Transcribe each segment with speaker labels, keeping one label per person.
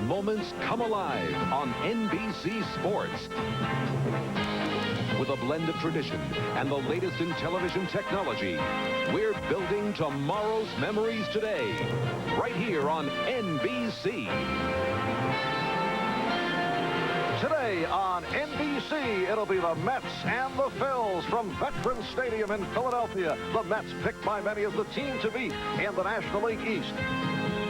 Speaker 1: moments come alive on NBC Sports. With a blend of tradition and the latest in television technology, we're building tomorrow's memories today, right here on NBC.
Speaker 2: Today on NBC, it'll be the Mets and the Phillies from Veterans Stadium in Philadelphia. The Mets picked by many as the team to beat in the National League East.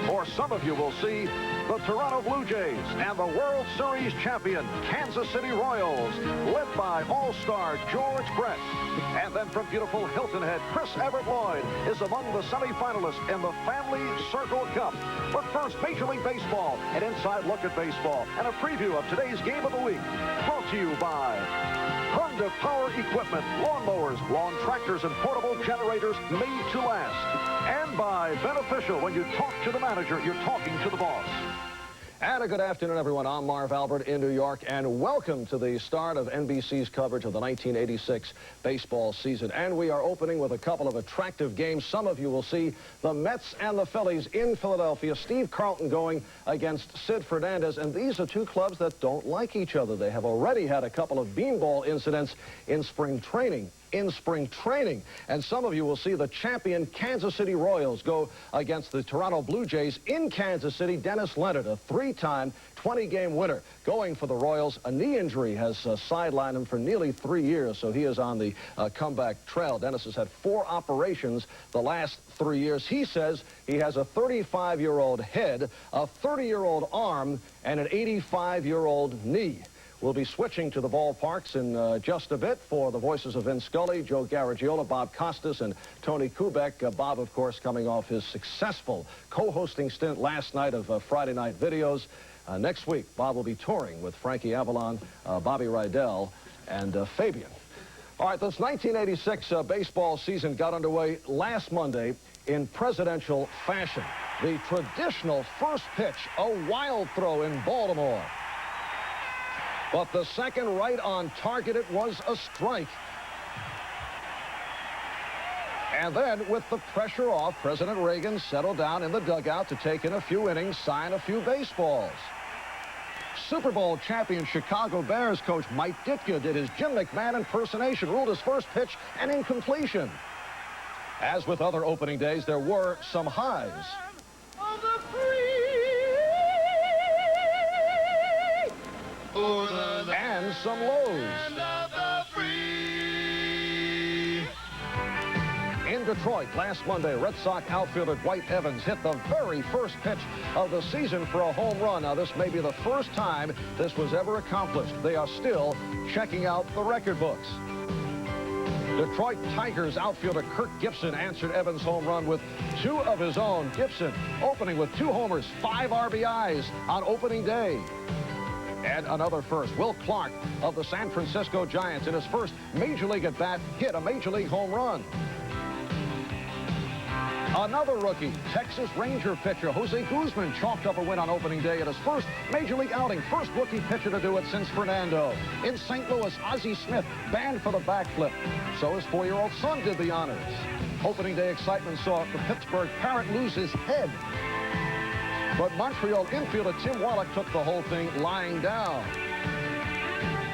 Speaker 2: Or some of you will see the Toronto Blue Jays and the World Series champion Kansas City Royals, led by all-star George Brett. And then from beautiful Hilton Head, Chris Everett Lloyd is among the semifinalists in the Family Circle Cup. But first, Major League Baseball, an inside look at baseball, and a preview of today's game of the week. Brought to you by Honda Power Equipment, lawnmowers, lawn tractors, and portable generators made to last. And by Beneficial, when you talk to the manager, you're talking to the boss.
Speaker 3: And a good afternoon, everyone. I'm Marv Albert in New York, and welcome to the start of NBC's coverage of the 1986 baseball season. And we are opening with a couple of attractive games. Some of you will see the Mets and the Phillies in Philadelphia. Steve Carlton going against Sid Fernandez, and these are two clubs that don't like each other. They have already had a couple of beanball incidents in spring training. And some of you will see the champion Kansas City Royals go against the Toronto Blue Jays in Kansas City. Dennis Leonard, a three-time 20-game winner, going for the Royals. A knee injury has sidelined him for nearly 3 years, so he is on the comeback trail. Dennis has had 4 operations the last 3 years. He says he has a 35-year-old head, a 30-year-old arm, and an 85-year-old knee. We'll be switching to the ballparks in just a bit for the voices of Vin Scully, Joe Garagiola, Bob Costas, and Tony Kubek. Bob, of course, coming off his successful co-hosting stint last night of Friday Night Videos. Next week, Bob will be touring with Frankie Avalon, Bobby Rydell, and Fabian. All right, this 1986 baseball season got underway last Monday in presidential fashion. The traditional first pitch, a wild throw in Baltimore. But the second right on target, it was a strike. And then, with the pressure off, President Reagan settled down in the dugout to take in a few innings, sign a few baseballs. Super Bowl champion Chicago Bears coach Mike Ditka did his Jim McMahon impersonation, ruled his first pitch an incompletion. As with other opening days, there were some highs. And some lows. In Detroit last Monday, Red Sox outfielder Dwight Evans hit the very first pitch of the season for a home run. Now, this may be the first time this was ever accomplished. They are still checking out the record books. Detroit Tigers outfielder Kirk Gibson answered Evans' home run with 2 of his own. Gibson opening with 2 homers, 5 RBIs on opening day. And another first. Will Clark of the San Francisco Giants, in his first Major League at-bat, hit a Major League home run. Another rookie, Texas Ranger pitcher Jose Guzman, chalked up a win on opening day at his first Major League outing. First rookie pitcher to do it since Fernando. In St. Louis, Ozzie Smith banned for the backflip. So his 4-year-old son did the honors. Opening day excitement saw the Pittsburgh Parrot lose his head. But Montreal infielder Tim Wallach took the whole thing lying down.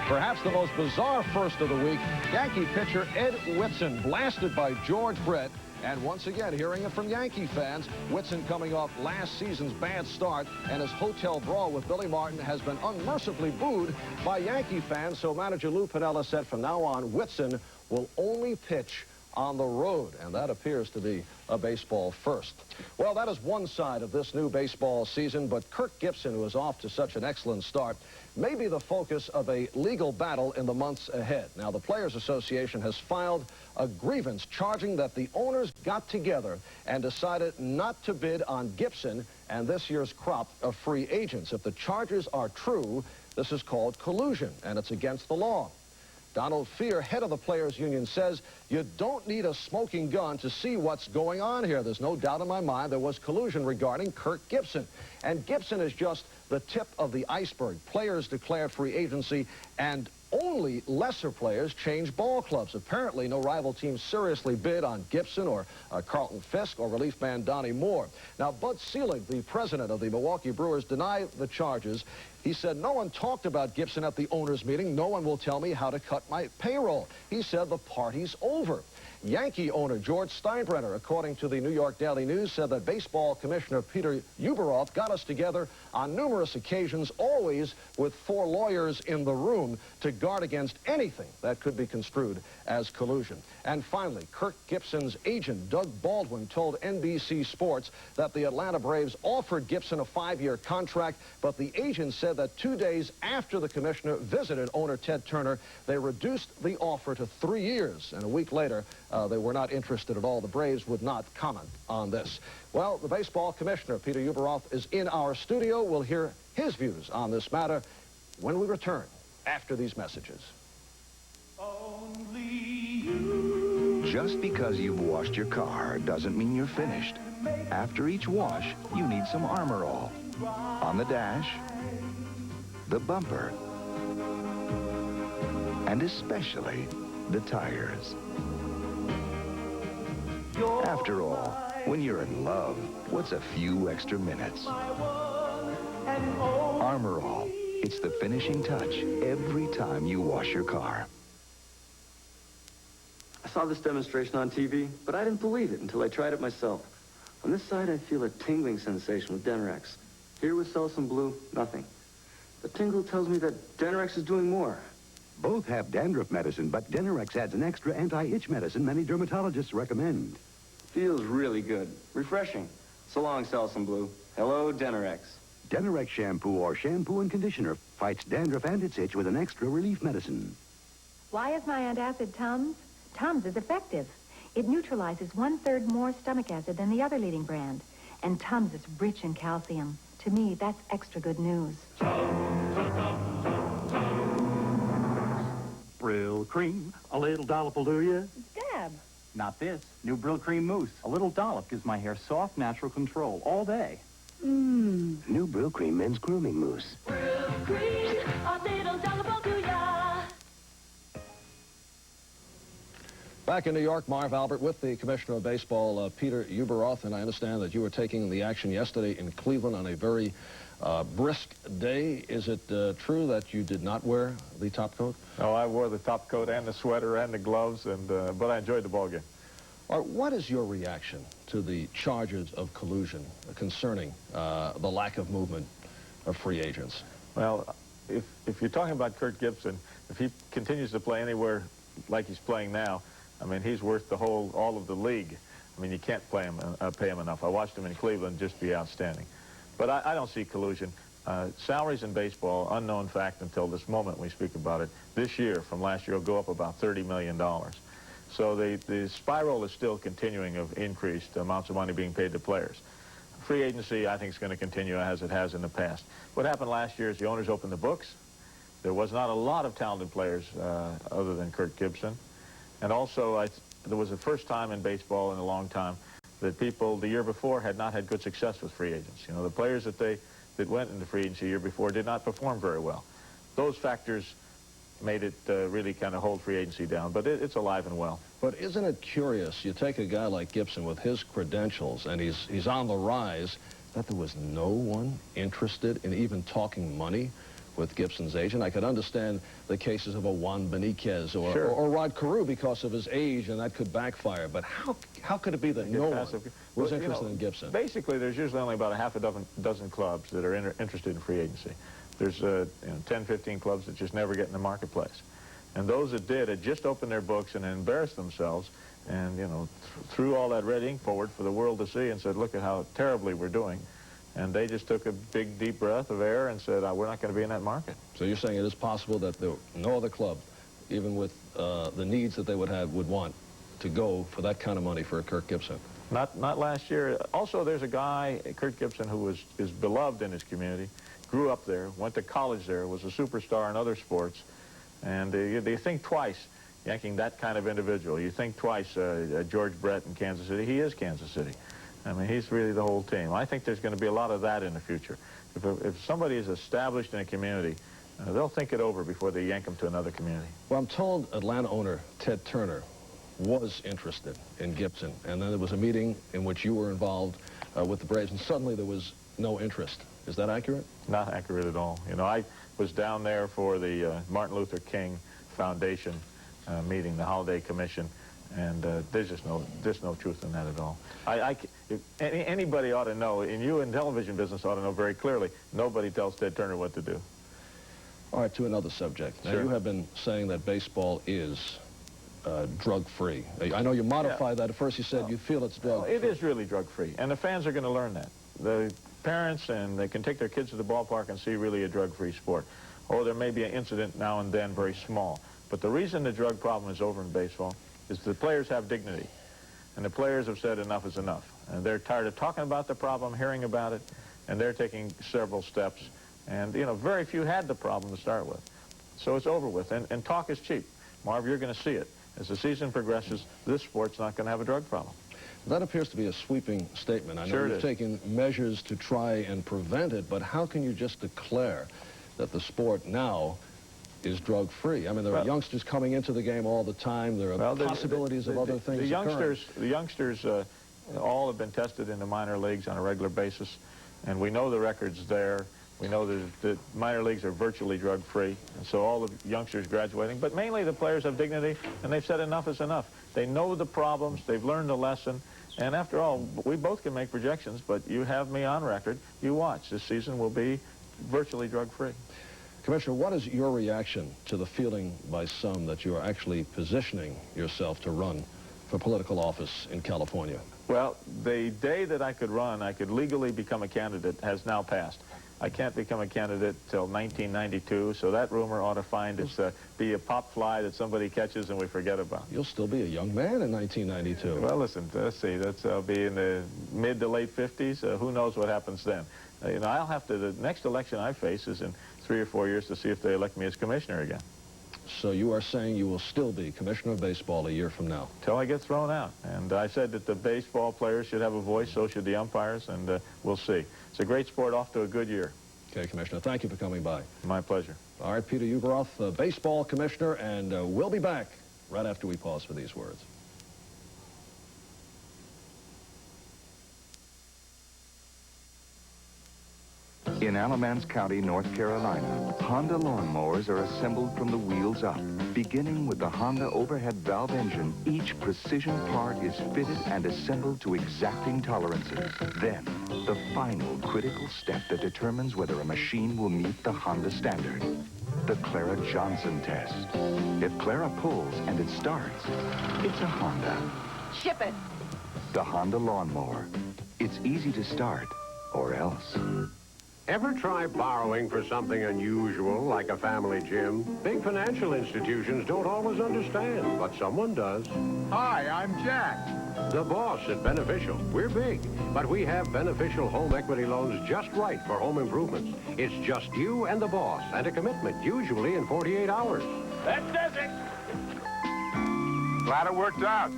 Speaker 3: Perhaps the most bizarre first of the week, Yankee pitcher Ed Whitson blasted by George Brett. And once again, hearing it from Yankee fans, Whitson coming off last season's bad start, and his hotel brawl with Billy Martin has been unmercifully booed by Yankee fans. So manager Lou Piniella said from now on, Whitson will only pitch on the road, and that appears to be a baseball first. Well, that is one side of this new baseball season, but Kirk Gibson, who is off to such an excellent start, may be the focus of a legal battle in the months ahead. Now, the Players Association has filed a grievance charging that the owners got together and decided not to bid on Gibson and this year's crop of free agents. If the charges are true, this is called collusion, and it's against the law. Donald Fear, head of the Players Union, says you don't need a smoking gun to see what's going on here. There's no doubt in my mind there was collusion regarding Kirk Gibson. And Gibson is just the tip of the iceberg. Players declared free agency, and only lesser players change ball clubs. Apparently, no rival team seriously bid on Gibson or Carlton Fisk or relief man Donnie Moore. Now, Bud Selig, the president of the Milwaukee Brewers, denied the charges. He said, no one talked about Gibson at the owners' meeting. No one will tell me how to cut my payroll. He said the party's over. Yankee owner George Steinbrenner, according to the New York Daily News, said that baseball commissioner Peter Ueberroth got us together on numerous occasions, always with 4 lawyers in the room to guard against anything that could be construed as collusion. And finally, Kirk Gibson's agent, Doug Baldwin, told NBC Sports that the Atlanta Braves offered Gibson a 5-year contract, but the agent said that 2 days after the commissioner visited owner Ted Turner, they reduced the offer to 3 years. And a week later, they were not interested at all. The Braves would not comment on this. Well, the baseball commissioner, Peter Ueberroth, is in our studio. We'll hear his views on this matter when we return after these messages.
Speaker 4: Just because you've washed your car doesn't mean you're finished. After each wash, you need some Armor All. On the dash, the bumper, and especially the tires. After all, when you're in love, what's a few extra minutes? Armor All. It's the finishing touch every time you wash your car.
Speaker 5: I saw this demonstration on TV, but I didn't believe it until I tried it myself. On this side, I feel a tingling sensation with Denerex. Here with Selsun Blue, nothing. The tingle tells me that Denerex is doing more.
Speaker 6: Both have dandruff medicine, but Denerex adds an extra anti-itch medicine many dermatologists recommend.
Speaker 5: Feels really good. Refreshing. So long, Selsun Blue. Hello, Denerex.
Speaker 6: Denerex shampoo or shampoo and conditioner fights dandruff and its itch with an extra relief medicine.
Speaker 7: Why is my antacid Tums? Tums is effective. It neutralizes 1/3 more stomach acid than the other leading brand. And Tums is rich in calcium. To me, that's extra good news.
Speaker 8: Brill cream, a little dollop will do ya.
Speaker 7: Dab.
Speaker 8: Not this. New Brill cream mousse. A little dollop gives my hair soft, natural control all day.
Speaker 6: New Brill Cream Men's Grooming Mousse.
Speaker 9: Brill cream, a little dollop will do ya.
Speaker 3: Back in New York, Marv Albert with the Commissioner of Baseball, Peter Ueberroth, and I understand that you were taking the action yesterday in Cleveland on a very brisk day. Is it true that you did not wear the top coat?
Speaker 10: No, I wore the top coat and the sweater and the gloves, and but I enjoyed the ball game.
Speaker 3: All right, what is your reaction to the charges of collusion concerning the lack of movement of free agents?
Speaker 10: Well, if you're talking about Kirk Gibson, if he continues to play anywhere like he's playing now, I mean, he's worth all of the league. I mean, you can't pay him enough. I watched him in Cleveland just be outstanding. But I don't see collusion. Salaries in baseball, unknown fact until this moment we speak about it, this year from last year will go up about $30 million. So the spiral is still continuing of increased amounts of money being paid to players. Free agency, I think, is going to continue as it has in the past. What happened last year is the owners opened the books. There was not a lot of talented players other than Kirk Gibson. And also, there was the first time in baseball in a long time that people the year before had not had good success with free agents. You know, the players that went into free agency the year before did not perform very well. Those factors made it really kind of hold free agency down, but it's alive and well.
Speaker 3: But isn't it curious, you take a guy like Gibson with his credentials, and he's on the rise, that there was no one interested in even talking money with Gibson's agent? I could understand the cases of a Juan Benitez or Rod Carew because of his age, and that could backfire. But how could it be that no one was interested in Gibson?
Speaker 10: Basically, there's usually only about a half a dozen clubs that are interested in free agency. There's 10, 15 clubs that just never get in the marketplace. And those that did had just opened their books and embarrassed themselves and, threw all that red ink forward for the world to see and said, look at how terribly we're doing. And they just took a big, deep breath of air and said, we're not going to be in that market.
Speaker 3: So you're saying it is possible that no other club, even with the needs that they would want to go for that kind of money for Kirk Gibson?
Speaker 10: Not last year. Also, there's a guy, Kirk Gibson, who is beloved in his community, grew up there, went to college there, was a superstar in other sports, and they think twice yanking that kind of individual. You think twice, George Brett in Kansas City. He is Kansas City. I mean, he's really the whole team. I think there's going to be a lot of that in the future. If somebody is established in a community they'll think it over before they yank them to another community.
Speaker 3: Well, I'm told Atlanta owner Ted Turner was interested in Gibson, and then there was a meeting in which you were involved with the Braves, and suddenly there was no interest. Is that accurate?
Speaker 10: Not accurate at all. You know, I was down there for the Martin Luther King Foundation meeting, the Holiday Commission, and there's no truth in that at all. Anybody ought to know, and you in television business ought to know very clearly, nobody tells Ted Turner what to do.
Speaker 3: All right, to another subject. Now,
Speaker 10: Sure.
Speaker 3: you have been saying that baseball is drug-free. I know you modified that. At first you said you feel it's drug-free.
Speaker 10: It is really drug-free, and the fans are going to learn that. The parents, and they can take their kids to the ballpark and see really a drug-free sport. Or there may be an incident now and then, very small. But the reason the drug problem is over in baseball is the players have dignity. And the players have said enough is enough. And they're tired of talking about the problem, hearing about it, and they're taking several steps. And, you know, very few had the problem to start with. So it's over with. And talk is cheap. Marv, you're going to see it. As the season progresses, this sport's not going to have a drug problem.
Speaker 3: That appears to be a sweeping statement. I know
Speaker 10: Sure it
Speaker 3: you've
Speaker 10: is.
Speaker 3: taken measures to try and prevent it, but how can you just declare that the sport now is drug-free? I mean, there are youngsters coming into the game all the time. There are possibilities of other things occurring.
Speaker 10: The youngsters all have been tested in the minor leagues on a regular basis, and we know the record's there. We know that the minor leagues are virtually drug-free, and so all the youngsters graduating, but mainly the players have dignity, and they've said enough is enough. They know the problems, they've learned the lesson, and after all, we both can make projections, but you have me on record. You watch. This season will be virtually drug-free.
Speaker 3: Commissioner, what is your reaction to the feeling by some that you are actually positioning yourself to run for political office in California?
Speaker 10: Well, the day that I could run, I could legally become a candidate, has now passed. I can't become a candidate till 1992, so that rumor ought to be a pop fly that somebody catches and we forget about.
Speaker 3: You'll still be a young man in 1992.
Speaker 10: Well, listen, let's see, I'll be in the mid to late 50s. Who knows what happens then? You know, I'll have to, the next election I face is in 3 or 4 years to see if they elect me as commissioner again.
Speaker 3: So you are saying you will still be commissioner of baseball a year from now?
Speaker 10: Till I get thrown out. And I said that the baseball players should have a voice, so should the umpires, and we'll see. It's a great sport, off to a good year.
Speaker 3: Okay, Commissioner, thank you for coming by.
Speaker 10: My pleasure.
Speaker 3: All right, Peter Uberoth, baseball commissioner, and we'll be back right after we pause for these words.
Speaker 4: In Alamance County, North Carolina, Honda lawnmowers are assembled from the wheels up. Beginning with the Honda overhead valve engine, each precision part is fitted and assembled to exacting tolerances. Then, the final critical step that determines whether a machine will meet the Honda standard. The Clara Johnson test. If Clara pulls and it starts, it's a Honda.
Speaker 9: Ship it.
Speaker 4: The Honda lawnmower. It's easy to start, or else.
Speaker 11: Ever try borrowing for something unusual, like a family gym? Big financial institutions don't always understand, but someone does.
Speaker 12: Hi, I'm Jack.
Speaker 11: The boss at Beneficial. We're big, but we have beneficial home equity loans just right for home improvements. It's just you and the boss, and a commitment, usually in 48 hours.
Speaker 12: That does it. Glad it worked out.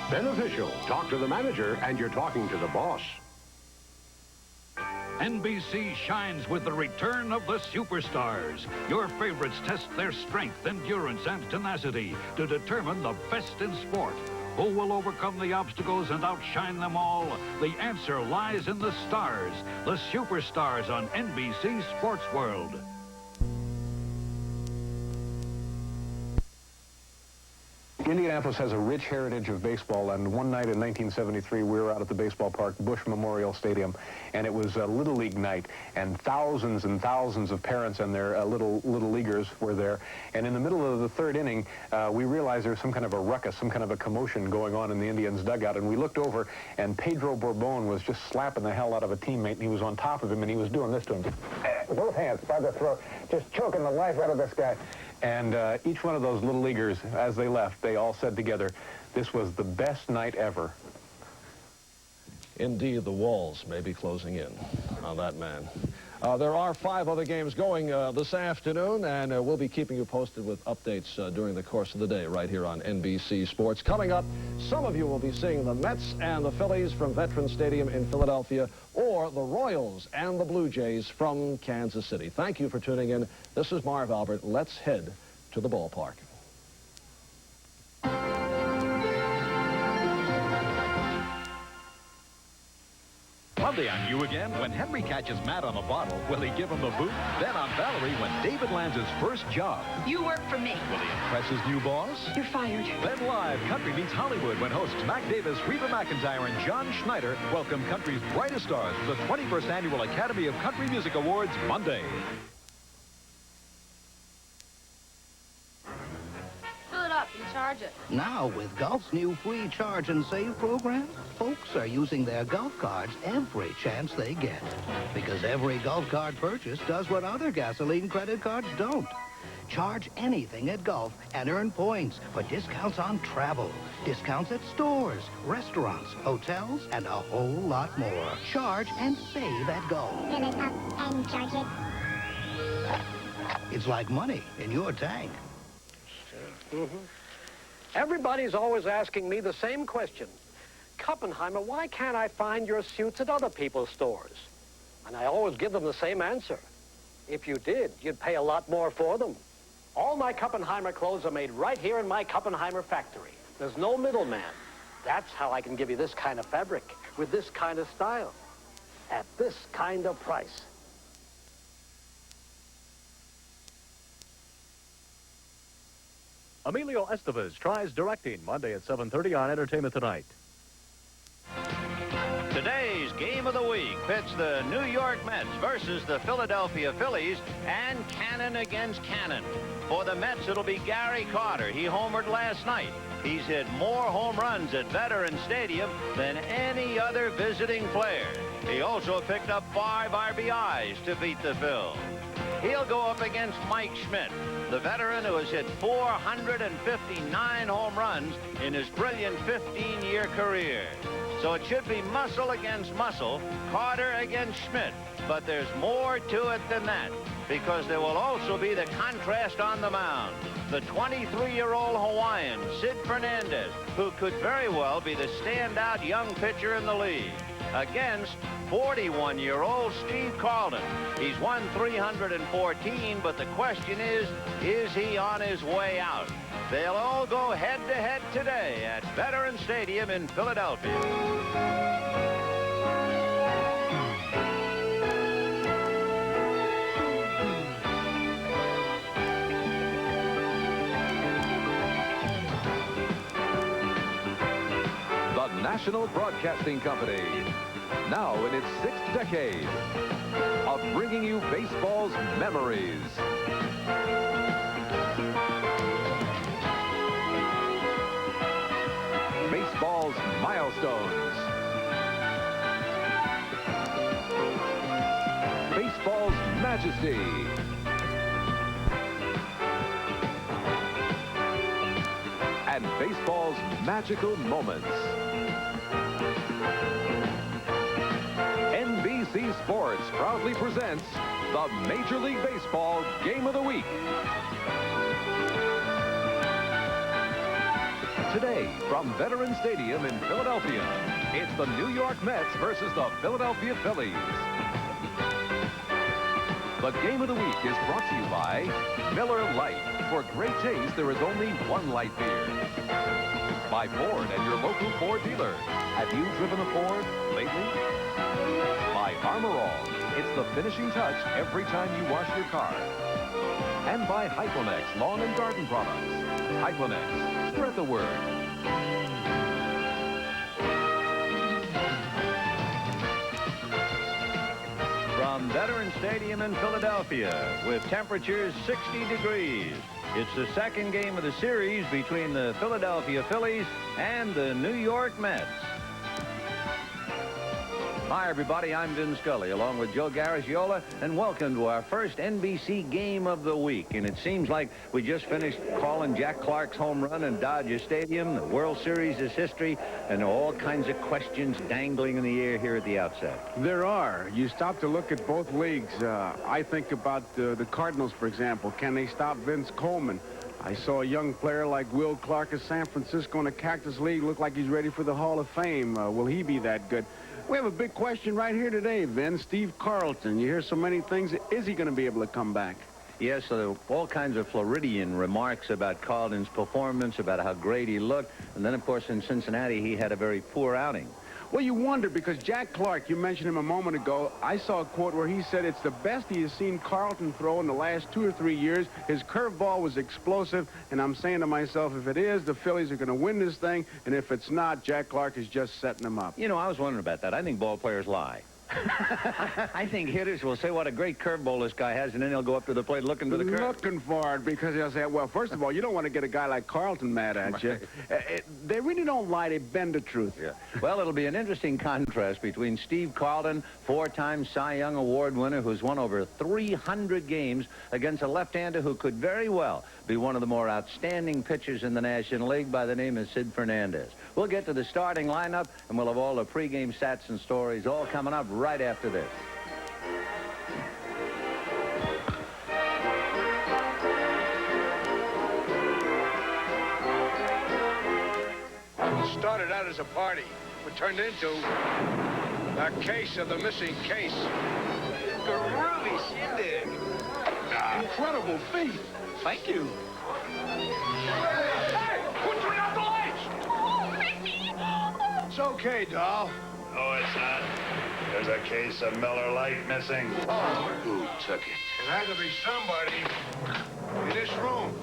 Speaker 11: Beneficial. Talk to the manager, and you're talking to the boss.
Speaker 13: NBC shines with the return of the superstars. Your favorites test their strength, endurance, and tenacity to determine the best in sport. Who will overcome the obstacles and outshine them all? The answer lies in the stars, the superstars on NBC Sports World.
Speaker 14: Indianapolis has a rich heritage of baseball, and one night in 1973, we were out at the baseball park, Bush Memorial Stadium, and it was a Little League night, and thousands of parents and their little leaguers were there. And in the middle of the third inning, we realized there was some kind of a ruckus, some kind of a commotion going on in the Indians' dugout, and we looked over, and Pedro Bourbon was just slapping the hell out of a teammate, and he was on top of him, and he was doing this to him. Both hands by the throat, just choking the life out of this guy. And each one of those little leaguers, as they left, they all said together, this was the best night ever.
Speaker 3: Indeed, the walls may be closing in on that man. There are 5 other games going this afternoon, and we'll be keeping you posted with updates during the course of the day right here on NBC Sports. Coming up, some of you will be seeing the Mets and the Phillies from Veterans Stadium in Philadelphia, or the Royals and the Blue Jays from Kansas City. Thank you for tuning in. This is Marv Albert. Let's head to the ballpark.
Speaker 15: Monday on You Again, when Henry catches Matt on a bottle, will he give him the boot? Then on Valerie, when David lands his first job.
Speaker 16: You work for me.
Speaker 15: Will he impress his new boss?
Speaker 16: You're fired.
Speaker 15: Then live, Country Meets Hollywood, when hosts Mac Davis, Reba McEntire, and John Schneider welcome country's brightest stars to the 21st Annual Academy of Country Music Awards Monday.
Speaker 16: Fill it up and charge it.
Speaker 17: Now, with Gulf's new free charge and save program, folks are using their Gulf cards every chance they get. Because every Gulf card purchase does what other gasoline credit cards don't. Charge anything at Gulf and earn points for discounts on travel, discounts at stores, restaurants, hotels, and a whole lot more. Charge and save at Gulf.
Speaker 18: Fill it up and charge it.
Speaker 17: It's like money in your tank.
Speaker 19: Everybody's always asking me the same question. Kuppenheimer, why can't I find your suits at other people's stores? And I always give them the same answer. If you did, you'd pay a lot more for them. All my Kuppenheimer clothes are made right here in my Kuppenheimer factory. There's no middleman. That's how I can give you this kind of fabric, with this kind of style, at this kind of price.
Speaker 20: Emilio Estevez tries directing Monday at 7:30 on Entertainment Tonight.
Speaker 21: Today's game of the week pits the New York Mets versus the Philadelphia Phillies and Cannon against Cannon. For the Mets, it'll be Gary Carter. He homered last night. He's hit more home runs at Veterans Stadium than any other visiting player. He also picked up 5 RBIs to beat the Phils. He'll go up against Mike Schmidt, the veteran who has hit 459 home runs in his brilliant 15-year career. So it should be muscle against muscle, Carter against Schmidt. But there's more to it than that, because there will also be the contrast on the mound. The 23-year-old Hawaiian, Sid Fernandez, who could very well be the standout young pitcher in the league, against 41-year-old Steve Carlton. He's won 314, but the question is he on his way out? They'll all go head-to-head today at Veterans Stadium in Philadelphia.
Speaker 1: The National Broadcasting Company, now in its 6th decade of bringing you baseball's memories. Baseball's milestones. Baseball's majesty. And baseball's magical moments. NBC Sports proudly presents the Major League Baseball Game of the Week. Today, from Veterans Stadium in Philadelphia, it's the New York Mets versus the Philadelphia Phillies. The Game of the Week is brought to you by Miller Lite. For great taste, there is only one light beer. By Ford and your local Ford dealer. Have you driven a Ford lately? By Armor All. It's the finishing touch every time you wash your car. And by Hyponex Lawn and Garden Products. Hyponex. Spread the word.
Speaker 21: From Veterans Stadium in Philadelphia, with temperatures 60 degrees, it's the second game of the series between the Philadelphia Phillies and the New York Mets.
Speaker 2: Hi, everybody. I'm Vin Scully, along with Joe Garagiola, and welcome to our first NBC Game of the Week. And it seems like we just finished calling Jack Clark's home run in Dodger Stadium. The World Series is history, and there are all kinds of questions dangling in the air here at the outset.
Speaker 22: There are. You stop to look at both leagues. I think about the Cardinals, for example. Can they stop Vince Coleman? I saw a young player like Will Clark of San Francisco in the Cactus League look like he's ready for the Hall of Fame. Will he be that good? We have a big question right here today, Vin. Steve Carlton. You hear so many things. Is he going to be able to come back?
Speaker 2: Yes, so there were all kinds of Floridian remarks about Carlton's performance, about how great he looked. And then, of course, in Cincinnati, he had a very poor outing.
Speaker 22: Well, you wonder, because Jack Clark, you mentioned him a moment ago, I saw a quote where he said it's the best he has seen Carlton throw in the last 2 or 3 years. His curveball was explosive, and I'm saying to myself, if it is, the Phillies are going to win this thing, and if it's not, Jack Clark is just setting them up.
Speaker 2: You know, I was wondering about that. I think ball players lie. I think hitters will say what a great curveball this guy has, and then he'll go up to the plate looking for the curve.
Speaker 22: Looking for it, because they'll say, well, first of all, you don't want to get a guy like Carlton mad at you. They really don't lie. They bend the truth.
Speaker 2: Yeah. Well, it'll be an interesting contrast between Steve Carlton, 4-time Cy Young Award winner who's won over 300 games, against a left-hander who could very well be one of the more outstanding pitchers in the National League by the name of Sid Fernandez. We'll get to the starting lineup, and we'll have all the pregame stats and stories all coming up right after this.
Speaker 12: It started out as a party, but turned into a case of the missing case.
Speaker 23: Groovy shindig.
Speaker 12: Incredible feat.
Speaker 23: Thank you.
Speaker 12: Hey, who turned out the lights? It's okay, doll.
Speaker 24: No, it's not. There's a case of Miller Lite missing.
Speaker 12: Oh,
Speaker 24: who took it?
Speaker 12: It had to be somebody in this room.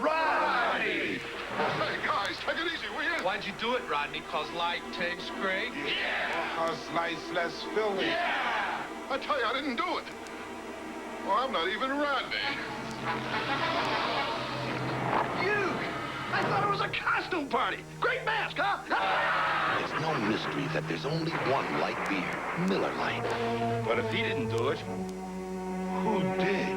Speaker 12: Rodney!
Speaker 25: Hey, guys, take it easy, will you?
Speaker 23: Why'd you do it, Rodney? 'Cause light takes great?
Speaker 25: Yeah. 'Cause light's less filthy. Yeah. I tell you, I didn't do it. Well, I'm not even Rodney.
Speaker 23: You! I thought it was a costume party. Great mask, huh?
Speaker 26: It's no mystery that there's only one light beer, Miller Lite.
Speaker 12: But if he didn't do it, who did?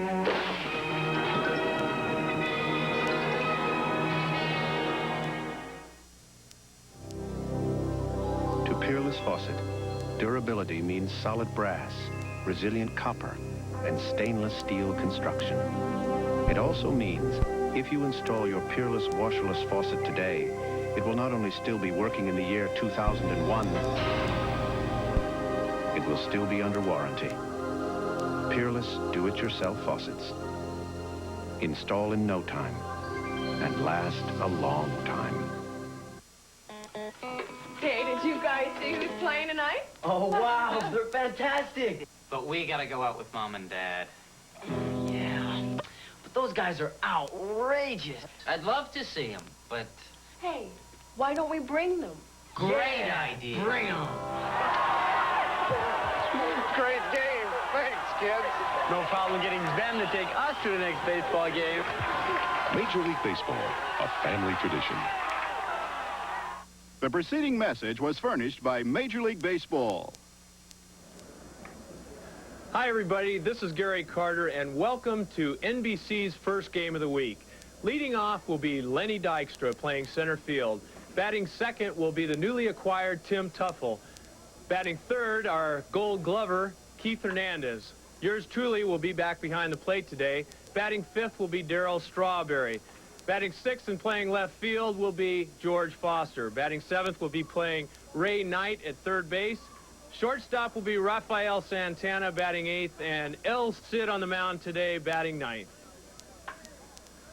Speaker 27: To Peerless Faucet, durability means solid brass, resilient copper, and stainless steel construction. It also means if you install your Peerless washerless faucet today, it will not only still be working in the year 2001, it will still be under warranty. Peerless do-it-yourself faucets. Install in no time and last a long time.
Speaker 16: Hey, did you guys see who's playing tonight?
Speaker 28: Oh, wow, they're fantastic. But we gotta go out with Mom and Dad. Yeah, but those guys are outrageous. I'd love to see them, but...
Speaker 16: Hey, why don't we bring them?
Speaker 28: Great idea. Bring them.
Speaker 12: Great game. Thanks, kids.
Speaker 29: No problem getting them to take us to the next baseball game.
Speaker 30: Major League Baseball, a family tradition.
Speaker 31: The preceding message was furnished by Major League Baseball.
Speaker 32: Hi, everybody. This is Gary Carter, and welcome to NBC's first game of the week. Leading off will be Lenny Dykstra playing center field. Batting second will be the newly acquired Tim Tuffle. Batting third, our Gold Glover, Keith Hernandez. Yours truly will be back behind the plate today. Batting fifth will be Darryl Strawberry. Batting sixth and playing left field will be George Foster. Batting seventh will be playing Ray Knight at third base. Shortstop will be Rafael Santana batting eighth, and El Cid on the mound today batting ninth.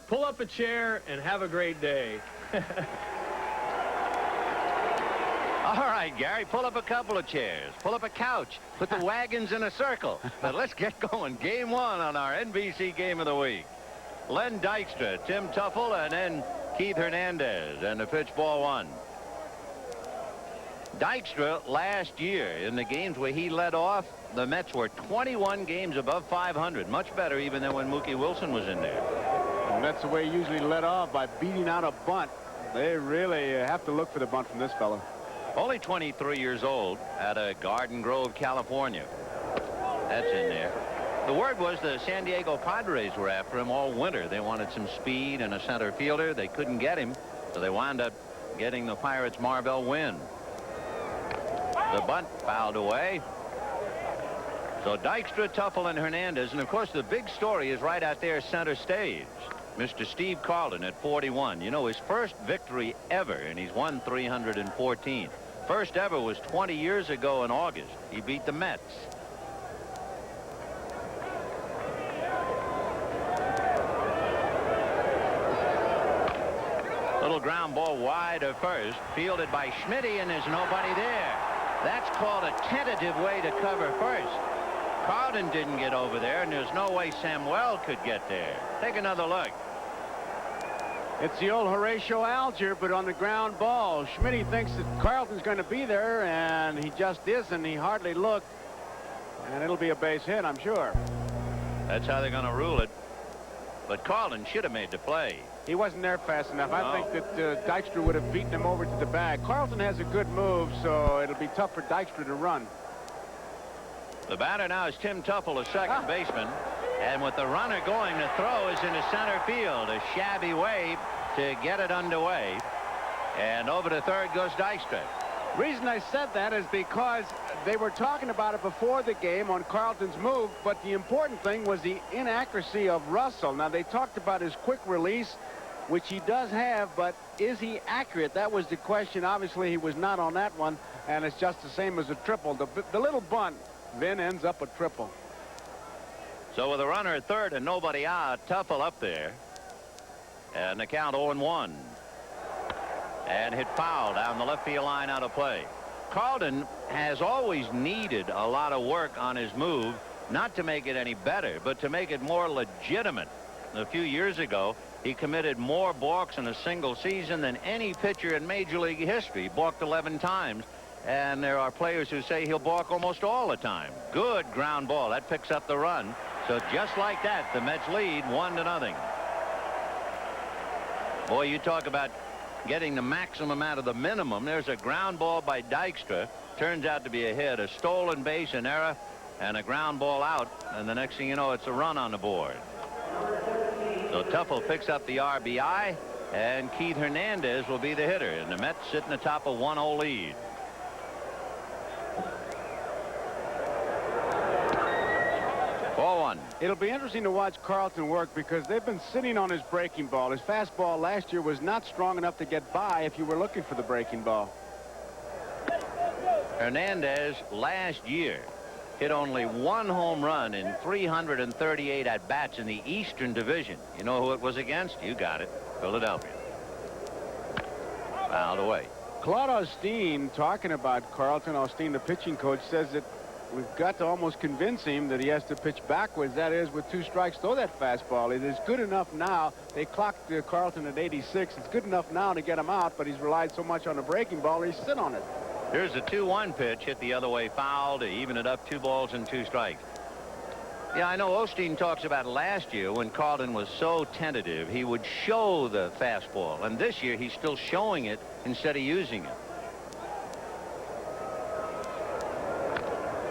Speaker 32: Pull up a chair and have a great day.
Speaker 21: All right, Gary, pull up a couple of chairs. Pull up a couch. Put the wagons in a circle. But let's get going. Game one on our NBC Game of the Week. Len Dykstra, Tim Tuffle, and then Keith Hernandez. And the pitch, ball one. Dykstra, last year, in the games where he led off, the Mets were 21 games above 500. Much better even than when Mookie Wilson was in there.
Speaker 22: And that's the way he usually led off, by beating out a bunt. They really have to look for the bunt from this fellow.
Speaker 21: Only 23 years old out of Garden Grove, California. That's in there. The word was the San Diego Padres were after him all winter. They wanted some speed and a center fielder. They couldn't get him, so they wound up getting the Pirates' Marvell Wynn. The bunt fouled away. So Dykstra, Tuffle, and Hernandez. And, of course, the big story is right out there center stage. Mr. Steve Carlton at 41. You know, his first victory ever, and he's won 314. First ever was 20 years ago in August. He beat the Mets. Little ground ball wide of first, fielded by Schmitty, and there's nobody there. That's called a tentative way to cover first. Carlton didn't get over there, and there's no way Samuel could get there. Take another look.
Speaker 22: It's the old Horatio Alger, but on the ground ball. Schmitty thinks that Carlton's going to be there, and he just isn't. He hardly looked. And it'll be a base hit, I'm sure.
Speaker 21: That's how they're going to rule it. But Carlton should have made the play.
Speaker 22: He wasn't there fast enough.
Speaker 21: No.
Speaker 22: I think that Dykstra would have beaten him over to the bag. Carlton has a good move, so it'll be tough for Dykstra to run.
Speaker 21: The batter now is Tim Tuffle, a second baseman. And with the runner going, the throw is into center field. A shabby way to get it underway. And over to third goes Dykstra.
Speaker 22: Reason I said that is because they were talking about it before the game on Carlton's move, but the important thing was the inaccuracy of Russell. Now, they talked about his quick release, which he does have, but is he accurate? That was the question. Obviously, he was not on that one, and it's just the same as a triple. The little bunt then ends up a triple.
Speaker 21: So with a runner at third and nobody out, Tuffle up there. And the count 0-1. And hit foul down the left field line out of play. Carlton has always needed a lot of work on his move, not to make it any better, but to make it more legitimate. A few years ago, he committed more balks in a single season than any pitcher in Major League history. Balked 11 times. And there are players who say he'll balk almost all the time. Good ground ball. That picks up the run. So just like that, the Mets lead 1-0. Boy, you talk about getting the maximum out of the minimum. There's a ground ball by Dykstra. Turns out to be a hit. A stolen base, an error, and a ground ball out. And the next thing you know, it's a run on the board. So Tuffle picks up the RBI, and Keith Hernandez will be the hitter. And the Mets sit in the top of 1-0 lead.
Speaker 22: It'll be interesting to watch Carlton work because they've been sitting on his breaking ball. His fastball last year was not strong enough to get by if you were looking for the breaking ball.
Speaker 21: Hernandez last year hit only one home run in 338 at-bats in the Eastern Division. You know who it was against? You got it. Philadelphia. Fouled away.
Speaker 22: Claude Osteen, talking about Carlton, Osteen, the pitching coach, says that we've got to almost convince him that he has to pitch backwards. That is, with 2 strikes, throw that fastball. It is good enough now. They clocked Carlton at 86. It's good enough now to get him out, but he's relied so much on the breaking ball, he's sit on it.
Speaker 21: Here's a 2-1 pitch, hit the other way, foul to even it up, 2 balls and 2 strikes. Yeah, I know Osteen talks about last year when Carlton was so tentative, he would show the fastball. And this year, he's still showing it instead of using it.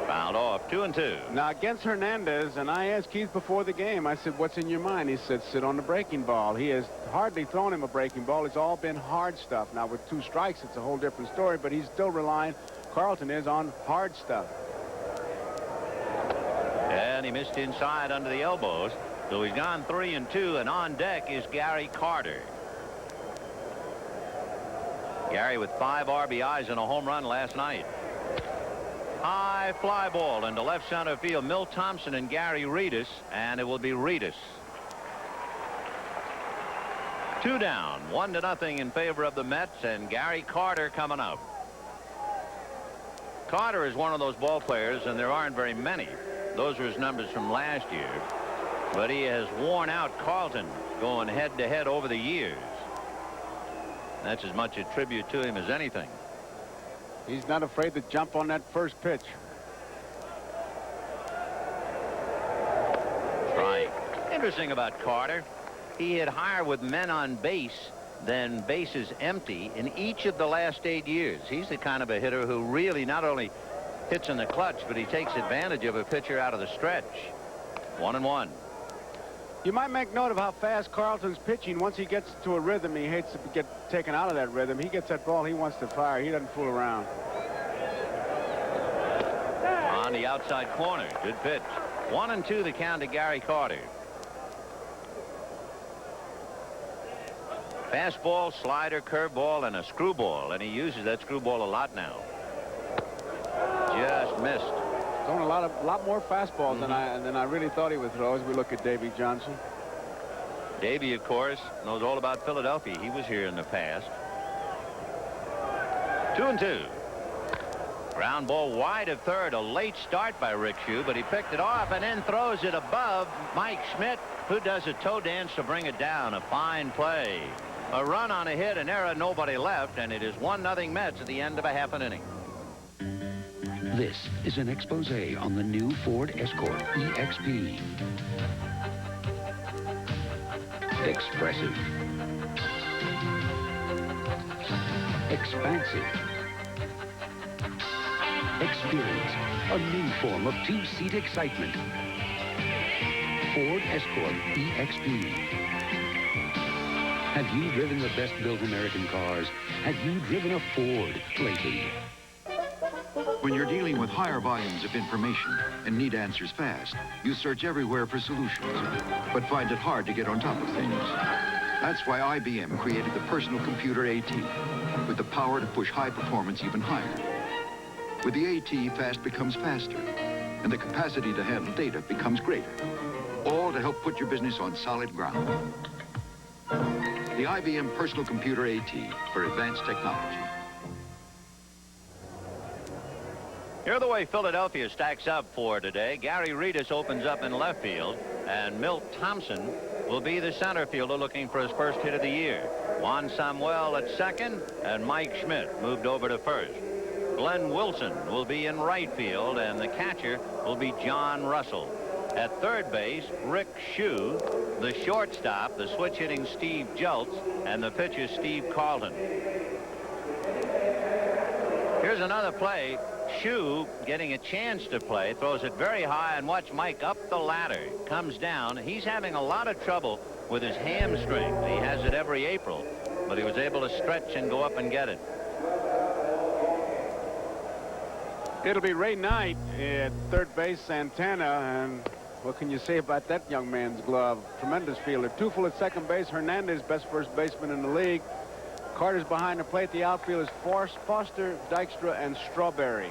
Speaker 21: Fouled off, 2-2.
Speaker 22: Now, against Hernandez, and I asked Keith before the game, I said, what's in your mind? He said, sit on the breaking ball. He has hardly thrown him a breaking ball. It's all been hard stuff. Now, with 2 strikes, it's a whole different story, but he's still relying, Carlton is, on hard stuff.
Speaker 21: And he missed inside under the elbows. So he's gone 3-2, and on deck is Gary Carter. Gary with 5 RBIs and a home run last night. High fly ball into left center field. Milt Thompson and Gary Reedus, and it will be Reedus. 2 down, 1-0 in favor of the Mets, and Gary Carter coming up. Carter is one of those ball players, and there aren't very many. Those are his numbers from last year. But he has worn out Carlton going head-to-head over the years. That's as much a tribute to him as anything.
Speaker 22: He's not afraid to jump on that first pitch.
Speaker 21: Strike. Interesting about Carter. He hit higher with men on base
Speaker 2: than bases empty in each of the last 8 years. He's the kind of a hitter who really not only hits in the clutch, but he takes advantage of a pitcher out of the stretch. 1-1.
Speaker 22: You might make note of how fast Carlton's pitching. Once he gets to a rhythm, he hates to get taken out of that rhythm. He gets that ball, he wants to fire. He doesn't fool around.
Speaker 2: On the outside corner. Good pitch. 1-2 the count to Gary Carter. Fastball, slider, curveball, and a screwball, and he uses that screwball a lot now. Just missed.
Speaker 22: Throwing a lot more fastballs than I really thought he would throw as we look at Davy Johnson.
Speaker 2: Davy, of course, knows all about Philadelphia. He was here in the past. 2-2. Ground ball wide of third. A late start by Rick Shue, but he picked it off and then throws it above Mike Schmidt, who does a toe dance to bring it down. A fine play. A run on a hit, an error, nobody left, and it is 1-0 Mets at the end of a half an inning.
Speaker 3: This is an expose on the new Ford Escort EXP. Expressive. Expansive. Experience a new form of two-seat excitement. Ford Escort EXP. Have you driven the best-built American cars? Have you driven a Ford lately?
Speaker 31: When you're dealing with higher volumes of information and need answers fast, you search everywhere for solutions, but find it hard to get on top of things. That's why IBM created the personal computer AT, with the power to push high performance even higher. With the AT, fast becomes faster, and the capacity to handle data becomes greater, all to help put your business on solid ground. The IBM Personal Computer AT for advanced technology.
Speaker 2: Here's the way Philadelphia stacks up for today. Gary Redus opens up in left field, and Milt Thompson will be the center fielder looking for his first hit of the year. Juan Samuel at second, and Mike Schmidt moved over to first. Glenn Wilson will be in right field, and the catcher will be John Russell. At third base, Rick Shue. The shortstop, the switch-hitting Steve Jultz, and the pitcher, Steve Carlton. Here's another play. Shue getting a chance to play, throws it very high, and watch Mike up the ladder. Comes down. He's having a lot of trouble with his hamstring. He has it every April, but he was able to stretch and go up and get it.
Speaker 22: It'll be Ray Knight at third base, Santana, and what can you say about that young man's glove? Tremendous fielder. Tufel at second base. Hernandez, best first baseman in the league. Carter's behind the plate. The outfield is Foster, Dykstra, and Strawberry.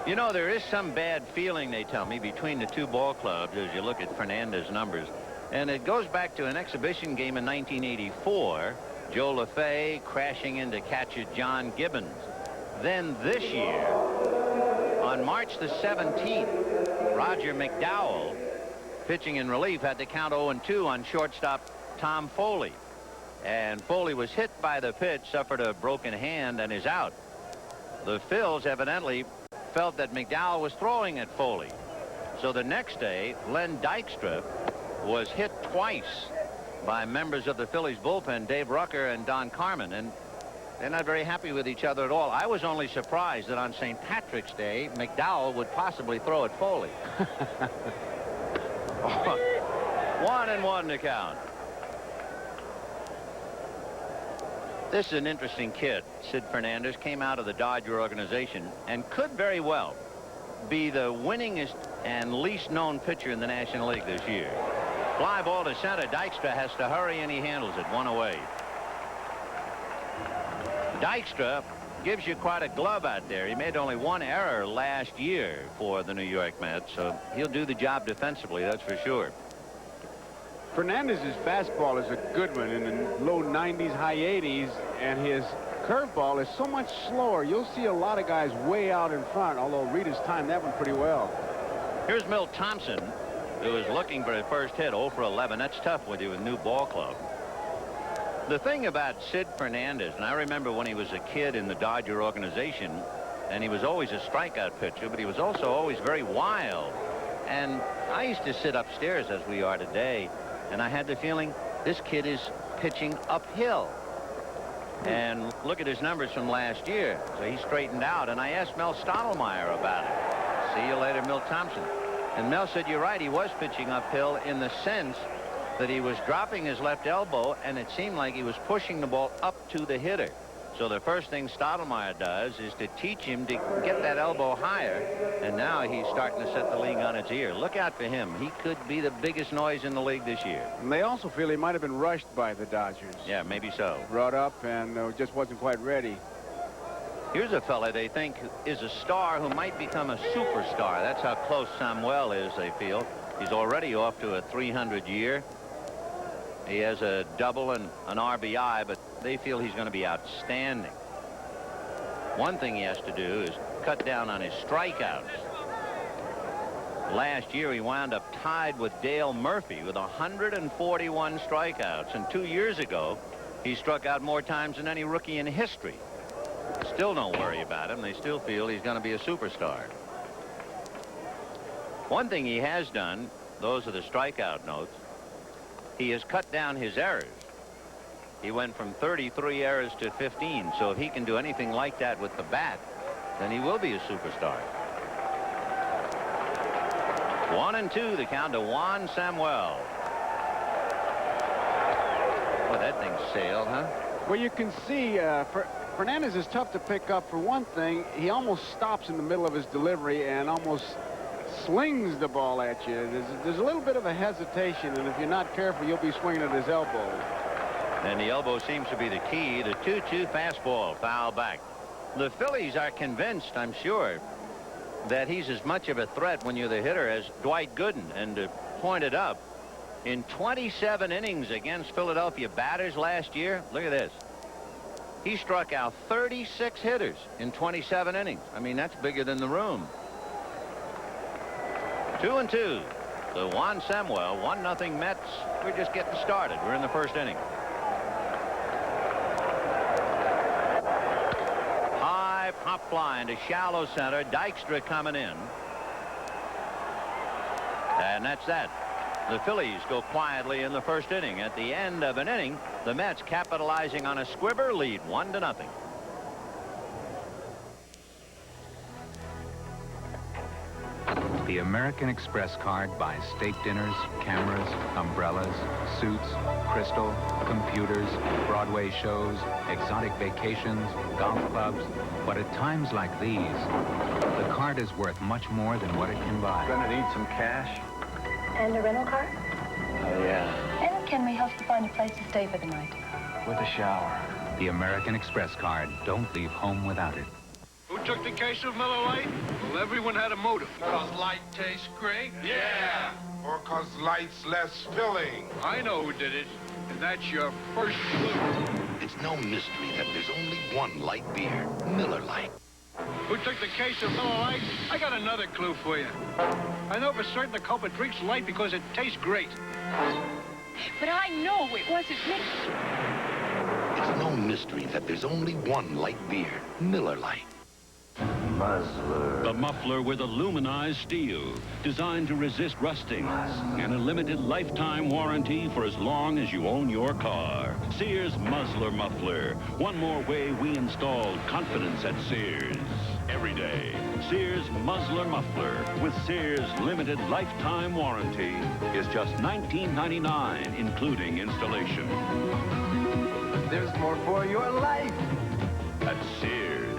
Speaker 2: You know, there is some bad feeling, they tell me, between the two ball clubs as you look at Fernandez's numbers. And it goes back to an exhibition game in 1984. Joe LaFay crashing into catcher John Gibbons. Then this year, on March the 17th, Roger McDowell, pitching in relief, had to count 0-2 on shortstop Tom Foley. And Foley was hit by the pitch, suffered a broken hand, and is out. The Phils evidently felt that McDowell was throwing at Foley. So the next day, Len Dykstra was hit twice by members of the Phillies bullpen, Dave Rucker and Don Carmen, and they're not very happy with each other at all. I was only surprised that on St. Patrick's Day, McDowell would possibly throw at Foley. 1-1 to count. This is an interesting kid. Sid Fernandez came out of the Dodger organization and could very well be the winningest and least known pitcher in the National League this year. Fly ball to center. Dykstra has to hurry, and he handles it one away. Dykstra gives you quite a glove out there. He made only one error last year for the New York Mets, so he'll do the job defensively, that's for sure.
Speaker 22: Fernandez's fastball is a good one in the low 90s, high 80s, and his curveball is so much slower. You'll see a lot of guys way out in front, although Reed's timed that one pretty well.
Speaker 2: Here's Milt Thompson, who is looking for his first hit, 0 for 11. That's tough with you, a new ball club. The thing about Sid Fernandez, and I remember when he was a kid in the Dodger organization, and he was always a strikeout pitcher, but he was also always very wild. And I used to sit upstairs, as we are today, and I had the feeling this kid is
Speaker 21: pitching uphill. And look at his numbers from last year. So he straightened out, and I asked Mel Stottlemyre about it. See you later, Milt Thompson. And Mel said, you're right, he was pitching uphill in the sense that he was dropping his left elbow, and it seemed like he was pushing the ball up to the hitter. So the first thing Stottlemyre does is to teach him to get that elbow higher, and now he's starting to set the league on its ear. Look out for him. He could be the biggest noise in the league this year.
Speaker 22: And they also feel he might have been rushed by the Dodgers.
Speaker 21: Yeah, maybe so.
Speaker 22: Brought up and just wasn't quite ready.
Speaker 21: Here's a fella they think is a star who might become a superstar. That's how close Samuel is, they feel. He's already off to a 300 year. He has a double and an RBI, but they feel he's going to be outstanding. One thing he has to do is cut down on his strikeouts. Last year, he wound up tied with Dale Murphy with 141 strikeouts. And 2 years ago, he struck out more times than any rookie in history. Still don't worry about him. They still feel he's going to be a superstar. One thing he has done, those are the strikeout notes, he has cut down his errors. He went from 33 errors to 15. So if he can do anything like that with the bat, then he will be a superstar. 1-2, the count to Juan Samuel. Boy, that thing sailed, huh?
Speaker 22: Well, you can see Fernandez is tough to pick up. For one thing, he almost stops in the middle of his delivery and almost slings the ball at you. There's a little bit of a hesitation, and if you're not careful, you'll be swinging at his elbow.
Speaker 21: And the elbow seems to be the key. The 2-2 fastball, foul back. The Phillies are convinced, I'm sure, that he's as much of a threat when you're the hitter as Dwight Gooden. And to point it up, in 27 innings against Philadelphia batters last year, look at this. He struck out 36 hitters in 27 innings. I mean, that's bigger than the room. 2-2. The Juan Samuel, 1-0 Mets. We're just getting started. We're in the first inning. High pop fly into shallow center. Dykstra coming in. And that's that. The Phillies go quietly in the first inning. At the end of an inning, the Mets capitalizing on a squibber lead, 1-0.
Speaker 4: The American Express card buys steak dinners, cameras, umbrellas, suits, crystal, computers, Broadway shows, exotic vacations, golf clubs. But at times like these, the card is worth much more than what it can buy.
Speaker 2: Gonna need some cash?
Speaker 5: And a rental car?
Speaker 2: Oh, yeah.
Speaker 5: And can we help you find a place to stay for the night?
Speaker 2: With a shower.
Speaker 4: The American Express card. Don't leave home without it.
Speaker 12: Who took the case of Miller Lite? Well, everyone had a motive.
Speaker 25: Because light tastes great? Yeah. Or because light's less filling?
Speaker 12: I know who did it, and that's your first clue.
Speaker 26: It's no mystery that there's only one light beer, Miller Lite.
Speaker 12: Who took the case of Miller Lite? I got another clue for you. I know for certain the culprit drinks light because it tastes great.
Speaker 5: But I know it wasn't me.
Speaker 26: It's no mystery that there's only one light beer, Miller Lite.
Speaker 3: Muffler. The muffler with aluminized steel, designed to resist rusting, and a limited lifetime warranty for as long as you own your car. Sears Muzzler Muffler. One more way we installed confidence at Sears. Every day, Sears Muzzler Muffler with Sears limited lifetime warranty is just $19.99, including installation.
Speaker 2: There's more for your life
Speaker 3: at Sears.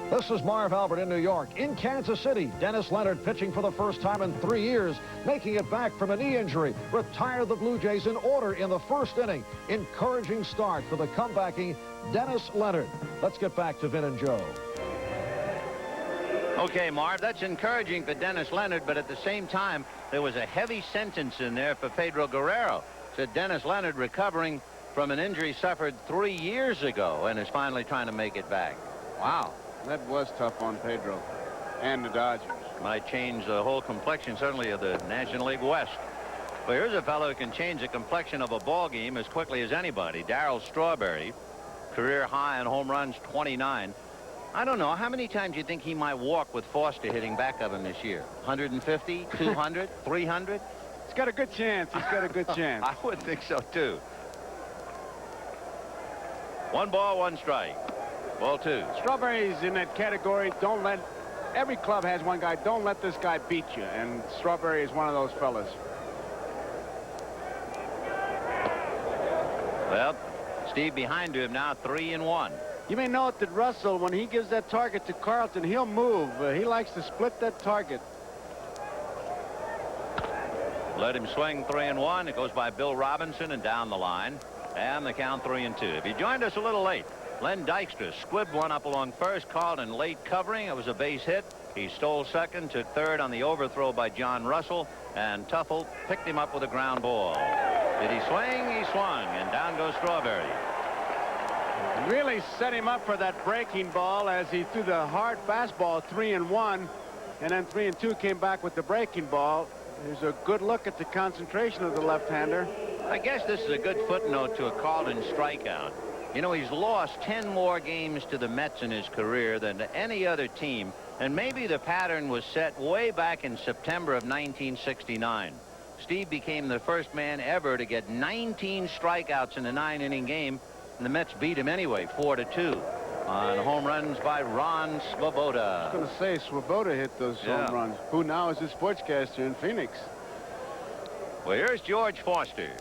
Speaker 6: This is Marv Albert in New York. In Kansas City, Dennis Leonard pitching for the first time in 3 years, making it back from a knee injury, retired the Blue Jays in order in the first inning. Encouraging start for the comebacking Dennis Leonard. Let's get back to Vin and Joe.
Speaker 21: Okay, Marv, that's encouraging for Dennis Leonard, but at the same time, there was a heavy sentence in there for Pedro Guerrero. Said Dennis Leonard recovering from an injury suffered 3 years ago and is finally trying to make it back. Wow.
Speaker 22: That was tough on Pedro and the Dodgers.
Speaker 21: Might change the whole complexion, certainly, of the National League West. But here's a fellow who can change the complexion of a ball game as quickly as anybody. Darryl Strawberry, career high in home runs, 29. I don't know, how many times do you think he might walk with Foster hitting back of him this year? 150, 200, 300?
Speaker 22: He's got a good chance. He's got a good chance.
Speaker 21: I would think so, too. 1 ball, 1 strike. Ball 2.
Speaker 22: Strawberry's in that category. Don't let... Every club has one guy. Don't let this guy beat you. And Strawberry is one of those fellas.
Speaker 21: Well, Steve behind him now, 3-1.
Speaker 22: You may note that Russell, when he gives that target to Carlton, he'll move. He likes to split that target.
Speaker 21: Let him swing 3-1. It goes by Bill Robinson and down the line. And the count 3-2. If you joined us a little late, Len Dykstra squibbed one up along first, Carlton late covering. It was a base hit. He stole second, took third on the overthrow by John Russell, and Tuffle picked him up with a ground ball. Did he swing? He swung, and down goes Strawberry.
Speaker 22: Really set him up for that breaking ball as he threw the hard fastball 3-1, and then 3-2 came back with the breaking ball. There's a good look at the concentration of the left-hander.
Speaker 21: I guess this is a good footnote to a Carlton strikeout. You know, he's lost 10 more games to the Mets in his career than to any other team, and maybe the pattern was set way back in September of 1969. Steve became the first man ever to get 19 strikeouts in a 9-inning game, and the Mets beat him anyway, 4-2, on home runs by Ron Swoboda.
Speaker 22: I was going to say, Swoboda hit those home runs. Who now is a sportscaster in Phoenix?
Speaker 21: Well, here's George Foster.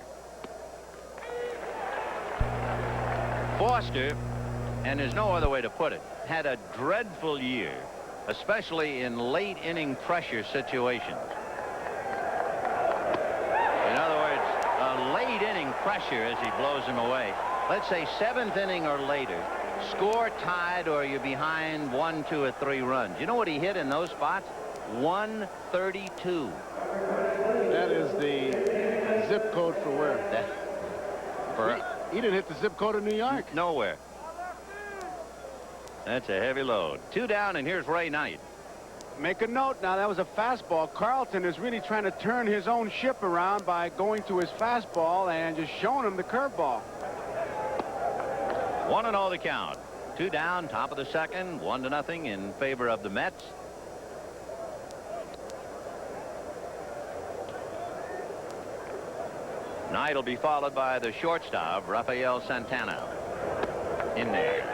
Speaker 21: Foster, and there's no other way to put it, had a dreadful year, especially in late inning pressure situations. In other words, a late inning pressure as he blows him away. Let's say 7th inning or later, score tied or you're behind 1, 2, or 3 runs. You know what he hit in those spots? 132.
Speaker 22: That is the zip code for where? He didn't hit the zip code of New York.
Speaker 21: Nowhere. That's a heavy load. 2 down, and here's Ray Knight.
Speaker 22: Make a note now, that was a fastball. Carlton is really trying to turn his own ship around by going to his fastball and just showing him the curveball.
Speaker 21: 1-0 the count. 2 down, top of the second, 1-0 in favor of the Mets. Knight will be followed by the shortstop, Rafael Santana. In there.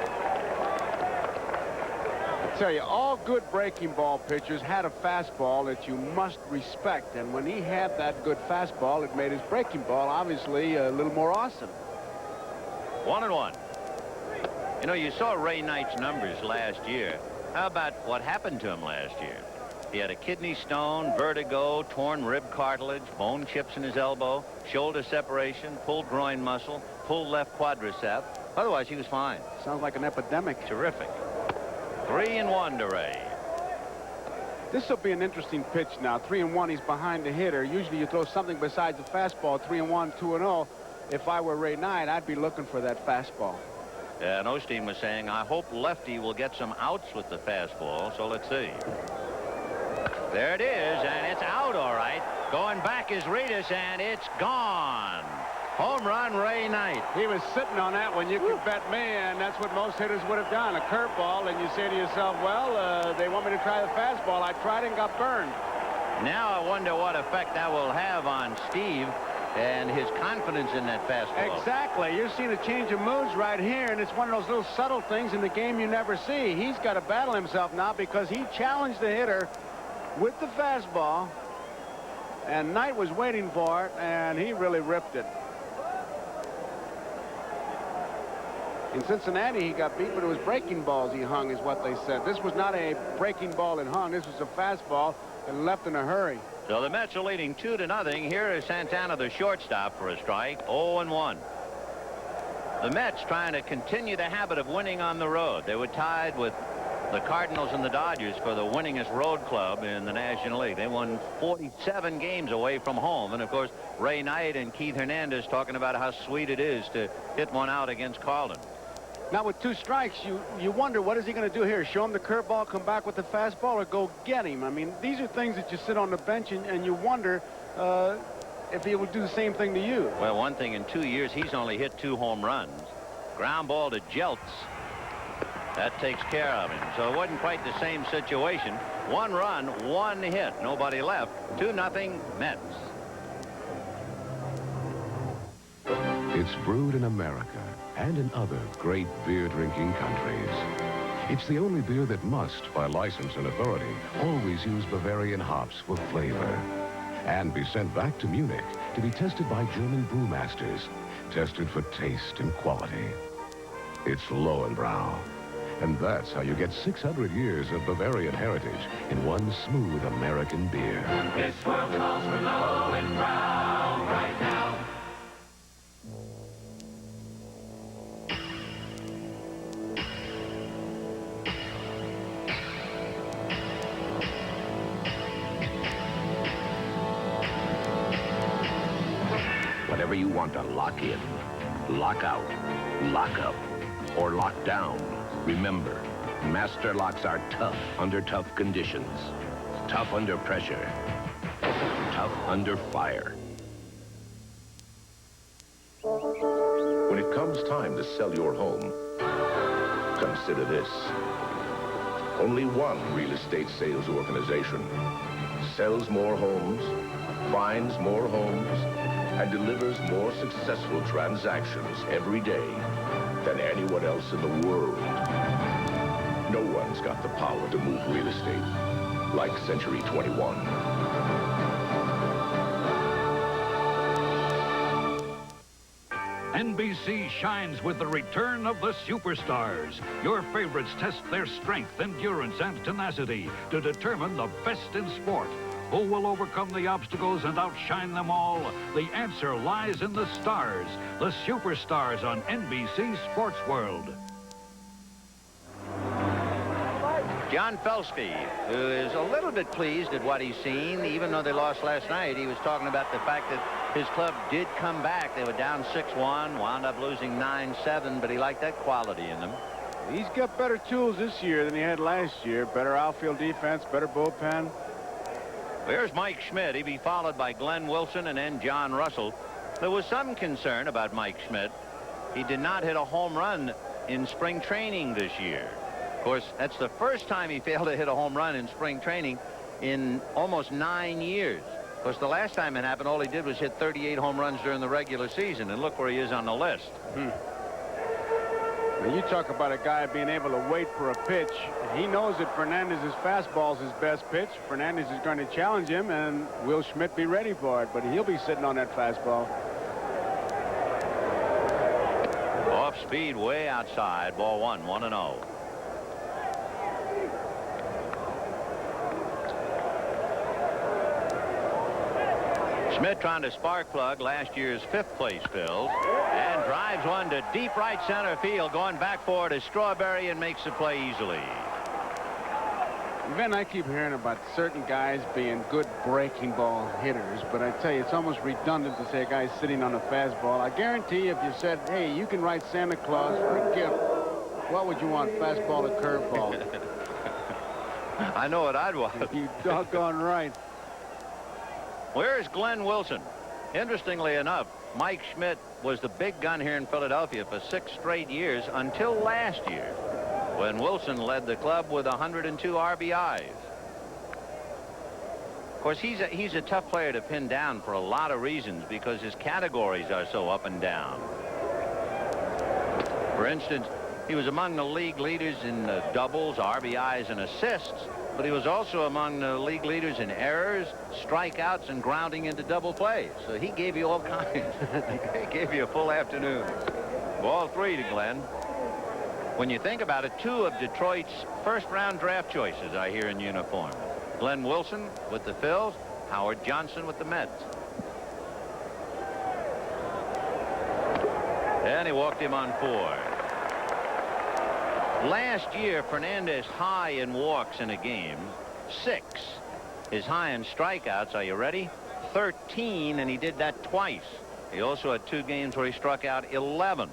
Speaker 22: I tell you, all good breaking ball pitchers had a fastball that you must respect. And when he had that good fastball, it made his breaking ball obviously a little more awesome.
Speaker 21: 1-1. You know, you saw Ray Knight's numbers last year. How about what happened to him last year? He had a kidney stone, vertigo, torn rib cartilage, bone chips in his elbow, shoulder separation, pulled groin muscle, pulled left quadricep. Otherwise, he was fine.
Speaker 22: Sounds like an epidemic.
Speaker 21: Terrific. 3-1 to Ray.
Speaker 22: This will be an interesting pitch now. 3-1, he's behind the hitter. Usually you throw something besides the fastball. 3-1, 2-0. If I were Ray Knight, I'd be looking for that fastball.
Speaker 21: Yeah, and Osteen was saying, I hope Lefty will get some outs with the fastball. So let's see. There it is, and it's out all right. Going back is Reedus, and it's gone. Home run, Ray Knight.
Speaker 22: He was sitting on that one. You could bet me, and that's what most hitters would have done, a curveball, and you say to yourself, well, they want me to try the fastball. I tried it and got burned.
Speaker 21: Now I wonder what effect that will have on Steve and his confidence in that fastball.
Speaker 22: Exactly. You're seeing a change of moods right here, and it's one of those little subtle things in the game you never see. He's got to battle himself now because he challenged the hitter with the fastball, and Knight was waiting for it, and he really ripped it. In Cincinnati, he got beat, but it was breaking balls he hung, is what they said. This was not a breaking ball and hung. This was a fastball and left in a hurry.
Speaker 21: So the Mets are leading 2-0. Here is Santana, the shortstop, for a strike. 0-1. The Mets trying to continue the habit of winning on the road. They were tied with the Cardinals and the Dodgers for the winningest road club in the National League. They won 47 games away from home. And, of course, Ray Knight and Keith Hernandez talking about how sweet it is to hit one out against Carlton.
Speaker 22: Now, with 2 strikes, you wonder, what is he going to do here? Show him the curveball, come back with the fastball, or go get him? I mean, these are things that you sit on the bench and you wonder if he would do the same thing to you.
Speaker 21: Well, one thing, in 2 years, he's only hit 2 home runs. Ground ball to Jeltz. That takes care of him. So it wasn't quite the same situation. 1 run, 1 hit. Nobody left. 2-0 Mets.
Speaker 30: It's brewed in America and in other great beer-drinking countries. It's the only beer that must, by license and authority, always use Bavarian hops for flavor and be sent back to Munich to be tested by German brewmasters, tested for taste and quality. It's Lowenbrau, and that's how you get 600 years of Bavarian heritage in one smooth American beer.
Speaker 3: This world calls for Lowenbrau right now.
Speaker 26: Whatever you want to lock in, lock out, lock up, or lock down, remember, master locks are tough under tough conditions, tough under pressure, tough under fire.
Speaker 30: When it comes time to sell your home, consider this. Only one real estate sales organization sells more homes, finds more homes, and delivers more successful transactions every day than anyone else in the world. No one's got the power to move real estate like Century 21.
Speaker 3: NBC shines with the return of the superstars. Your favorites test their strength, endurance, and tenacity to determine the best in sport. Who will overcome the obstacles and outshine them all? The answer lies in the stars, the superstars on NBC Sports World.
Speaker 21: John Felsky, who is a little bit pleased at what he's seen, even though they lost last night. He was talking about the fact that his club did come back. They were down 6-1, wound up losing 9-7, but he liked that quality in them.
Speaker 22: He's got better tools this year than he had last year. Better outfield defense, better bullpen.
Speaker 21: Here's Mike Schmidt. He'd be followed by Glenn Wilson and then John Russell. There was some concern about Mike Schmidt. He did not hit a home run in spring training this year. Of course, that's the first time he failed to hit a home run in spring training in almost 9 years. Of course, the last time it happened, all he did was hit 38 home runs during the regular season, and look where he is on the list.
Speaker 22: Now, you talk about a guy being able to wait for a pitch. He knows that Fernandez's fastball is his best pitch. Fernandez is going to challenge him, and will Schmidt be ready for it? But he'll be sitting on that fastball.
Speaker 21: Off speed, way outside. Ball one, 1-0. Schmidt trying to spark plug last year's 5th place Phils, and drives one to deep right center field. Going back for it is Strawberry and makes the play easily.
Speaker 22: Ben, I keep hearing about certain guys being good breaking ball hitters, but I tell you, it's almost redundant to say a guy's sitting on a fastball. I guarantee if you said, hey, you can write Santa Claus for a gift, what would you want, fastball or curveball?
Speaker 21: I know what I'd want.
Speaker 22: You doggone right.
Speaker 21: Where's Glenn Wilson? Interestingly enough, Mike Schmidt was the big gun here in Philadelphia for 6 straight years until last year, when Wilson led the club with 102 RBIs. Of course, he's a tough player to pin down for a lot of reasons because his categories are so up and down. For instance, he was among the league leaders in doubles, RBIs, and assists, but he was also among the league leaders in errors, strikeouts, and grounding into double plays. So he gave you all kinds. He gave you a full afternoon. Ball 3 to Glenn. When you think about it, 2 of Detroit's first-round draft choices are here in uniform. Glenn Wilson with the Phils, Howard Johnson with the Mets. And he walked him on 4. Last year, Fernandez high in walks in a game, 6. His high in strikeouts, are you ready? 13, and he did that twice. He also had 2 games where he struck out 11.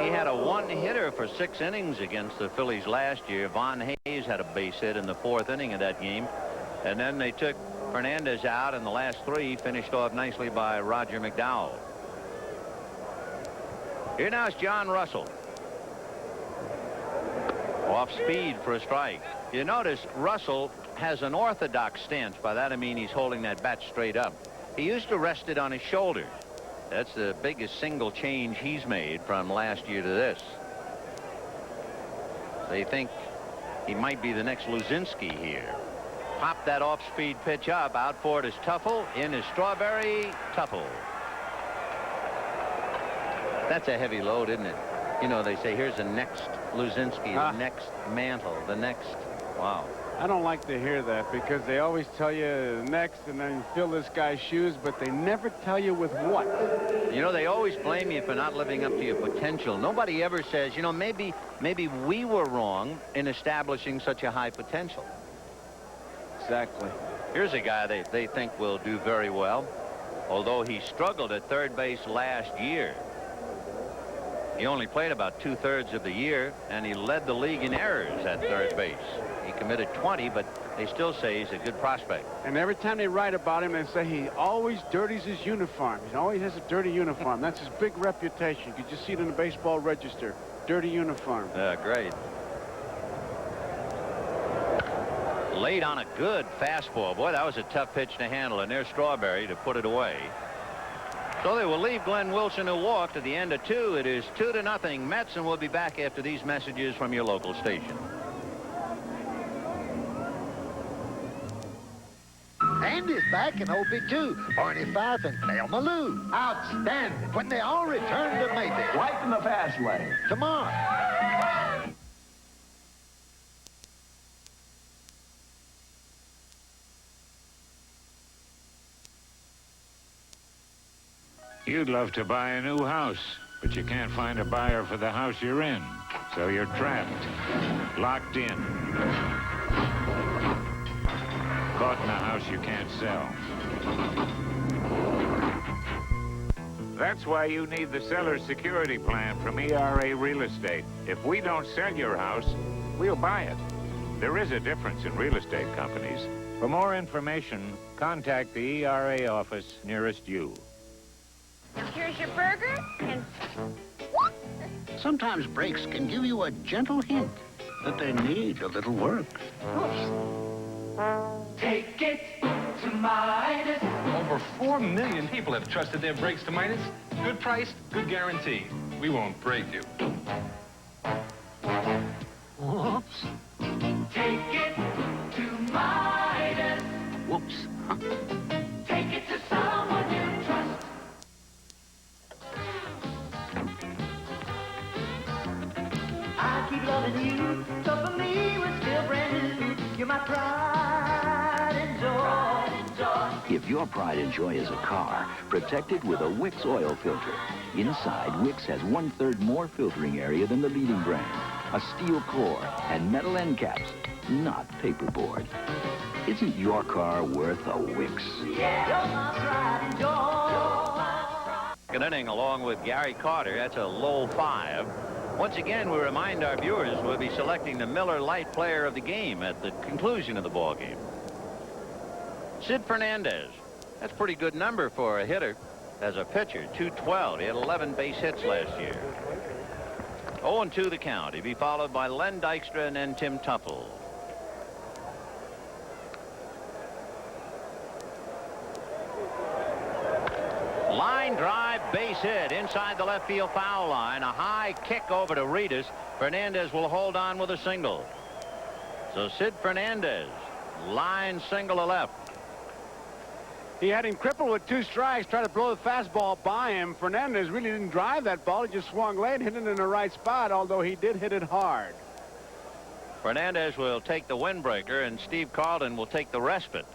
Speaker 21: He had a one-hitter for 6 innings against the Phillies last year. Von Hayes had a base hit in the 4th inning of that game. And then they took Fernandez out, and the last 3 finished off nicely by Roger McDowell. Here now is John Russell. Off speed for a strike. You notice Russell has an orthodox stance. By that I mean he's holding that bat straight up. He used to rest it on his shoulder. That's the biggest single change he's made from last year to this. They think he might be the next Luzinski here. Pop that off-speed pitch up. Out for it is Tuffle. In is Strawberry. Tuffle. That's a heavy load, isn't it? You know, they say here's the next Luzinski, the next Mantle, the next. Wow.
Speaker 22: I don't like to hear that because they always tell you next and then fill this guy's shoes, but they never tell you with what.
Speaker 21: You know, they always blame you for not living up to your potential. Nobody ever says, you know, maybe we were wrong in establishing such a high potential.
Speaker 22: Exactly.
Speaker 21: Here's a guy they think will do very well, although he struggled at third base last year. He only played about 2/3 of the year, and he led the league in errors at third base. He committed 20, but they still say he's a good prospect.
Speaker 22: And every time they write about him, they say he always dirties his uniform. He always has a dirty uniform. That's his big reputation. You could just see it in the baseball register. Dirty uniform.
Speaker 21: Yeah, great. Late on a good fastball. Boy, that was a tough pitch to handle, and there's Strawberry to put it away. So they will leave Glenn Wilson, who walked, at the end of 2. It is 2-0 Mets, and we'll be back after these messages from your local station.
Speaker 7: Andy's back in OP2. Barney Fife and Thelma Lou. Outstanding. When they all return to Mayberry.
Speaker 8: Right in the fast lane.
Speaker 7: Tomorrow.
Speaker 9: You'd love to buy a new house, but you can't find a buyer for the house you're in. So you're trapped, locked in, caught in a house you can't sell. That's why you need the seller's security plan from ERA Real Estate. If we don't sell your house, we'll buy it. There is a difference in real estate companies. For more information, contact the ERA office nearest you.
Speaker 5: Now here's your burger, and
Speaker 7: Sometimes brakes can give you a gentle hint that they need a little work.
Speaker 10: Take it to Midas. Over 4 million people have trusted their brakes to Midas. Good price, good guarantee. We won't break you.
Speaker 7: Whoops.
Speaker 10: Take it to Midas.
Speaker 7: Whoops.
Speaker 10: Take it to someone you trust.
Speaker 11: I keep loving you, so for me we're still brand new. You're my pride and joy.
Speaker 13: If your pride and joy is a car, protect it with a Wix oil filter. Inside, Wix has 1/3 more filtering area than the leading brand. A steel core and metal end caps, not paperboard. Isn't your car worth a Wix?
Speaker 11: Yeah, you're my pride and joy.
Speaker 21: Second inning along with Gary Carter. That's a low 5. Once again, we remind our viewers we'll be selecting the Miller Lite Player of the Game at the conclusion of the ball game. Sid Fernandez. That's a pretty good number for a hitter. As a pitcher, 212. He had 11 base hits last year. 0-2 the count. He'd be followed by Len Dykstra and then Tim Tuffle. Line drive, base hit inside the left field foul line. A high kick over to Reedus. Fernandez will hold on with a single. So Sid Fernandez, line single to left.
Speaker 22: He had him crippled with 2 strikes, tried to blow the fastball by him. Fernandez really didn't drive that ball. He just swung late, hit it in the right spot, although he did hit it hard.
Speaker 21: Fernandez will take the windbreaker, and Steve Carlton will take the respite,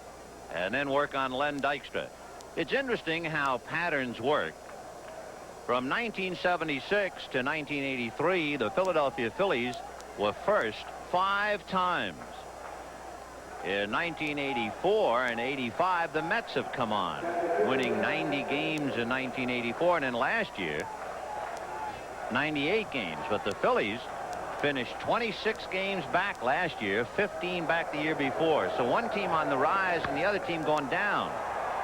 Speaker 21: and then work on Len Dykstra. It's interesting how patterns work. From 1976 to 1983, the Philadelphia Phillies were first 5 times. In 1984 and 85, the Mets have come on, winning 90 games in 1984, and then last year, 98 games. But the Phillies finished 26 games back last year, 15 back the year before. So one team on the rise and the other team going down.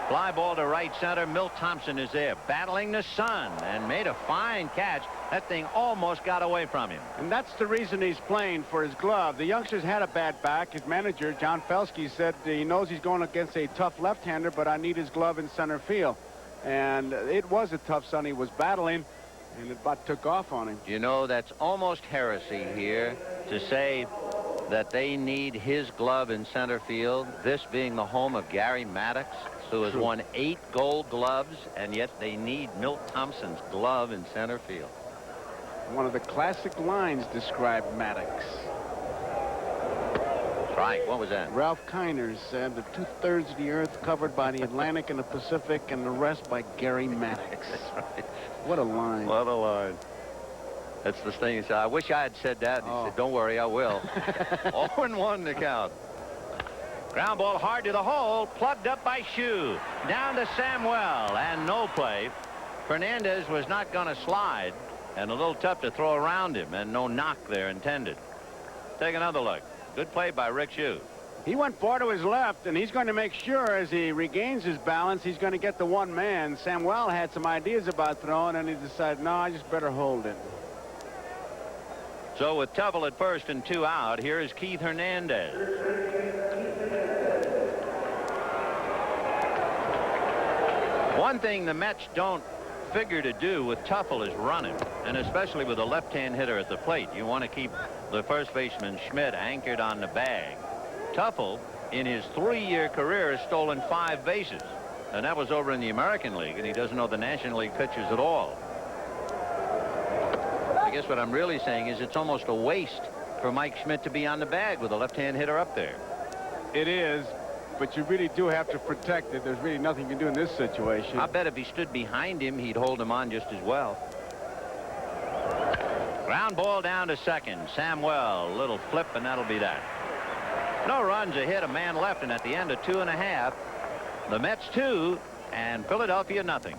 Speaker 21: Fly ball to right center. Milt Thompson is there battling the sun and made a fine catch. That thing almost got away from him.
Speaker 22: And that's the reason he's playing, for his glove. The youngster's had a bad back. His manager, John Felsky, said he knows he's going against a tough left-hander, but I need his glove in center field. And it was a tough son he was battling, and it about took off on him.
Speaker 2: You know, that's almost heresy here to say that they need his glove in center field, this being the home of Gary Maddox, who has won 8 Gold Gloves, and yet they need Milt Thompson's glove in center field.
Speaker 22: One of the classic lines described Maddox.
Speaker 2: Right, what was that?
Speaker 22: Ralph Kiner said that 2/3 of the earth covered by the Atlantic and the Pacific, and the rest by Gary Maddox.
Speaker 2: Right.
Speaker 22: What a line.
Speaker 2: What a line. That's the thing. He said, I wish I had said that. He said, don't worry, I will. 0-1 to count. Ground ball hard to the hole, plugged up by Shue. Down to Samuel, and no play. Fernandez was not going to slide, and a little tough to throw around him, and no knock there intended. Take another look. Good play by Rick Shue.
Speaker 22: He went far to his left, and he's going to make sure as he regains his balance, he's going to get the one man. Samuel had some ideas about throwing, and he decided, no, I just better hold it.
Speaker 21: So with Tubble at first and 2 out, here is Keith Hernandez. One thing the Mets don't figure to do with Tuffle is run him, and especially with a left-hand hitter at the plate. You want to keep the first baseman Schmidt anchored on the bag. Tuffle, in his 3-year career, has stolen 5 bases, and that was over in the American League, and he doesn't know the National League pitchers at all. I guess what I'm really saying is it's almost a waste for Mike Schmidt to be on the bag with a left-hand hitter up there.
Speaker 22: It is, but you really do have to protect it. There's really nothing you can do in this situation.
Speaker 21: I bet if he stood behind him, he'd hold him on just as well. Ground ball down to second. Samuel, little flip, and that'll be that. No runs, a hit, a man left, and at the end of 2.5, the Mets 2 and Philadelphia nothing.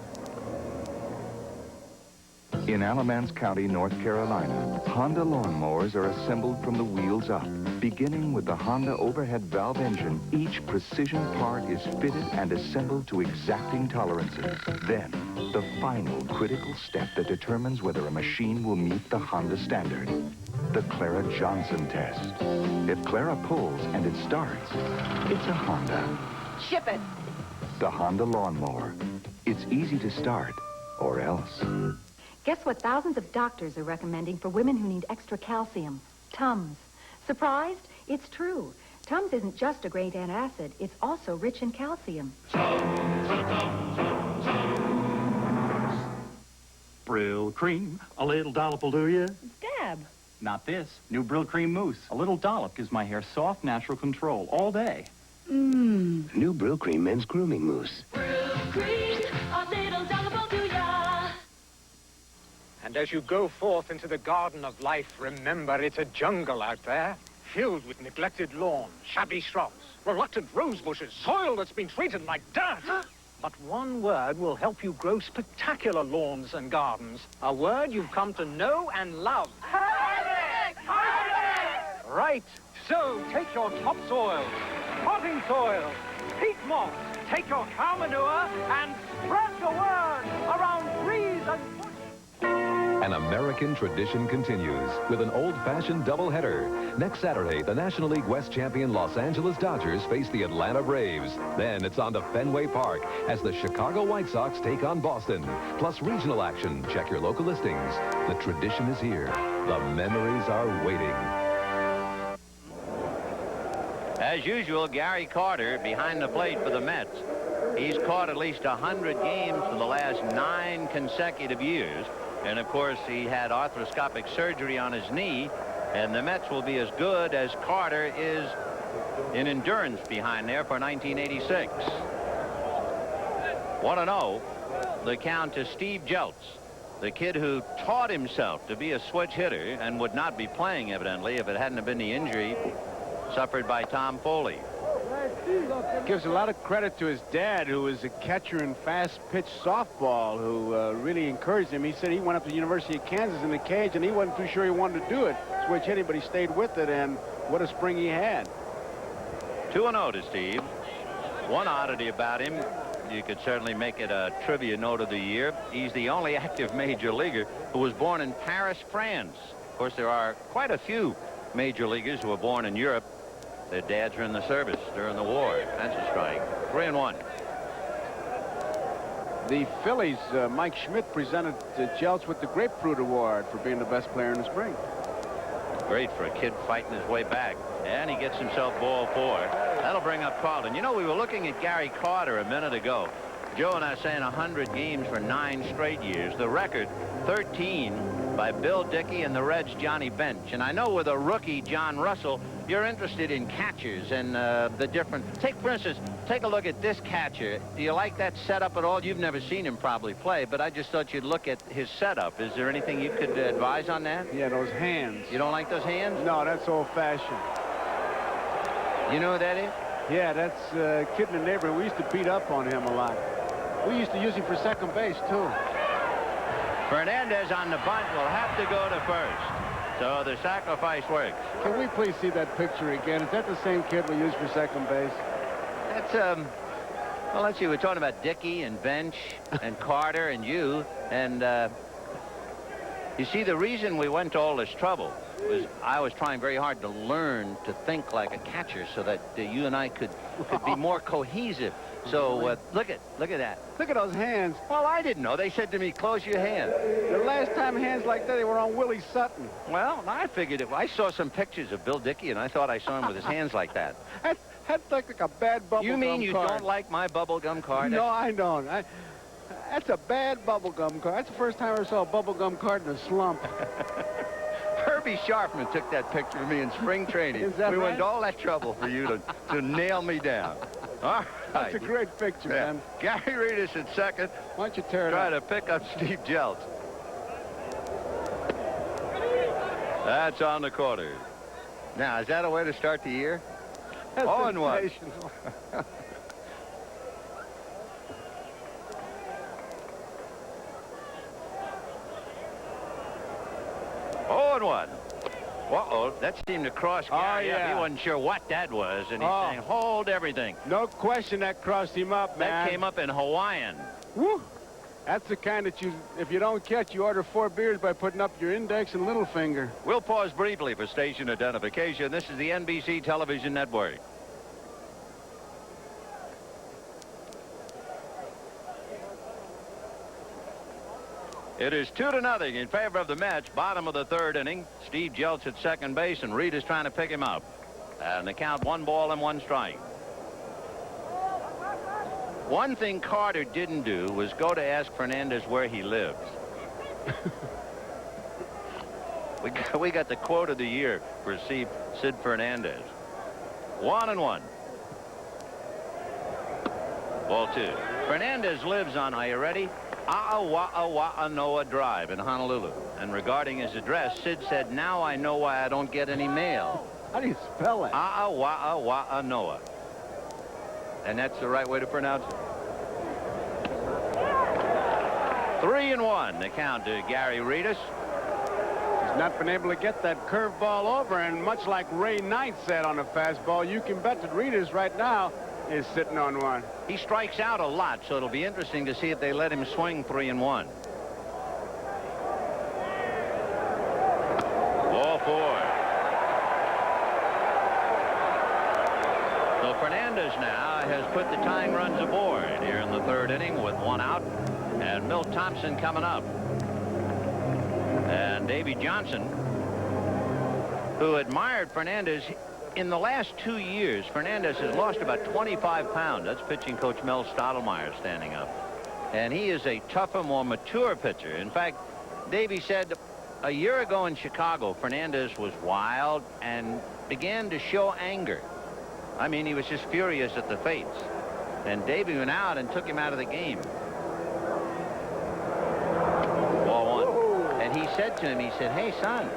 Speaker 1: In Alamance County, North Carolina, Honda lawnmowers are assembled from the wheels up. Beginning with the Honda overhead valve engine, each precision part is fitted and assembled to exacting tolerances. Then, the final critical step that determines whether a machine will meet the Honda standard. The Clara Johnson test. If Clara pulls and it starts, it's a Honda.
Speaker 5: Ship it.
Speaker 1: The Honda lawnmower. It's easy to start, or else.
Speaker 8: Guess what thousands of doctors are recommending for women who need extra calcium? Tums. Surprised? It's true. Tums isn't just a great antacid. It's also rich in calcium.
Speaker 14: Brill cream. A little dollop will do ya.
Speaker 5: Dab.
Speaker 14: Not this. New Brill cream mousse. A little dollop gives my hair soft, natural control all day.
Speaker 5: Mmm.
Speaker 15: New Brill cream men's grooming mousse.
Speaker 11: Brill cream. A little dollop will do ya.
Speaker 16: And as you go forth into the garden of life, remember it's a jungle out there, filled with neglected lawns, shabby shrubs, reluctant rose bushes, soil that's been treated like dirt. But one word will help you grow spectacular lawns and gardens. A word you've come to know and love.
Speaker 11: Hybrid! Hybrid!
Speaker 16: Right. So take your topsoil, potting soil, peat moss, take your cow manure, and spread the word around trees and bushes.
Speaker 17: An American tradition continues with an old-fashioned doubleheader. Next Saturday, the National League West champion Los Angeles Dodgers face the Atlanta Braves. Then it's on to Fenway Park as the Chicago White Sox take on Boston. Plus regional action. Check your local listings. The tradition is here. The memories are waiting.
Speaker 21: As usual, Gary Carter behind the plate for the Mets. He's caught at least 100 games for the last 9 consecutive years. And, of course, he had arthroscopic surgery on his knee, and the Mets will be as good as Carter is in endurance behind there for 1986. 1-0. The count to Steve Jeltz, the kid who taught himself to be a switch hitter and would not be playing, evidently, if it hadn't been the injury suffered by Tom Foley.
Speaker 22: Gives a lot of credit to his dad, who was a catcher in fast-pitch softball, who really encouraged him. He said he went up to the University of Kansas in the cage, and he wasn't too sure he wanted to do it. Switch hitting, but he stayed with it, and what a spring he had.
Speaker 21: 2-0 to Steve. One oddity about him,
Speaker 2: you could certainly make it a trivia note of the year. He's the only active major leaguer who was born in Paris, France. Of course, there are quite a few major leaguers who were born in Europe. Their dads were in the service during the war. That's a strike. 3-1.
Speaker 22: The Phillies, Mike Schmidt presented Jeltz with the Grapefruit Award for being the best player in the spring.
Speaker 2: Great for a kid fighting his way back. And he gets himself ball 4. That'll bring up Carlton. You know, we were looking at Gary Carter a minute ago. Joe and I saying 100 games for 9 straight years. The record, 13 by Bill Dickey and the Reds' Johnny Bench. And I know with a rookie, John Russell, you're interested in catchers and the different... For instance, take a look at this catcher. Do you like that setup at all? You've never seen him probably play, but I just thought you'd look at his setup. Is there anything you could advise on that?
Speaker 22: Yeah, those hands.
Speaker 2: You don't like those hands?
Speaker 22: No, that's old-fashioned.
Speaker 2: You know who that is?
Speaker 22: Yeah, that's a kid in the neighborhood. We used to beat up on him a lot. We used to use him for second base, too.
Speaker 2: Fernandez on the bunt will have to go to first. So the sacrifice works.
Speaker 22: Can we please see that picture again? Is that the same kid we used for second base?
Speaker 2: That's, well, let's see. We're talking about Dickey and Bench and Carter and you. And you see, the reason we went to all this trouble was I was trying very hard to learn to think like a catcher so that you and I could be more cohesive. So look at that.
Speaker 22: Look at those hands.
Speaker 2: Well, I didn't know. They said to me, close your hand.
Speaker 22: The last time hands like that, they were on Willie Sutton.
Speaker 2: Well, I figured if I saw some pictures of Bill Dickey, and I thought I saw him with his hands like that.
Speaker 22: That's like a bad bubblegum card.
Speaker 2: You mean you don't like my bubblegum card?
Speaker 22: No, I don't. That's a bad bubblegum card. That's the first time I ever saw a bubblegum card in a slump.
Speaker 2: Herbie Sharpman took that picture of me in spring training.
Speaker 22: Is that
Speaker 2: we
Speaker 22: right?
Speaker 2: went to all that trouble for you to nail me down. All right.
Speaker 22: That's a great picture, man.
Speaker 2: Gary Reedus at second.
Speaker 22: Why don't you tear it
Speaker 2: Try
Speaker 22: up?
Speaker 2: to pick up Steve Jeltz. That's on the corner. Now, is that a way to start the year?
Speaker 22: That's
Speaker 2: 0-1.
Speaker 22: sensational.
Speaker 2: 0-1. Uh-oh, that seemed to cross Gary up.
Speaker 22: yeah.
Speaker 2: He wasn't sure what that was, and he's saying, hold everything.
Speaker 22: No question that crossed him up, man.
Speaker 2: That came up in Hawaiian.
Speaker 22: Woo! That's the kind that if you don't catch, you order 4 beers by putting up your index and little finger.
Speaker 2: We'll pause briefly for station identification. This is the NBC television network. It is 2-0 in favor of the Mets. Bottom of the 3rd inning. Steve Jeltz at second base, and Reed is trying to pick him up. And the count 1 ball and 1 strike. One thing Carter didn't do was go to ask Fernandez where he lives. we got the quote of the year for Sid Fernandez. 1-1. Ball 2. Fernandez lives on, are you ready? A'awa'awa'anoa Drive in Honolulu. And regarding his address, Sid said, now I know why I don't get any mail.
Speaker 22: How do you spell it?
Speaker 2: A'awa'awa'anoa. And that's the right way to pronounce it. 3-1, the count to Gary Reedus.
Speaker 22: He's not been able to get that curveball over, and much like Ray Knight said on the fastball, you can bet that Reedus right now is sitting on one.
Speaker 2: He strikes out a lot, so it'll be interesting to see if they let him swing 3-1. Ball 4. So Fernandez now has put the tying runs aboard here in the 3rd inning with 1 out, and Milt Thompson coming up. And Davy Johnson, who admired Fernandez. In the last 2 years, Fernandez has lost about 25 pounds. That's pitching coach Mel Stottlemyre standing up. And he is a tougher, more mature pitcher. In fact, Davey said a year ago in Chicago, Fernandez was wild and began to show anger. I mean, he was just furious at the fates. And Davey went out and took him out of the game. Ball 1. And he said to him, he said, hey, son,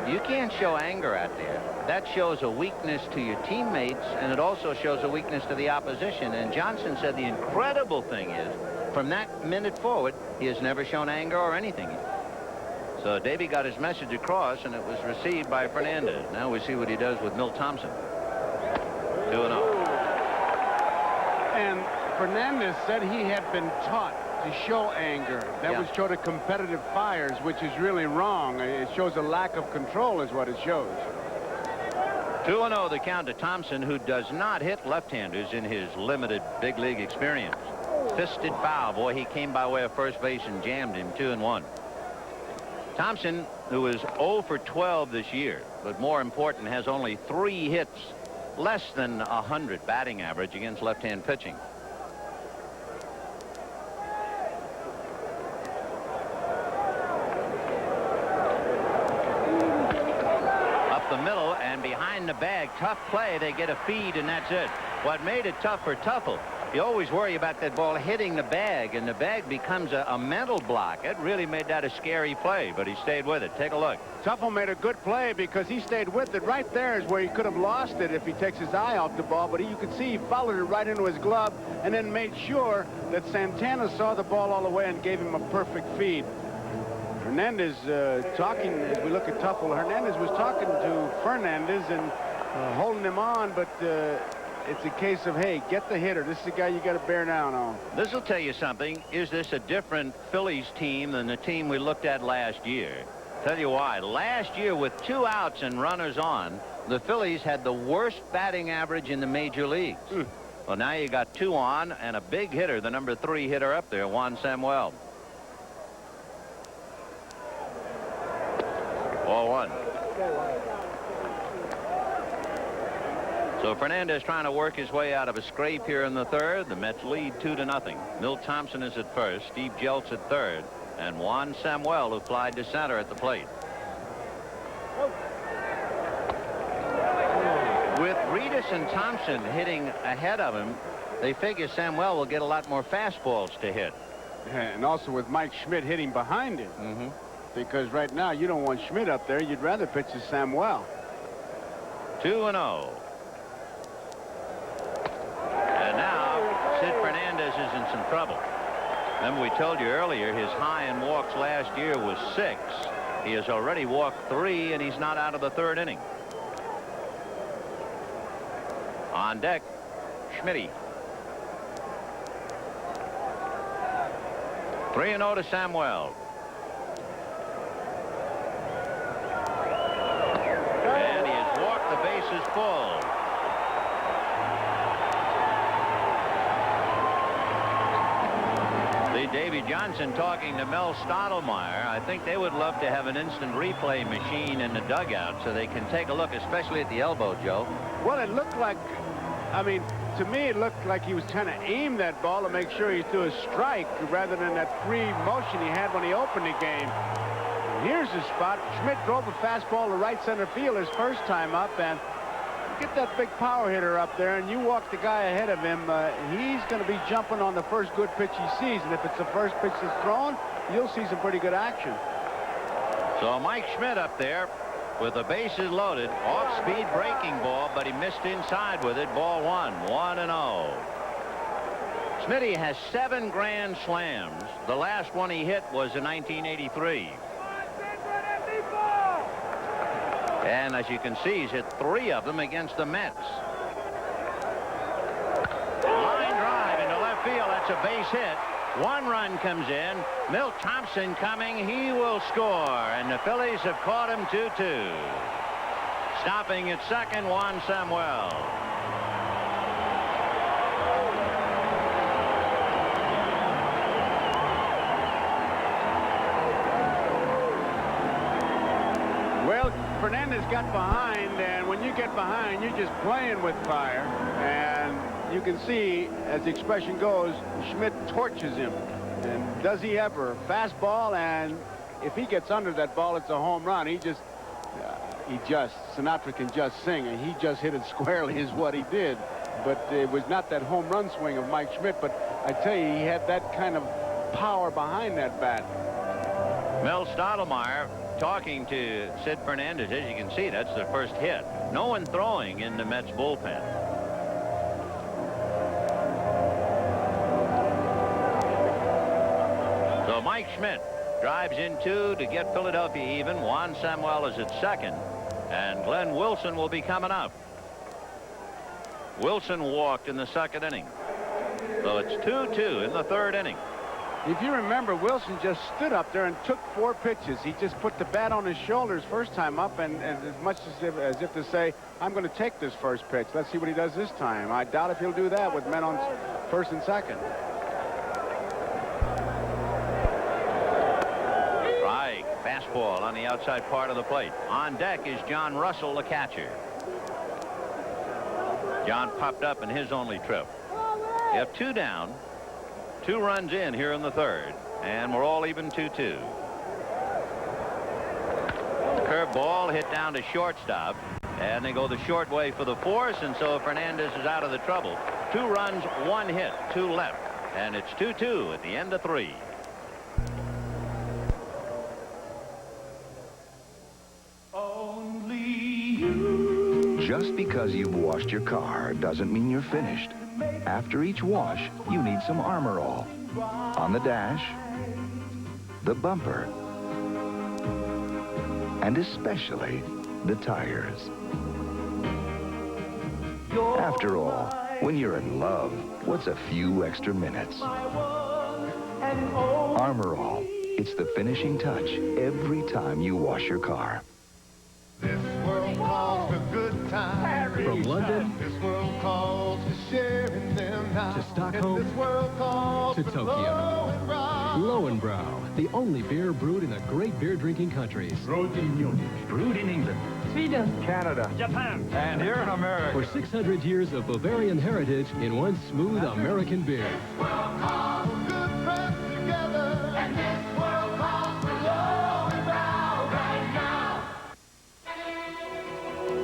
Speaker 2: you can't show anger out there. That shows a weakness to your teammates, and it also shows a weakness to the opposition. And Johnson said the incredible thing is, from that minute forward, he has never shown anger or anything. So Davey got his message across, and it was received by Fernandez. Now we see what he does with Milt Thompson. 2-0.
Speaker 22: And Fernandez said he had been taught to show anger. That would show the competitive fires, which is really wrong. It shows a lack of control is what it shows.
Speaker 2: 2-0 the count to Thompson, who does not hit left-handers in his limited big league experience. Fisted foul. Boy, he came by way of first base and jammed him. 2-1. Thompson, who is 0 for 12 this year, but more important, has only 3 hits, less than 100 batting average against left-hand pitching. The middle and behind the bag. Tough play. They get a feed, and that's it. What made it tough for Tuffle, you always worry about that ball hitting the bag, and the bag becomes a mental block. It really made that a scary play, but he stayed with it. Take a look.
Speaker 22: Tuffle made a good play because he stayed with it. Right there is where he could have lost it if he takes his eye off the ball, but you could see he followed it right into his glove and then made sure that Santana saw the ball all the way and gave him a perfect feed. Hernandez talking, as we look at Tuffle, Hernandez was talking to Fernandez and holding him on, but it's a case of, hey, get the hitter. This is the guy you got to bear down on.
Speaker 2: This will tell you something. Is this a different Phillies team than the team we looked at last year? Tell you why. Last year, with 2 outs and runners on, the Phillies had the worst batting average in the major leagues. Well, now you got 2 on and a big hitter, the number 3 hitter up there, Juan Samuel. 0-1. So Fernandez trying to work his way out of a scrape here in the 3rd. The Mets lead 2-0. Milt Thompson is at first, Steve Jeltz at 3rd, and Juan Samuel, who flied to center, at the plate. With Reedus and Thompson hitting ahead of him, they figure Samuel will get a lot more fastballs to hit.
Speaker 22: And also with Mike Schmidt hitting behind him. Because right now you don't want Schmidt up there. You'd rather pitch to Samuel.
Speaker 2: 2-0. And now Sid Fernandez is in some trouble. Remember, we told you earlier his high in walks last year was 6. He has already walked 3, and he's not out of the 3rd inning. On deck, Schmitty. 3-0 to Samuel. And he has walked the bases full. See Davy Johnson talking to Mel Stottlemyre. I think they would love to have an instant replay machine in the dugout so they can take a look, especially at the elbow, Joe.
Speaker 22: Well, it looked like, I mean, to me, it looked like he was trying to aim that ball to make sure he threw a strike rather than that free motion he had when he opened the game. And here's the spot. Schmidt drove a fastball to right center field his first time up, and get that big power hitter up there, and you walk the guy ahead of him. He's going to be jumping on the first good pitch he sees, and if it's the first pitch that's thrown, you'll see some pretty good action.
Speaker 2: So Mike Schmidt up there with the bases loaded, off-speed breaking ball, but he missed inside with it. Ball 1, 1-0. Smitty has 7 grand slams. The last one he hit was in 1983. And as you can see, he's hit 3 of them against the Mets. Line drive into left field. That's a base hit. 1 run comes in. Milt Thompson coming. He will score. And the Phillies have caught him 2-2. Stopping at second, Juan Samuel.
Speaker 22: Well, Fernandez got behind, and when you get behind, you're just playing with fire. And you can see, as the expression goes, Schmidt torches him. And does he ever? Fastball, and if he gets under that ball, it's a home run. Sinatra can just sing, and he just hit it squarely is what he did. But it was not that home run swing of Mike Schmidt, but I tell you, he had that kind of power behind that bat.
Speaker 2: Mel Stottlemyre talking to Sid Fernandez. As you can see, that's the first hit. No one throwing in the Mets bullpen. So Mike Schmidt drives in 2 to get Philadelphia even. Juan Samuel is at second, and Glenn Wilson will be coming up. Wilson walked in the 2nd inning.
Speaker 21: So it's 2-2 in the third inning.
Speaker 22: If you remember, Wilson just stood up there and took 4 pitches. He just put the bat on his shoulders first time up, and as much as if to say, I'm going to take this first pitch. Let's see what he does this time. I doubt if he'll do that with men on first and second.
Speaker 21: Strike. Fastball on the outside part of the plate. On deck is John Russell, the catcher. John popped up in his only trip. You have 2 down. 2 runs in here in the third, and we're all even 2-2. Curveball hit down to shortstop, and they go the short way for the force, and so Fernandez is out of the trouble. 2 runs, 1 hit, 2 left, and it's 2-2 at the end of 3.
Speaker 1: Just because you've washed your car doesn't mean you're finished. After each wash, you need some Armor All. On the dash, the bumper, and especially the tires. After all, when you're in love, what's a few extra minutes? Armor All. It's the finishing touch every time you wash your car.
Speaker 11: This world calls for good times.
Speaker 4: From London
Speaker 11: This world calls for sharing them now.
Speaker 4: to Stockholm
Speaker 11: This world calls
Speaker 4: to
Speaker 11: for
Speaker 4: Tokyo. Lowenbrau, the only beer brewed in the great beer drinking countries.
Speaker 11: Brewed in England,
Speaker 4: Sweden,
Speaker 11: Canada, Japan, and here in America.
Speaker 4: For 600 years of Bavarian heritage in one smooth American beer.
Speaker 11: And this world calls for Lowenbrau right now.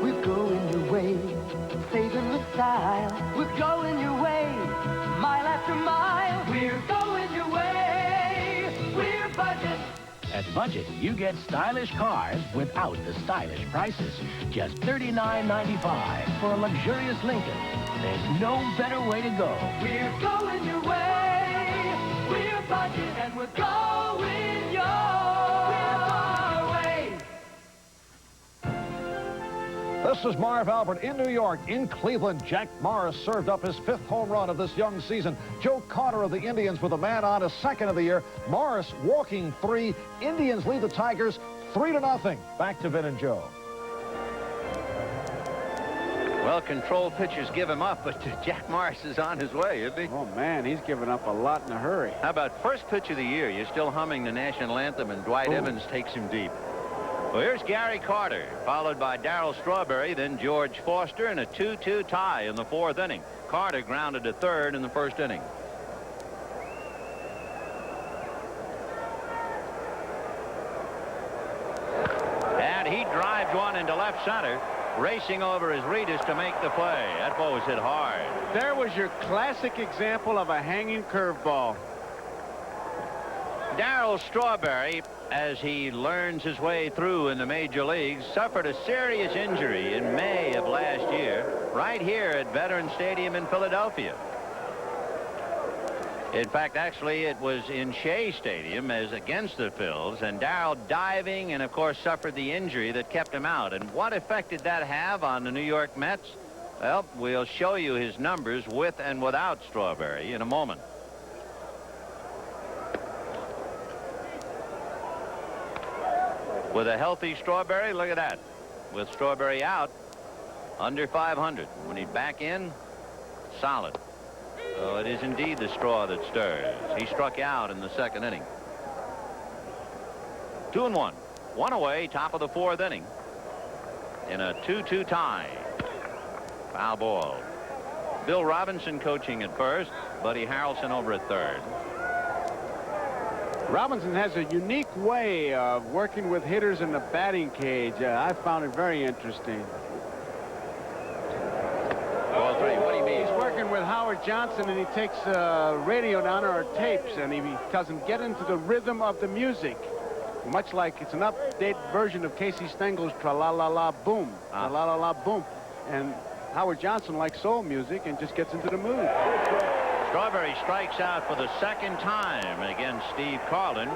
Speaker 18: We're going your way, saving the style. We're going your way, mile after mile. We're going your way, we're Budget.
Speaker 19: At Budget, you get stylish cars without the stylish prices. Just $39.95 for a luxurious Lincoln. There's no better way to go.
Speaker 18: We're going your way, we're Budget, and we're going your way.
Speaker 6: This is Marv Albert in New York. In Cleveland, Jack Morris served up his 5th home run of this young season. Joe Carter of the Indians with a man on, his 2nd of the year. Morris walking 3. Indians lead the Tigers 3-0. Back to Vin and Joe.
Speaker 2: Well, control pitchers give him up, but Jack Morris is on his way, isn't he?
Speaker 22: Oh, man, he's giving up a lot in a hurry.
Speaker 2: How about first pitch of the year? You're still humming the national anthem, and Dwight Evans takes him deep. Well, here's Gary Carter, followed by Darryl Strawberry, then George Foster, and a 2-2 tie in the 4th inning. Carter grounded to 3rd in the 1st inning. And he drives one into left center, racing over his Reedus to make the play. That ball was hit hard.
Speaker 22: There was your classic example of a hanging curveball.
Speaker 2: Darryl Strawberry, as he learns his way through in the major leagues, suffered a serious injury in May of last year, right here at Veterans Stadium in Philadelphia. In fact, actually, it was in Shea Stadium as against the Phillies, and Darryl diving and, of course, suffered the injury that kept him out. And what effect did that have on the New York Mets? Well, we'll show you his numbers with and without Strawberry in a moment. With a healthy Strawberry, look at that. With Strawberry out, under 500. When he's back in, solid. So it is indeed the straw that stirs. He struck out in the 2nd inning. 2-1. 1 away, top of the 4th inning. In a 2-2 tie. Foul ball. Bill Robinson coaching at first. Buddy Harrelson over at 3rd.
Speaker 22: Robinson has a unique way of working with hitters in the batting cage. I found it very interesting.
Speaker 2: Ball 3. What do you mean?
Speaker 22: He's working with Howard Johnson, and he takes radio down or tapes, and he doesn't get into the rhythm of the music. Much like it's an updated version of Casey Stengel's Tra-La-La-La Boom. Tra-La-La-La Boom. And Howard Johnson likes soul music and just gets into the mood.
Speaker 2: Strawberry strikes out for the 2nd time against Steve Carlton.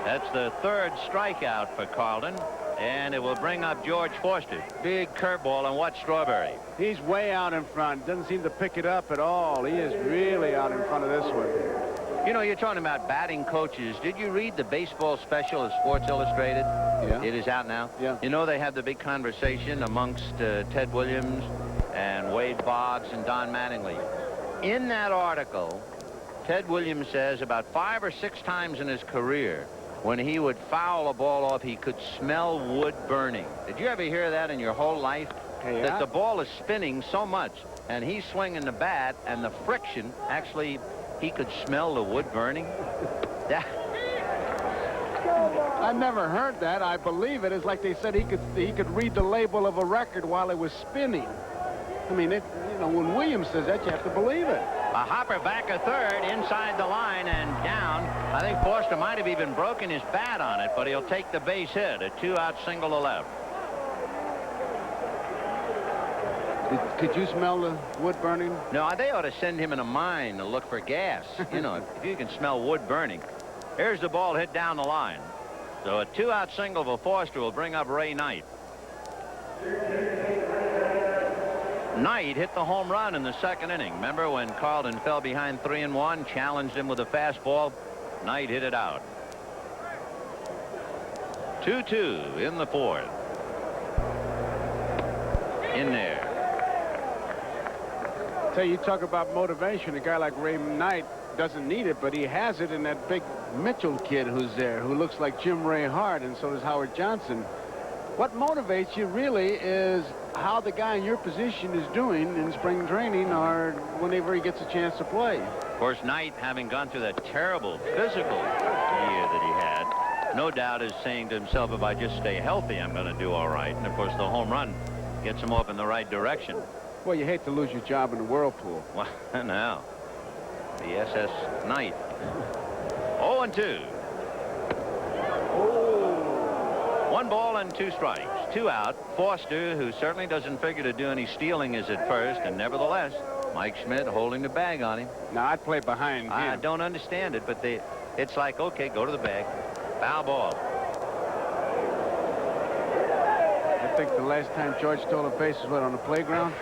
Speaker 2: That's the 3rd strikeout for Carlton.
Speaker 21: And it will bring up George Forster. Big curveball on what, Strawberry?
Speaker 22: He's way out in front. Doesn't seem to pick it up at all. He is really out in front of this one.
Speaker 21: You know, you're talking about batting coaches. Did you read the baseball special of Sports Illustrated?
Speaker 22: Yeah.
Speaker 21: It is out now?
Speaker 22: Yeah.
Speaker 21: You know, they have the big conversation amongst Ted Williams and Wade Boggs and Don Mattingly. In that article, Ted Williams says about 5 or 6 times in his career, when he would foul a ball off, he could smell wood burning. Did you ever hear that in your whole life?
Speaker 22: Yeah.
Speaker 21: That the ball is spinning so much, and he's swinging the bat, and the friction, actually, he could smell the wood burning?
Speaker 22: I never heard that. I believe it. It's like they said he could read the label of a record while it was spinning. I mean, you know, when Williams says that, you have to believe it.
Speaker 21: A hopper back a third, inside the line and down. I think Forster might have even broken his bat on it, but he'll take the base hit. A 2-out single to left.
Speaker 22: Could you smell the wood burning?
Speaker 21: No, they ought to send him in a mine to look for gas. You know, if you can smell wood burning. Here's the ball hit down the line. So a 2-out single for Forster will bring up Ray Knight. Knight hit the home run in the second inning. Remember when Carlton fell behind 3-1, challenged him with a fastball? Knight hit it out. 2-2 in the fourth. In there.
Speaker 22: Tell you talk about motivation. A guy like Ray Knight doesn't need it, but he has it in that big Mitchell kid who's there, who looks like Jim Ray Hart, and so does Howard Johnson. What motivates you really is how the guy in your position is doing in spring training or whenever he gets a chance to play.
Speaker 21: Of course, Knight, having gone through that terrible physical year that he had, no doubt is saying to himself, if I just stay healthy, I'm going to do all right. And, of course, the home run gets him off in the right direction.
Speaker 22: Well, you hate to lose your job in the whirlpool.
Speaker 21: Well, now, the SS Knight. 0-2. 1 ball and 2 strikes. 2 out. Forster, who certainly doesn't figure to do any stealing, is at first, and nevertheless, Mike Schmidt holding the bag on him.
Speaker 22: Now, I'd play behind him.
Speaker 21: I don't understand it, but it's like, okay, go to the bag. Foul ball.
Speaker 22: I think the last time George stole a base was, what, on the playground?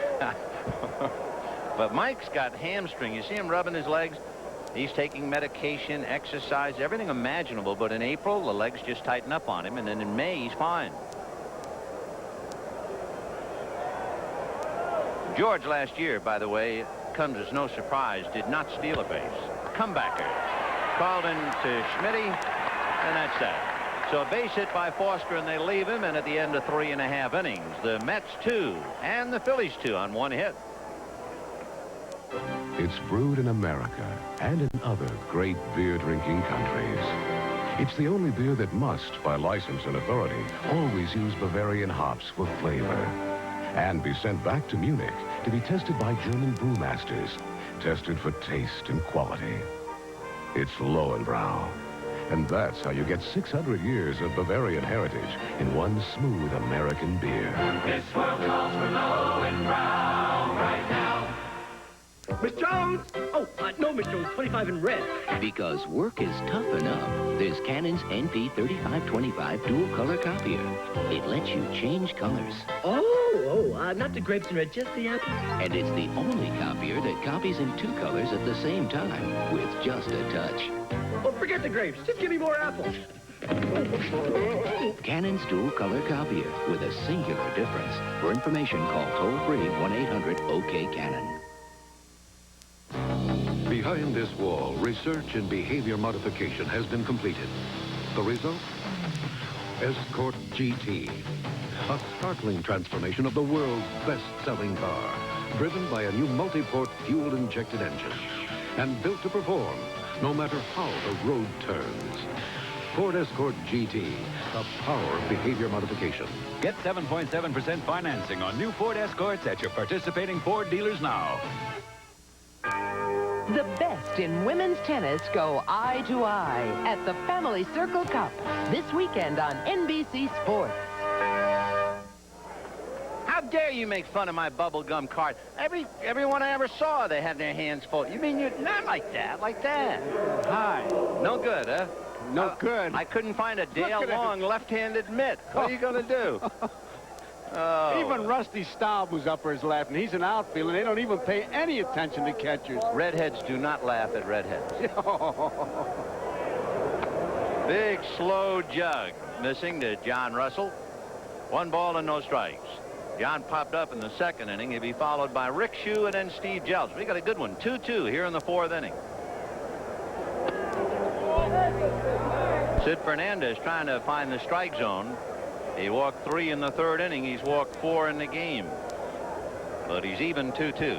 Speaker 21: But Mike's got hamstring. You see him rubbing his legs? He's taking medication, exercise, everything imaginable. But in April, the legs just tighten up on him. And then in May, he's fine. George last year, by the way, comes as no surprise, did not steal a base. Comebacker. Called in to Schmitty, and that's that. So a base hit by Forster, and they leave him. And at the end of 3.5 innings, the Mets 2 and the Phillies 2 on 1 hit.
Speaker 17: It's brewed in America and in other great beer-drinking countries. It's the only beer that must, by license and authority, always use Bavarian hops for flavor and be sent back to Munich to be tested by German brewmasters, tested for taste and quality. It's Lowenbrau, and that's how you get 600 years of Bavarian heritage in one smooth American beer.
Speaker 11: This world calls for Lowenbrau right now.
Speaker 12: Miss Jones! Oh, no, Miss Jones, 25 in red.
Speaker 19: Because work is tough enough, there's Canon's NP3525 dual color copier. It lets you change colors.
Speaker 12: Not the grapes in red, just the apple.
Speaker 19: And it's the only copier that copies in 2 colors at the same time with just a touch.
Speaker 12: Oh, forget the grapes. Just give me more apples.
Speaker 19: Canon's dual color copier with a singular difference. For information, call toll-free 1-800-OK-CANON.
Speaker 17: Behind this wall, research in behavior modification has been completed. The result? Escort GT. A startling transformation of the world's best-selling car, driven by a new multi-port fuel-injected engine, and built to perform no matter how the road turns. Ford Escort GT, the power of behavior modification.
Speaker 20: Get 7.7% financing on new Ford Escorts at your participating Ford dealers now.
Speaker 23: The best in women's tennis go eye to eye at the Family Circle Cup this weekend on NBC Sports.
Speaker 21: How dare you make fun of my bubblegum card? Everyone I ever saw, they had their hands full. You mean you're not like that, like that? Hi. No good, huh?
Speaker 22: No good.
Speaker 21: I couldn't find a Dale Long left-handed mitt. What are you going to do? Oh.
Speaker 22: Even Rusty Staub was up for his left, and he's an outfielder, and they don't even pay any attention to catchers.
Speaker 21: Redheads do not laugh at redheads. Big, slow jug. Missing to John Russell. 1 ball and no strikes. John popped up in the second inning. He'll be followed by Rick Shue and then Steve Jeltz. We got a good one. 2-2 here in the 4th inning. Sid Fernandez trying to find the strike zone. He walked 3 in the 3rd inning. He's walked 4 in the game. But he's even 2-2.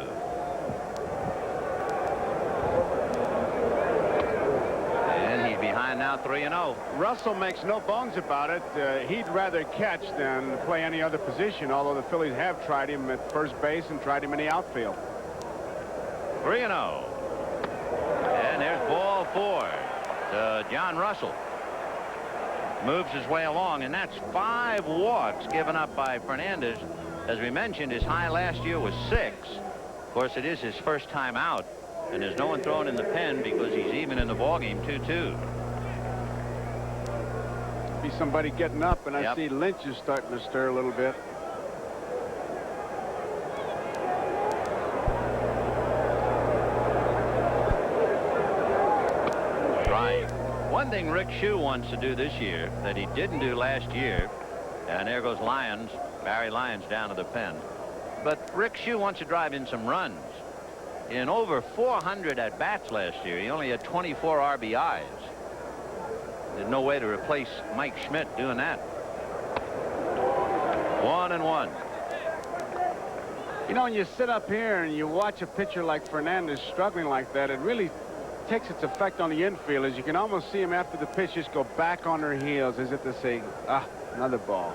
Speaker 21: And he's behind now 3-0.
Speaker 22: Russell makes no bones about it. He'd rather catch than play any other position, although the Phillies have tried him at first base and tried him in the outfield.
Speaker 21: 3-0. And there's ball 4 to John Russell. Moves his way along, and that's 5 walks given up by Fernandez. As we mentioned, his high last year was 6. Of course, it is his first time out, and there's no one thrown in the pen because he's even in the ballgame 2-2.
Speaker 22: Be somebody getting up, and I see Lynch is starting to stir a little bit.
Speaker 21: One thing Rick Shue wants to do this year that he didn't do last year, and there goes Lyons, Barry Lyons down to the pen. But Rick Shue wants to drive in some runs. In over 400 at-bats last year, he only had 24 RBIs. There's no way to replace Mike Schmidt doing that. 1-1.
Speaker 22: You know, when you sit up here and you watch a pitcher like Fernandez struggling like that, it really takes its effect on the infielders. You can almost see them after the pitch just go back on their heels as if to say, another ball.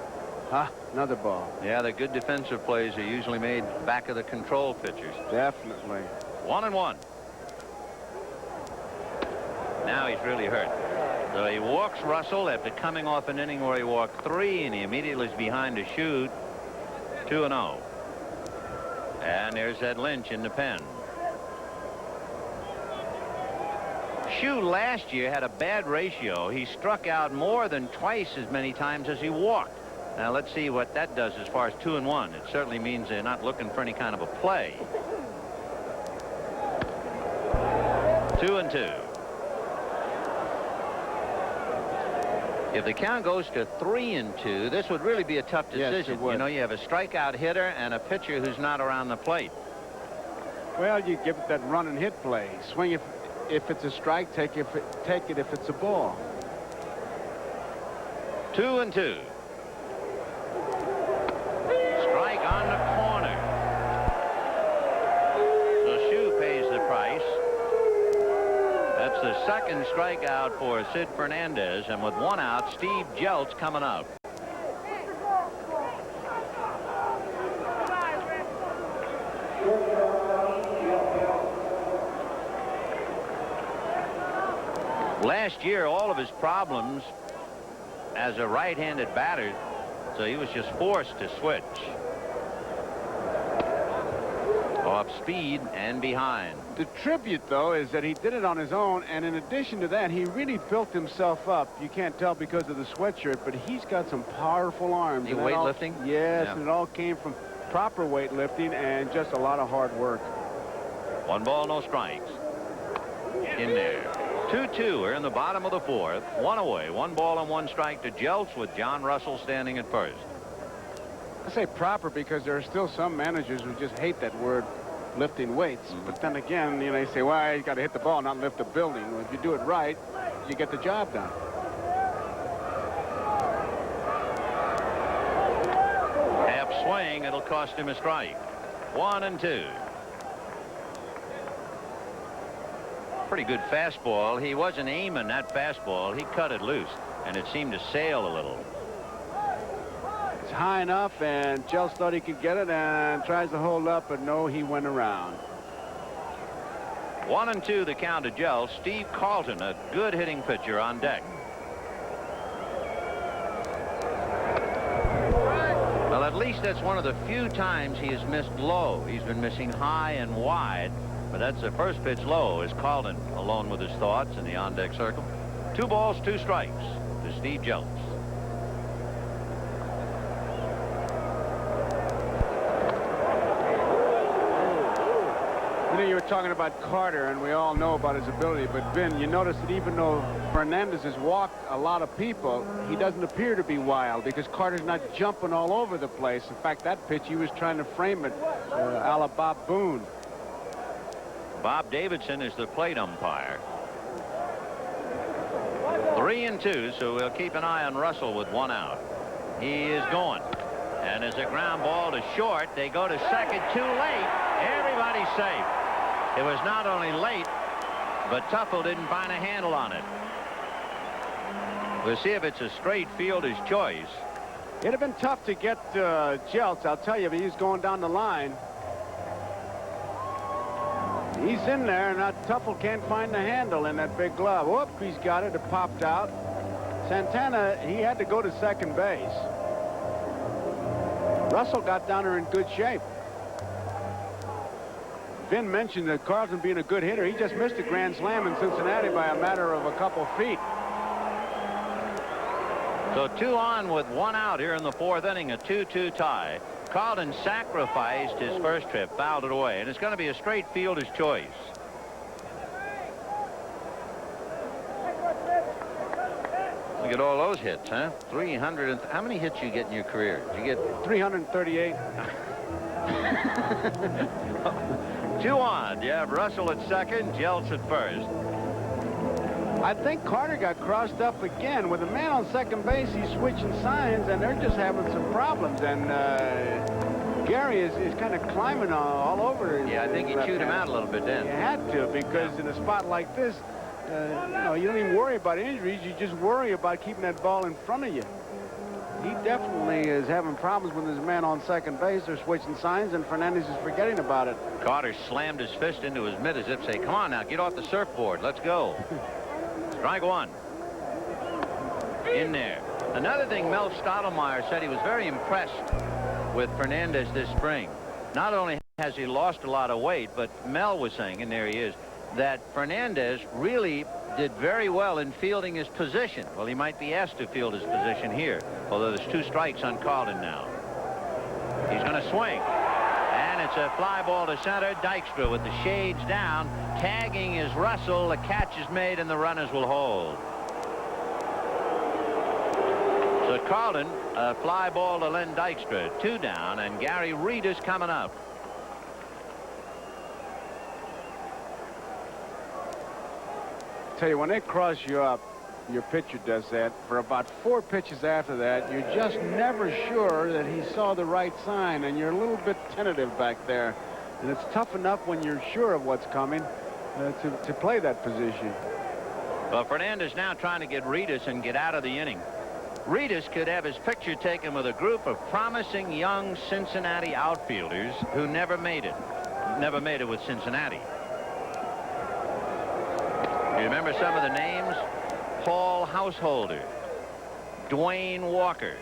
Speaker 22: Another ball.
Speaker 21: Yeah, the good defensive plays are usually made back of the control pitchers.
Speaker 22: Definitely.
Speaker 21: 1-1. Now he's really hurt. So he walks Russell after coming off an inning where he walked 3, and he immediately is behind to shoot. 2-0. And there's Ed Lynch in the pen. Shue last year had a bad ratio. He struck out more than twice as many times as he walked. Now let's see what that does as far as 2-1. It certainly means they're not looking for any kind of a play. 2-2. If the count goes to 3-2, this would really be a tough decision.
Speaker 22: Yes, it would.
Speaker 21: You know, you have a strikeout hitter and a pitcher who's not around the plate.
Speaker 22: Well, you give it that run and hit play. Swing if it's a strike, take it if it's a ball.
Speaker 21: 2-2. Strike on the corner. So Shue pays the price. That's the second strikeout for Sid Fernandez, and with 1 out, Steve Jeltz coming up. Last year, all of his problems as a right-handed batter, so he was just forced to switch. Off speed and behind.
Speaker 22: The tribute, though, is that he did it on his own, and in addition to that, he really built himself up. You can't tell because of the sweatshirt, but he's got some powerful arms.
Speaker 21: The weightlifting?
Speaker 22: Yes,
Speaker 21: Yeah.
Speaker 22: and it all came from proper weightlifting and just a lot of hard work.
Speaker 21: 1 ball, no strikes. In there. 2-2. We're in the bottom of the 4th. 1 away. 1 ball and 1 strike to Jeltz with John Russell standing at first.
Speaker 22: I say proper because there are still some managers who just hate that word, lifting weights. But then again, you know, they say, well, you got to hit the ball, not lift the building. Well, if you do it right, you get the job done.
Speaker 21: Half swing. It'll cost him a strike. 1-2. Pretty good fastball. He wasn't aiming that fastball. He cut it loose, and it seemed to sail a little.
Speaker 22: It's high enough, and Jeltz thought he could get it and tries to hold up, but no, he went around.
Speaker 21: 1-2 the count to Jeltz. Steve Carlton, a good hitting pitcher, on deck. Well, at least that's one of the few times he has missed low. He's been missing high and wide, but that's the first pitch low. Is Carlton alone with his thoughts in the on-deck circle. 2 balls, 2 strikes to Steve Jeltz.
Speaker 22: You know, you were talking about Carter, and we all know about his ability, but Vin, you notice that even though Fernandez has walked a lot of people, he doesn't appear to be wild because Carter's not jumping all over the place. In fact, that pitch, he was trying to frame it a la Bob Boone.
Speaker 21: Bob Davidson is the plate umpire. 3-2, so we'll keep an eye on Russell with 1 out. He is going. And as a ground ball to short, they go to second too late. Everybody's safe. It was not only late, but Tuffle didn't find a handle on it. We'll see if it's a straight fielder's choice.
Speaker 22: It'd have been tough to get Jeltz, I'll tell you, but he's going down the line. He's in there, and Tuffle can't find the handle in that big glove. Whoop, he's got it. It popped out. Santana, he had to go to second base. Russell got down there in good shape. Vin mentioned that Carlton being a good hitter. He just missed a grand slam in Cincinnati by a matter of a couple feet.
Speaker 21: So 2 on with 1 out here in the 4th inning, a 2-2 tie. Carlton sacrificed his first trip, fouled it away, and it's going to be a straight fielder's choice. Look at all those hits, huh? 300. How many hits you get in your career? Did you get
Speaker 22: 338?
Speaker 21: 2 on. You have Russell at second, Jeltz at first.
Speaker 22: I think Carter got crossed up again. With a man on second base, he's switching signs, and they're just having some problems. And Gary is kind of climbing all over.
Speaker 21: Yeah, I think he chewed him out a little bit then.
Speaker 22: You had to, because in a spot like this, you know, you don't even worry about injuries. You just worry about keeping that ball in front of you. He definitely is having problems with his man on second base. They're switching signs, and Fernandez is forgetting about it.
Speaker 21: Carter slammed his fist into his mitt as if to say, come on now, get off the surfboard. Let's go. Strike 1. In there. Another thing, Mel Stottlemyre said he was very impressed with Fernandez this spring. Not only has he lost a lot of weight, but Mel was saying, and there he is, that Fernandez really did very well in fielding his position. Well, he might be asked to field his position here, although there's 2 strikes on Carlton now. He's going to swing. And it's a fly ball to center. Dykstra with the shades down. Tagging is Russell. The catch is made, and the runners will hold. So at Carlton, a fly ball to Len Dykstra. 2 down, and Gary Reed is coming up.
Speaker 22: Tell you, when they cross you up, your pitcher does that. For about 4 pitches after that, you're just never sure that he saw the right sign, and you're a little bit tentative back there. And it's tough enough when you're sure of what's coming to play that position.
Speaker 21: Well, Fernandez now trying to get Reedus and get out of the inning. Reedus could have his picture taken with a group of promising young Cincinnati outfielders who never made it. Never made it with Cincinnati. You remember some of the names? Paul Householder, Dwayne Walker,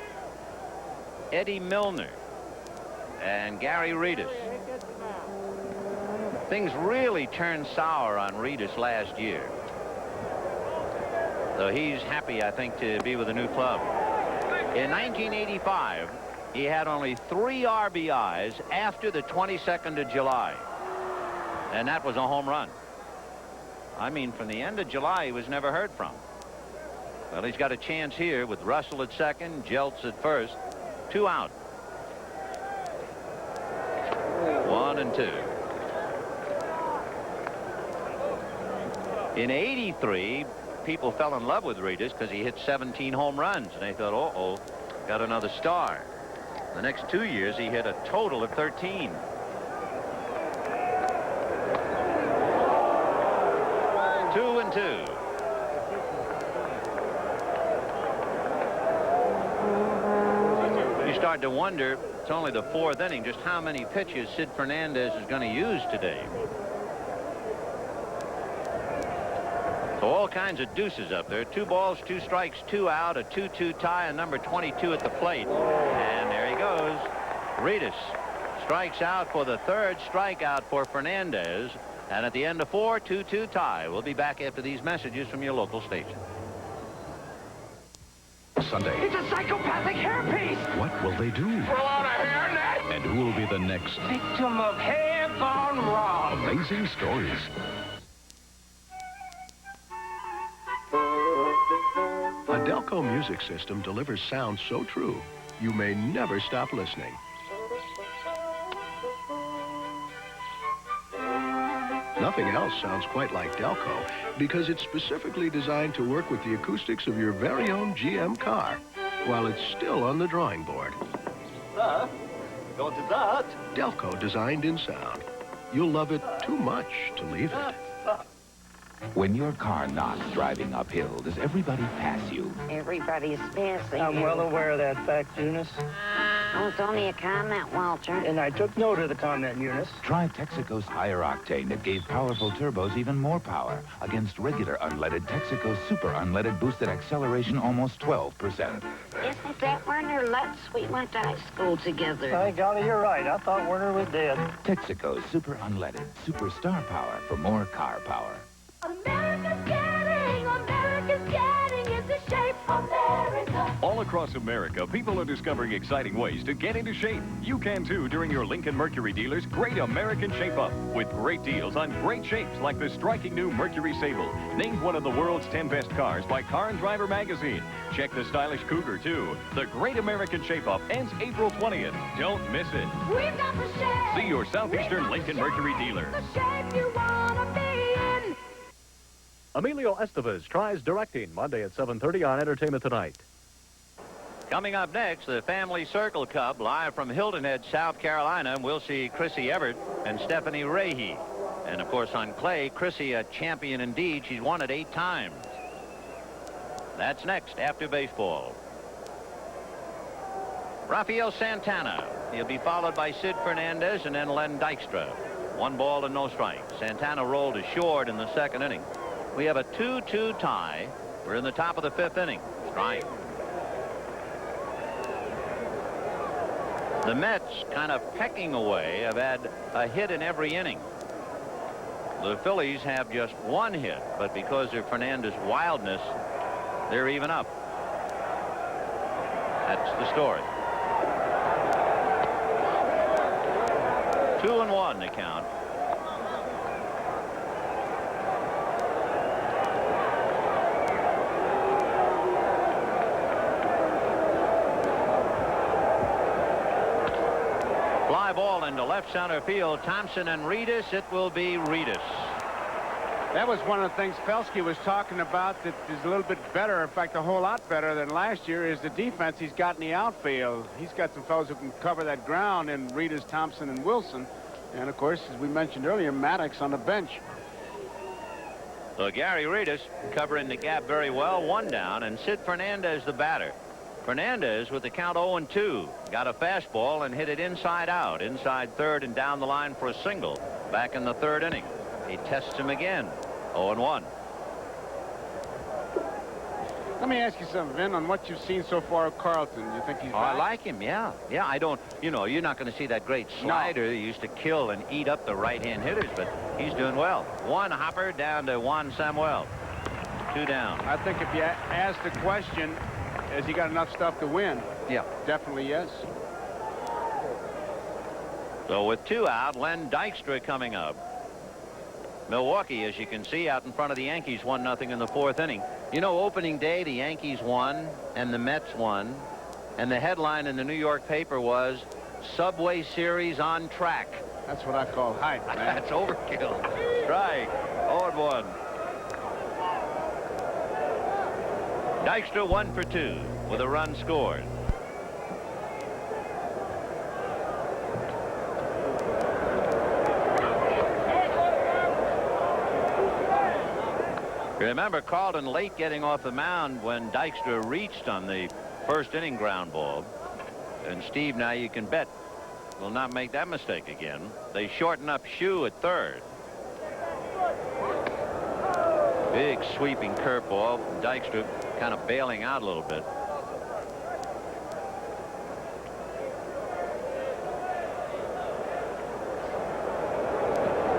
Speaker 21: Eddie Milner, and Gary Reedus. Things really turned sour on Reedus last year. So he's happy, I think, to be with a new club. In 1985, he had only 3 RBIs after the 22nd of July. And that was a home run. I mean, from the end of July, he was never heard from. Well, he's got a chance here with Russell at second, Jeltz at first. 2 out. 1-2. In '83, people fell in love with Reedus because he hit 17 home runs, and they thought, uh-oh, got another star. The next 2 years, he hit a total of 13. Two and 2. You start to wonder, it's only the 4th inning, just how many pitches Sid Fernandez is going to use today. So all kinds of deuces up there. 2 balls, 2 strikes, 2 out, a 2-2 tie, and number 22 at the plate. And there he goes. Reedus strikes out for the 3rd strikeout for Fernandez. And at the end of 4, 2-2 tie. We'll be back after these messages from your local station.
Speaker 17: Sunday.
Speaker 18: It's a psychopathic hairpiece!
Speaker 17: What will they do?
Speaker 18: Pull out a hairnet!
Speaker 17: And who will be the next
Speaker 18: Victim of hair gone wrong!
Speaker 17: amazing stories? A Delco music system delivers sound so true, you may never stop listening. Nothing else sounds quite like Delco because it's specifically designed to work with the acoustics of your very own GM car while it's still on the drawing board.
Speaker 18: Don't do that.
Speaker 17: Delco designed in sound. You'll love it too much to leave it.
Speaker 3: When your car knocks driving uphill, does everybody pass you?
Speaker 7: Everybody's passing.
Speaker 12: I'm well aware of that fact, Eunice.
Speaker 7: Oh, it's only a comment, Walter.
Speaker 12: And I took note of the comment, Eunice.
Speaker 3: Try Texaco's higher octane that gave powerful turbos even more power against regular unleaded. Texaco's super unleaded boosted acceleration almost 12%.
Speaker 7: Isn't that Werner Lutz? We went to high school together.
Speaker 12: By golly, you're right. I thought Werner was dead.
Speaker 3: Texaco's super unleaded, superstar power for more car power.
Speaker 11: America's getting into shape, America.
Speaker 9: All across America, people are discovering exciting ways to get into shape. You can too during your Lincoln Mercury dealer's Great American Shape Up, with great deals on great shapes like the striking new Mercury Sable, named one of the world's 10 best cars by Car and Driver magazine. Check the stylish Cougar too. The Great American Shape Up ends April 20th. Don't miss it.
Speaker 11: We've got the shape.
Speaker 9: See your Southeastern Lincoln Mercury dealer.
Speaker 11: The shape you wanna be in.
Speaker 6: Emilio Estevez tries directing Monday at 7:30 on Entertainment Tonight.
Speaker 2: Coming up next, the Family Circle Cup, live from Hilton Head, South Carolina. We'll see Chrissy Everett and Stephanie Rahe. And, of course, on clay, Chrissy, a champion indeed. She's won it 8 times. That's next after baseball. Rafael Santana. He'll be followed by Sid Fernandez and then Len Dykstra. 1 ball and no strikes. Santana rolled a short in the 2nd inning. We have a 2-2 tie. We're in the top of the 5th inning. Strike. The Mets, kind of pecking away, have had a hit in every inning. The Phillies have just 1 hit, but because of Fernandez's wildness, they're even up. That's the story. 2-1 the count. Fly ball into left center field. Thompson and Reedus. It will be Reedus.
Speaker 22: That was one of the things Felsky was talking about that is a little bit better, in fact, a whole lot better than last year, is the defense he's got in the outfield. He's got some fellows who can cover that ground in Reedus, Thompson, and Wilson. And, of course, as we mentioned earlier, Maddox on the bench.
Speaker 2: So Gary Reedus covering the gap very well. 1 down, and Sid Fernandez the batter. Fernandez with the count 0-2. Got a fastball and hit it inside out. Inside 3rd and down the line for a single. Back in the 3rd inning. He tests him again. 0-1.
Speaker 22: Let me ask you something, Vin, on what you've seen so far of Carlton. You think he's
Speaker 2: I like him, yeah. Yeah, I don't, you know, you're not going to see that great slider that used to kill and eat up the right-hand hitters, but he's doing well. 1 hopper down to Juan Samuel. 2 down.
Speaker 22: I think if you ask the question, has he got enough stuff to win?
Speaker 2: Yeah.
Speaker 22: Definitely yes.
Speaker 2: So with 2 out, Len Dykstra coming up. Milwaukee, as you can see, out in front of the Yankees, 1-0 in the 4th inning. You know, opening day, the Yankees won and the Mets won. And the headline in the New York paper was, Subway Series on track.
Speaker 22: That's what I call hype, man.
Speaker 2: That's overkill. Strike. 0-1. Dykstra 1 for 2 with a run scored. Remember, Carlton late getting off the mound when Dykstra reached on the 1st inning ground ball. And Steve, now you can bet, will not make that mistake again. They shorten up Shue at 3rd. Big sweeping curveball. Dykstra kind of bailing out a little bit.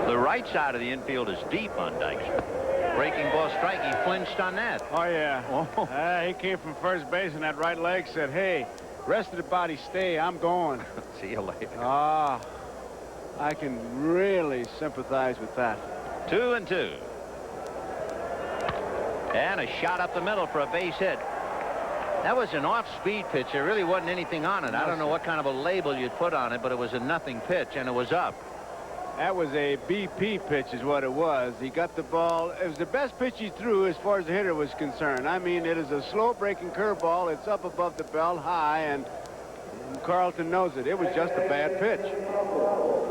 Speaker 2: The
Speaker 21: right side of the infield is deep on Dykstra. Breaking ball strike. He flinched on that.
Speaker 22: Oh, yeah. He came from first base, and that right leg said, hey, rest of the body stay. I'm going.
Speaker 21: See you later.
Speaker 22: Ah, I can really sympathize with that.
Speaker 21: 2-2. And a shot up the middle for a base hit. That was an off-speed pitch. There really wasn't anything on it. I don't know what kind of a label you'd put on it, but it was a nothing pitch, and it was up.
Speaker 22: That was a BP pitch is what it was. He got the ball. It was the best pitch he threw as far as the hitter was concerned. I mean, it is a slow-breaking curveball. It's up above the belt high, and Carlton knows it. It was just a bad pitch.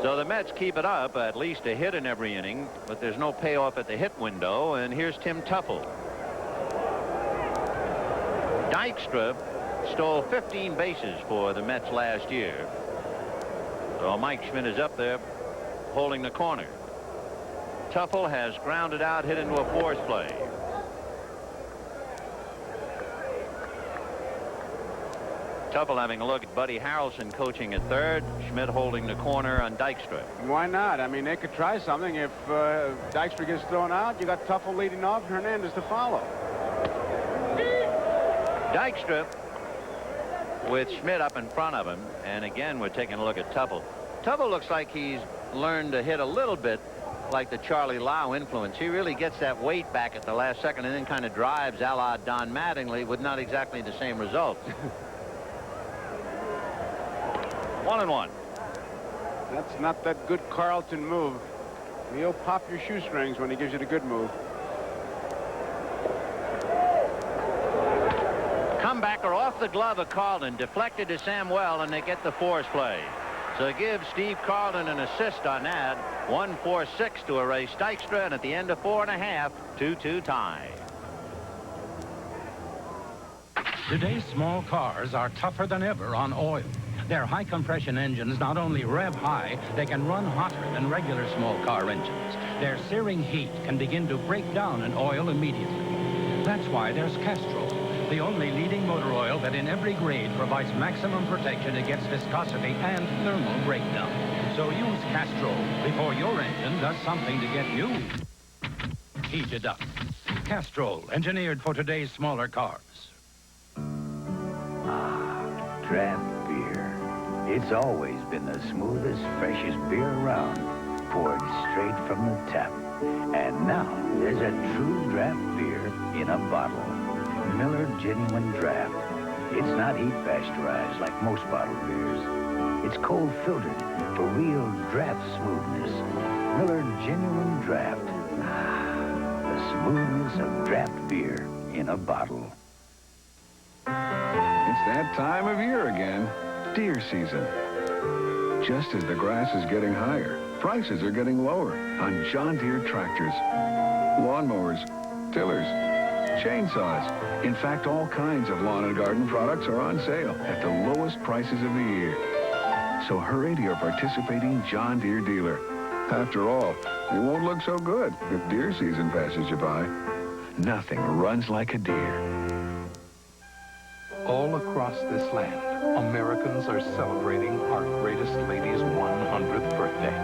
Speaker 21: So the Mets keep it up, at least a hit in every inning, but there's no payoff at the hit window, and here's Tim Tuffle. Dykstra stole 15 bases for the Mets last year. So Mike Schmidt is up there holding the corner. Tuffle has grounded out, hit into a force play. Tuffle having a look at Buddy Harrelson coaching at third. Schmidt holding the corner on Dykstra.
Speaker 22: Why not? I mean, they could try something. If Dykstra gets thrown out, you got Tuffle leading off, Hernandez to follow.
Speaker 21: Dykstra with Schmidt up in front of him, and again we're taking a look at Tuffle. Tuffle looks like he's learned to hit a little bit like the Charlie Lau influence. He really gets that weight back at the last second and then kind of drives a la Don Mattingly with not exactly the same result. 1-1.
Speaker 22: That's not that good Carlton move. He'll pop your shoestrings when he gives you the good move.
Speaker 21: Comebacker off the glove of Carlton, deflected to Samuel, and they get the force play. So give Steve Carlton an assist on that. 1-4-6 to erase Dykstra, and at the end of 4.5, 2-2 tie.
Speaker 19: Today's small cars are tougher than ever on oil. Their high-compression engines not only rev high, they can run hotter than regular small car engines. Their searing heat can begin to break down an oil immediately. That's why there's Castrol, the only leading motor oil that in every grade provides maximum protection against viscosity and thermal breakdown. So use Castrol before your engine does something to get you heated up. Castrol, engineered for today's smaller cars.
Speaker 8: Draft beer. It's always been the smoothest, freshest beer around, poured straight from the tap. And now there's a true draft beer in a bottle. Miller Genuine Draft. It's not heat pasteurized like most bottled beers. It's cold filtered for real draft smoothness. Miller Genuine Draft. The smoothness of draft beer in a bottle.
Speaker 1: It's that time of year again. Deer season. Just as the grass is getting higher, prices are getting lower on John Deere tractors, lawnmowers, tillers, chainsaws. In fact, all kinds of lawn and garden products are on sale at the lowest prices of the year. So hurry to your participating John Deere dealer. After all, it won't look so good if deer season passes you by. Nothing runs like a deer.
Speaker 10: All across this land, Americans are celebrating our greatest lady's 100th birthday.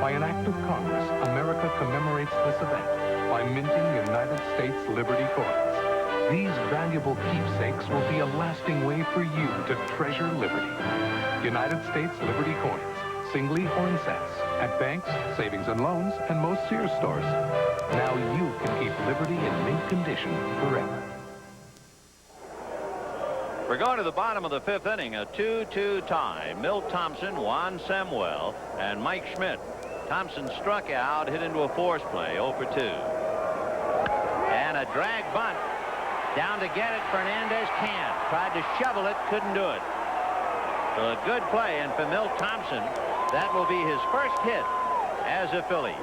Speaker 10: By an act of Congress, America commemorates this event by minting United States Liberty coins. These valuable keepsakes will be a lasting way for you to treasure liberty. United States Liberty coins, singly or in sets, at banks, savings and loans, and most Sears stores. Now you can keep liberty in mint condition forever.
Speaker 21: We're going to the bottom of the 5th inning, a 2-2 tie. Milt Thompson, Juan Samuel, and Mike Schmidt. Thompson struck out, hit into a force play, 0 for 2. And a drag bunt. Down to get it, Fernandez can't. Tried to shovel it, couldn't do it. So a good play, and for Milt Thompson, that will be his first hit as a Philly.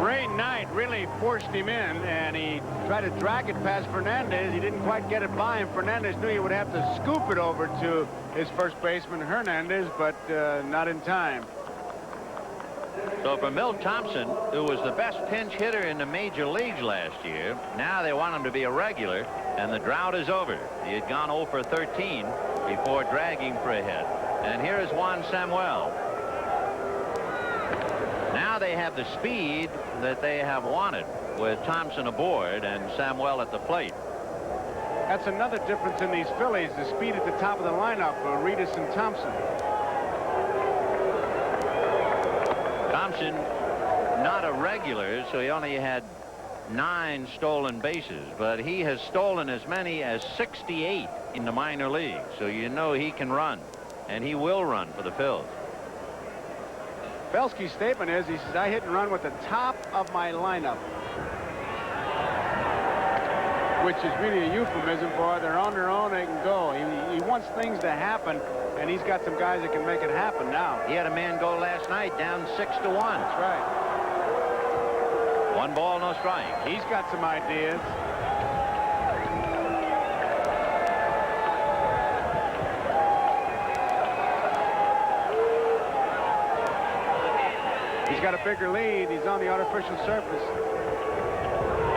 Speaker 22: Ray Knight really forced him in, and he tried to drag it past Fernandez. He didn't quite get it by him. Fernandez knew he would have to scoop it over to his first baseman, Hernandez, but not in time.
Speaker 21: So for Milt Thompson, who was the best pinch hitter in the major leagues last year, now they want him to be a regular, and the drought is over. He had gone 0 for 13 before dragging for a hit. And here is Juan Samuel. Now now they have the speed that they have wanted with Thompson aboard and Samuel at the plate.
Speaker 22: That's another difference in these Phillies, the speed at the top of the lineup for Reedus and Thompson.
Speaker 21: Thompson, not a regular, so he only had 9 stolen bases, but he has stolen as many as 68 in the minor leagues, so you know he can run, and he will run for the Phils.
Speaker 22: Belsky's statement is, he says, I hit and run with the top of my lineup, which is really a euphemism for they're on their own, they can go. He wants things to happen, and he's got some guys that can make it happen now.
Speaker 21: He had a man go last night down 6-1.
Speaker 22: That's right.
Speaker 21: 1 ball, no strike.
Speaker 22: He's got some ideas. He's got a bigger lead. He's on the artificial surface.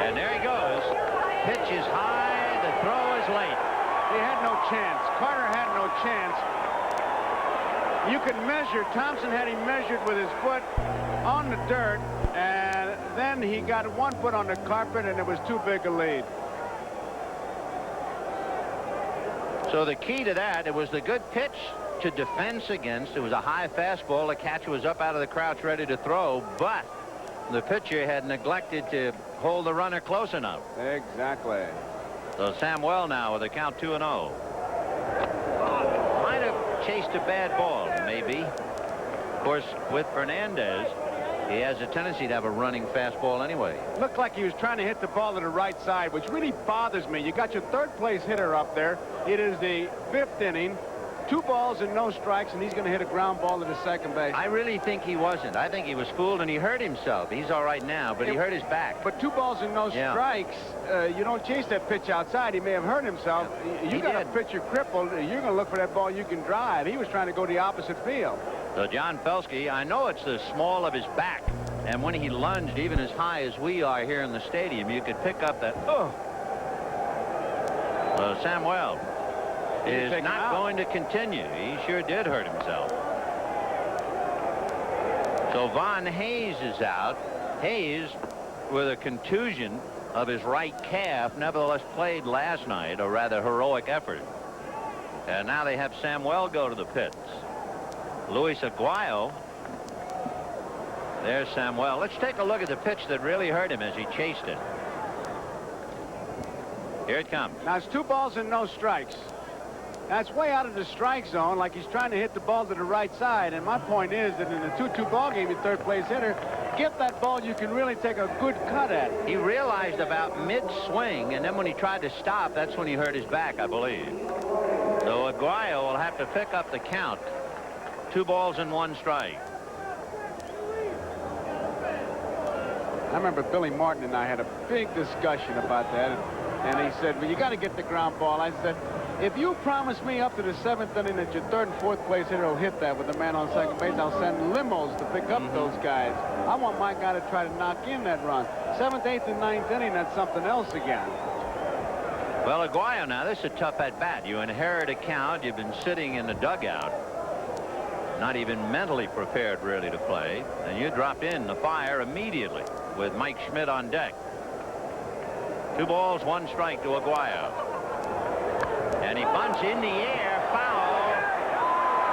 Speaker 21: And there he goes. Pitch is high. The throw is late.
Speaker 22: He had no chance. Carter had no chance. You could measure. Thompson had him measured with his foot on the dirt, and then he got 1 foot on the carpet, and it was too big a lead.
Speaker 21: So the key to that, it was the good pitch to defense against. It was a high fastball. The catcher was up out of the crouch ready to throw, but the pitcher had neglected to hold the runner close enough.
Speaker 22: Exactly.
Speaker 21: So Samuel now with a count 2-0. Might have chased a bad ball, maybe. Of course, with Fernandez, he has a tendency to have a running fastball anyway.
Speaker 22: Looked like he was trying to hit the ball to the right side, which really bothers me. You got your 3rd place hitter up there. It is the 5th inning. 2 balls and no strikes, and he's going to hit a ground ball to the second base.
Speaker 21: I really think he wasn't. I think he was fooled, and he hurt himself. He's all right now, but he hurt his back.
Speaker 22: But 2 balls and no strikes, you don't chase that pitch outside. He may have hurt himself. You got a pitcher crippled. You're going to look for that ball you can drive. He was trying to go the opposite field.
Speaker 21: So John Felsky, I know it's the small of his back, and when he lunged even as high as we are here in the stadium, you could pick up that, So Samuel is not going to continue. He sure did hurt himself. So Von Hayes is out. Hayes, with a contusion of his right calf, nevertheless played last night, a rather heroic effort. And now they have Samuel go to the pits. Luis Aguayo. There's Samuel. Let's take a look at the pitch that really hurt him as he chased it. Here it comes.
Speaker 22: Now it's 2 balls and no strikes. That's way out of the strike zone, like he's trying to hit the ball to the right side. And my point is that in a 2-2 ball game, your 3rd place hitter, get that ball you can really take a good cut at.
Speaker 21: He realized about mid-swing, and then when he tried to stop, that's when he hurt his back, I believe. So Aguayo will have to pick up the count. 2 balls and 1 strike.
Speaker 22: I remember Billy Martin and I had a big discussion about that, and he said, well, you got to get the ground ball. I said, if you promise me up to the 7th inning that your 3rd and 4th place hitter will hit that with the man on second base, I'll send limos to pick up those guys. I want my guy to try to knock in that run. 7th, 8th, and 9th inning, that's something else again.
Speaker 21: Well, Aguayo now, this is a tough at-bat. You inherit a count. You've been sitting in the dugout, not even mentally prepared really to play, and you drop in the fire immediately with Mike Schmidt on deck. 2 balls, 1 strike to Aguayo. And he bunts in the air, foul.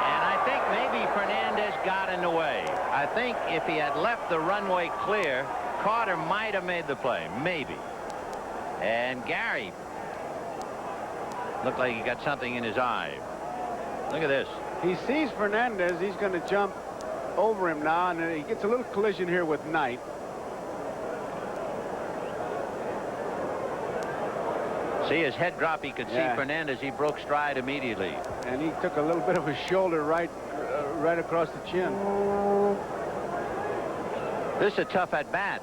Speaker 21: And I think maybe Fernandez got in the way. I think if he had left the runway clear, Carter might have made the play, maybe. And Gary looked like he got something in his eye. Look at this.
Speaker 22: He sees Fernandez. He's going to jump over him now, and he gets a little collision here with Knight.
Speaker 21: See his head drop. He could see Fernandez. He broke stride immediately.
Speaker 22: And he took a little bit of a shoulder right across the chin.
Speaker 21: This is a tough at bat.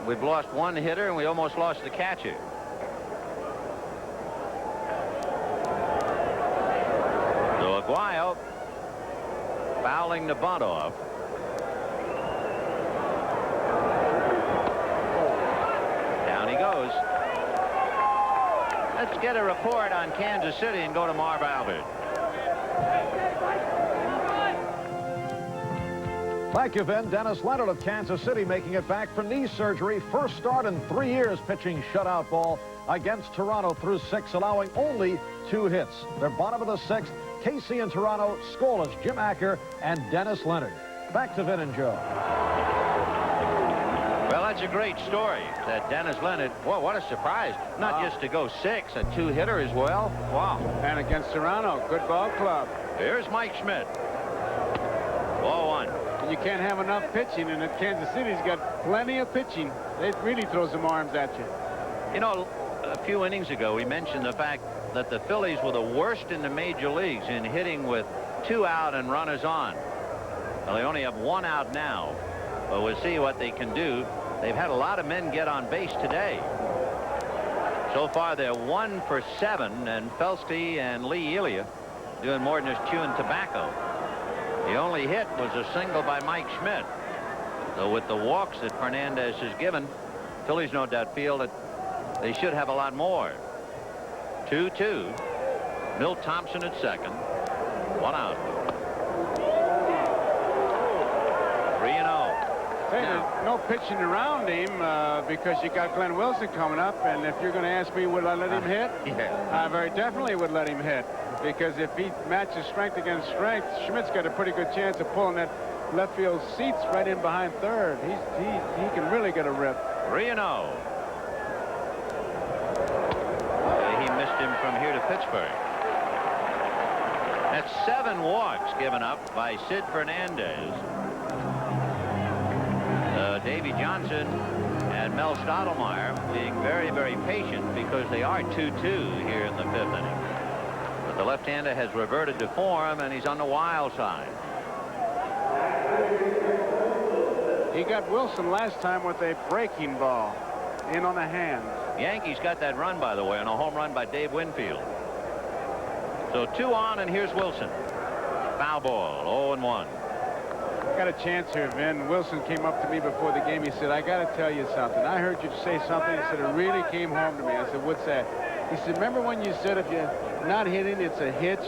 Speaker 21: We've lost 1 hitter and we almost lost the catcher. So Aguayo fouling the bunt off. Down he goes. Let's get a report on Kansas City and go to Marv Albert.
Speaker 6: Thank you, Vin. Dennis Leonard of Kansas City making it back from knee surgery. First start in 3 years pitching shutout ball against Toronto through 6, allowing only 2 hits. They're bottom of the 6th. Casey in Toronto, scoreless Jim Acker and Dennis Leonard. Back to Vin and Joe.
Speaker 21: Well, that's a great story. That Dennis Leonard, well, what a surprise. Not just to go 6, a 2-hitter as well. Wow.
Speaker 22: And against Toronto, good ball club.
Speaker 21: Here's Mike Schmidt. Ball 1.
Speaker 22: And you can't have enough pitching, and at Kansas City's got plenty of pitching. They really throw some arms at you.
Speaker 21: You know, a few innings ago, we mentioned the fact that the Phillies were the worst in the major leagues in hitting with 2 out and runners on. Well, they only have 1 out now, but we'll see what they can do. They've had a lot of men get on base today. So far, they're 1 for 7, and Felsky and Lee Elia doing more than just chewing tobacco. The only hit was a single by Mike Schmidt. So with the walks that Fernandez has given, Phillies no doubt feel that they should have a lot more. 2-2. Milt Thompson at second. 1 out. 3-0.
Speaker 22: Hey, there's no pitching around him because you got Glenn Wilson coming up, and if you're going to ask me, would I let him hit?
Speaker 21: Yeah.
Speaker 22: I very definitely would let him hit, because if he matches strength against strength, Schmidt's got a pretty good chance of pulling that left field seats right in behind third. He can really get a rip.
Speaker 21: 3-0. He missed him from here to Pittsburgh. That's 7 walks given up by Sid Fernandez. Davy Johnson and Mel Stottlemyre being very, very patient because they are 2-2 here in the 5th inning. But the left-hander has reverted to form, and he's on the wild side.
Speaker 22: He got Wilson last time with a breaking ball in on the hand.
Speaker 21: Yankees got that run, by the way, on a home run by Dave Winfield. So 2 on, and here's Wilson. Foul ball, 0-1.
Speaker 22: Got a chance here, Vin. Wilson came up to me before the game. He said, I got to tell you something. I heard you say something. He said, it really came home to me. I said, what's that? He said, remember when you said if you're not hitting, it's a hitch,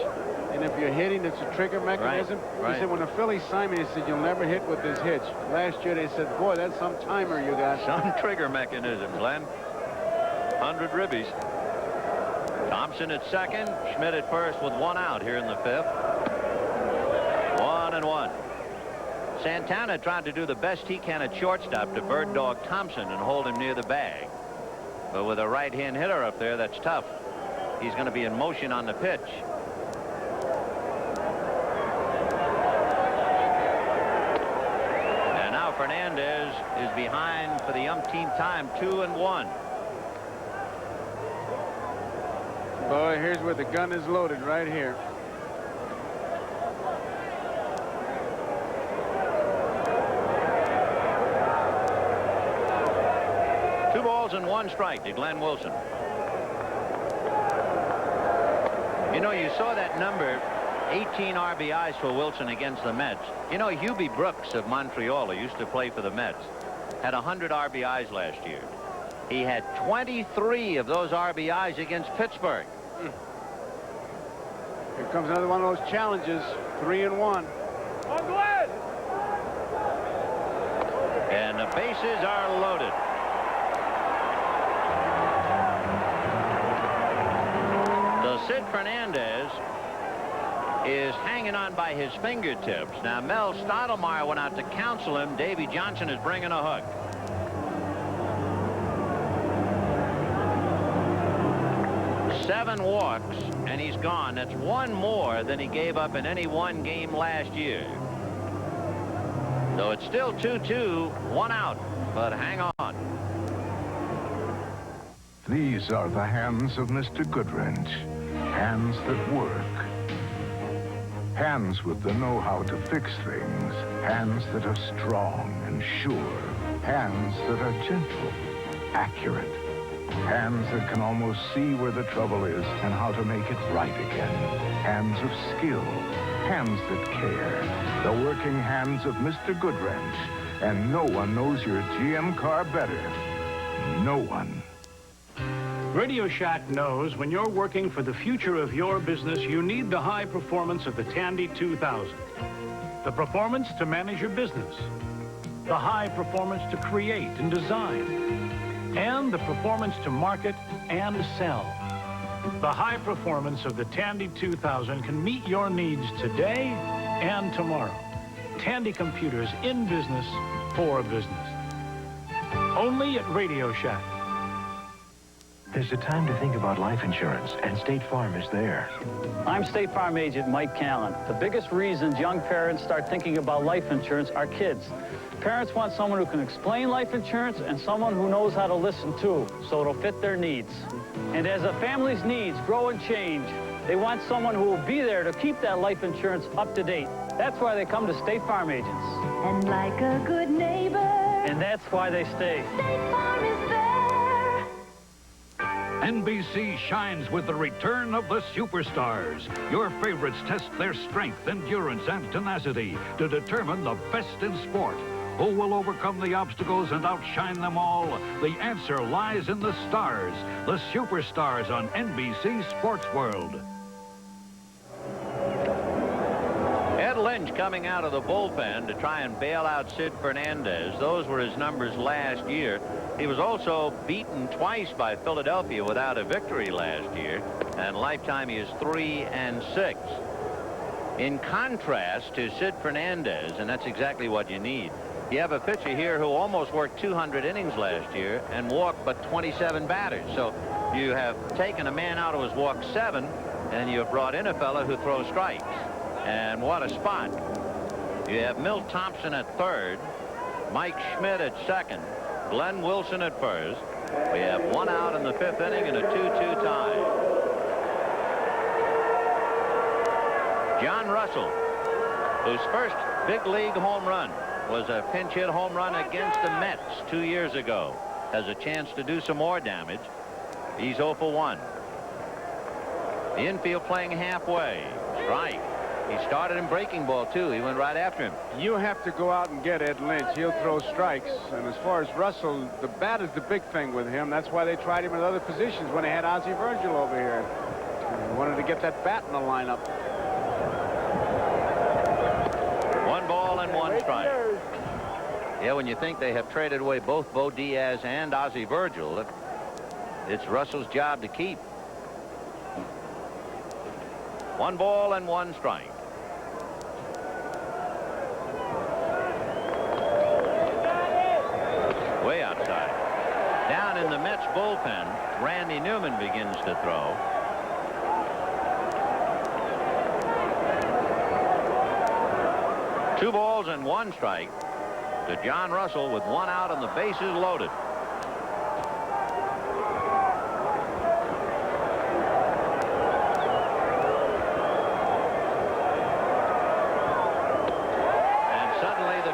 Speaker 22: and if you're hitting, it's a trigger mechanism?
Speaker 21: Right.
Speaker 22: He said, when the Phillies signed me, he said, you'll never hit with this hitch. Last year, they said, boy, that's some timer you got.
Speaker 21: Some trigger mechanism, Glenn. 100 ribbies. Thompson at second, Schmidt at first with 1 out here in the 5th. 1-1. Santana tried to do the best he can at shortstop to bird dog Thompson and hold him near the bag. But with a right-hand hitter up there, that's tough. He's going to be in motion on the pitch. And now Fernandez is behind for the umpteenth time, 2-1.
Speaker 22: Boy, here's where the gun is loaded, right here.
Speaker 21: And 1 strike to Glenn Wilson. You know, you saw that number, 18 RBIs for Wilson against the Mets. You know, Hubie Brooks of Montreal, who used to play for the Mets, had 100 RBIs last year. He had 23 of those RBIs against Pittsburgh.
Speaker 22: Here comes another one of those challenges. 3-1.
Speaker 11: On Glenn!
Speaker 21: And the bases are loaded. Sid Fernandez is hanging on by his fingertips. Now, Mel Stottlemyre went out to counsel him. Davy Johnson is bringing a hook. Seven walks, and he's gone. That's 1 more than he gave up in any 1 game last year. So it's still 2-2, 1 out, but hang on.
Speaker 1: These are the hands of Mr. Goodwrench. Hands that work. Hands with the know-how to fix things. Hands that are strong and sure. Hands that are gentle, accurate. Hands that can almost see where the trouble is and how to make it right again. Hands of skill. Hands that care. The working hands of Mr. Goodwrench. And no one knows your GM car better. No one.
Speaker 5: Radio Shack knows when you're working for the future of your business, you need the high performance of the Tandy 2000. The performance to manage your business. The high performance to create and design. And the performance to market and sell. The high performance of the Tandy 2000 can meet your needs today and tomorrow. Tandy computers in business for business. Only at Radio Shack.
Speaker 13: There's a time to think about life insurance, and State Farm is there.
Speaker 14: I'm State Farm agent Mike Callen. The biggest reasons young parents start thinking about life insurance are kids. Parents want someone who can explain life insurance and someone who knows how to listen too, so it'll fit their needs. And as a family's needs grow and change, they want someone who will be there to keep that life insurance up to date. That's why they come to State Farm agents.
Speaker 15: And like a good neighbor.
Speaker 14: And that's why they stay.
Speaker 15: State Farm is there.
Speaker 20: NBC shines with the return of the superstars. Your favorites test their strength, endurance, and tenacity to determine the best in sport. Who will overcome the obstacles and outshine them all? The answer lies in the stars, the superstars on NBC Sports World.
Speaker 21: Ed Lynch coming out of the bullpen to try and bail out Sid Fernandez. Those were his numbers last year. He was also beaten twice by Philadelphia without a victory last year. And lifetime he is 3-6. In contrast to Sid Fernandez, and that's exactly what you need, you have a pitcher here who almost worked 200 innings last year and walked but 27 batters. So you have taken a man out of his walk 7, and you have brought in a fella who throws strikes. And what a spot. You have Milt Thompson at third, Mike Schmidt at second, Glenn Wilson at first. We have 1 out in the 5th inning and a 2-2 tie. John Russell, whose first big league home run was a pinch hit home run against the Mets 2 years ago, has a chance to do some more damage. He's 0 for 1. The infield playing halfway. Strike. He started in breaking ball, too. He went right after him.
Speaker 22: You have to go out and get Ed Lynch. He'll throw strikes. And as far as Russell, the bat is the big thing with him. That's why they tried him in other positions when they had Ozzie Virgil over here. They wanted to get that bat in the lineup.
Speaker 21: 1 ball and 1 strike. Yeah, when you think they have traded away both Bo Diaz and Ozzie Virgil, it's Russell's job to keep. 1 ball and 1 strike. Way outside. Down in the Mets bullpen, Randy Newman begins to throw. Two balls and 1 strike to John Russell with 1 out and the bases loaded.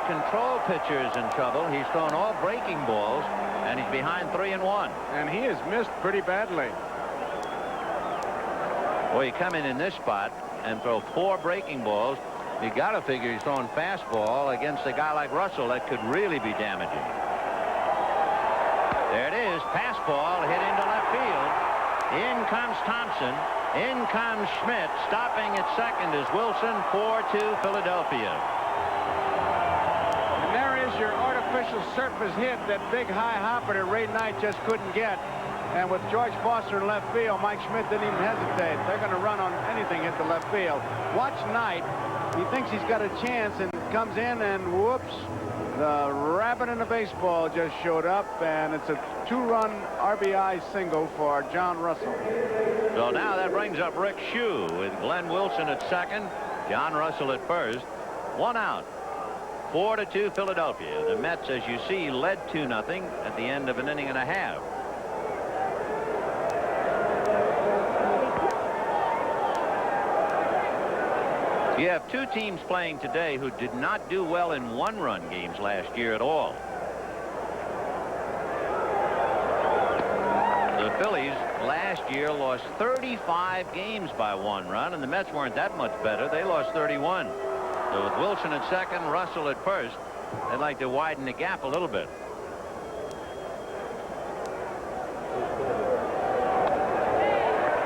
Speaker 21: Control pitcher is in trouble. He's thrown all breaking balls, and he's behind 3-1.
Speaker 22: And he has missed pretty badly.
Speaker 21: Well, you come in this spot and throw 4 breaking balls. You got to figure he's throwing fastball against a guy like Russell. That could really be damaging. There it is. Fastball hit into left field. In comes Thompson. In comes Schmidt. Stopping at second is Wilson. 4-2 Philadelphia.
Speaker 22: Your artificial surface hit, that big high hopper that Ray Knight just couldn't get. And with George Foster in left field, Mike Schmidt didn't even hesitate. They're going to run on anything hit the left field. Watch Knight. He thinks he's got a chance and comes in, and whoops, the rabbit in the baseball just showed up, and it's a 2-run RBI single for John Russell.
Speaker 21: So now that brings up Rick Shue with Glenn Wilson at second, John Russell at first. 1 out. 4-2 Philadelphia. The Mets, as you see, led 2-0 at the end of an inning and a half. You have 2 teams playing today who did not do well in 1-run games last year at all. The Phillies last year lost 35 games by 1 run, and the Mets weren't that much better. They lost 31. So with Wilson at second, Russell at first, they'd like to widen the gap a little bit.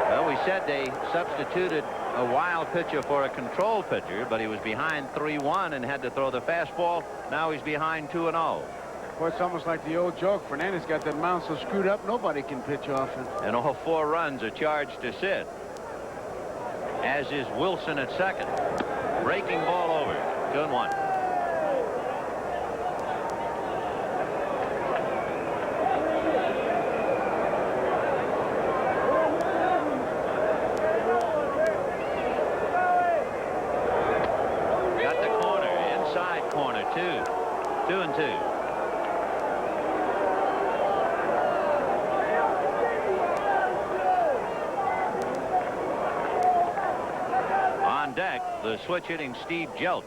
Speaker 21: Well, we said they substituted
Speaker 2: a wild pitcher for a control pitcher, but he was behind 3-1 and had to throw the fastball. Now he's behind 2-0.
Speaker 22: Well, it's almost like the old joke. Fernandez got that mound so screwed up, nobody can pitch off it.
Speaker 2: And all 4 runs are charged to sit, as is Wilson at second. Breaking ball over. 2-1. Got the corner, inside corner, 2-2. On deck, the switch hitting Steve Jeltz,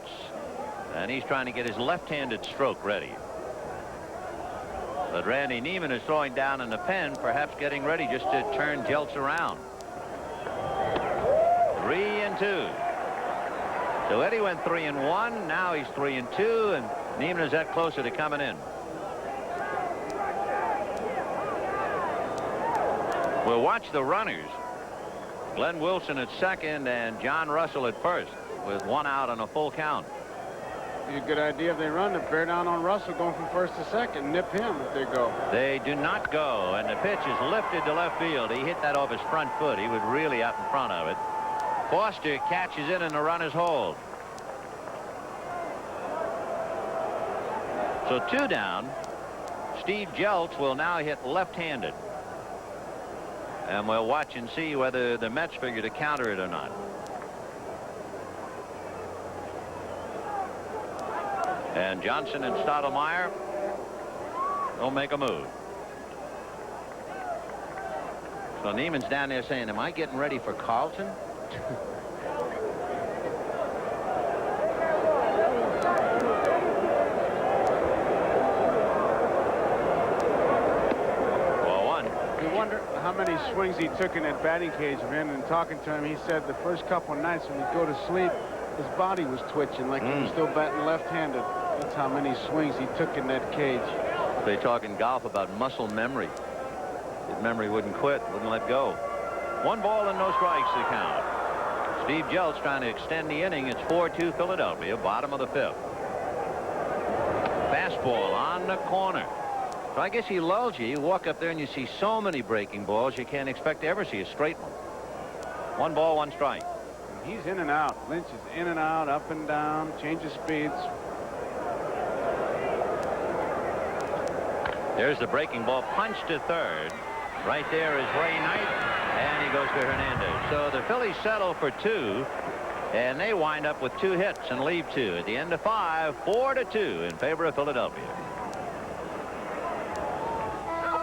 Speaker 2: and he's trying to get his left-handed stroke ready. But Randy Neiman is throwing down in the pen, perhaps getting ready just to turn Jeltz around. 3-2. So Eddie went 3-1. Now he's 3-2, and Neiman is that closer to coming in. We'll watch the runners. Glenn Wilson at second and John Russell at first, with 1 out on a full count.
Speaker 22: Be a good idea if they run to bear down on Russell, going from first to second, nip him if they go.
Speaker 2: They do not go, and the pitch is lifted to left field. He hit that off his front foot. He was really out in front of it. Foster catches it, and the runners hold. So 2 down. Steve Jeltz will now hit left-handed. And we'll watch and see whether the Mets figure to counter it or not. And Johnson and Stottlemyre don't make a move. So Neiman's down there saying, am I getting ready for Carlton?
Speaker 22: How many swings he took in that batting cage, man, and talking to him, he said the first couple of nights when he'd go to sleep, his body was twitching like he was still batting left-handed. That's how many swings he took in that cage.
Speaker 2: They talk in golf about muscle memory. His memory wouldn't quit, wouldn't let go. 1 ball and no strikes to count. Steve Jeltz trying to extend the inning. It's 4-2 Philadelphia, bottom of the 5th. Fastball on the corner. So I guess he lulls you. You walk up there and you see so many breaking balls, you can't expect to ever see a straight one. 1 ball, 1 strike.
Speaker 22: He's in and out. Lynch is in and out, up and down, changes speeds.
Speaker 2: There's the breaking ball, punch to third. Right there is Ray Knight, and he goes to Hernandez. So the Phillies settle for 2, and they wind up with 2 hits and leave 2. At the end of 5, 4-2 in favor of Philadelphia.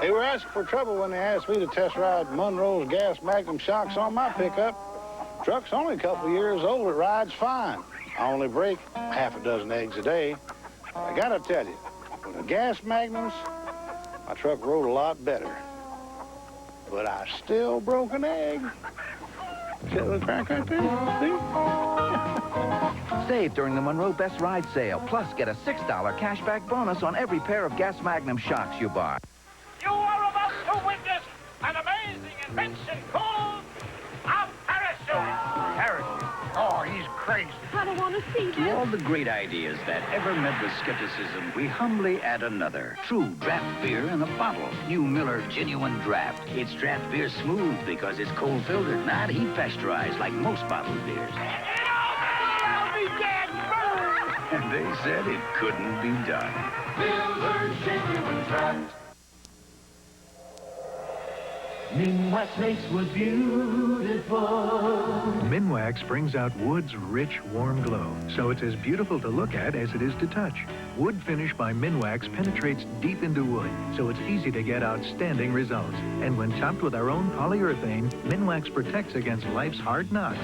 Speaker 4: They were asking for trouble when they asked me to test ride Monroe's gas Magnum shocks on my pickup. Truck's only a couple of years old. It rides fine. I only break half a dozen eggs a day. I gotta tell you, with the gas Magnums, my truck rode a lot better. But I still broke an egg. See that little crack right there? See?
Speaker 16: Save during the Monroe Best Ride sale. Plus, get a $6 cashback bonus on every pair of gas Magnum shocks you buy.
Speaker 23: You are about to witness an amazing invention called a parachute.
Speaker 24: Parachute? Oh, he's crazy.
Speaker 7: I don't want to see
Speaker 25: To all the great ideas that ever met with skepticism, we humbly add another. True draft beer in a bottle. New Miller Genuine Draft. It's draft beer smooth because it's cold filtered, not heat pasteurized like most bottled beers.
Speaker 23: I'll be dead first.
Speaker 25: And they said it couldn't be done.
Speaker 11: Miller Genuine Draft. Minwax makes wood beautiful.
Speaker 13: Minwax brings out wood's rich, warm glow, so it's as beautiful to look at as it is to touch. Wood finish by Minwax penetrates deep into wood, so it's easy to get outstanding results. And when topped with our own polyurethane, Minwax protects against life's hard knocks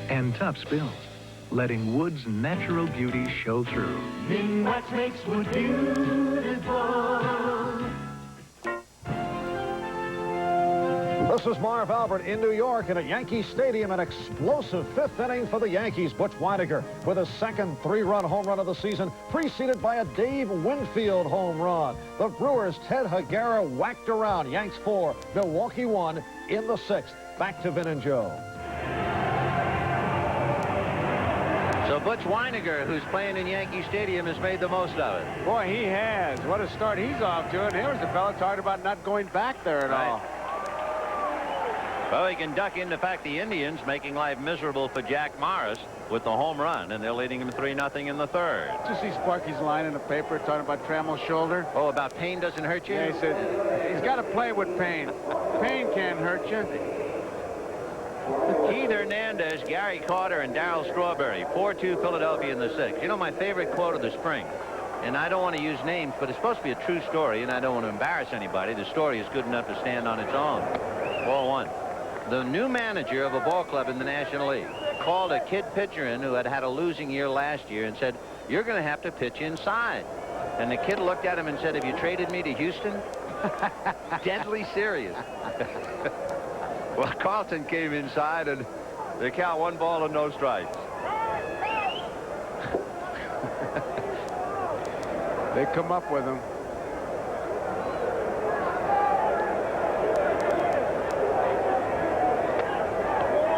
Speaker 13: and tough spills, letting wood's natural beauty show through.
Speaker 11: Minwax makes wood beautiful.
Speaker 6: This is Marv Albert in New York, and at Yankee Stadium, an explosive 5th inning for the Yankees. Butch Weidiger with his second 3-run home run of the season, preceded by a Dave Winfield home run. The Brewers' Ted Higuera whacked around. Yanks 4, Milwaukee 1 in the 6th. Back to Vin and Joe.
Speaker 2: Butch Weiniger, who's playing in Yankee Stadium, has made the most of it.
Speaker 22: Boy, he has. What a start he's off to. And here's a fellow talking about not going back there at all.
Speaker 2: Well, he can duck in the fact the Indians making life miserable for Jack Morris with the home run, and they're leading him 3-0 in the third.
Speaker 22: Did you see Sparky's line in the paper talking about Trammell's shoulder?
Speaker 2: Oh, about pain doesn't hurt you?
Speaker 22: Yeah, he said he's got to play with pain. Pain can't hurt you.
Speaker 2: Keith Hernandez, Gary Carter, and Darryl Strawberry. 4-2 Philadelphia in the sixth. You know, my favorite quote of the spring, and I don't want to use names, but it's supposed to be a true story, and I don't want to embarrass anybody. The story is good enough to stand on its own. Ball one. The new manager of a ball club in the National League called a kid pitcher in who had had a losing year last year and said, "You're going to have to pitch inside." And the kid looked at him and said, "Have you traded me to Houston?" Deadly serious. Well, Carlton came inside, and they count 1 ball and no strikes.
Speaker 22: They come up with him.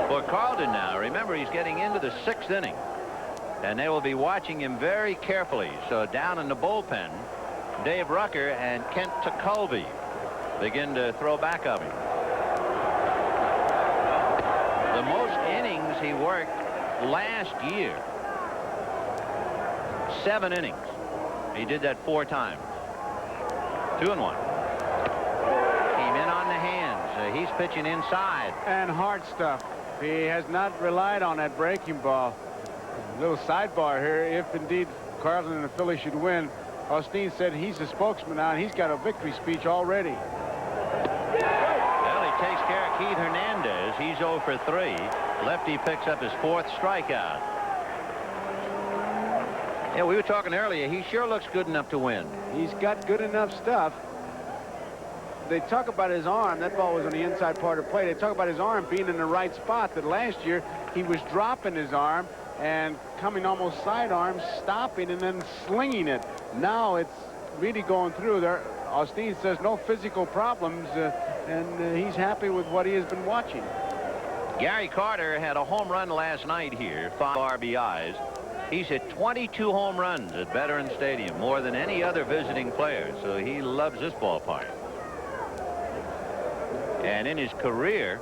Speaker 2: For Carlton now, remember, he's getting into the 6th inning, and they will be watching him very carefully. So down in the bullpen, Dave Rucker and Kent Tekulve begin to throw back of him. The most innings he worked last year, 7 innings. He did that 4 times. 2-1. Came in on the hands. He's pitching inside.
Speaker 22: And hard stuff. He has not relied on that breaking ball. A little sidebar here. If indeed Carlton and the Phillies should win, Osteen said he's the spokesman now, and he's got a victory speech already.
Speaker 2: Well, he takes care of Keith Hernandez. He's 0 for 3. Lefty picks up his 4th strikeout. Yeah, we were talking earlier. He sure looks good enough to win.
Speaker 22: He's got good enough stuff. They talk about his arm. That ball was on the inside part of the plate. They talk about his arm being in the right spot. That last year he was dropping his arm and coming almost sidearm, stopping, and then slinging it. Now it's really going through there. Osteen says no physical problems, and he's happy with what he has been watching.
Speaker 2: Gary Carter had a home run last night here, 5 RBIs. He's hit 22 home runs at Veterans Stadium, more than any other visiting player, so he loves this ballpark. And in his career,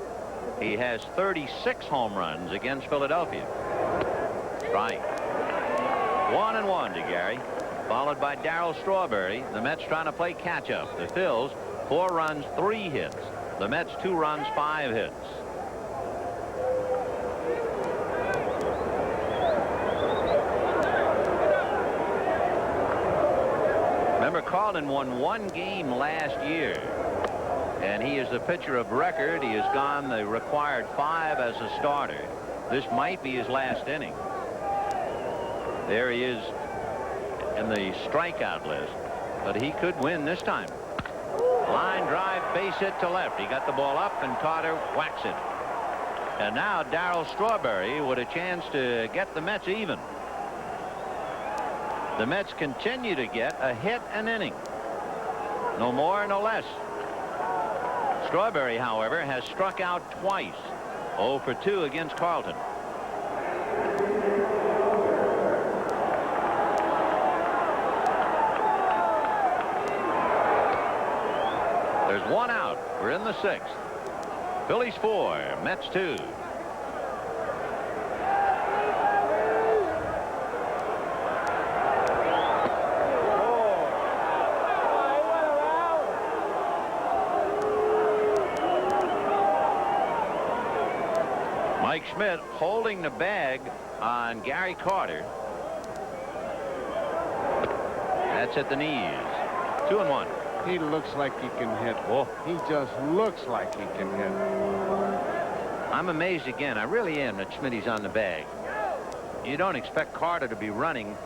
Speaker 2: he has 36 home runs against Philadelphia. Strike. 1-1 to Gary, followed by Darryl Strawberry. The Mets trying to play catch-up. The Phils, 4 runs, 3 hits. The Mets, 2 runs, 5 hits. Remember, Carlton won 1 game last year, and he is the pitcher of record. He has gone the required 5 as a starter. This might be his last inning. There he is in the strikeout list, but he could win this time. Line drive, base hit to left. He got the ball up, and Carter whacks it. And now Darryl Strawberry with a chance to get the Mets even. The Mets continue to get a hit an inning. No more, no less. Strawberry, however, has struck out twice. 0 for 2 against Carlton. There's 1 out. We're in the 6th. Phillies 4, Mets 2. Mike Schmidt holding the bag on Gary Carter. That's at the knees. 2-1.
Speaker 22: He looks like he can hit.
Speaker 2: Oh.
Speaker 22: He just looks like he can hit.
Speaker 2: I'm amazed again. I really am that Schmidt's on the bag. You don't expect Carter to be running.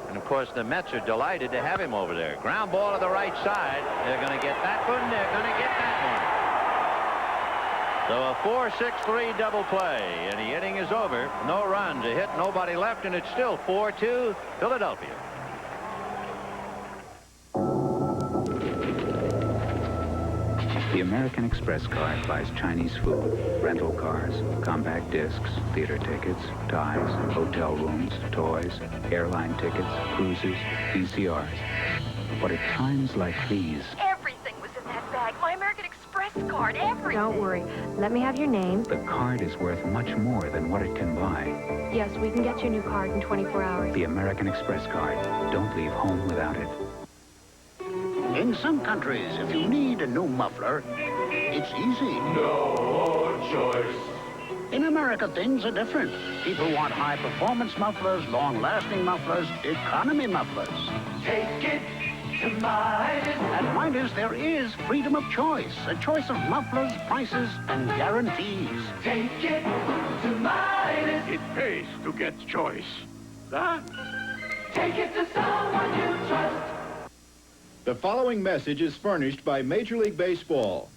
Speaker 2: And, of course, the Mets are delighted to have him over there. Ground ball to the right side. They're going to get that one. They're going to get that one. So a 4-6-3 double play. And the inning is over. No runs, a hit, nobody left, and it's still 4-2 Philadelphia.
Speaker 3: The American Express card buys Chinese food, rental cars, compact discs, theater tickets, ties, hotel rooms, toys, airline tickets, cruises, VCRs. But at times like these...
Speaker 15: Everything was in that bag. My American Express card, everything. Don't worry. Let me have your name.
Speaker 3: The card is worth much more than what it can buy.
Speaker 15: Yes, we can get you a new card in 24 hours.
Speaker 3: The American Express card. Don't leave home without it.
Speaker 8: In some countries, if you need a new muffler, it's easy. No choice. In America, things are different. People want high-performance mufflers, long-lasting mufflers, economy mufflers.
Speaker 11: Take it to Midas.
Speaker 8: At Midas, there is freedom of choice. A choice of mufflers, prices, and guarantees.
Speaker 11: Take it to Midas.
Speaker 20: It pays to get choice. Huh?
Speaker 11: Take it to someone you trust.
Speaker 9: The following message is furnished by Major League Baseball.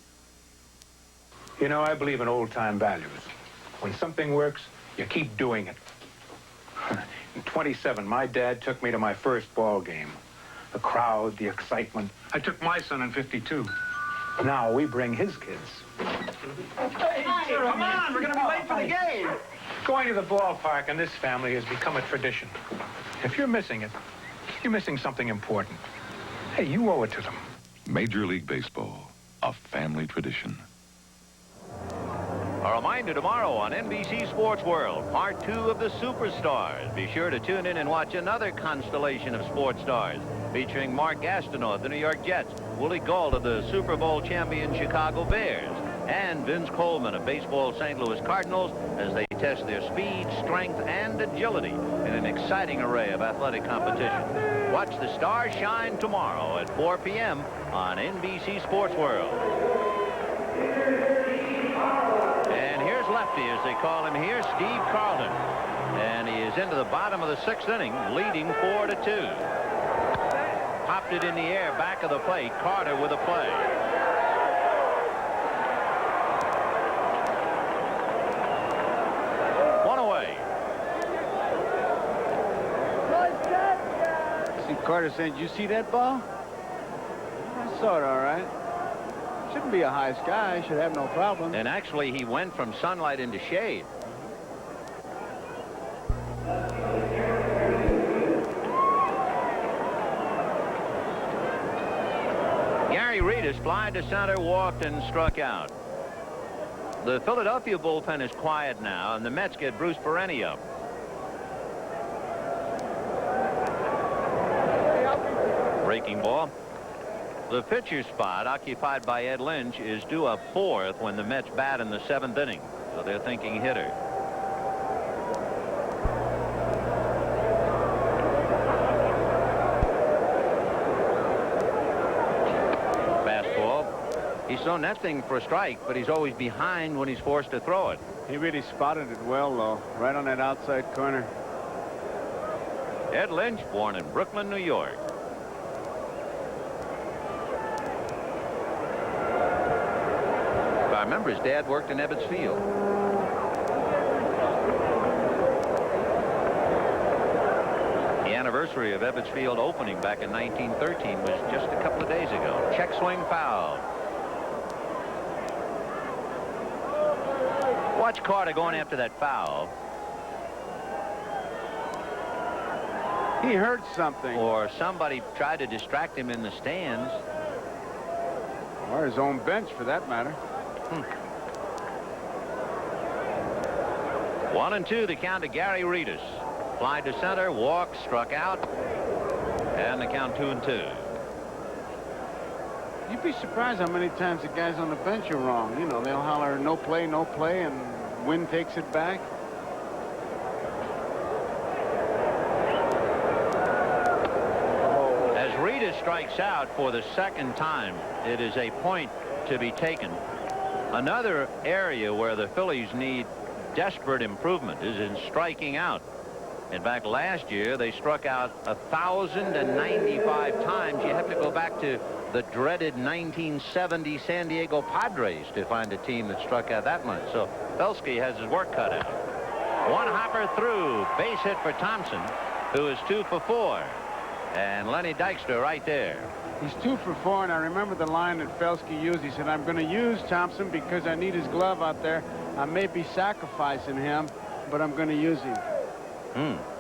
Speaker 13: You know, I believe in old-time values. When something works, you keep doing it. In 27, my dad took me to my first ball game. The crowd, the excitement. I took my son in 52. Now we bring his kids.
Speaker 11: Hey, come on, we're going to be late for the game.
Speaker 13: Going to the ballpark in this family has become a tradition. If you're missing it, you're missing something important. Hey, you owe it to them.
Speaker 1: Major League Baseball, a family tradition.
Speaker 21: A reminder tomorrow on NBC Sports World, part 2 of the Superstars. Be sure to tune in and watch another constellation of sports stars, featuring Mark Gastineau of the New York Jets, Willie Gault of the Super Bowl champion Chicago Bears, and Vince Coleman of baseball's St. Louis Cardinals as they test their speed, strength, and agility in an exciting array of athletic competition. Watch the stars shine tomorrow at 4 p.m. on NBC Sports World. And here's lefty, as they call him here, Steve Carlton. And he is into the bottom of the 6th inning, leading 4-2. Popped it in the air, back of the plate. Carter with a play. One away.
Speaker 22: See Carter saying, "Did you see that ball?" I saw it all right. Shouldn't be a high sky. Should have no problem.
Speaker 21: And actually, he went from sunlight into shade. Gary Reedus flied to center, walked, and struck out. The Philadelphia bullpen is quiet now, and the Mets get Bruce Pereni up. Breaking ball. The pitcher's spot, occupied by Ed Lynch, is due up 4th when the Mets bat in the 7th inning. So they're thinking hitter. Fastball. He's thrown that thing for a strike, but he's always behind when he's forced to throw it.
Speaker 22: He really spotted it well, though, right on that outside corner.
Speaker 21: Ed Lynch, born in Brooklyn, New York. I remember his dad worked in Ebbets Field. The anniversary of Ebbets Field opening back in 1913 was just a couple of days ago. Check swing foul. Watch Carter going after that foul.
Speaker 22: He heard something.
Speaker 21: Or somebody tried to distract him in the stands.
Speaker 22: Or his own bench, for that matter.
Speaker 21: 1-2, the count to Gary Reedus. Fly to center, walk, struck out, and the count 2-2.
Speaker 22: You'd be surprised how many times the guys on the bench are wrong. You know, they'll holler no play, and Wynn takes it back.
Speaker 21: As Reedus strikes out for the 2nd time, it is a point to be taken. Another area where the Phillies need desperate improvement is in striking out. In fact, last year they struck out 1,095 times. You have to go back to the dreaded 1970 San Diego Padres to find a team that struck out that much. So Belsky has his work cut out. One hopper through, base hit for Thompson, who is 2 for 4. And Lenny Dykstra right there.
Speaker 22: He's 2 for 4, and I remember the line that Felsky used. He said, I'm going to use Thompson because I need his glove out there. I may be sacrificing him, but I'm going to use him.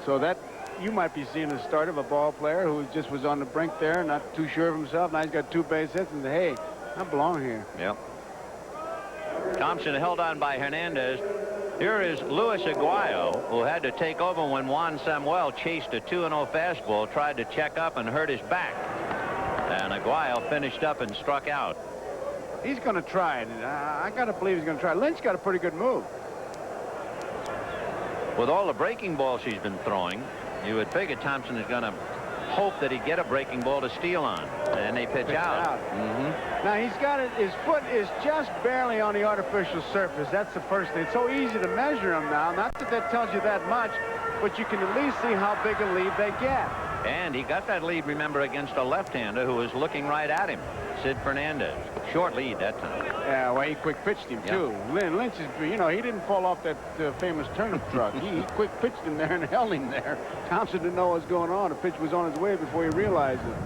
Speaker 22: So that, you might be seeing the start of a ball player who just was on the brink there, not too sure of himself. Now he's got 2 base hits, and hey, I belong here.
Speaker 2: Yep. Thompson held on by Hernandez. Here is Luis Aguayo, who had to take over when Juan Samuel chased a 2-0 fastball, tried to check up and hurt his back. And Aguayo finished up and struck out.
Speaker 22: He's going to try it. I got to believe he's going to try it. Lynch got a pretty good move.
Speaker 2: With all the breaking balls he's been throwing, you would figure Thompson is going to hope that he'd get a breaking ball to steal on. And they pitch out.
Speaker 22: Now he's got it. His foot is just barely on the artificial surface. That's the first thing. It's so easy to measure him now. Not that that tells you that much, but you can at least see how big a lead they get.
Speaker 2: And he got that lead, remember, against a left-hander who was looking right at him, Sid Fernandez. Short lead that time.
Speaker 22: Yeah, well, he quick pitched him, too. Lynch is, you know, he didn't fall off that famous turnip truck. He quick pitched him there and held him there. Thompson didn't know what was going on. The pitch was on his way before he realized it.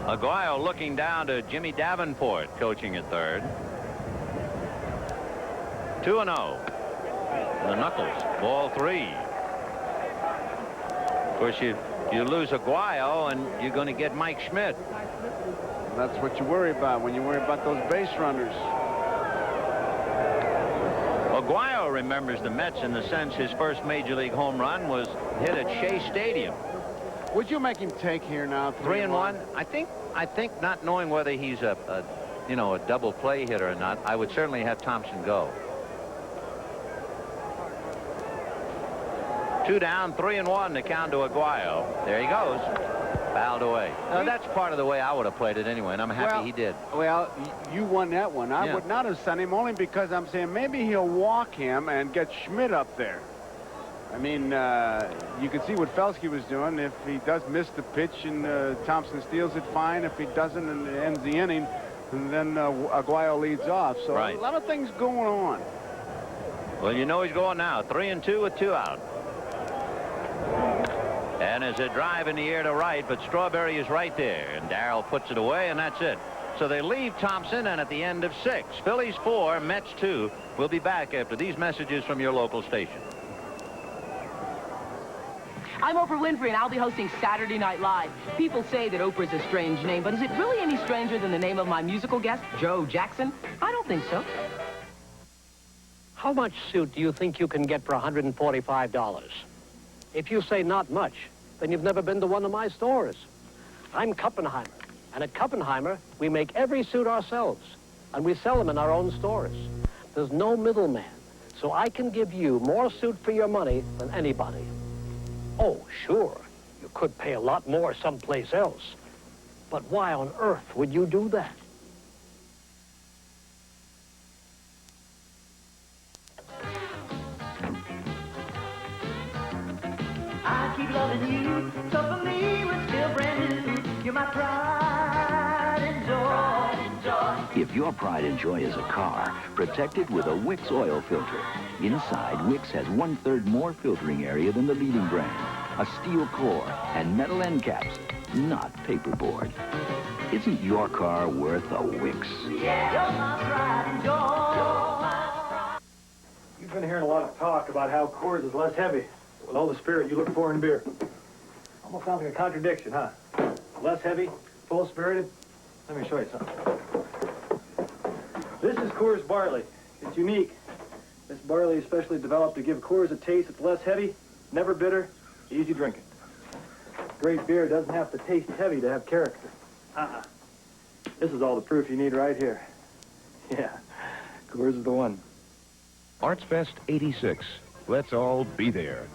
Speaker 2: Aguayo looking down to Jimmy Davenport, coaching at third. 2-0. The knuckles, ball 3. Of course, you lose Aguayo, and you're going to get Mike Schmidt.
Speaker 22: That's what you worry about when you worry about those base runners.
Speaker 2: Aguayo remembers the Mets in the sense his first major league home run was hit at Shea Stadium.
Speaker 22: Would you make him take here now?
Speaker 2: 3-1. I think not knowing whether he's a double play hitter or not, I would certainly have Thompson go. 2 down, 3-1 to count to Aguayo. There he goes. Fouled away. Now, that's part of the way I would have played it anyway, and I'm happy he did.
Speaker 22: Well, you won that one. I would not have sent him only because I'm saying maybe he'll walk him and get Schmidt up there. I mean, you can see what Felsky was doing. If he does miss the pitch and Thompson steals it, fine. If he doesn't and it ends the inning, and then Aguayo leads off. So a lot of things going on.
Speaker 2: Well, you know he's going now. 3-2 with 2 out. And there's a drive in the air to right, but Strawberry is right there. And Darrell puts it away, and that's it. So they leave Thompson, and at the end of 6, Phillies 4, Mets 2. We'll be back after these messages from your local station.
Speaker 10: I'm Oprah Winfrey, and I'll be hosting Saturday Night Live. People say that Oprah's a strange name, but is it really any stranger than the name of my musical guest, Joe Jackson? I don't think so.
Speaker 12: How much suit do you think you can get for $145? If you say not much, then you've never been to one of my stores. I'm Kuppenheimer, and at Kuppenheimer, we make every suit ourselves, and we sell them in our own stores. There's no middleman, so I can give you more suit for your money than anybody. Oh, sure, you could pay a lot more someplace else, but why on earth would you do that?
Speaker 11: I keep loving you, so for me we're still brand new. You're my pride and joy.
Speaker 8: If your pride and joy is a car, protect it with a Wix oil filter. Inside, Wix has 1/3 more filtering area than the leading brand. A steel core and metal end caps, not paperboard. Isn't your car worth a Wix?
Speaker 11: Yeah, you're my pride and joy.
Speaker 17: You've been hearing a lot of talk about how Coors is less heavy, with all the spirit you look for in beer. Almost sounds like a contradiction, huh? Less heavy, full-spirited. Let me show you something. This is Coors Barley. It's unique. This barley is specially developed to give Coors a taste that's less heavy, never bitter, easy drinking. Great beer doesn't have to taste heavy to have character. This is all the proof you need right here. Yeah, Coors is the one.
Speaker 18: Arts Fest 86. Let's all be there.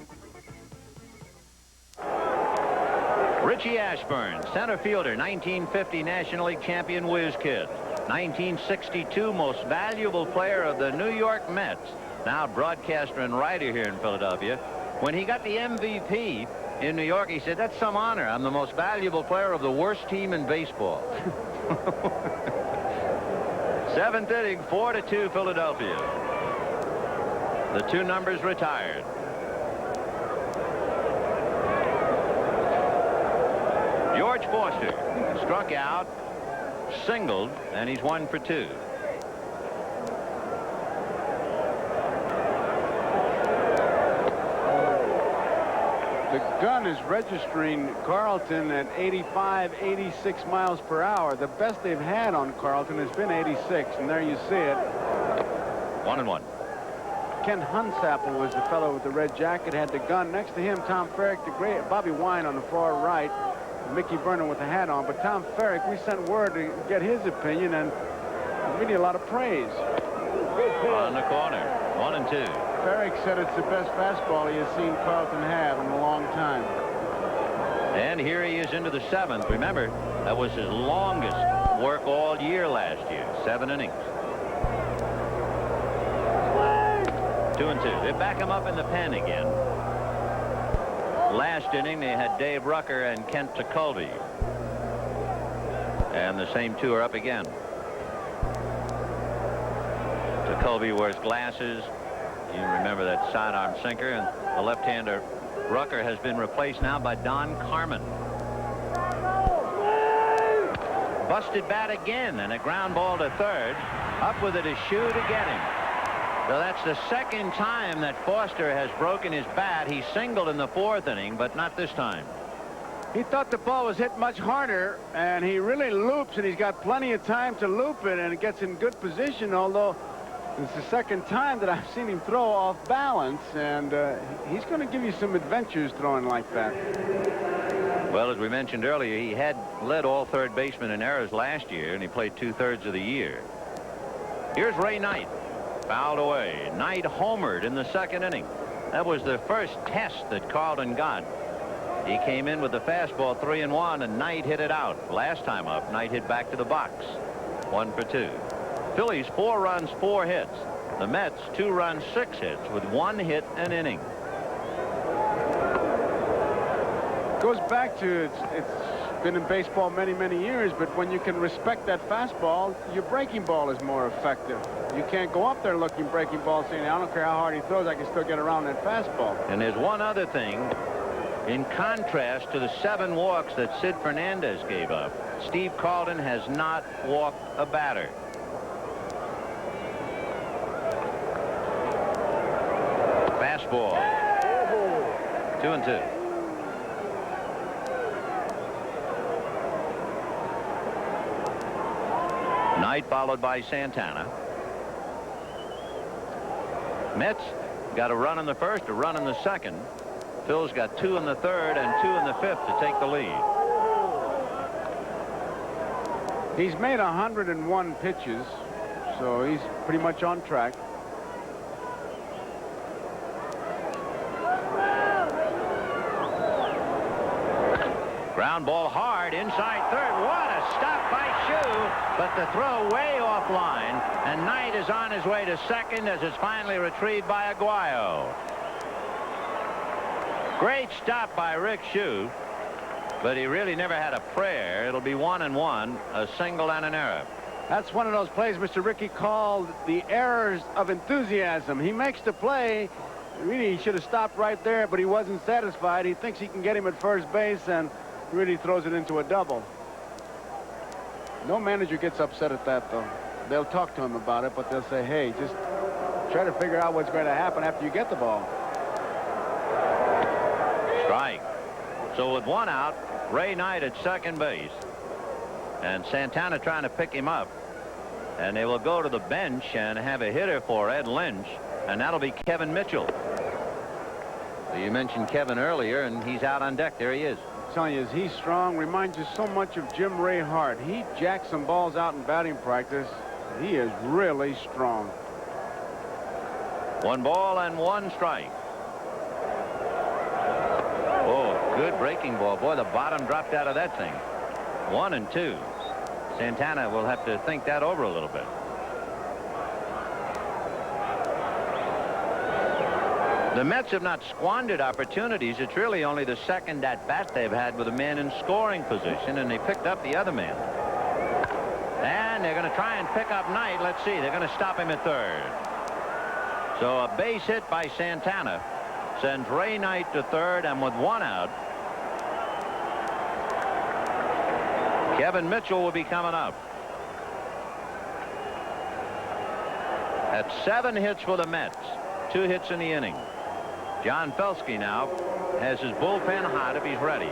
Speaker 2: Richie Ashburn, center fielder, 1950 National League champion whiz kid. 1962 most valuable player of the New York Mets. Now broadcaster and writer here in Philadelphia. When he got the MVP in New York, he said, that's some honor. I'm the most valuable player of the worst team in baseball. 7th inning, 4-2 Philadelphia. The 2 numbers retired. George Foster.
Speaker 21: Struck out, singled, and he's 1 for 2.
Speaker 22: The gun is registering Carlton at 85, 86 miles per hour. The best they've had on Carlton has been 86, and there you see it.
Speaker 21: 1-1.
Speaker 22: Ken Hunsapple was the fellow with the red jacket, had the gun. Next to him, Tom Ferrick, the great Bobby Wine on the far right, Mickey Vernon with the hat on. But Tom Ferrick, we sent word to get his opinion, and we need a lot of praise.
Speaker 21: On the corner, 1-2.
Speaker 22: Ferrick said it's the best fastball he has seen Carlton have in a long time.
Speaker 21: And here he is into the 7th. Remember, that was his longest work all year last year, 7 innings. 2-2. They back him up in the pen again. Last inning, they had Dave Rucker and Kent Tekulve. And the same two are up again. Tekulve wears glasses. You remember that sidearm sinker, and the left-hander Rucker has been replaced now by Don Carmen. Busted bat again, and a ground ball to third. Up with it is Shue to get him. So that's the second time that Foster has broken his bat. He singled in the 4th inning, but not this time.
Speaker 22: He thought the ball was hit much harder, and he really loops, and he's got plenty of time to loop it, and it gets in good position, although it's the second time that I've seen him throw off balance, and he's going to give you some adventures throwing like that.
Speaker 21: Well, as we mentioned earlier, he had led all third basemen in errors last year, and he played 2/3 of the year. Here's Ray Knight. Fouled away. Knight homered in the 2nd inning. That was the first test that Carlton got. He came in with the fastball 3-1, and Knight hit it out. Last time up, Knight hit back to the box. 1 for 2. Phillies 4 runs, 4 hits. The Mets 2 runs, 6 hits with 1 hit an inning.
Speaker 22: Goes back to it's been in baseball many, many years, but when you can respect that fastball, your breaking ball is more effective. You can't go up there looking breaking ball saying, I don't care how hard he throws, I can still get around that fastball.
Speaker 21: And there's one other thing. In contrast to the 7 walks that Sid Fernandez gave up, Steve Carlton has not walked a batter. Fastball. 2-2. Knight followed by Santana. Mets got a run in the 1st, a run in the 2nd. Phil's got 2 in the 3rd and 2 in the 5th to take the lead.
Speaker 22: He's made 101 pitches, so he's pretty much on track.
Speaker 21: Ground ball hard inside 3rd. What a stop by Shue, but the throw way offline, and Knight is on his way to 2nd as it's finally retrieved by Aguayo. Great stop by Rick Shue, but he really never had a prayer. It'll be 1-1, a single and an error.
Speaker 22: That's one of those plays Mr. Rickey called the errors of enthusiasm. He makes the play. Really, he should have stopped right there, but he wasn't satisfied. He thinks he can get him at first base and really throws it into a double. No manager gets upset at that, though. They'll talk to him about it, but they'll say, hey, just try to figure out what's going to happen after you get the ball.
Speaker 21: Strike. So with 1 out, Ray Knight at 2nd base, and Santana trying to pick him up, and they will go to the bench and have a hitter for Ed Lynch, and that'll be Kevin Mitchell. You mentioned Kevin earlier, and he's out on deck. There he is.
Speaker 22: I'm telling you, he's strong. Reminds you so much of Jim Ray Hart. He jacks some balls out in batting practice. He is really strong.
Speaker 21: 1 ball and 1 strike. Oh, good breaking ball. Boy, the bottom dropped out of that thing. 1-2. Santana will have to think that over a little bit. The Mets have not squandered opportunities. It's really only the 2nd at-bat they've had with a man in scoring position, and they picked up the other man. And they're going to try and pick up Knight. Let's see. They're going to stop him at 3rd. So a base hit by Santana sends Ray Knight to 3rd, and with 1 out,
Speaker 2: Kevin Mitchell will be coming up. At 7 hits for the Mets. 2 hits in the inning. John Felsky now has his bullpen hot if he's ready.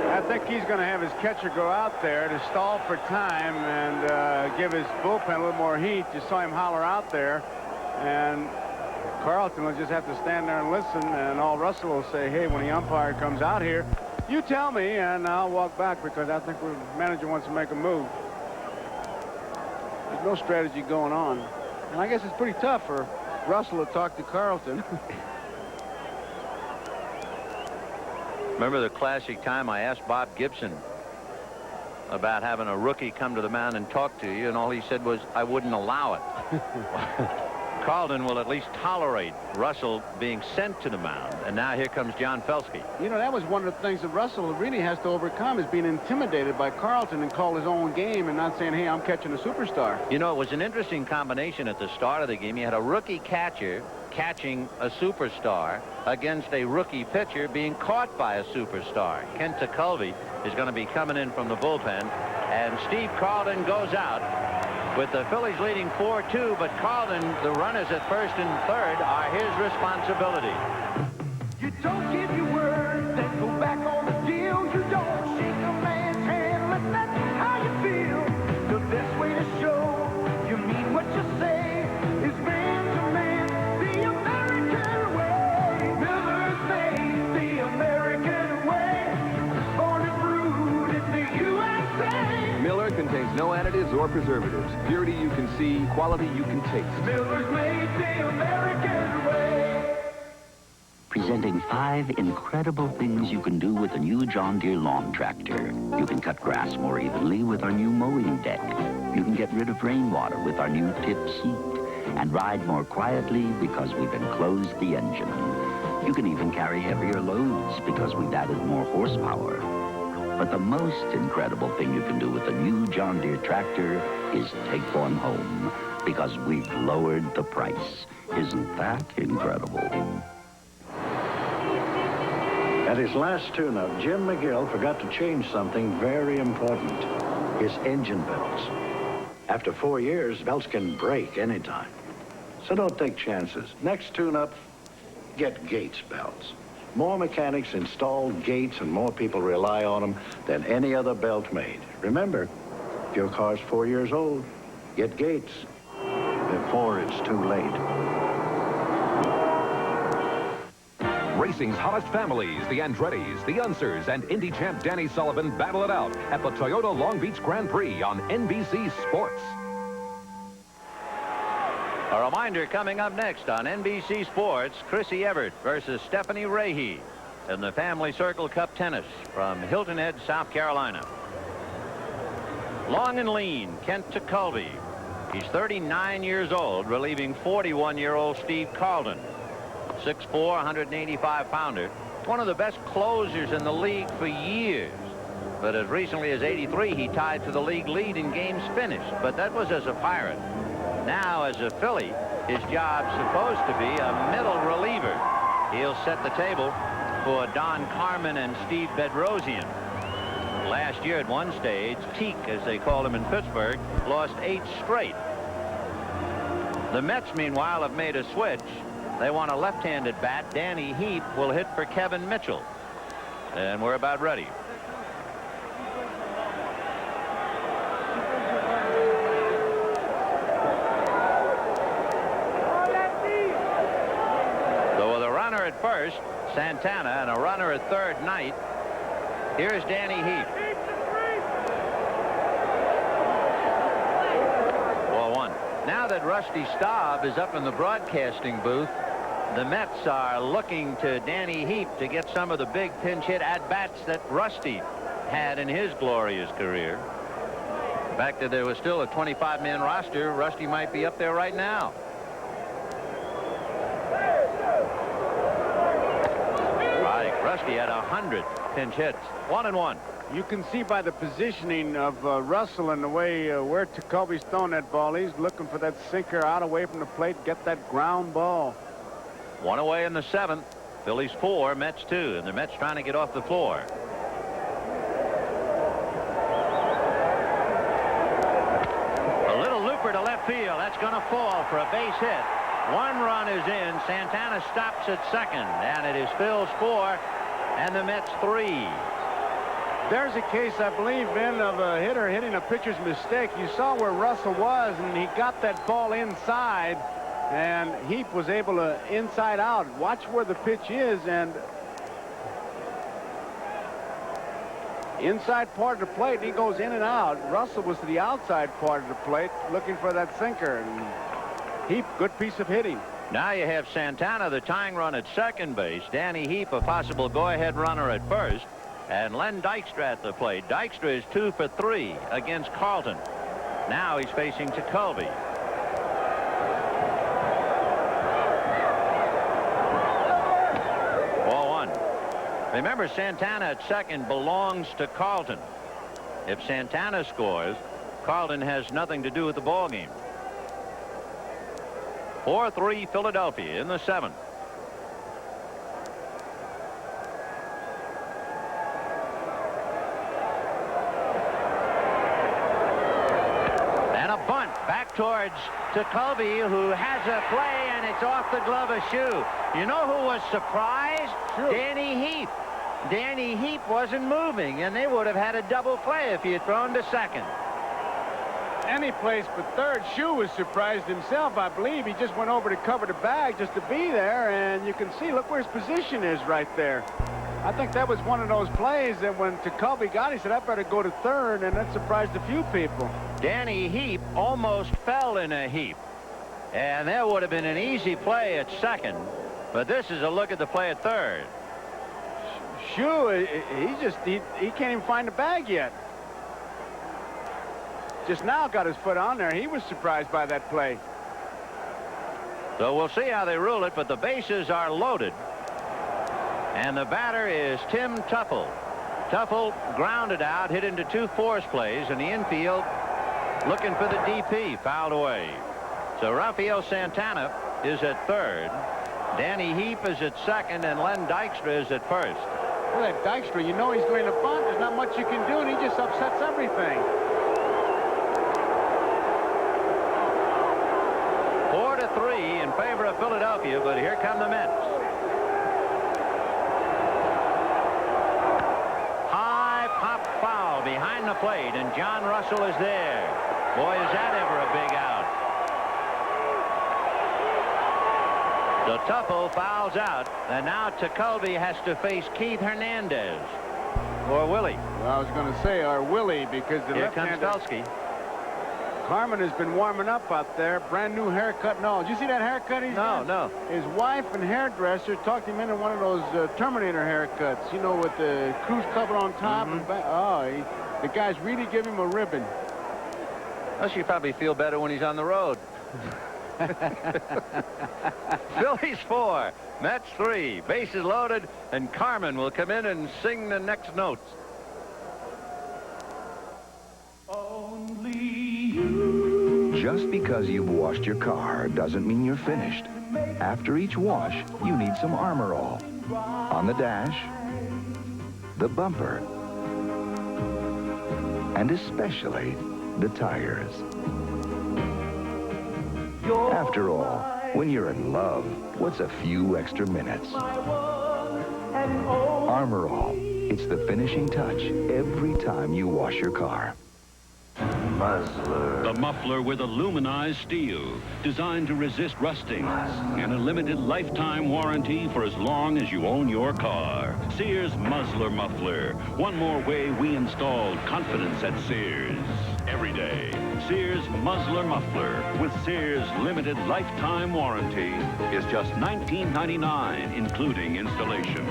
Speaker 22: I think he's going to have his catcher go out there to stall for time and give his bullpen a little more heat. You saw him holler out there, and Carlton will just have to stand there and listen, and all Russell will say, hey, when the umpire comes out here, you tell me, and I'll walk back because I think the manager wants to make a move. There's no strategy going on. And I guess it's pretty tough for Russell to talk to Carlton.
Speaker 2: Remember the classic time I asked Bob Gibson about having a rookie come to the mound and talk to you, and all he said was, I wouldn't allow it. Carlton will at least tolerate Russell being sent to the mound, and now here comes John Felsky.
Speaker 22: You know, that was one of the things that Russell really has to overcome, is being intimidated by Carlton and call his own game and not saying, hey, I'm catching a superstar.
Speaker 2: You know, it was an interesting combination at the start of the game. You had a rookie catcher catching a superstar against a rookie pitcher being caught by a superstar. Kent Tekulve is going to be coming in from the bullpen, and Steve Carlton goes out with the Phillies leading 4-2, but Carlton, the runners at first and third, are his responsibility.
Speaker 11: You don't give your word, then go back on the deal. You don't shake a man's hand, let that be how you feel. The best way to show you mean what you say is man to man, the American way. Miller's made the American way. Born and brewed in the USA.
Speaker 4: Miller contains no additives or preservatives. Purity you can see, quality you can taste.
Speaker 11: Miller's made the American way.
Speaker 25: Presenting 5 incredible things you can do with a new John Deere lawn tractor. You can cut grass more evenly with our new mowing deck. You can get rid of rainwater with our new tip seat. And ride more quietly because we've enclosed the engine. You can even carry heavier loads because we've added more horsepower. But the most incredible thing you can do with a new John Deere tractor is take one home because we've lowered the price. Isn't that incredible?
Speaker 5: At his last tune-up, Jim McGill forgot to change something very important, his engine belts. After 4 years, belts can break anytime. So don't take chances. Next tune-up, get Gates belts. More mechanics install Gates and more people rely on them than any other belt made. Remember, if your car's 4 years old, get Gates before it's too late.
Speaker 4: Racing's hottest families, the Andrettis, the Unsers, and Indy champ Danny Sullivan battle it out at the Toyota Long Beach Grand Prix on NBC Sports.
Speaker 2: A reminder coming up next on NBC Sports, Chrissy Everett versus Stephanie Rahe in the Family Circle Cup Tennis from Hilton Head, South Carolina. Long and lean, Kent Tekulve. He's 39 years old, relieving 41-year-old Steve Carlton. 6'4", 185-pounder. One of the best closers in the league for years. But as recently as '83, he tied for the league lead in games finished. But that was as a Pirate. Now, as a Philly, his job's supposed to be a middle reliever. He'll set the table for Don Carmen and Steve Bedrosian. Last year at one stage, Teak, as they call him in Pittsburgh, lost 8 straight. The Mets, meanwhile, have made a switch. They want a left-handed bat. Danny Heap will hit for Kevin Mitchell. And we're about ready. So with a runner at first, Santana, and a runner at third, Knight, here's Danny Heap. 1-1. Now that Rusty Staub is up in the broadcasting booth, the Mets are looking to Danny Heap to get some of the big pinch hit at-bats that Rusty had in his glorious career. The fact that there was still a 25-man roster, Rusty might be up there right now. Right, Rusty had 100 pinch hits. 1-1.
Speaker 22: You can see by the positioning of Russell and the way where Tekulve's throwing that ball, he's looking for that sinker out away from the plate, get that ground ball.
Speaker 2: 1 away in the 7th. Phillies 4, Mets 2, and the Mets trying to get off the floor.
Speaker 21: left field. That's going to fall for a base hit. One run is in. Santana stops at second, and it is Phil's 4 and the Mets 3.
Speaker 22: There's a case, I believe, Ben, of a hitter hitting a pitcher's mistake. You saw where Russell was, and he got that ball inside, and Heap was able to inside out. Watch where the pitch is, and inside part of the plate, he goes in and out. Russell was to the outside part of the plate looking for that sinker, and Heap, good piece of hitting.
Speaker 21: Now you have Santana, the tying run at second base. Danny Heap, a possible go-ahead runner at first. And Len Dykstra at the plate. Dykstra is 2 for 3 against Carlton. Now he's facing Jacoby. Ball 1. Remember, Santana at second belongs to Carlton. If Santana scores, Carlton has nothing to do with the ball game. 4-3 Philadelphia in the 7th. Back towards Jacoby, who has a play, and it's off the glove of Shoe. You know who was surprised? Sure. Danny Heap. Danny Heap wasn't moving, and they would have had a double play if he had thrown to second.
Speaker 22: Any place but third. Shoe was surprised himself, I believe. He just went over to cover the bag just to be there, and you can see, look where his position is right there. I think that was one of those plays that when Jacoby got, he said, I better go to third, and that surprised a few people.
Speaker 21: Danny Heap almost fell in a heap, and there would have been an easy play at second, but this is a look at the play at third.
Speaker 22: Shoe, he can't even find the bag yet. Just now got his foot on there. He was surprised by that play.
Speaker 21: So we'll see how they rule it, but the bases are loaded. And the batter is Tim Tuffle. Tuffle grounded out, hit into 2 force plays, and the infield looking for the DP, fouled away. So Rafael Santana is at third. Danny Heap is at second, and Len Dykstra is at first.
Speaker 22: Well, that Dykstra, you know he's going to bunt. There's not much you can do, and he just upsets everything.
Speaker 21: 4-3 in favor of Philadelphia, but here come the Mets. High pop foul behind the plate, and John Russell is there. Boy, is that ever a big out. So Tuffle fouls out, and now Jacoby has to face Keith Hernandez. Or Willie.
Speaker 22: Well, I was going to say, or Willie, because the
Speaker 21: Here comes Belsky.
Speaker 22: Carmen has been warming up out there. Brand new haircut. No, did you see that haircut he's got?
Speaker 21: No.
Speaker 22: His wife and hairdresser talked him into one of those Terminator haircuts, you know, with the cruise cover on top. And back. Oh, the guys really give him a ribbon.
Speaker 2: Well, she'll probably feel better when he's on the road.
Speaker 21: Phillies 4, Mets 3, bases loaded, and Carmen will come in and sing the next notes.
Speaker 1: Just because you've washed your car doesn't mean you're finished. After each wash, you need some Armor All. On the dash, the bumper, and especially the tires. After all, when you're in love, what's a few extra minutes? Armor All. It's the finishing touch every time you wash your car.
Speaker 7: The muffler with aluminized steel, designed to resist rusting, and a limited lifetime warranty for as long as you own your car. Sears Muzzler Muffler. One more way we installed confidence at Sears. Every day, Sears Muzzler Muffler with Sears limited lifetime warranty is just $19.99, including installation.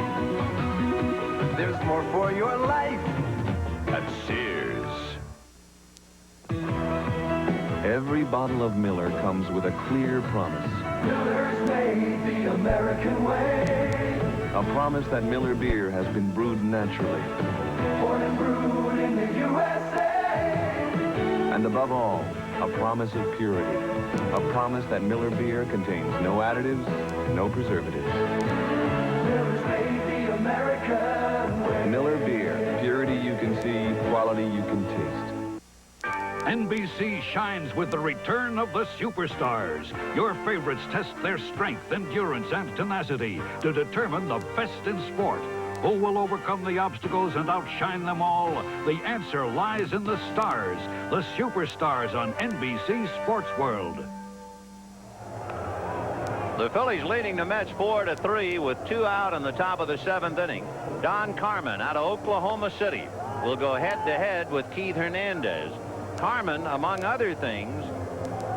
Speaker 11: There's more for your life
Speaker 7: at Sears.
Speaker 14: Every bottle of Miller comes with a clear promise.
Speaker 11: Miller's made the American way.
Speaker 14: A promise that Miller beer has been brewed naturally.
Speaker 11: Born and brewed in the USA.
Speaker 14: And above all, a promise of purity. A promise that Miller beer contains no additives, no preservatives.
Speaker 11: Miller's made the American way.
Speaker 14: Miller beer. Purity you can see, quality you can taste.
Speaker 20: NBC shines with the return of the superstars. Your favorites test their strength, endurance, and tenacity to determine the best in sport. Who will overcome the obstacles and outshine them all? The answer lies in the stars, the superstars on NBC Sports World.
Speaker 21: The Phillies leading the Mets 4-3 with 2 out in the top of the 7th inning. Don Carmen out of Oklahoma City will go head-to-head with Keith Hernandez. Carmen, among other things,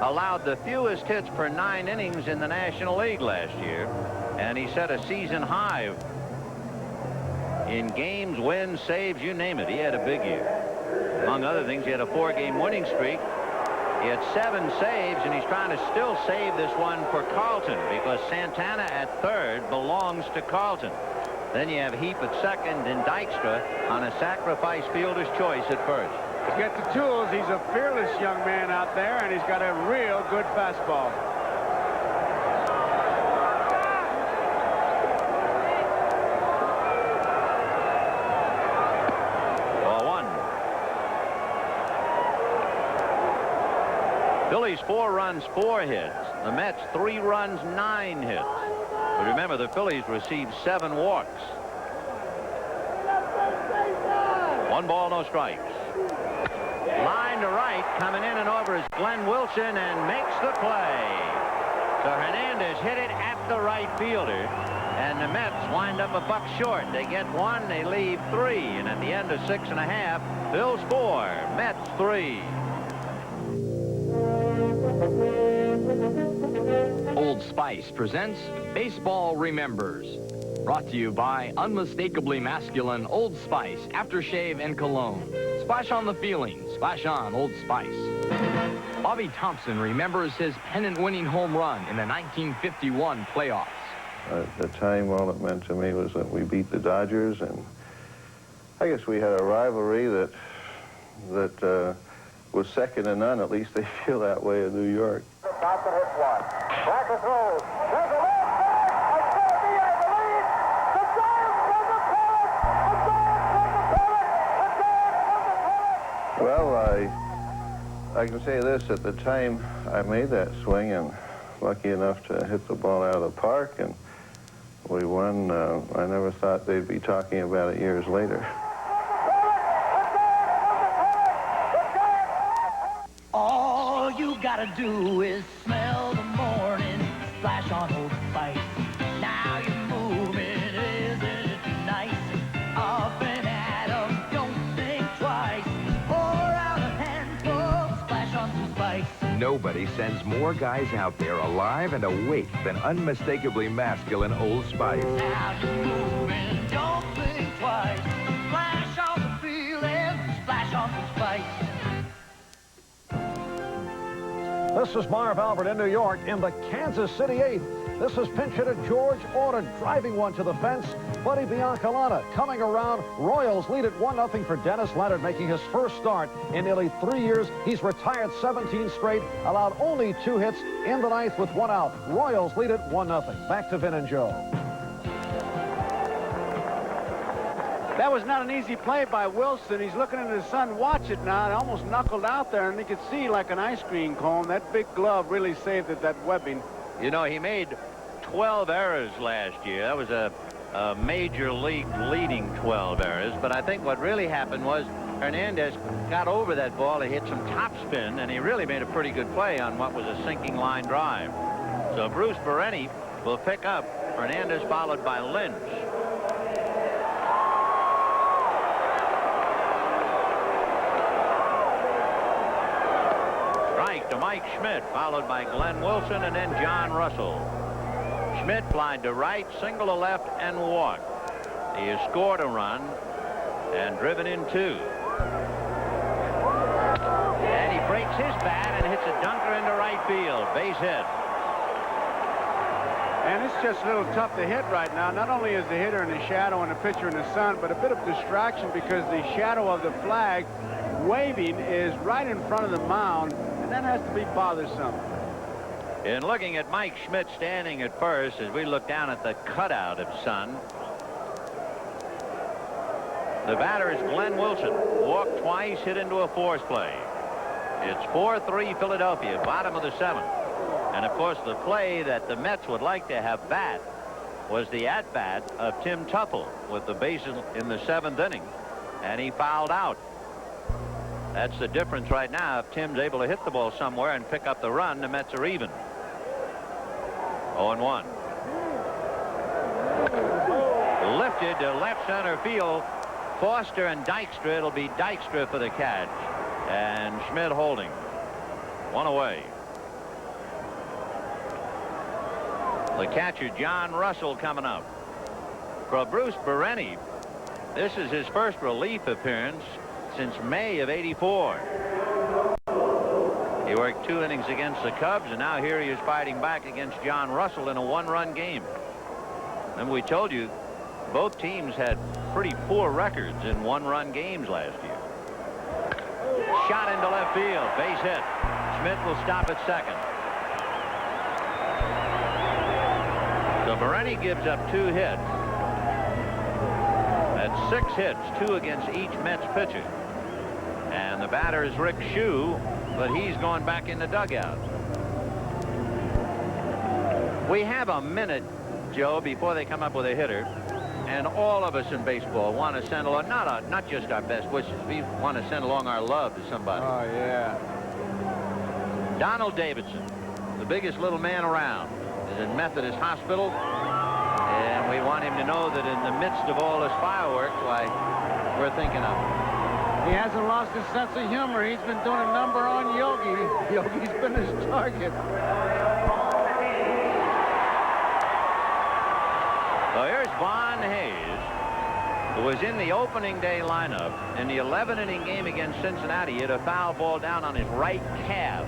Speaker 21: allowed the fewest hits per 9 innings in the National League last year, and he set a season high in games, wins, saves, you name it. He had a big year. Among other things, he had a 4-game winning streak. He had 7 saves, and he's trying to still save this one for Carlton because Santana at third belongs to Carlton. Then you have Heap at second and Dykstra on a sacrifice fielder's choice at first.
Speaker 22: He's got the tools. He's a fearless young man out there, and he's got a real good fastball.
Speaker 21: Phillies 4 runs, 4 hits. The Mets 3 runs, 9 hits. But remember, the Phillies received 7 walks. 1 ball, no strikes. Line to right, coming in and over is Glenn Wilson and makes the play. So Hernandez hit it at the right fielder, and the Mets wind up a buck short. They get 1, they leave 3, and at the end of 6½, Phil's 4, Mets 3.
Speaker 6: Old Spice presents Baseball Remembers. Brought to you by unmistakably masculine Old Spice aftershave and cologne. Splash on the feeling. Splash on Old Spice. Bobby Thompson remembers his pennant-winning home run in the 1951 playoffs.
Speaker 16: At the time, all it meant to me was that we beat the Dodgers, and I guess we had a rivalry that was second to none. At least they feel that way in New York.
Speaker 11: Thompson hits 1. Back to throws. There's a left back.
Speaker 16: Well, I can say this. At the time I made that swing and lucky enough to hit the ball out of the park, and we won. I never thought they'd be talking about it years later.
Speaker 11: All you gotta do is smell the morning, splash on Old Spice. Now you're moving, isn't it nice? Up and at 'em, don't think twice. Pour out a handful, splash on some Spice.
Speaker 14: Nobody sends more guys out there alive and awake than unmistakably masculine Old Spice.
Speaker 11: Now you're moving, don't think twice. Splash on the feeling, splash on some Spice.
Speaker 19: This is Marv Albert in New York in the Kansas City 8th. This is pinch hitter George Order driving one to the fence. Buddy Biancalana coming around. Royals lead at 1-0 for Dennis Leonard, making his first start in nearly 3 years. He's retired 17 straight, allowed only 2 hits in the 9th with 1 out. Royals lead at 1-0. Back to Vin and Joe.
Speaker 22: That was not an easy play by Wilson. He's looking at his son. Watch it now. It almost knuckled out there, and he could see like an ice cream cone. That big glove really saved it, that webbing.
Speaker 21: You know, he made 12 errors last year. That was a major league leading 12 errors. But I think what really happened was Hernandez got over that ball. He hit some topspin, and he really made a pretty good play on what was a sinking line drive. So Bruce Bereni will pick up Hernandez, followed by Lynch. To Mike Schmidt, followed by Glenn Wilson and then John Russell. Schmidt flied to right, single to left, and walked. He has scored a run and driven in 2. And he breaks his bat and hits a dunker into right field. Base hit.
Speaker 22: And it's just a little tough to hit right now. Not only is the hitter in the shadow and the pitcher in the sun, but a bit of distraction because the shadow of the flag waving is right in front of the mound. That has to be bothersome.
Speaker 21: In looking at Mike Schmidt standing at first, as we look down at the cutout of Sun, the batter is Glenn Wilson. Walked twice, hit into a force play. It's 4-3 Philadelphia, bottom of the 7th. And, of course, the play that the Mets would like to have bat was the at-bat of Tim Tuffle with the bases in the 7th inning, and he fouled out. That's the difference right now. If Tim's able to hit the ball somewhere and pick up the run, the Mets are even. 0-1. Lifted to left center field. Foster and Dykstra. It'll be Dykstra for the catch. And Schmidt holding. One away. The catcher, John Russell, coming up. For Bruce Bereni, this is his first relief appearance since May of '84. He worked 2 innings against the Cubs, and now here he is fighting back against John Russell in a 1-run game. And we told you both teams had pretty poor records in 1-run games last year. Shot into left field. Base hit. Schmidt will stop at second. So Bereni gives up 2 hits. That's 6 hits, 2 against each Mets pitcher. And the batter is Rick Shue, but he's going back in the dugout. We have a minute, Joe, before they come up with a hitter. And all of us in baseball want to send along, not just our best wishes, we want to send along our love to somebody.
Speaker 22: Oh, yeah.
Speaker 21: Donald Davidson, the biggest little man around, is in Methodist Hospital. And we want him to know that in the midst of all this fireworks, why, we're thinking of him.
Speaker 22: He hasn't lost his sense of humor. He's been doing a number on Yogi. Yogi's been his target.
Speaker 21: So here's Von Hayes, who was in the opening day lineup in the 11-inning game against Cincinnati. He hit a foul ball down on his right calf.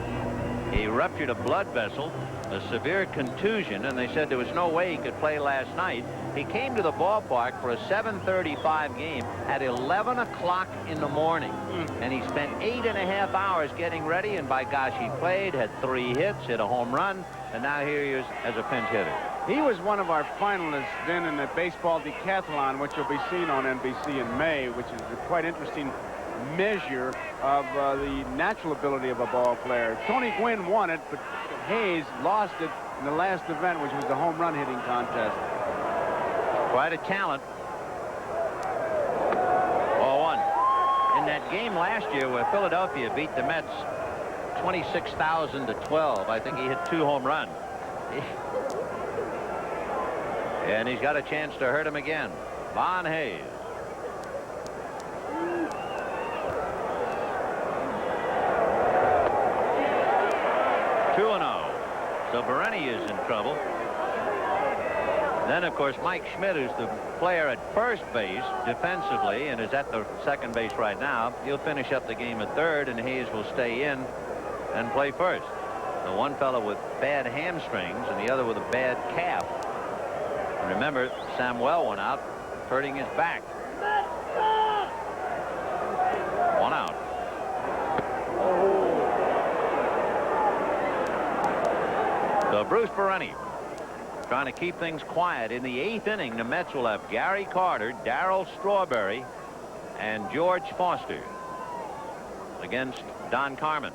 Speaker 21: He ruptured a blood vessel, a severe contusion, and they said there was no way he could play last night. He came to the ballpark for a 7:35 game at 11 o'clock in the morning. And he spent 8.5 hours getting ready, and by gosh, he played, had 3 hits, hit a home run, and now here he is as a pinch hitter.
Speaker 22: He was one of our finalists then in the baseball decathlon, which will be seen on NBC in May, which is a quite interesting measure of the natural ability of a ball player. Tony Gwynn won it, but Hayes lost it in the last event, which was the home run hitting contest.
Speaker 21: Quite a talent. 0-1. In that game last year where Philadelphia beat the Mets 26,000 to 12, I think he hit 2 home runs. And he's got a chance to hurt him again. Von Hayes. So Bereni is in trouble. Then, of course, Mike Schmidt, who's the player at first base defensively and is at the second base right now, he'll finish up the game at third, and Hayes will stay in and play first. The one fellow with bad hamstrings and the other with a bad calf. And remember, Samuel went out hurting his back. 1 out. So Bruce Bereni trying to keep things quiet. In the 8th inning, the Mets will have Gary Carter, Darryl Strawberry, and George Foster against Don Carmen.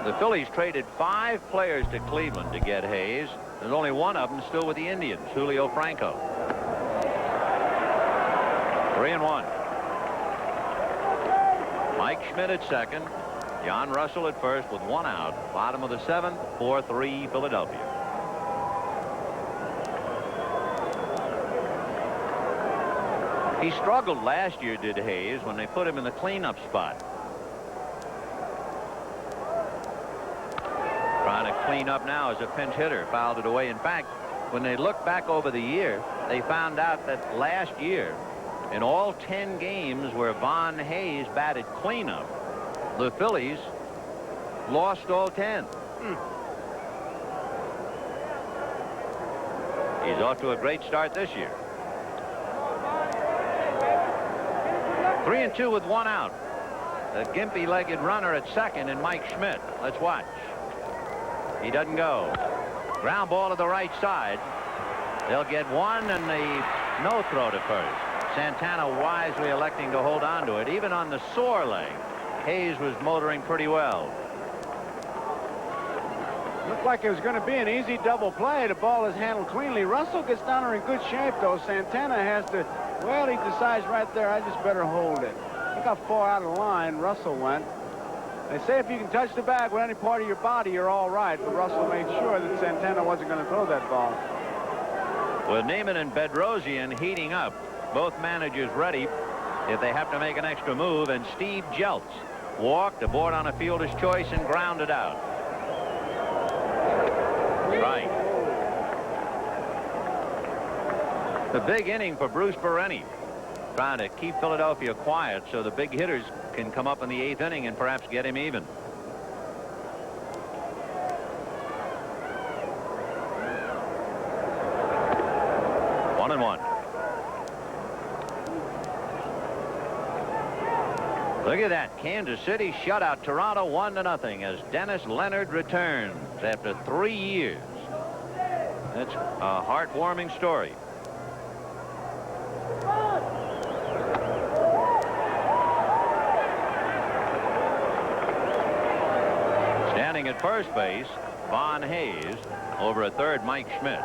Speaker 21: The Phillies traded 5 players to Cleveland to get Hayes. There's only one of them still with the Indians, Julio Franco. 3-1. Mike Schmidt at second. John Russell at first with 1 out. Bottom of the 7th, 4-3 Philadelphia. He struggled last year, did Hayes, when they put him in the cleanup spot. Trying to clean up now as a pinch hitter. Fouled it away. In fact, when they look back over the year, they found out that last year, in all 10 games where Von Hayes batted cleanup, the Phillies lost all 10. He's off to a great start this year. 3-2 with 1 out. The gimpy-legged runner at second and Mike Schmidt. Let's watch. He doesn't go. Ground ball to the right side. They'll get 1 and the no throw to first.
Speaker 2: Santana wisely electing to hold on to it. Even on the sore leg, Hayes was motoring pretty well.
Speaker 22: Looked like it was going to be an easy double play. The ball is handled cleanly. Russell gets down there in good shape, though. Santana has to, well, he decides right there, I just better hold it. He got far out of the line. Russell went. They say if you can touch the bag with any part of your body, you're all right. But Russell made sure that Santana wasn't going to throw that ball.
Speaker 2: With Neiman and Bedrosian heating up, both managers ready if they have to make an extra move, and Steve Jeltz walked aboard on a fielder's choice and grounded out. Right. The big inning for Bruce Bereni, trying to keep Philadelphia quiet so the big hitters can come up in the 8th inning and perhaps get him even. One and one. Look at that. Kansas City shut out Toronto 1-0 as Dennis Leonard returns after 3 years. That's a heartwarming story. Standing at first base, Von Hayes. Over at third, Mike Schmidt.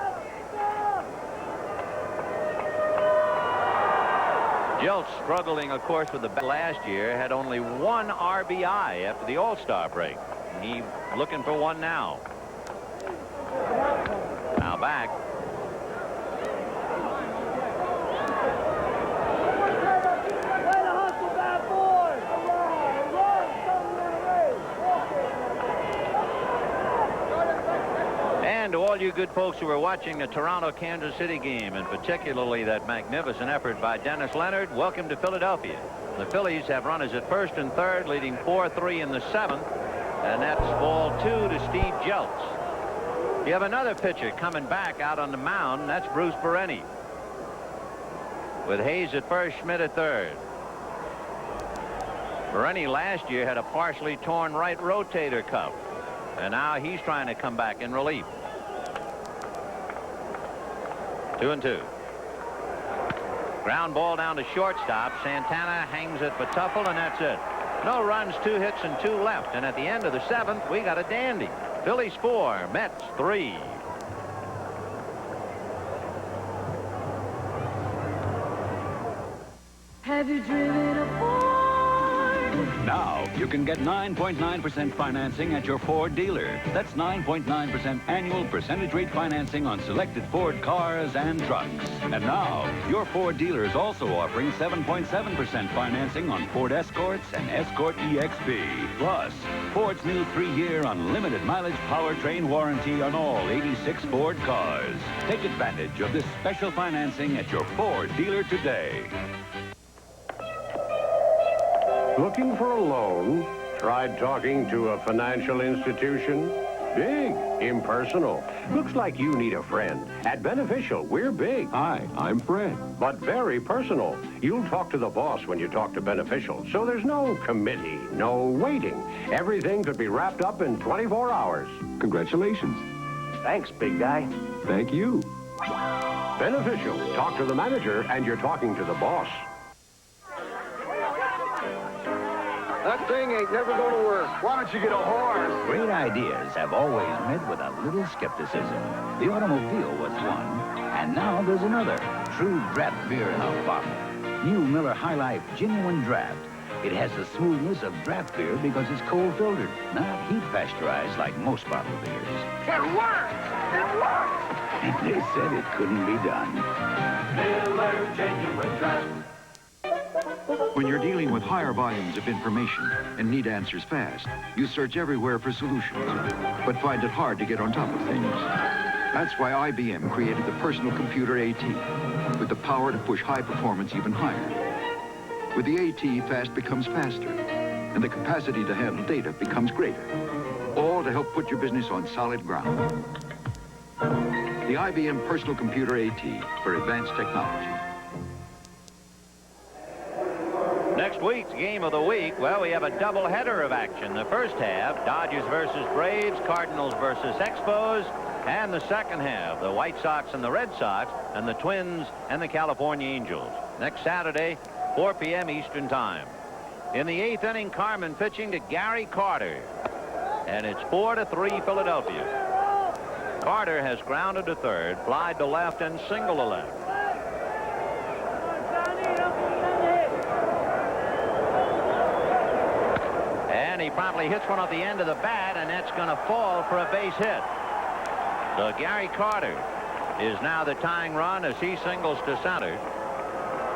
Speaker 2: Jeltz struggling, of course, with the bat last year, had only 1 RBI after the All-Star break. He's looking for one now. Now back. And to all you good folks who are watching the Toronto-Kansas City game, and particularly that magnificent effort by Dennis Leonard, welcome to Philadelphia. The Phillies have runners at first and third, leading 4-3 in the 7th, and that's ball 2 to Steve Jeltz. You have another pitcher coming back out on the mound, and that's Bruce Bereni. With Hayes at first, Schmidt at third. Bereni last year had a partially torn right rotator cuff, and now he's trying to come back in relief. 2-2. Ground ball down to shortstop. Santana hangs it for Tuffle, and that's it. No runs, 2 hits, and 2 left. And at the end of the 7th, we got a dandy. Phillies 4, Mets 3.
Speaker 11: Have you driven a Ford?
Speaker 20: Now, you can get 9.9% financing at your Ford dealer. That's 9.9% annual percentage rate financing on selected Ford cars and trucks. And now, your Ford dealer is also offering 7.7% financing on Ford Escorts and Escort EXP. Plus, Ford's new 3-year unlimited mileage powertrain warranty on all 86 Ford cars. Take advantage of this special financing at your Ford dealer today.
Speaker 3: Looking for a loan? Tried talking to a financial institution? Big, impersonal. Looks like you need a friend. At Beneficial, we're big.
Speaker 14: Hi, I'm Fred.
Speaker 3: But very personal. You'll talk to the boss when you talk to Beneficial, so there's no committee, no waiting. Everything could be wrapped up in 24 hours.
Speaker 14: Congratulations.
Speaker 3: Thanks, big guy.
Speaker 14: Thank you.
Speaker 3: Beneficial. Talk to the manager, and you're talking to the boss.
Speaker 9: That thing ain't never going to work. Why don't you get a horse?
Speaker 8: Great ideas have always met with a little skepticism. The automobile was one, and now there's another. True draft beer in a bottle. New Miller High Life Genuine Draft. It has the smoothness of draft beer because it's cold-filtered, not heat pasteurized like most bottled beers.
Speaker 11: It works! It works!
Speaker 8: And they said it couldn't be done.
Speaker 11: Miller Genuine Draft.
Speaker 15: When you're dealing with higher volumes of information and need answers fast, you search everywhere for solutions, but find it hard to get on top of things. That's why IBM created the personal computer AT, with the power to push high performance even higher. With the AT, fast becomes faster, and the capacity to handle data becomes greater, all to help put your business on solid ground. The IBM personal computer AT for advanced technology.
Speaker 2: Next week's game of the week, well, we have a doubleheader of action. The first half, Dodgers versus Braves, Cardinals versus Expos,
Speaker 21: And the second half, the White Sox and the Red Sox, and the Twins and the California Angels. Next Saturday, 4 p.m. Eastern Time. In the 8th inning, Carmen pitching to Gary Carter. And it's 4-3 Philadelphia. Carter has grounded to third, flied to left, and singled to left. And he promptly hits one off the end of the bat, and that's going to fall for a base hit. So Gary Carter is now the tying run as he singles to center.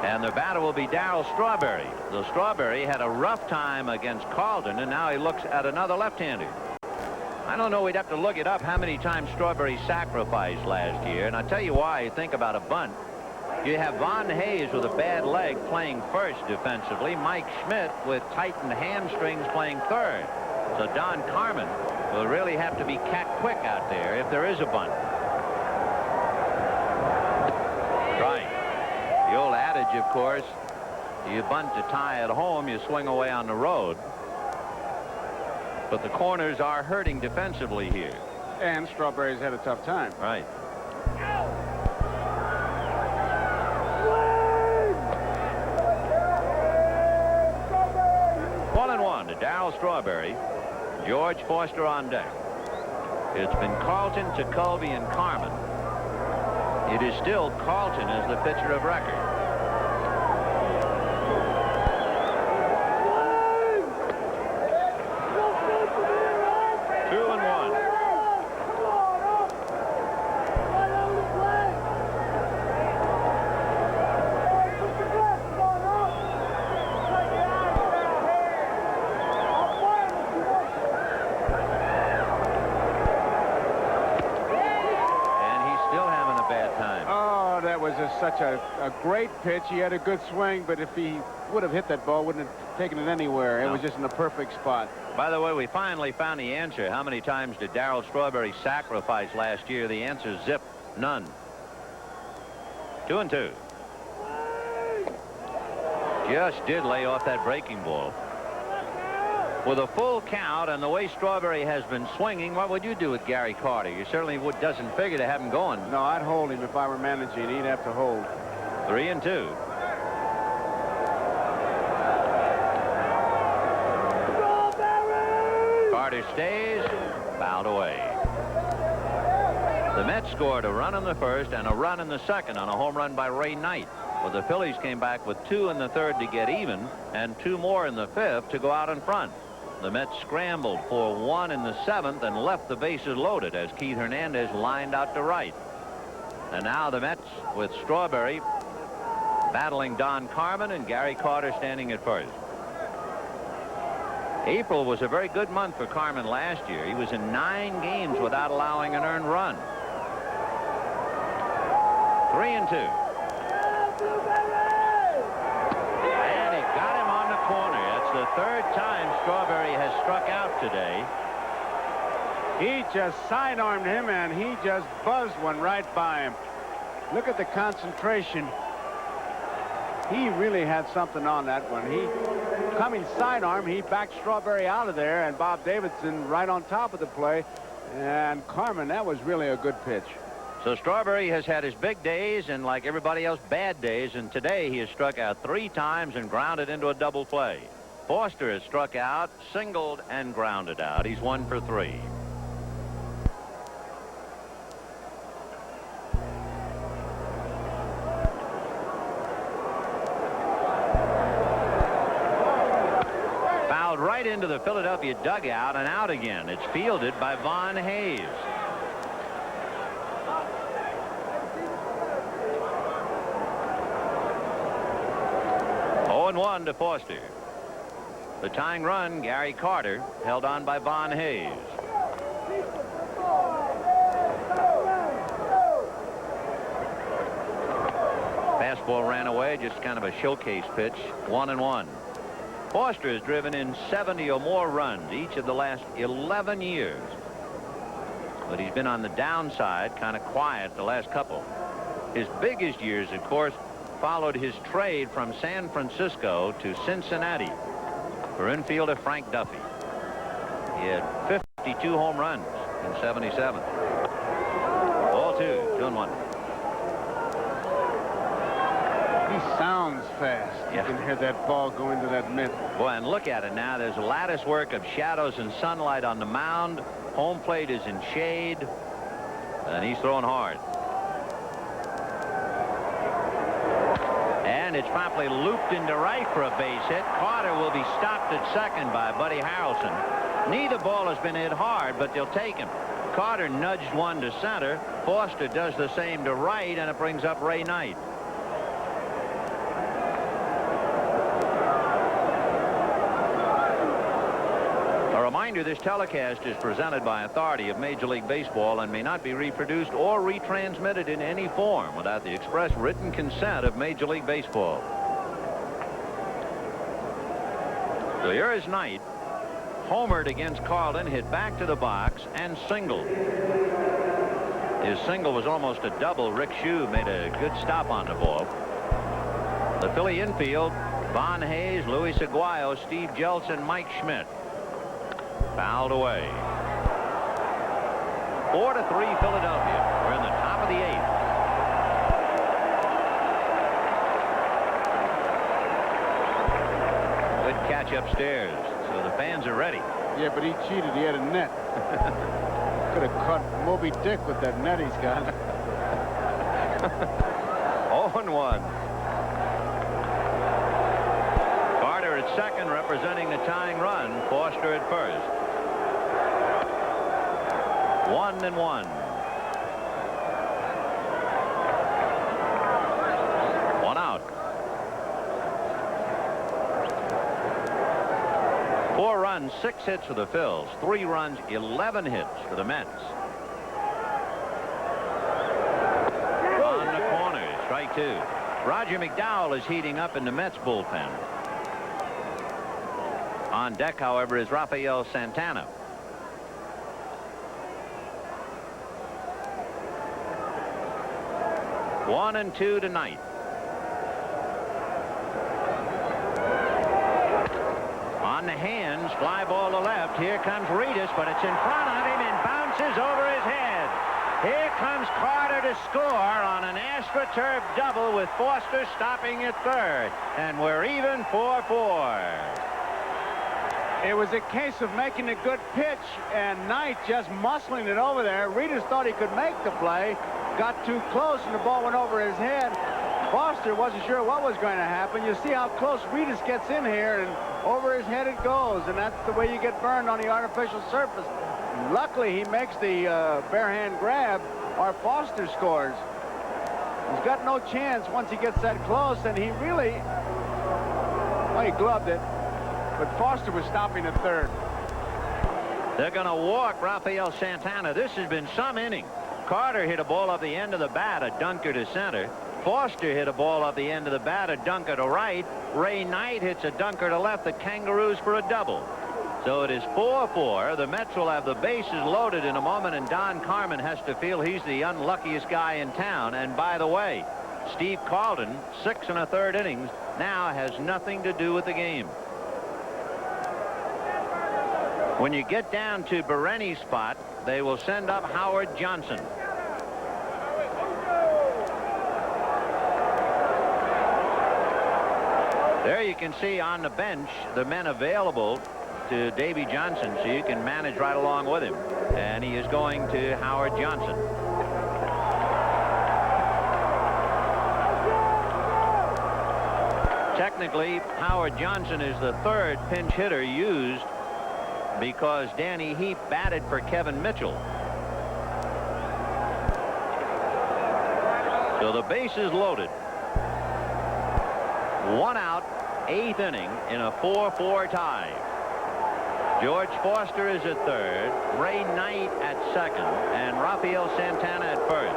Speaker 21: And the batter will be Darryl Strawberry. The Strawberry had a rough time against Carlton, and now he looks at another left-hander. I don't know, we'd have to look it up how many times Strawberry sacrificed last year. And I'll tell you why. You think about a bunt. You have Von Hayes with a bad leg playing first defensively. Mike Schmidt with tightened hamstrings playing third. So Don Carmen will really have to be cat quick out there if there is a bunt. Right. The old adage, of course, you bunt to tie at home, you swing away on the road. But the corners are hurting defensively here.
Speaker 22: And Strawberry's had a tough time.
Speaker 21: Right. To Darryl Strawberry, George Foster on deck. It's been Carlton to Colby and Carmen. It is still Carlton as the pitcher of record.
Speaker 22: Such a great pitch. He had a good swing, but if he would have hit that ball, wouldn't have taken it anywhere. It was just in the perfect spot.
Speaker 21: By the way, we finally found the answer. How many times did Darryl Strawberry sacrifice last year? The answer is zip, none. 2-2. Just did lay off that breaking ball. With a full count and the way Strawberry has been swinging, what would you do with Gary Carter? You certainly doesn't figure to have him going.
Speaker 22: No, I'd hold him if I were managing. He'd have to hold.
Speaker 21: 3-2. Carter stays, fouled away. The Mets scored a run in the first and a run in the second on a home run by Ray Knight. Well, the Phillies came back with 2 in the third to get even and 2 more in the fifth to go out in front. The Mets scrambled for 1 in the 7th and left the bases loaded as Keith Hernandez lined out to right. And now the Mets with Strawberry battling Don Carmen and Gary Carter standing at first. April was a very good month for Carmen last year. He was in 9 games without allowing an earned run. 3-2. And he got him on the corner. That's the third time Strawberry has struck out today.
Speaker 22: He just sidearmed him, and he just buzzed one right by him. Look at the concentration. He really had something on that one. He coming sidearm, he backed Strawberry out of there, and Bob Davidson right on top of the play. And Carmen, that was really a good pitch.
Speaker 21: So Strawberry has had his big days and, like everybody else, bad days. And today he has struck out 3 times and grounded into a double play. Foster has struck out, singled, and grounded out. He's 1 for 3. Fouled right into the Philadelphia dugout and out again. It's fielded by Von Hayes. And 1 to Foster. The tying run, Gary Carter, held on by Von Hayes. Fastball ran away, just kind of a showcase pitch. 1-1. Foster has driven in 70 or more runs each of the last 11 years. But he's been on the downside, kind of quiet the last couple. His biggest years, of course, followed his trade from San Francisco to Cincinnati for infielder Frank Duffy. He had 52 home runs in '77.
Speaker 2: 2-1.
Speaker 22: He sounds fast.
Speaker 2: Yeah.
Speaker 22: You can hear that ball going to that mitt.
Speaker 2: Boy, and look at it now. There's a lattice work of shadows and sunlight on the mound. Home plate is in shade. And he's throwing hard. And it's promptly looped into right for a base hit. Carter will be stopped at second by Buddy Harrelson. Neither ball has been hit hard, but they'll take him. Carter nudged one to center. Foster does the same to right, and it brings up Ray Knight. A reminder, this telecast is presented by authority of Major League Baseball and may not be reproduced or retransmitted in any form without the express written consent of Major League Baseball. So here is Knight. Homered against Carlton, hit back to the box, and singled. His single was almost a double. Rick Shue made a good stop on the ball. The Philly infield, Von Hayes, Luis Aguayo, Steve Jeltz, Mike Schmidt. Fouled away. 4-3 Philadelphia. We're in the top of the 8th. Good catch upstairs. So the fans are ready.
Speaker 22: Yeah, but he cheated. He had a net. Could have caught Moby Dick with that net he's got.
Speaker 2: 0-1. Carter at second, representing the tying run. Foster at first. 1-1. 1 out. 4 runs, 6 hits for the Phils. 3 runs, 11 hits for the Mets. On the corner, strike 2. Roger McDowell is heating up in the Mets bullpen. On deck, however, is Rafael Santana. One and 2 tonight. On the hands, fly ball to left. Here comes Reedus, but it's in front of him and bounces over his head. Here comes Carter to score on an AstroTurf double with Foster stopping at third. And we're even 4-4.
Speaker 22: It was a case of making a good pitch, and Knight just muscling it over there. Reedus thought he could make the play. Got too close, and the ball went over his head. Foster wasn't sure what was going to happen. You see how close Reedus gets in here, and over his head it goes, and that's the way you get burned on the artificial surface. Luckily, he makes the bare hand grab, or Foster scores. He's got no chance once he gets that close, and he really, well, he gloved it, but Foster was stopping at third.
Speaker 2: They're going to walk Rafael Santana. This has been some inning. Carter hit a ball off the end of the bat, a dunker to center. Foster hit a ball off the end of the bat, a dunker to right. Ray Knight hits a dunker to left, the Kangaroos for a double. So it is 4-4. The Mets will have the bases loaded in a moment, and Don Carmen has to feel he's the unluckiest guy in town. And by the way, Steve Carlton, 6 1/3 innings, now has nothing to do with the game. When you get down to Bereni's spot, they will send up Howard Johnson. There you can see on the bench the men available to Davy Johnson, so you can manage right along with him. And he is going to Howard Johnson. Technically, Howard Johnson is the third pinch hitter used because Danny Heap batted for Kevin Mitchell. So the base is loaded. 1 out, 8th inning in a 4-4 tie. George Foster is at third, Ray Knight at second, and Rafael Santana at first.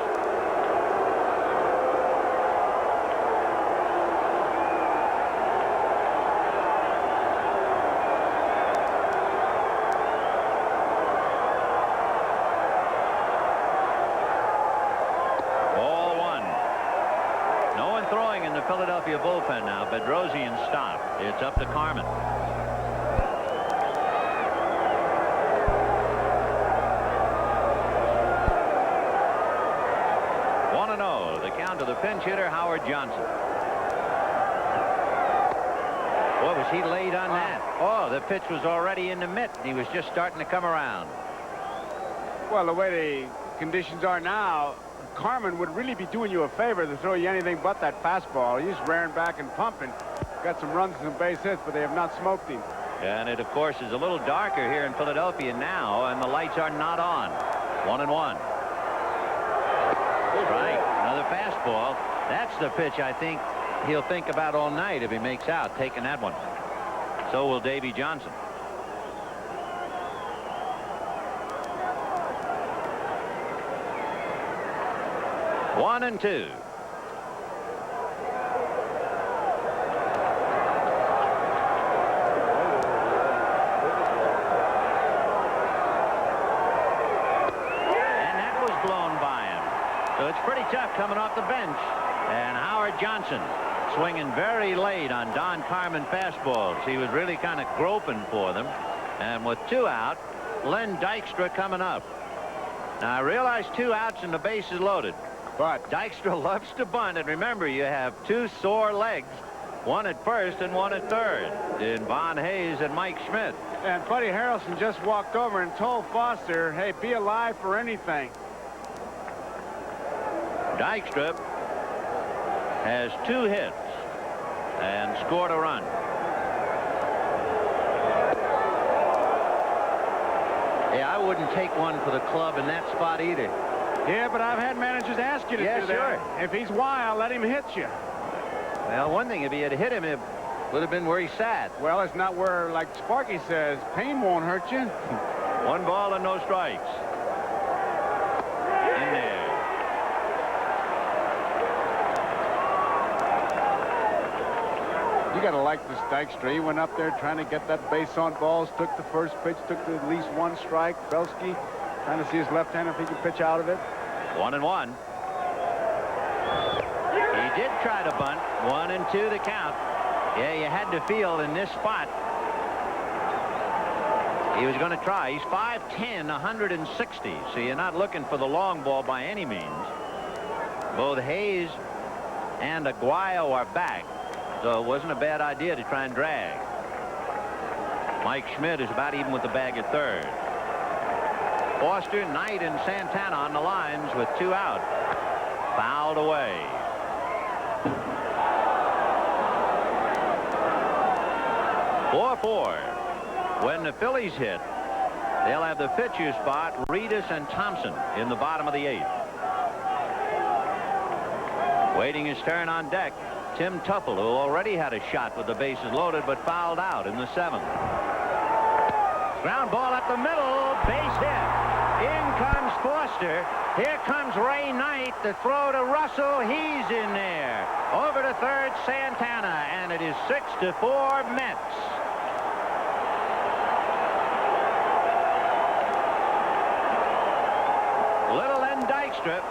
Speaker 2: Philadelphia bullpen now. Bedrosian stopped. It's up to Carmen. pinch hitter, Howard Johnson. Boy, was he late on that. Oh, the pitch was already in the mitt. He was just starting to come around.
Speaker 22: Well, the way the conditions are now, Carmen would really be doing you a favor to throw you anything but that fastball. He's rearing back and pumping. Got some runs and some base hits, but they have not smoked him.
Speaker 2: And it, of course, is a little darker here in Philadelphia now, and the lights are not on. 1-1. Strike. Another fastball. That's the pitch I think he'll think about all night if he makes out, taking that one. So will Davy Johnson. One and two. So it's pretty tough coming off the bench. And Howard Johnson swinging very late on Don Carmen fastballs. He was really kind of groping for them. And with 2 out, Len Dykstra coming up. Now I realize 2 outs and the base is loaded. But Dykstra loves to bunt. And remember, you have 2 sore legs. One at first and one at third in Von Hayes and Mike Schmidt.
Speaker 22: And Buddy Harrelson just walked over and told Foster, hey, be alive for anything.
Speaker 2: Dykstra has 2 hits and scored a run. Yeah, I wouldn't take one for the club in that spot either.
Speaker 22: Yeah, but I've had managers ask you to do that. If he's wild, let him hit you.
Speaker 2: Well, one thing, if he had hit him, it would have been where he sat.
Speaker 22: Well, it's not where, like Sparky says, pain won't hurt you.
Speaker 2: 1 ball and no strikes. In there.
Speaker 22: You got to like this Dykstra. He went up there trying to get that base on balls, took the first pitch, took at least 1 strike. Belsky trying to see his left hand if he can pitch out of it.
Speaker 2: 1-1. He did try to bunt. 1-2 the count. Yeah, you had to feel in this spot he was going to try. He's 5'10", 160. So you're not looking for the long ball by any means. Both Hayes and Aguayo are back. So it wasn't a bad idea to try and drag. Mike Schmidt is about even with the bag at third. Foster, Knight, and Santana on the lines with 2 out. Fouled away. Four. When the Phillies hit, they'll have the pitcher spot, Reedus and Thompson in the bottom of the 8th. Waiting his turn on deck, Tim Tuffle, who already had a shot with the bases loaded but fouled out in the 7th. Ground ball up the middle, base hit. In comes Foster. Here comes Ray Knight. The throw to Russell. He's in there. Over to third, Santana, and it is 6-4 Mets. Little and Dykstra,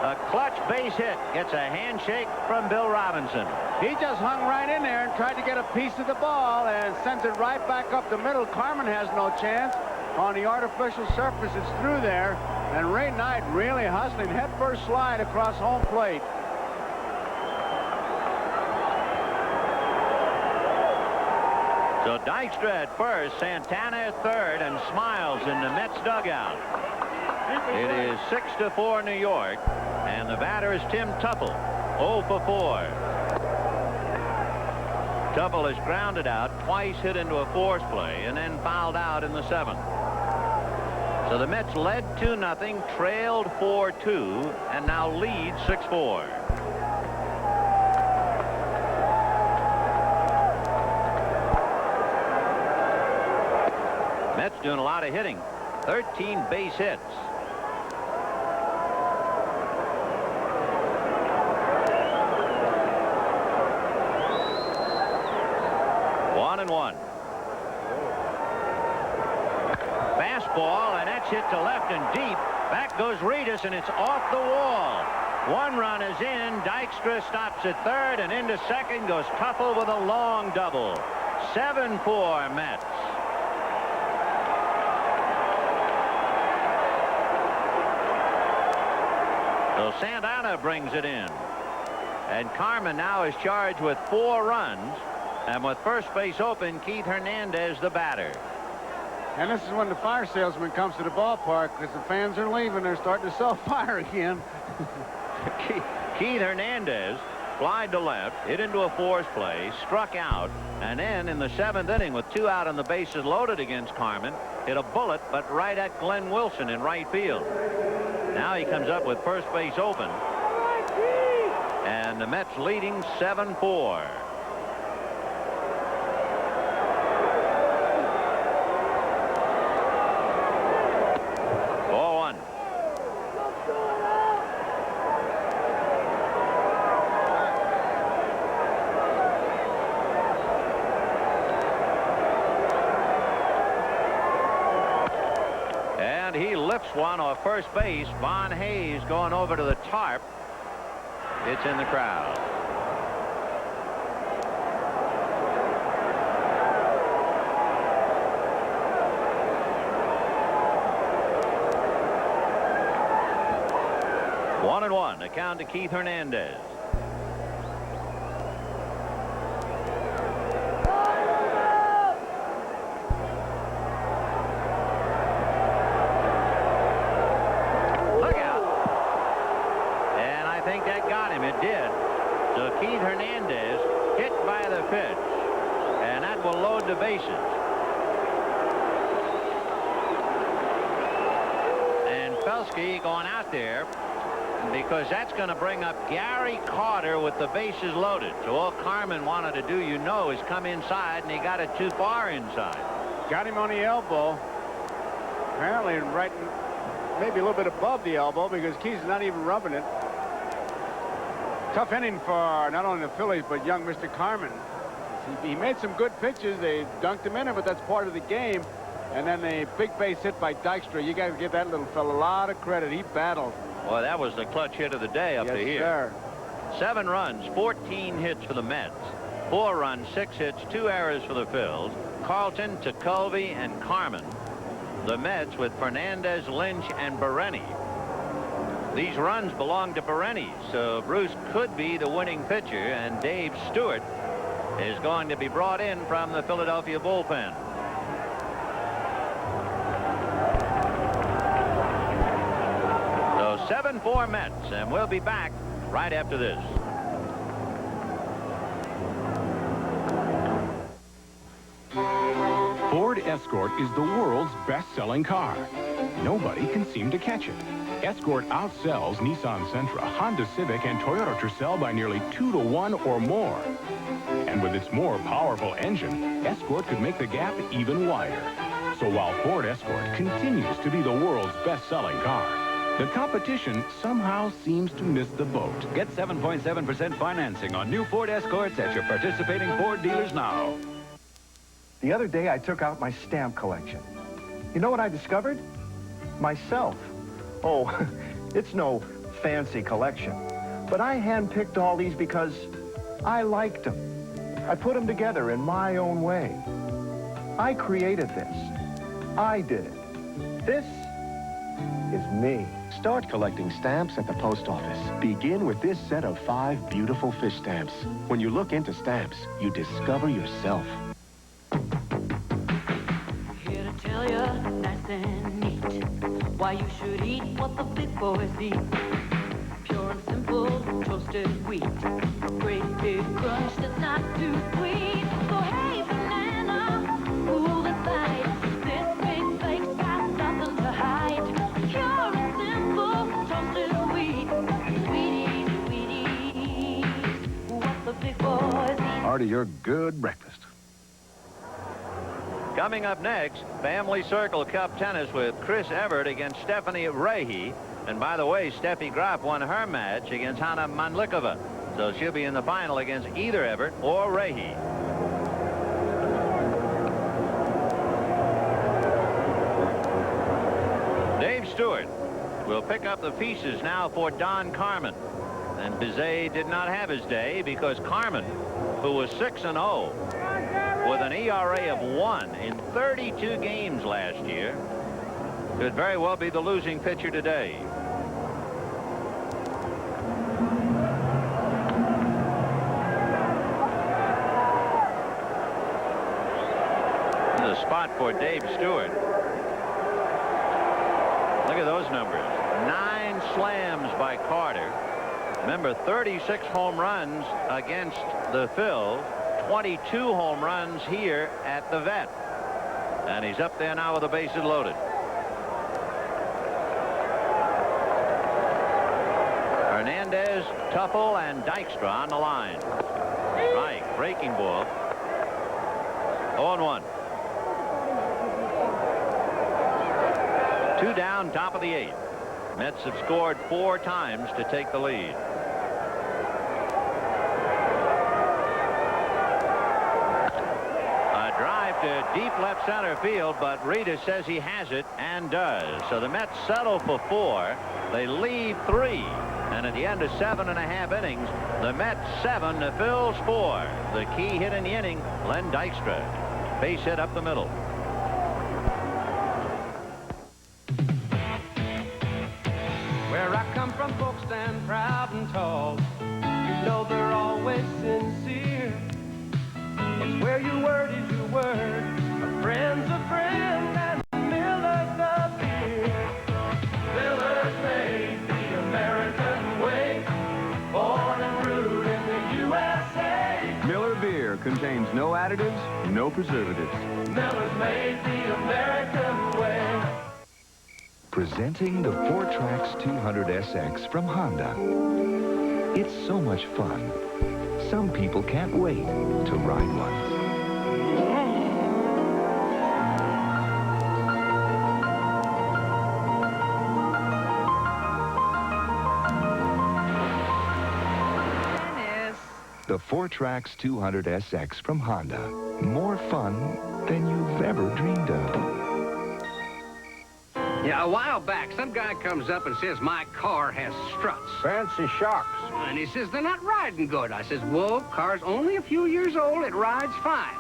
Speaker 2: a clutch base hit, gets a handshake from Bill Robinson.
Speaker 22: He just hung right in there and tried to get a piece of the ball and sends it right back up the middle. Carmen has no chance. On the artificial surface, it's through there. And Ray Knight really hustling, headfirst slide across home plate.
Speaker 2: So Dykstra at first, Santana at third, and Smiles in the Mets dugout. It is 6-4 New York, and the batter is Tim Tuffle, 0 for 4. Tuffle is grounded out, twice hit into a force play, and then fouled out in the 7th. So the Mets led 2-0, trailed 4-2, and now lead 6-4. Mets doing a lot of hitting, 13 base hits. Fastball, and that's hit to left and deep. Back goes Reedus, and it's off the wall. 1 run is in. Dykstra stops at third, and into second goes Tuffle with a long double. 7-4 Mets. So Santana brings it in.
Speaker 21: And Carmen now is charged with 4 runs. And with first base open, Keith Hernandez, the batter.
Speaker 22: And this is when the fire salesman comes to the ballpark because the fans are leaving. They're starting to sell fire again.
Speaker 21: Keith Hernandez flied to left, hit into a force play, struck out, and then in the 7th inning with 2 out on the bases loaded against Carmen, hit a bullet but right at Glenn Wilson in right field. Now he comes up with first base open. And the Mets leading 7-4. One off first base. Von Hayes going over to the tarp. It's in the crowd. One and one. A count to Keith Hernandez. Keith Hernandez hit by the pitch, and that will load the bases. And Felsky going out there because that's going to bring up Gary Carter with the bases loaded. So all Carmen wanted to do, you know, is come inside, and he got it too far inside.
Speaker 22: Got him on the elbow. Apparently right, maybe a little bit above the elbow because Keith's not even rubbing it. Tough inning for not only the Phillies, but young Mr. Carmen. He made some good pitches. They dunked him in it, but that's part of the game. And then the big base hit by Dykstra. You got to give that little fella a lot of credit. He battled.
Speaker 21: Well, that was the clutch hit of the day up to here.
Speaker 22: Sir.
Speaker 21: 7 runs, 14 hits for the Mets. 4 runs, 6 hits, 2 errors for the Phils. Carlton, Tekulve, and Carmen. The Mets with Fernandez, Lynch, and Bereni. These runs belong to Bereni, so Bruce could be the winning pitcher, and Dave Stewart is going to be brought in from the Philadelphia bullpen. So 7-4 Mets, and we'll be back right after this.
Speaker 18: Ford Escort is the world's best-selling car. Nobody can seem to catch it. Escort outsells Nissan Sentra, Honda Civic, and Toyota Tercel by nearly 2 to 1 or more. And with its more powerful engine, Escort could make the gap even wider. So while Ford Escort continues to be the world's best-selling car, the competition somehow seems to miss the boat.
Speaker 10: Get 7.7% financing on new Ford Escorts at your participating Ford dealers now.
Speaker 12: The other day, I took out my stamp collection. You know what I discovered? Myself. Oh, it's no fancy collection. But I handpicked all these because I liked them. I put them together in my own way. I created this. I did it. This is me.
Speaker 13: Start collecting stamps at the post office. Begin with this set of 5 beautiful fish stamps. When you look into stamps, you discover yourself.
Speaker 23: Here to tell you, nice and neat, why you should eat what the big boys eat. Pure and simple toasted wheat. Great big crunch that's not too sweet. So hey, banana, move aside. This big bake's got nothing to hide. Pure and simple toasted wheat. Sweeties, Wheaties, what the big boys eat.
Speaker 19: Part of your good breakfast.
Speaker 21: Coming up next, Family Circle Cup tennis with Chris Evert against Stephanie Rehi. And by the way, Steffi Graf won her match against Hanna Mandlikova. So she'll be in the final against either Evert or Rehi. Dave Stewart will pick up the pieces now for Don Carmen. And Bizet did not have his day because Carmen, who was 6-0, with an ERA of 1 in 32 games last year, could very well be the losing pitcher today. spot for Dave Stewart. Look at those numbers. 9 slams by Carter. Remember, 36 home runs against the Phils, 22 home runs here at the Vet. And he's up there now with the bases loaded. Hernandez, Tuffle, and Dykstra on the line. Right, breaking ball. 0-1. 2 down, top of the 8th. Mets have scored 4 times to take the lead. A drive to deep left center field, but Rita says he has it and does. So the Mets settle for 4. They lead 3. And at the end of 7.5 innings, the Mets 7, the Phils 4. The key hit in the inning, Len Dykstra. Base hit up the middle.
Speaker 11: Where I come from, folks stand proud and tall. You know they're always sincere. It's where your word is your word. A friend's a friend, and Miller's the beer. Miller's made the American way. Born and brewed in the USA.
Speaker 14: Miller beer contains no additives, no preservatives.
Speaker 11: Miller's made the American way.
Speaker 1: Presenting the 4Trax 200SX from Honda. It's so much fun. Some people can't wait to ride one. The 4Trax 200SX from Honda. More fun than you've ever dreamed of.
Speaker 4: Yeah, a while back, some guy comes up and says my car has struts.
Speaker 19: Fancy shocks.
Speaker 4: And he says they're not riding good. I says, well, car's only a few years old. It rides fine.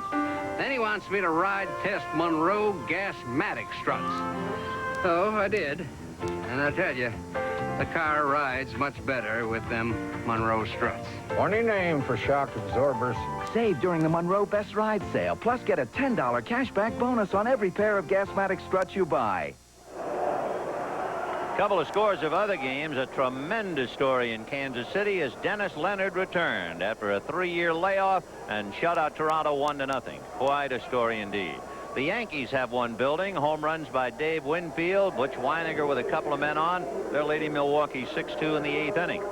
Speaker 4: Then he wants me to ride test Monroe Gasmatic struts. So I did. And I tell you, the car rides much better with them Monroe struts.
Speaker 19: Funny name for shock absorbers.
Speaker 5: Save during the Monroe Best Ride sale. Plus, get a $10 cashback bonus on every pair of Gasmatic struts you buy.
Speaker 21: Couple of scores of other games. A tremendous story in Kansas City as Dennis Leonard returned after a 3-year layoff and shut out Toronto 1-0. Quite a story indeed. The Yankees have one building. Home runs by Dave Winfield. Butch Weiniger with a couple of men on. They're leading Milwaukee 6-2 in the 8th inning.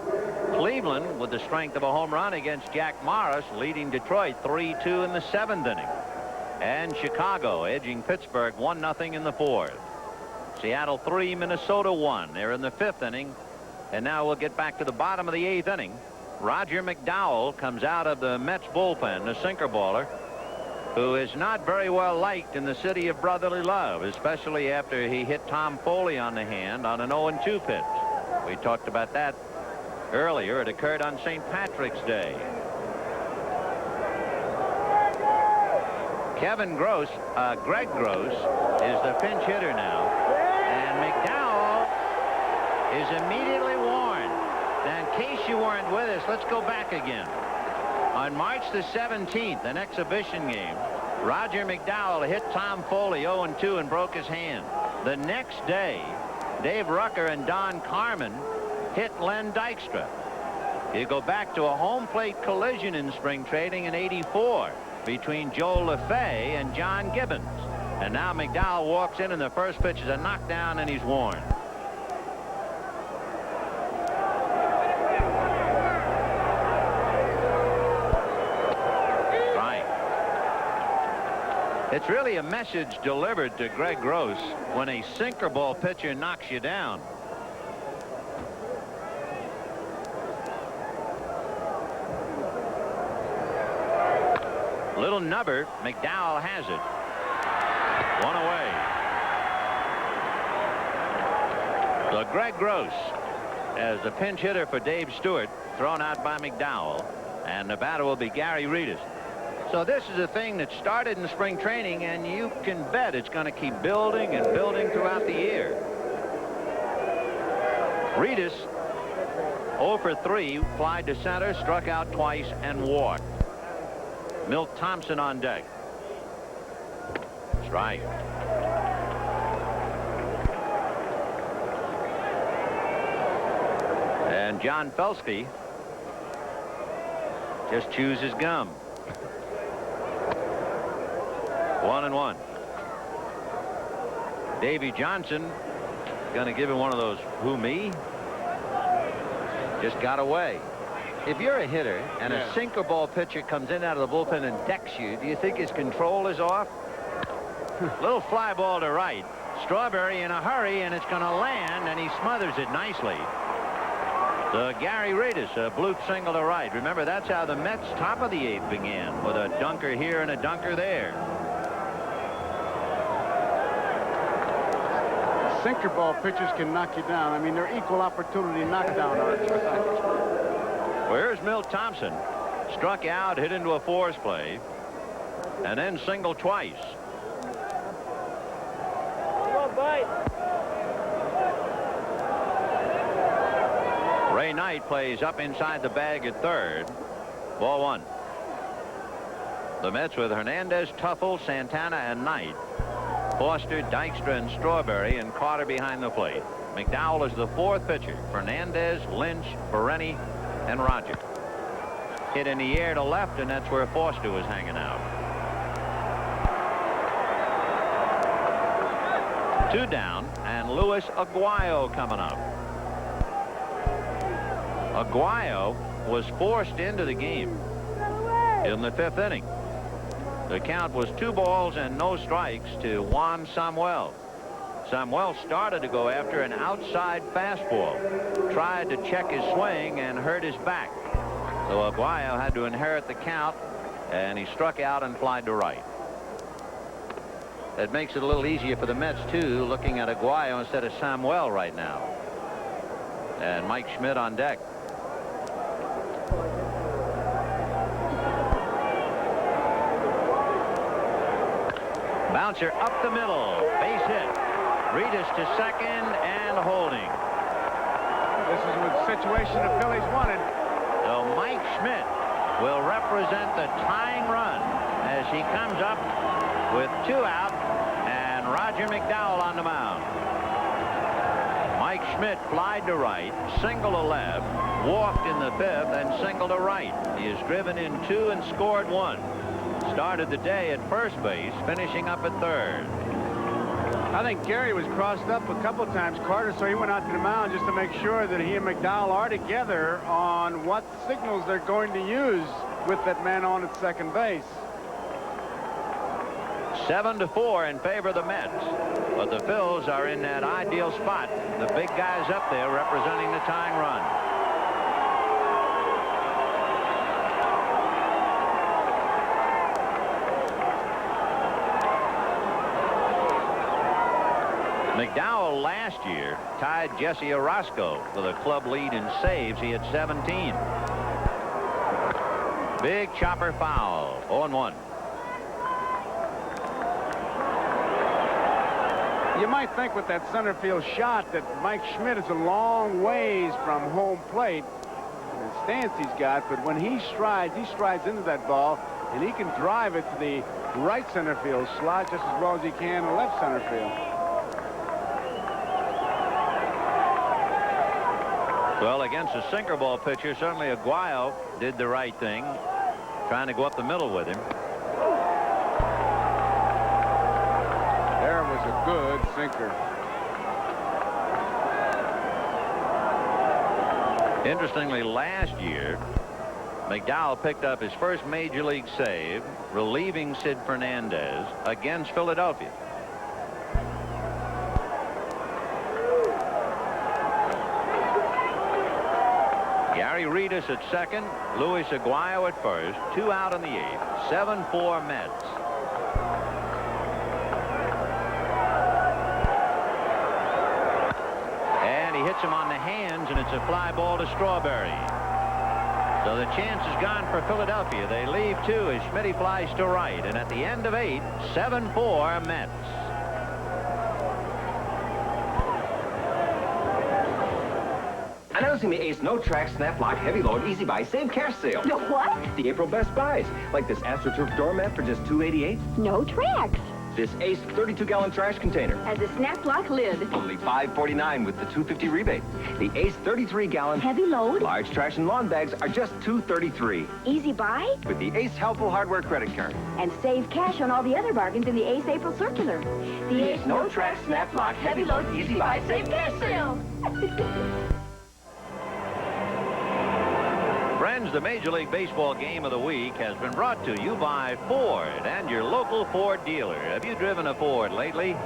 Speaker 21: Cleveland with the strength of a home run against Jack Morris, leading Detroit 3-2 in the 7th inning. And Chicago edging Pittsburgh 1-0 in the 4th. Seattle 3, Minnesota 1. They're in the 5th inning. And now we'll get back to the bottom of the 8th inning. Roger McDowell comes out of the Mets bullpen, the sinker baller, who is not very well liked in the city of brotherly love, especially after he hit Tom Foley on the hand on an 0-2 pitch. We talked about that earlier. It occurred on St. Patrick's Day. Greg Gross is the pinch hitter now. And McDowell is immediately warned. Now, in case you weren't with us, let's go back again. On March the 17th, an exhibition game, Roger McDowell hit Tom Foley 0-2 and broke his hand. The next day, Dave Rucker and Don Carmen hit Len Dykstra. You go back to a home plate collision in spring training in '84 between Joe LaFay and John Gibbons. And now McDowell walks in, and the first pitch is a knockdown, and he's warned. Right. It's really a message delivered to Greg Gross when a sinker ball pitcher knocks you down. Little nubber. McDowell has it. One away. So Greg Gross as the pinch hitter for Dave Stewart, thrown out by McDowell, and the batter will be Gary Reedus. So this is a thing that started in spring training, and you can bet it's going to keep building and building throughout the year. Reedus 0 for 3, flied to center, struck out twice, and walked. Milt Thompson on deck.
Speaker 2: Strike. And John Felsky just chews his gum. 1-1. Davy Johnson going to give him one of those who me. Just got away. If you're a hitter and a sinker ball pitcher comes in out of the bullpen and decks you, do you think his control is off? Little fly ball to right. Strawberry in a hurry, and it's going to land, and he smothers it nicely. The Gary Reedus, a bloop single to right. Remember, that's how the Mets' top of the 8th began, with a dunker here and a dunker there.
Speaker 22: Sinker ball pitchers can knock you down. I mean, they're equal opportunity knockdown artists.
Speaker 2: Well, here's Milt Thompson. Struck out, hit into a force play, and then singled twice.
Speaker 11: Come on, bite.
Speaker 2: Ray Knight plays up inside the bag at third. Ball 1. The Mets with Hernandez, Tuffle, Santana, and Knight. Foster, Dykstra, and Strawberry, and Carter behind the plate. McDowell is the 4th pitcher. Fernandez, Lynch, Bereni, and Roger. Hit in the air to left, and that's where Foster was hanging out. 2 down, and Luis Aguayo coming up. Aguayo was forced into the game in the 5th inning. The count was 2 balls and no strikes to Juan Samuel. Samuel started to go after an outside fastball, tried to check his swing and hurt his back. So Aguayo had to inherit the count, and he struck out and flied to right. That makes it a little easier for the Mets, too, looking at Aguayo instead of Samuel right now. And Mike Schmidt on deck. Bouncer up the middle. Base hit. Reedus to second and holding.
Speaker 22: This is the situation the Phillies wanted.
Speaker 2: So Mike Schmidt will represent the tying run as he comes up with 2 out and Roger McDowell on the mound. Mike Schmidt flied to right, single to left, walked in the 5th, and single to right. He has driven in 2 and scored 1. Started the day at first base, finishing up at third.
Speaker 22: I think Gary was crossed up a couple times, Carter, so he went out to the mound just to make sure that he and McDowell are together on what signals they're going to use with that man on at second base.
Speaker 2: 7-4 in favor of the Mets. But the Phils are in that ideal spot. The big guys up there representing the tying run. McDowell last year tied Jesse Orozco with a club lead in saves. He had 17. Big chopper foul. 0-1.
Speaker 22: You might think with that center field shot that Mike Schmidt is a long ways from home plate and the stance he's got, but when he strides into that ball, and he can drive it to the right center field slot just as well as he can the left center field.
Speaker 2: Well, against a sinker ball pitcher, certainly Aguayo did the right thing, trying to go up the middle with him.
Speaker 22: There was a good sinker.
Speaker 2: Interestingly, last year, McDowell picked up his first major league save, relieving Sid Fernandez against Philadelphia. Gary Reedus at second, Luis Aguayo at first, 2 out in the 8th, 7-4 Mets. And he hits him on the hands, and it's a fly ball to Strawberry. So the chance is gone for Philadelphia. They leave 2 as Schmidt flies to right, and at the end of 8, 7-4 Mets.
Speaker 6: Announcing the Ace No Track Snap Lock Heavy Load Easy Buy Save Cash Sale.
Speaker 7: The what?
Speaker 6: The April Best Buys, like this AstroTurf doormat for just $2.88.
Speaker 7: No tracks.
Speaker 14: This Ace 32-gallon trash container.
Speaker 7: Has a snap-lock lid.
Speaker 14: Only $5.49 with the $2.50 rebate. The Ace 33-gallon
Speaker 7: heavy load.
Speaker 14: Large trash and lawn bags are just $2.33.
Speaker 7: Easy buy.
Speaker 14: With the Ace Helpful Hardware credit card.
Speaker 7: And save cash on all the other bargains in the Ace April circular. The Ace
Speaker 14: No Trash snap-lock heavy load easy buy save cash sale.
Speaker 21: Friends, the Major League Baseball game of the week has been brought to you by Ford and your local Ford dealer. Have you driven a Ford lately?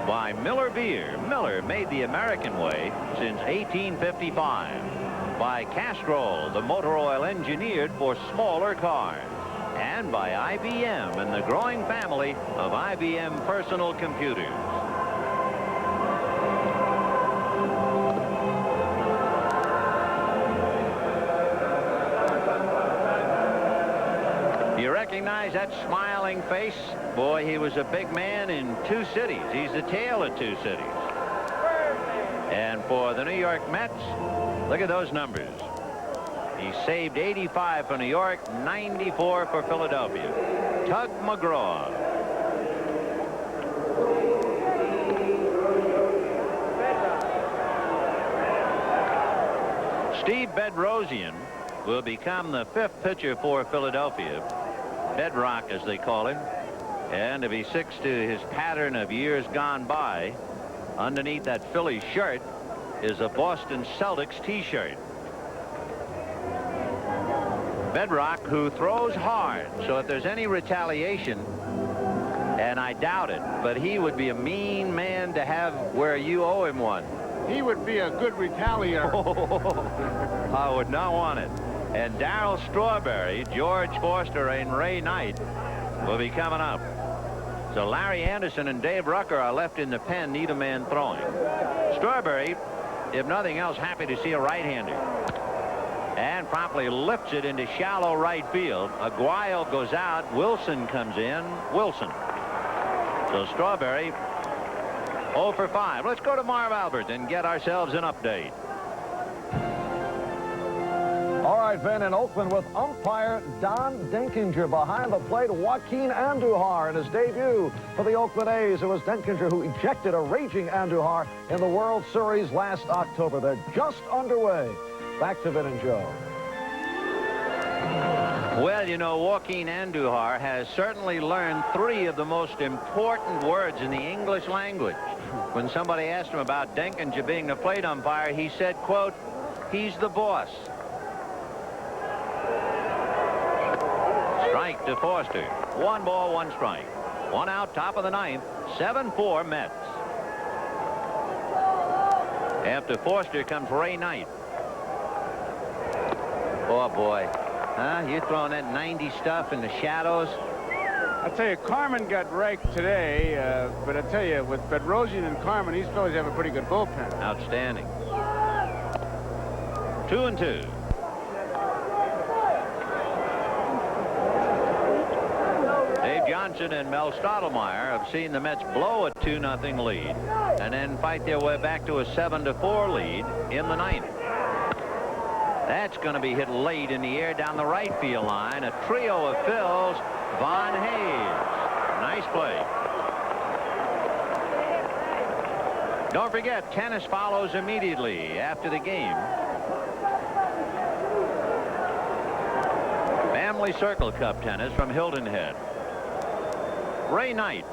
Speaker 21: By Miller Beer. Miller made the American way since 1855. By Castrol, the motor oil engineered for smaller cars. And by IBM and the growing family of IBM personal computers. You recognize that smiling face? Boy, he was a big man in 2 cities. He's the tale of 2 cities. And for the New York Mets, look at those numbers. He saved 85 for New York, 94 for Philadelphia. Tug McGraw. Steve Bedrosian will become the 5th pitcher for Philadelphia. Bedrock, as they call him. And if he sticks to his pattern of years gone by, underneath that Phillies shirt is a Boston Celtics t-shirt. Bedrock, who throws hard, so if there's any retaliation, and I doubt it, but he would be a mean man to have where you owe him one.
Speaker 22: He would be a good retaliator.
Speaker 21: I would not want it. And Darryl Strawberry, George Forster, and Ray Knight will be coming up. So Larry Anderson and Dave Rucker are left in the pen, neither man throwing. Strawberry, if nothing else, happy to see a right-hander. And promptly lifts it into shallow right field. Aguayo goes out. Wilson comes in. Wilson. So Strawberry 0 for 5. Let's go to Marv Albert and get ourselves an update.
Speaker 19: All right, Vin, in Oakland with umpire Don Denkinger behind the plate. Joaquin Andujar in his debut for the Oakland A's. It was Denkinger who ejected a raging Andujar in the World Series last October. They're just underway. Back to Vin and Joe.
Speaker 21: Well, you know, Joaquin Andujar has certainly learned 3 of the most important words in the English language. When somebody asked him about Denkinger being the plate umpire, he said, quote, "He's the boss." Strike to Forster. 1 ball, 1 strike. 1 out, top of the 9th. 7-4 Mets. After Forster comes Ray Knight. Oh, boy. Huh? You're throwing that 90 stuff in the shadows?
Speaker 22: I tell you, Carmen got raked today, but I tell you, with Bedrosian and Carmen, these fellas have a pretty good bullpen.
Speaker 21: Outstanding. 2-2. Dave Johnson and Mel Stottlemyre have seen the Mets blow a 2-0 lead and then fight their way back to a 7-4 lead in the 9th. That's going to be hit late in the air down the right field line. A trio of Phils. Von Hayes. Nice play. Don't forget, tennis follows immediately after the game. Family Circle Cup tennis from Hilton Head. Ray Knight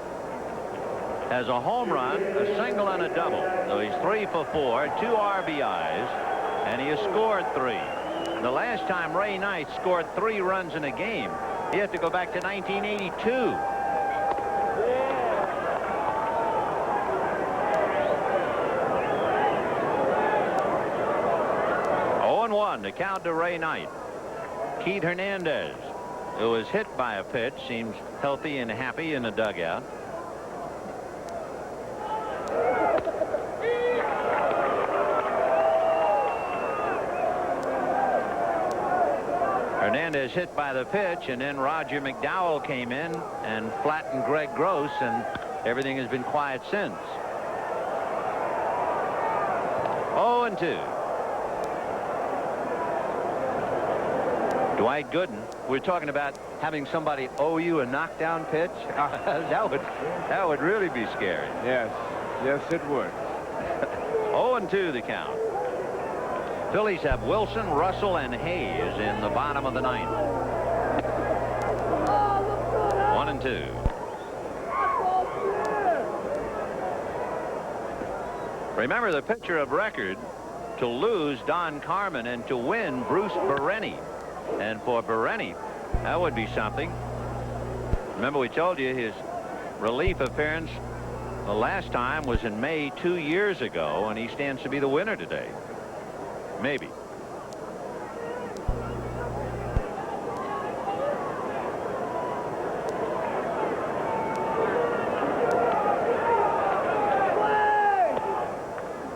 Speaker 21: has a home run, a single, and a double. So he's 3 for 4, 2 RBIs, and he has scored 3. The last time Ray Knight scored 3 runs in a game, he had to go back to 1982. The count to Ray Knight. Keith Hernandez, who was hit by a pitch, seems healthy and happy in the dugout. Hernandez hit by the pitch, and then Roger McDowell came in and flattened Greg Gross, and everything has been quiet since. 0-2.
Speaker 2: Dwight Gooden. We're talking about having somebody owe you a knockdown pitch. that would really be scary.
Speaker 22: Yes, it would.
Speaker 2: 0-2 the count. Phillies have Wilson, Russell, and Hayes in the bottom of the ninth. 1-2. Remember, the pitcher of record to lose Don Carmen and to win Bruce Bereni. And for Bereni, that would be something. Remember, we told you his relief appearance the last time was in May 2 years ago, and he stands to be the winner today. Maybe.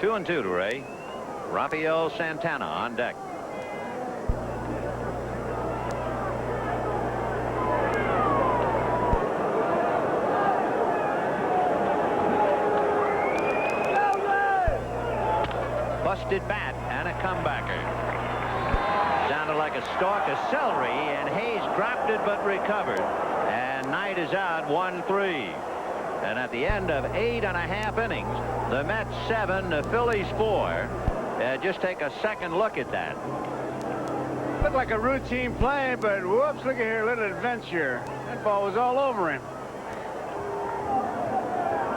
Speaker 2: Two and two to Ray. Rafael Santana on deck. Busted bat and a comebacker. Sounded like a stalk of celery, and Hayes dropped it but recovered. And Knight is out 1-3. And at the end of 8.5 innings, the Mets 7, the Phillies 4. Just take a second look at that.
Speaker 22: Looked like a routine play, but whoops, look at here, a little adventure. That ball was all over him.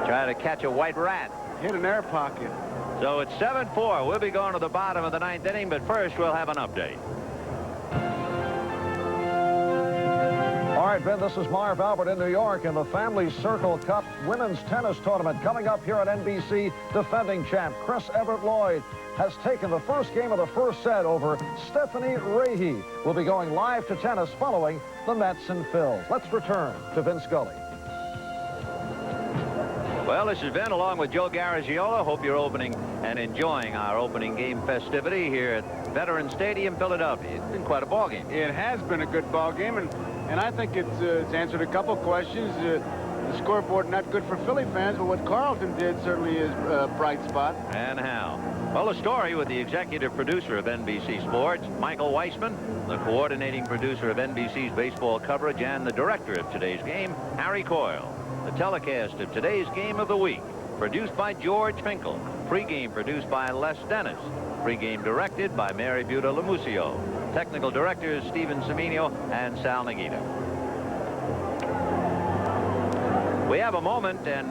Speaker 2: Try to catch a white rat.
Speaker 22: Hit an air pocket.
Speaker 2: So it's 7-4. We'll be going to the bottom of the ninth inning, but first we'll have an update.
Speaker 19: All right, Ben, this is Marv Albert in New York in the Family Circle Cup Women's Tennis Tournament coming up here at NBC. Defending champ Chris Everett Lloyd has taken the first game of the first set over Stephanie Rahe. We'll be going live to tennis following the Mets and Phils. Let's return to Vince Scully.
Speaker 2: Well, this is Vin along with Joe Garagiola. Hope you're opening and enjoying our opening game festivity here at Veterans Stadium, Philadelphia. It's been quite a ball game.
Speaker 22: It has been a good ball game, and I think it's answered a couple questions. The scoreboard not good for Philly fans, but what Carlton did certainly is a bright spot.
Speaker 2: And how? Well, a story with the executive producer of NBC Sports, Michael Weissman, the coordinating producer of NBC's baseball coverage, and the director of today's game, Harry Coyle. The telecast of today's game of the week, produced by George Finkel. Pre-game produced by Les Dennis. Pre-game directed by Mary Buda Lamusio. Technical directors Steven Semino and Sal Nagita. We have a moment, and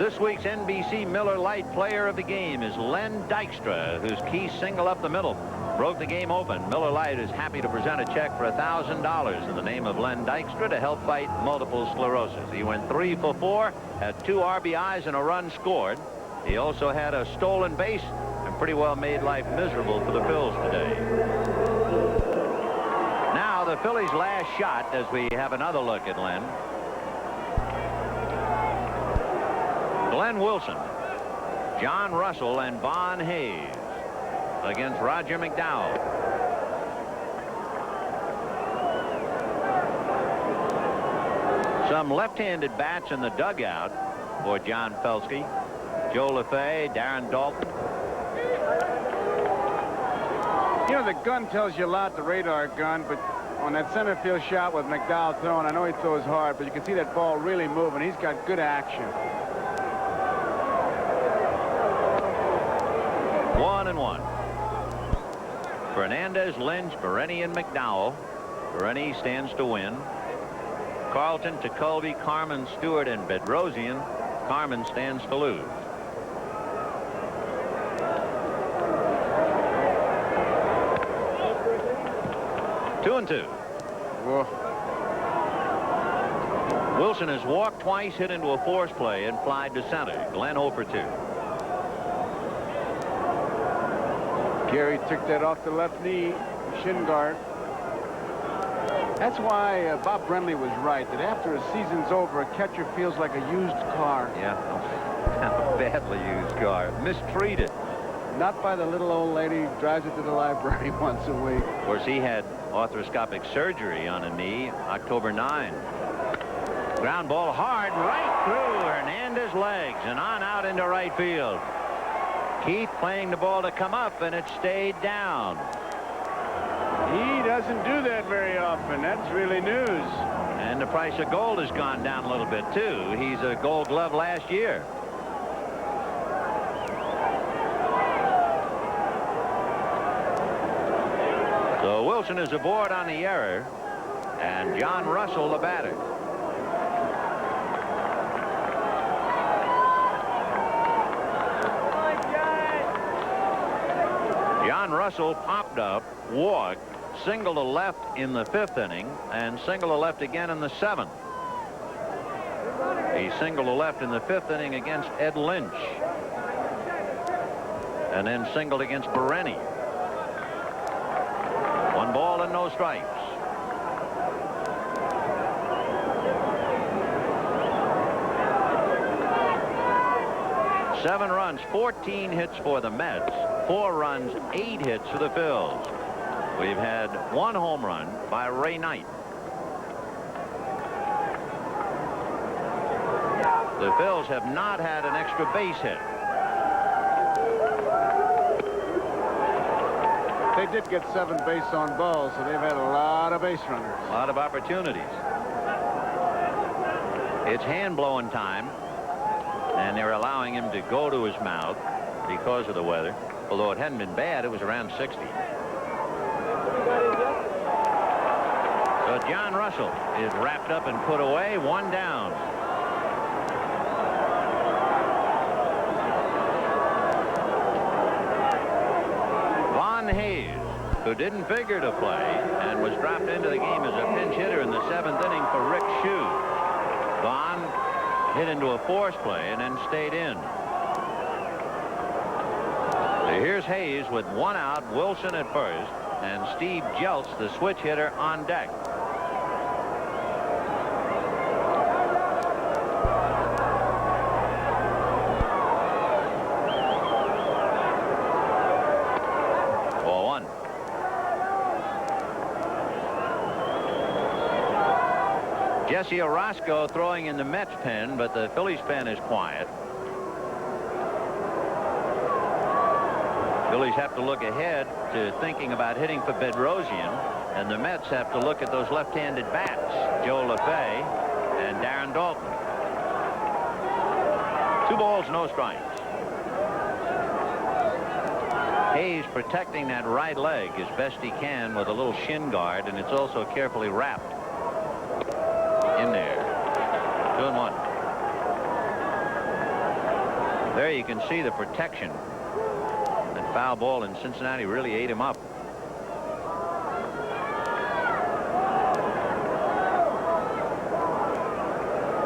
Speaker 2: this week's NBC Miller Lite player of the game is Len Dykstra, whose key single up the middle broke the game open. Miller Lite is happy to present a check for $1,000 in the name of Len Dykstra to help fight multiple sclerosis. He went 3 for 4, had 2 RBIs and a run scored. He also had a stolen base and pretty well made life miserable for the Phils today. Now the Phillies' last shot as we have another look at Len. Glenn Wilson, John Russell, and Von Hayes against Roger McDowell. Some left-handed bats in the dugout for John Felsky, Joe LaFay, Darren Dalton.
Speaker 22: You know, the gun tells you a lot, the radar gun, but on that center field shot with McDowell throwing, I know he throws hard, but you can see that ball really moving. He's got good action.
Speaker 2: 1-1. Fernandez, Lynch, Bereni, and McDowell. Bereni stands to win. Carlton, Tekulve, Carmen, Stewart, and Bedrosian. Carmen stands to lose. Two and two.
Speaker 22: Whoa.
Speaker 2: Wilson has walked twice, hit into a force play, and flied to center. Glenn 0 for 2.
Speaker 22: Gary took that off the left knee, shin guard. That's why Bob Brenly was right, that after a season's over, a catcher feels like a used car.
Speaker 2: Yeah, a badly used car. Mistreated.
Speaker 22: Not by the little old lady who drives it to the library once a week.
Speaker 2: Of course, he had arthroscopic surgery on a knee October 9. Ground ball hard right through Hernandez's legs and on out into right field. Keith playing the ball to come up, and it stayed down.
Speaker 22: He doesn't do that very often. That's really news.
Speaker 2: And the price of gold has gone down a little bit, too. He's a Gold Glove last year. So Wilson is aboard on the error, and John Russell, the batter. John Russell popped up, walked, single to left in the 5th inning, and single to left again in the 7th. He singled to left in the 5th inning against Ed Lynch, and then singled against Bereni. 1 ball and no strikes. Seven runs, 14 hits for the Mets, 4 runs, 8 hits for the Phils. We've had 1 home run by Ray Knight. The Phils have not had an extra base hit.
Speaker 22: They did get 7 base on balls, so they've had a lot of base runners.
Speaker 2: A lot of opportunities. It's hand blowing time, and they're allowing him to go to his mouth because of the weather. Although it hadn't been bad, it was around 60. So John Russell is wrapped up and put away, 1 down. Von Hayes, who didn't figure to play and was dropped into the game as a pinch hitter in the 7th inning for Rick Shue. Vaughn hit into a force play and then stayed in. So here's Hayes with 1 out, Wilson at first, and Steve Jeltz, the switch hitter, on deck. Jesse Orozco throwing in the Mets pen, but the Phillies pen is quiet. Phillies have to look ahead to thinking about hitting for Bedrosian, and the Mets have to look at those left-handed bats, Joe LaFay and Darren Dalton. 2 balls, no strikes. Hayes protecting that right leg as best he can with a little shin guard, and it's also carefully wrapped in there. 2-1. There you can see the protection. That foul ball in Cincinnati really ate him up.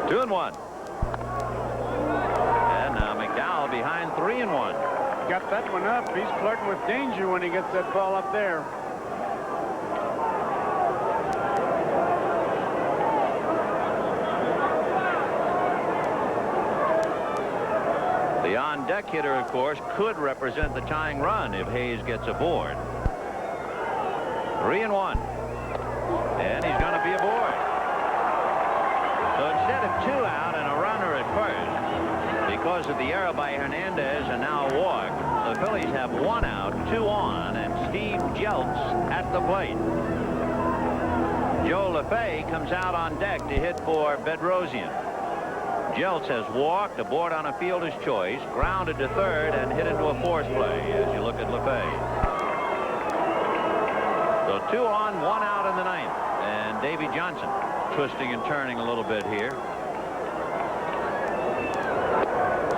Speaker 2: Two and one. And now McDowell behind 3-1.
Speaker 22: Got that one up. He's flirting with danger when he gets that ball up there.
Speaker 2: The on-deck hitter, of course, could represent the tying run if Hayes gets aboard. 3-1. And he's going to be aboard. So instead of 2 out and a runner at first, because of the error by Hernandez and now a walk, the Phillies have 1 out, 2 on, and Steve Jeltz at the plate. Joe LaFay comes out on deck to hit for Bedrosian. Jeltz has walked, aboard on a fielder's choice, grounded to third, and hit into a force play as you look at LaFay. So 2 on, 1 out in the 9th. And Davy Johnson twisting and turning a little bit here.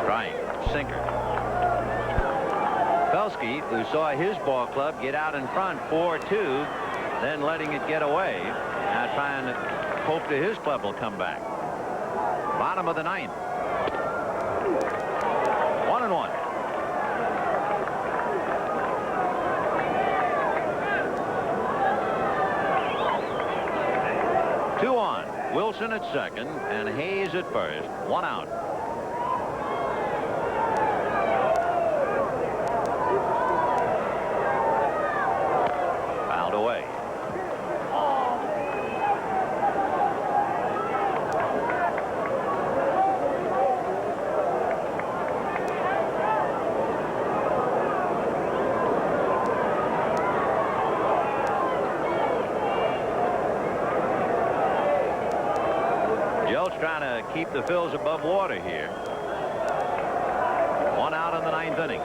Speaker 2: Strike, sinker. Felsky, who saw his ball club get out in front 4-2, then letting it get away. Now trying to hope that his club will come back. Bottom of the 9th. 1-1. Two on. Wilson at second and Hayes at first. 1 out. Fouled away.
Speaker 21: Jeltz trying to keep the Phils above water here. 1 out in the 9th inning.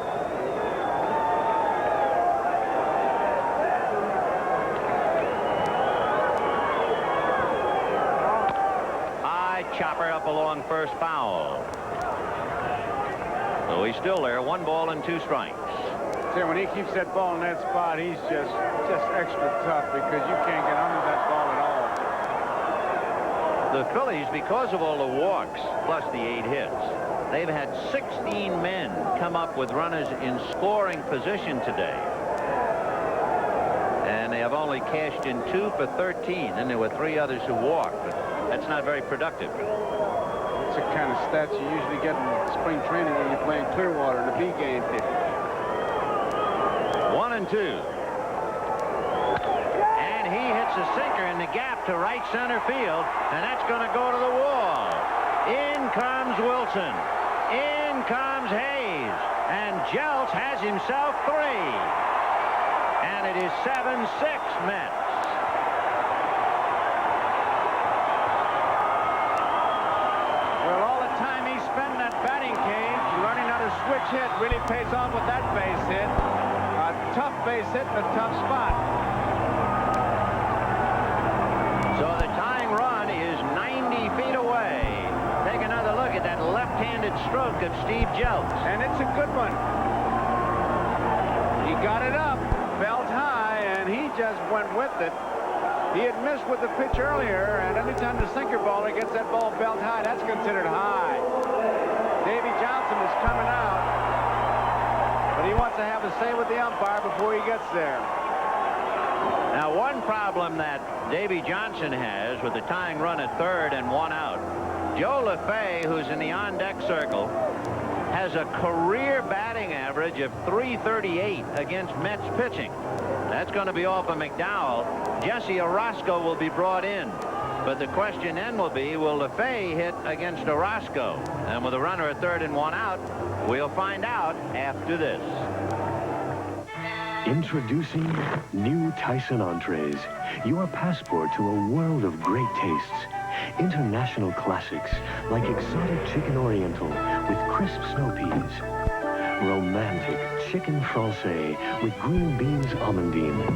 Speaker 21: High chopper up along first, foul. So he's still there. 1 ball and 2 strikes.
Speaker 22: See, when he keeps that ball in that spot, he's just extra tough because you can't get under that ball at all.
Speaker 21: The Phillies, because of all the walks plus the 8 hits, they've had 16 men come up with runners in scoring position today. And they have only cashed in 2 for 13. And there were 3 others who walked. But that's not very productive.
Speaker 22: It's the kind of stats you usually get in spring training when you're playing Clearwater in the B game.
Speaker 21: 1-2. And he hits a sinker in the gap to right center field. And that's going to go to the wall. In comes Wilson. In comes Hayes. And Jeltz has himself 3. And it is 7-6 Mets.
Speaker 22: Well, all the time he spent in that batting cage learning how to switch hit really pays off with that base hit. A tough base hit in a tough spot.
Speaker 21: So the tying run is 90 feet away. Take another look at that left-handed stroke of Steve Jeltz.
Speaker 22: And it's a good one. He got it up, belt high, and he just went with it. He had missed with the pitch earlier, and every time the sinker baller gets that ball belt high, that's considered high. Davy Johnson is coming out, but he wants to have a say with the umpire before he gets there.
Speaker 21: Now, one problem that Davy Johnson has with the tying run at 3rd and 1 out, Joe LaFay, who's in the on-deck circle, has a career batting average of .338 against Mets pitching. That's going to be off of McDowell. Jesse Orozco will be brought in. But the question then will be, will LaFay hit against Orozco? And with a runner at 3rd and 1 out, we'll find out after this.
Speaker 13: Introducing new Tyson Entrees, your passport to a world of great tastes. International classics like exotic chicken oriental with crisp snow peas. Romantic chicken francais with green beans almondine.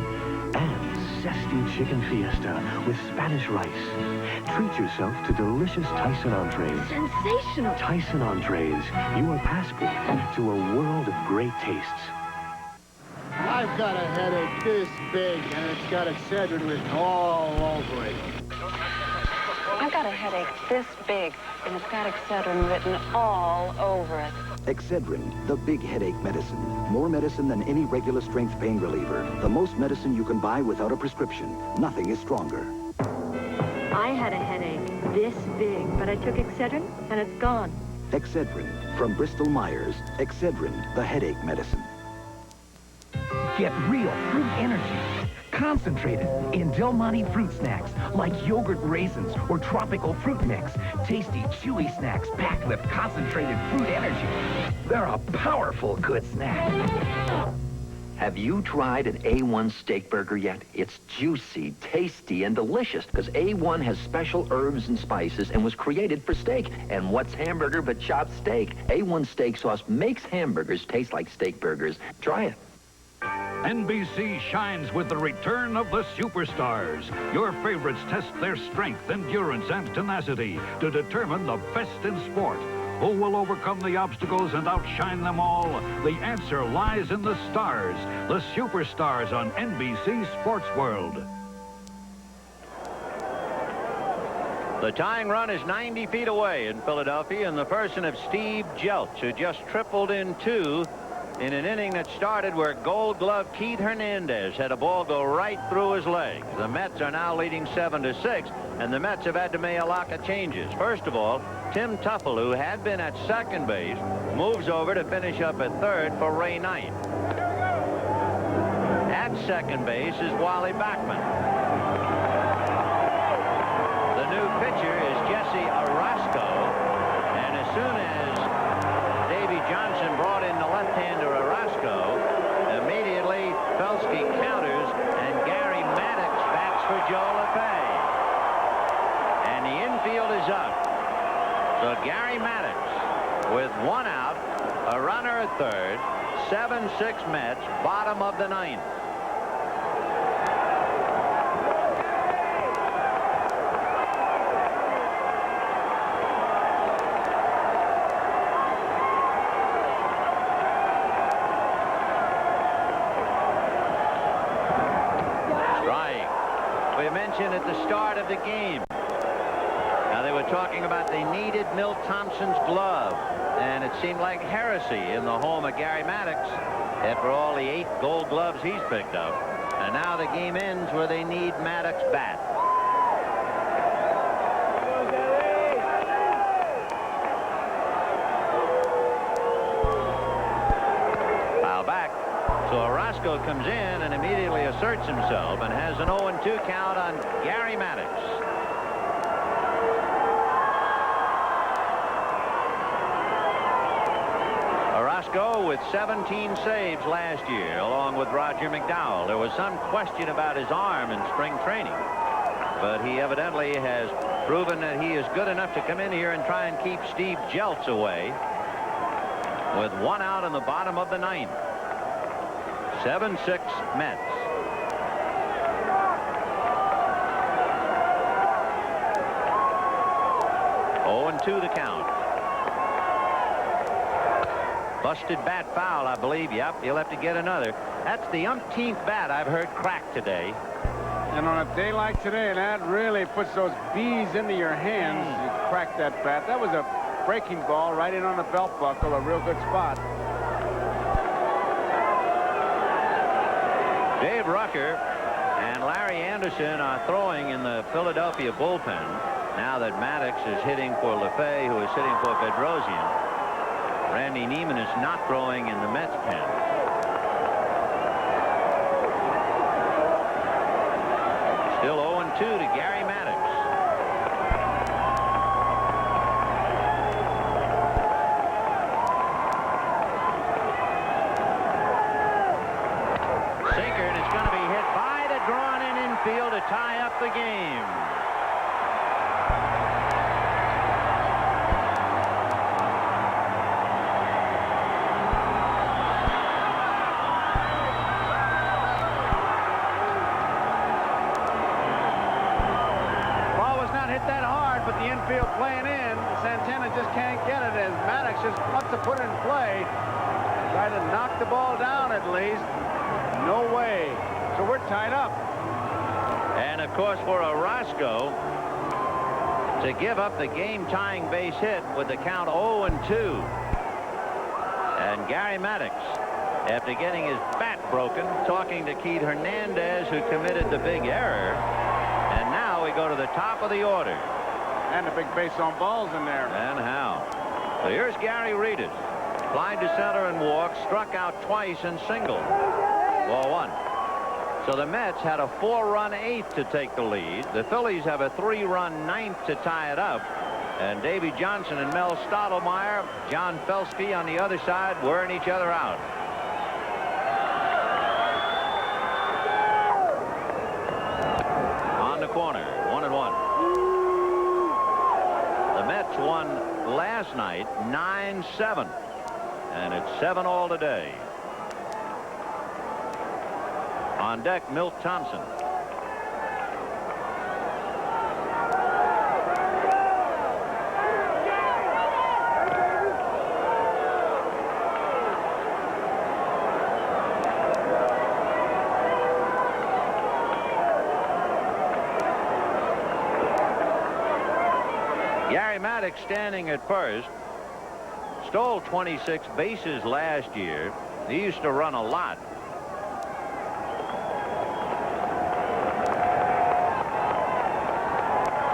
Speaker 13: And zesty chicken fiesta with Spanish rice. Treat yourself to delicious Tyson Entrees.
Speaker 7: Sensational.
Speaker 13: Tyson Entrees, your passport to a world of great tastes.
Speaker 9: I've got a headache this big, and it's got Excedrin written all over it.
Speaker 16: I've got a headache this big, and it's got Excedrin written all over it.
Speaker 17: Excedrin, the big headache medicine. More medicine than any regular strength pain reliever. The most medicine you can buy without a prescription. Nothing is stronger.
Speaker 7: I had a headache this big, but I took Excedrin, and it's gone.
Speaker 17: Excedrin, from Bristol-Myers. Excedrin, the headache medicine.
Speaker 5: Get real fruit energy. Concentrated in Del Monte fruit snacks like yogurt raisins or tropical fruit mix. Tasty, chewy snacks packed with concentrated fruit energy. They're a powerful good snack.
Speaker 6: Have you tried an A1 steak burger yet? It's juicy, tasty, and delicious because A1 has special herbs and spices and was created for steak. And what's hamburger but chopped steak? A1 steak sauce makes hamburgers taste like steak burgers. Try it.
Speaker 10: NBC shines with the return of the superstars. Your favorites test their strength, endurance, and tenacity to determine the best in sport. Who will overcome the obstacles and outshine them all? The answer lies in the stars, the superstars on NBC Sports World.
Speaker 21: The tying run is 90 feet away in Philadelphia in the person of Steve Jeltz, who just tripled in 2 in an inning that started where Gold Glove Keith Hernandez had a ball go right through his leg. The Mets are now leading 7-6, and the Mets have had to make a lot of changes. First of all, Tim Tuffle, who had been at second base, moves over to finish up at 3rd for Ray Knight. At second base is Wally Backman. The new pitcher is Jesse Orozco, and as soon as Davy Johnson brought in the left-hander Orozco, immediately Felsky counters, and Gary Maddox bats for Joe LaFay. And the infield is up. So Gary Maddox with 1 out, a runner at third, 7-6 Mets, bottom of the 9th. Strike. We mentioned at the start of the game. Now, they were talking about they needed Milt Thompson's glove, and it seemed like heresy in the home of Gary Maddox after all the 8 gold gloves he's picked up. And now the game ends where they need Maddox' bat. Foul back. So Orozco comes in and immediately asserts himself and has an 0-2 count on Gary Maddox. Orozco with 17 saves last year, along with Roger McDowell. There was some question about his arm in spring training, but he evidently has proven that he is good enough to come in here and try and keep Steve Jeltz away. With 1 out in the bottom of the 9th. 7-6 Mets. Oh, and 2 the count. Busted bat foul, I believe. Yep, he'll have to get another. That's the umpteenth bat I've heard crack today.
Speaker 22: And on a day like today, that really puts those bees into your hands. You crack that bat. That was a breaking ball right in on the belt buckle, a real good spot.
Speaker 21: Dave Rucker and Larry Anderson are throwing in the Philadelphia bullpen now that Maddox is hitting for LeFay, who is hitting for Bedrosian. Randy Neiman is not throwing in the Mets pen. Still 0-2 to Gary Maddox. Sinker, and it's going to be hit by the drawn-in infield to tie up the game.
Speaker 22: The infield playing in. Santana just can't get it as Maddox just wants to put it in play. Try to knock the ball down at least. No way. So we're tied up.
Speaker 21: And of course for Orozco to give up the game-tying base hit with the count 0-2. And Gary Maddox, after getting his bat broken, talking to Keith Hernandez, who committed the big error. And now we go to the top of the order.
Speaker 22: And a big base on balls in there.
Speaker 21: And how. So here's Gary Reedus. Flied to center and walked. Struck out twice and singled. Ball 1. So the Mets had a 4-run 8th to take the lead. The Phillies have a 3-run 9th to tie it up. And Davy Johnson and Mel Stottlemyre, John Felsky on the other side, wearing each other out. On the corner, 1-1. Mets won last night 9-7, and it's 7-all today. On deck, Milt Thompson. Gary Maddox standing at first. Stole 26 bases last year. He used to run a lot.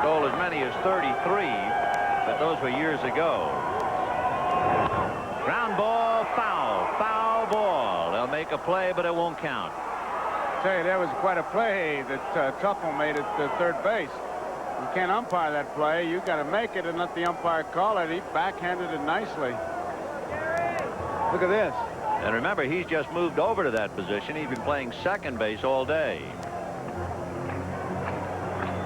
Speaker 21: Stole as many as 33, but those were years ago. Ground ball, foul. Foul ball. They'll make a play, but it won't count.
Speaker 22: I tell you, that was quite a play that Tuffle made at third base. You can't umpire that play. You got to make it and let the umpire call it. He backhanded it nicely. Look at this.
Speaker 21: And remember, he's just moved over to that position. He's been playing second base all day.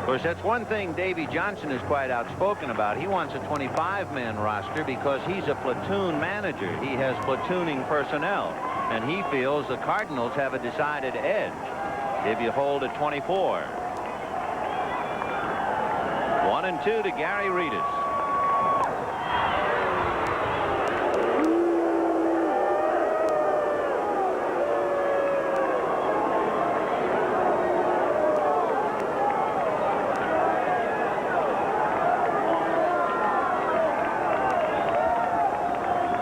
Speaker 2: course, that's one thing Davy Johnson is quite outspoken about. He wants a 25-man roster because he's a platoon manager. He has platooning personnel, and he feels the Cardinals have a decided edge if you hold at 24. 1-2 to Gary Reedus.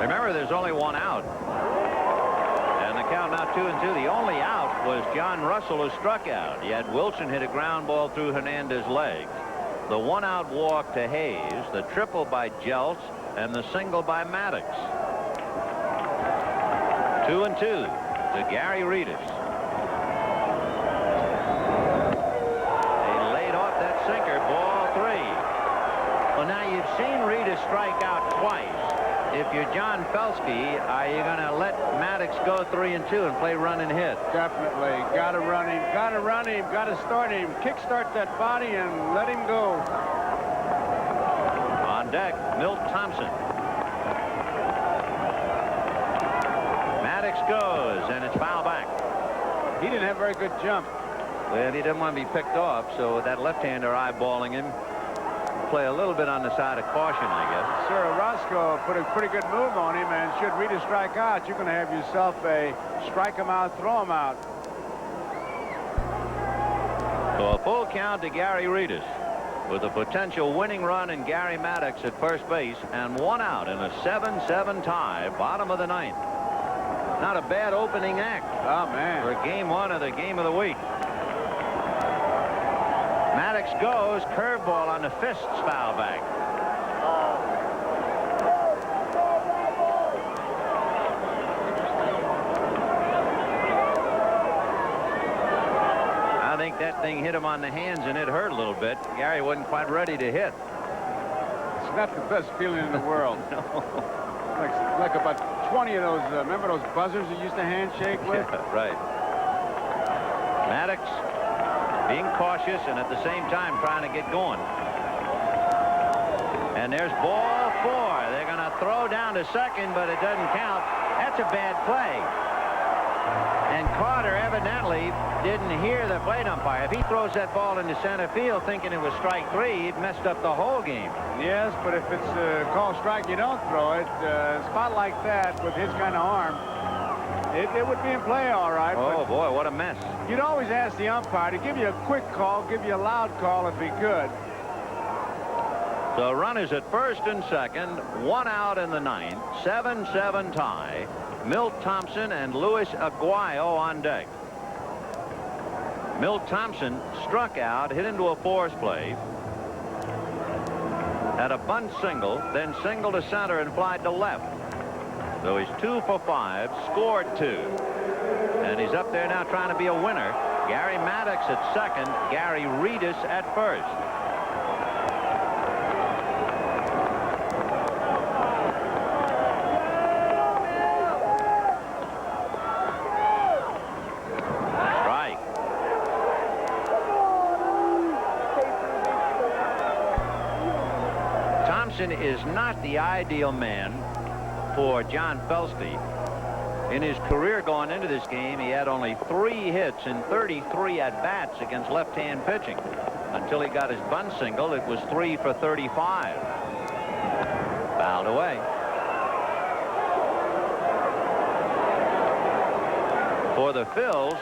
Speaker 2: Remember, there's only one out. And the count now 2-2. The only out was John Russell, who struck out. Yet Wilson hit a ground ball through Hernandez's legs. The one-out walk to Hayes, the triple by Jeltz, and the single by Maddox. 2-2 to Gary Reedus. He laid off that sinker, ball 3. Well, now you've seen Reedus strike out twice. If you're John Felsky, are you going to let Maddox go 3-2 and play run and hit?
Speaker 22: Definitely. Got to run him. Got to run him. Got to start him. Kickstart that body and let him go.
Speaker 2: On deck, Milt Thompson. Maddox goes, and it's foul back.
Speaker 22: He didn't have a very good jump.
Speaker 2: Well, he didn't want to be picked off, so with that left-hander eyeballing him, play a little bit on the side of caution, I guess.
Speaker 22: Sir, Roscoe put a pretty good move on him, and should Reedus strike out, you're going to have yourself a strike him out, throw him out.
Speaker 2: So a full count to Gary Reedus with a potential winning run in Gary Maddox at first base, and one out in a 7-7 tie, bottom of the 9th. Not a bad opening act.
Speaker 22: Oh, man.
Speaker 2: For game 1 of the game of the week. Maddox goes, curveball on the fists, foul back. I think that thing hit him on the hands and it hurt a little bit. Gary wasn't quite ready to hit.
Speaker 22: It's not the best feeling in the world.
Speaker 2: No.
Speaker 22: Like about 20 of those, remember those buzzers you used to handshake with?
Speaker 2: Yeah, right. Maddox being cautious and at the same time trying to get going. And there's ball 4. They're going to throw down to second, but it doesn't count. That's a bad play. And Carter evidently didn't hear the plate umpire. If he throws that ball into center field thinking it was strike 3, it messed up the whole game.
Speaker 22: Yes, but if it's called strike, you don't throw it. A spot like that with his kind of arm, it would be in play all right.
Speaker 2: Oh, boy, what a mess.
Speaker 22: You'd always ask the umpire to give you a quick call, give you a loud call if he could.
Speaker 2: So runners at first and second, one out in the 9th, 7-7 tie. Milt Thompson and Luis Aguayo on deck. Milt Thompson struck out, hit into a force play, had a bunt single, then singled to center and flied to left. So he's 2 for 5, scored 2. And he's up there now trying to be a winner. Gary Maddox at second, Gary Reedus at first. Strike. Thompson is not the ideal man for John Felsky. In his career going into this game, he had only 3 hits in 33 at-bats against left-hand pitching. Until he got his bunt single, it was 3 for 35. Fouled away. For the Phils,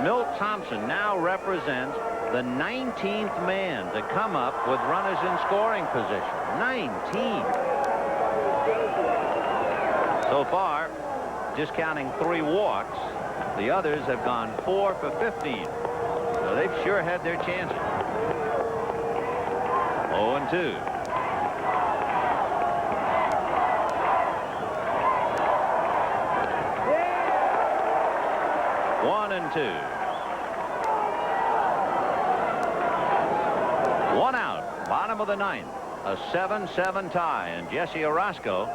Speaker 2: Milt Thompson now represents the 19th man to come up with runners in scoring position. 19. So far, just counting 3 walks, the others have gone 4 for 15. So they've sure had their chances. 0-2. One and 2. 1 out, bottom of the 9th. A 7-7 tie, and Jesse Orozco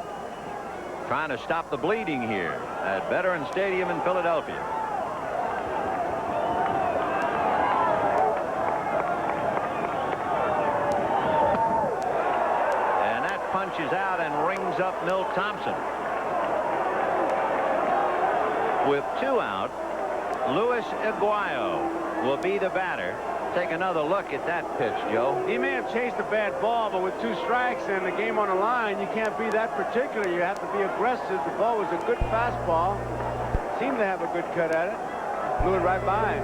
Speaker 2: trying to stop the bleeding here at Veterans Stadium in Philadelphia.
Speaker 21: reaches out and rings up Milt Thompson. With 2 out, Luis Aguayo will be the batter. Take another look at that pitch, Joe.
Speaker 22: He may have chased a bad ball, but with 2 strikes and the game on the line, you can't be that particular. You have to be aggressive. The ball was a good fastball. Seemed to have a good cut at it. Blew it right by.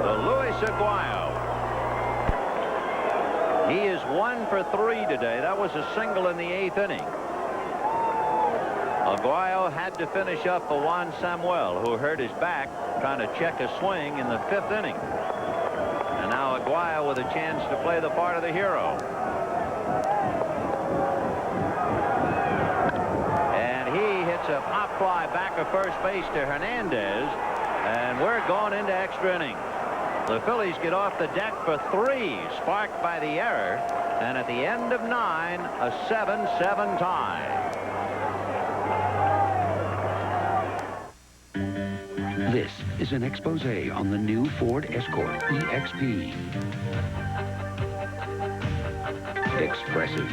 Speaker 21: The Luis Aguayo. He is 1 for 3 today. That was a single in the 8th inning. Aguayo had to finish up for Juan Samuel, who hurt his back trying to check a swing in the 5th inning. And now Aguayo with a chance to play the part of the hero. And he hits a pop fly back of first base to Hernandez. And we're going into extra innings. The Phillies get off the deck for 3, sparked by the error. And at the end of 9, a 7-7 tie.
Speaker 3: This is an expose on the new Ford Escort EXP. Expressive.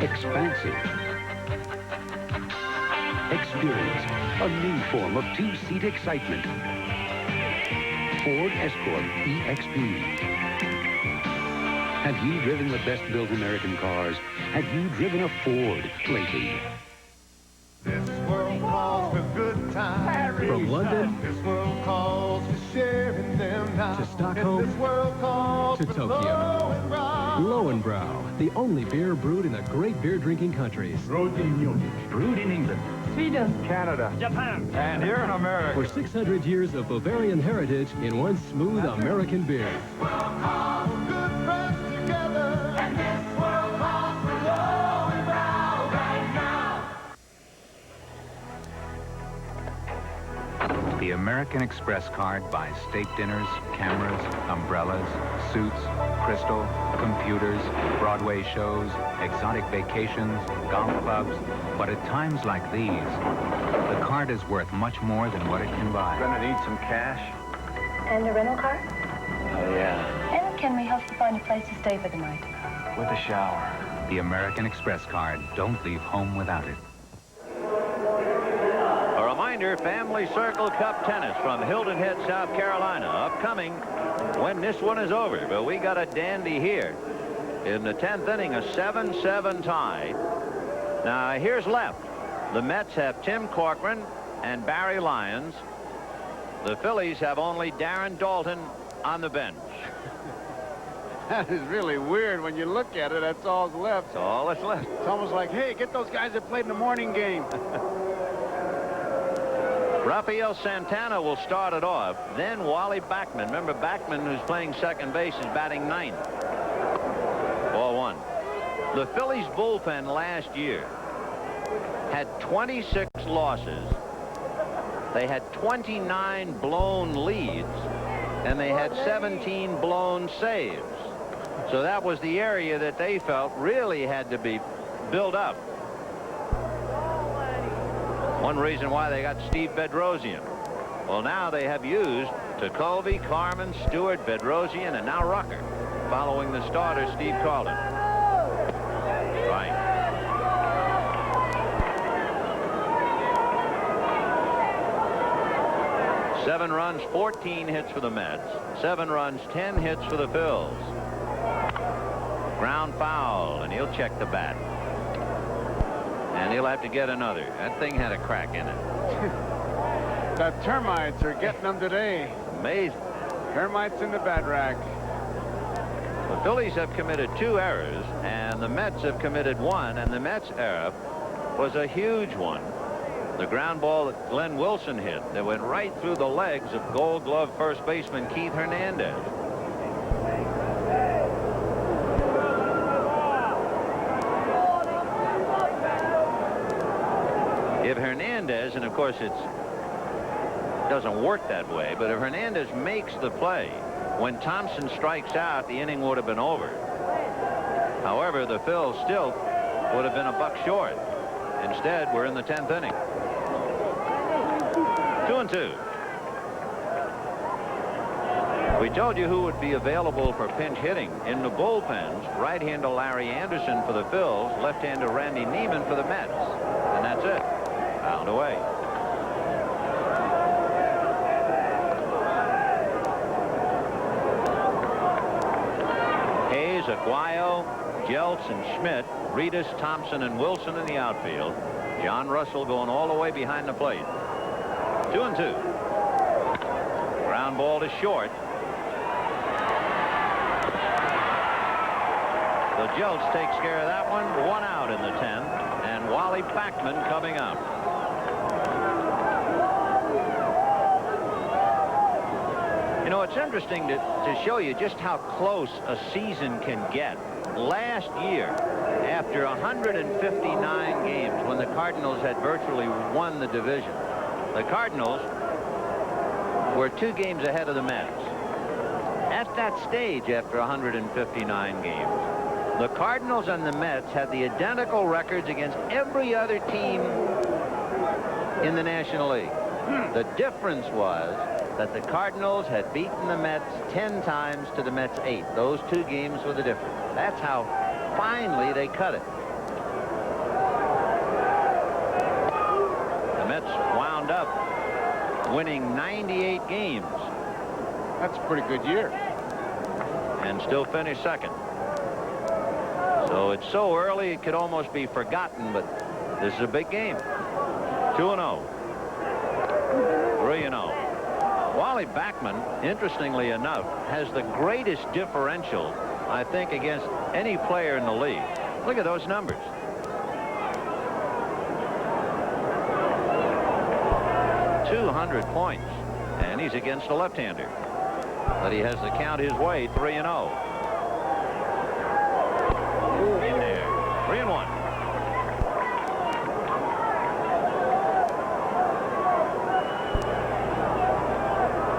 Speaker 3: Expansive. Experience a new form of 2-seat excitement. Ford Escort EXP. Have you driven the best-built American cars? Have you driven a Ford lately?
Speaker 11: This world calls for good times.
Speaker 8: From London
Speaker 11: This world calls for sharing them now.
Speaker 8: to Stockholm
Speaker 11: This world calls
Speaker 8: to
Speaker 11: for
Speaker 8: Tokyo. Lowenbrau, the only beer brewed in the great beer drinking countries.
Speaker 12: Brewed in England,
Speaker 8: Sweden,
Speaker 12: Canada,
Speaker 8: Japan,
Speaker 12: and here in America.
Speaker 8: For 600 years of Bavarian heritage in one smooth American beer.
Speaker 20: The American Express card buys state dinners, cameras, umbrellas, suits, crystal, computers, Broadway shows, exotic vacations, golf clubs. But at times like these, the card is worth much more than what it can buy.
Speaker 14: Gonna need some cash?
Speaker 16: And a rental car?
Speaker 14: Oh, yeah.
Speaker 16: And can we help you find a place to stay for the night?
Speaker 14: With a shower.
Speaker 20: The American Express card. Don't leave home without it.
Speaker 21: A reminder, Family Circle Cup Tennis from Hilton Head, South Carolina. Upcoming when this one is over. But we got a dandy here. In the 10th inning, a 7-7 tie. Now, here's left. The Mets have Tim Corcoran and Barry Lyons. The Phillies have only Darren Dalton on the bench.
Speaker 22: That is really weird. When you look at it, that's all that's left.
Speaker 21: That's all that's left.
Speaker 22: It's almost like, hey, get those guys that played in the morning game.
Speaker 21: Rafael Santana will start it off. Then Wally Backman. Remember, Backman, who's playing second base, is batting ninth. Ball 1. The Phillies bullpen last year had 26 losses. They had 29 blown leads, and they had 17 blown saves. So that was the area that they felt really had to be built up. One reason why they got Steve Bedrosian. Well, now they have used Tekulve, Carmen, Stewart, Bedrosian, and now Rucker, following the starter, Steve Carlin. Right. Seven runs, 14 hits for the Mets. 7 runs, 10 hits for the Phils. Ground foul, and he'll check the bat. And he'll have to get another. That thing had a crack in it.
Speaker 22: The termites are getting them today.
Speaker 21: Amazing.
Speaker 22: Termites in the bat rack.
Speaker 21: The Phillies have committed 2 errors, and the Mets have committed 1, and the Mets error was a huge one. The ground ball that Glenn Wilson hit that went right through the legs of Gold Glove first baseman Keith Hernandez. If Hernandez, and of course it doesn't work that way, but if Hernandez makes the play, when Thompson strikes out, the inning would have been over. However, the Phils still would have been a buck short. Instead, we're in the 10th inning. 2-2.
Speaker 2: We told you who would be available for pinch hitting. In the bullpens, right-hander Larry Anderson for the Phils, left-hander Randy Neiman for the Mets. And that's it. Found away. Hayes, Aguayo, Jeltz, and Schmidt, Reedus, Thompson, and Wilson in the outfield. John Russell going all the way behind the plate. 2-2. Ground ball to short. So Jeltz takes care of that one. 1 out in the 10th, and Wally Backman coming up. You know, it's interesting to show you just how close a season can get. Last year, after 159 games, when the Cardinals had virtually won the division, the Cardinals were 2 games ahead of the Mets. At that stage, after 159 games, the Cardinals and the Mets had the identical records against every other team in the National League. The difference was that the Cardinals had beaten the Mets 10 times to the Mets 8. Those 2 games were the difference. That's how finally they cut it. The Mets wound up winning 98 games.
Speaker 22: That's a pretty good year.
Speaker 2: And still finished second. So it's so early it could almost be forgotten, but this is a big game. 2-0. 3-0. Wally Backman, interestingly enough, has the greatest differential, I think, against any player in the league. Look at those numbers. .200 points, and he's against a left-hander. But he has the count his way, 3-0. In there, 3-1.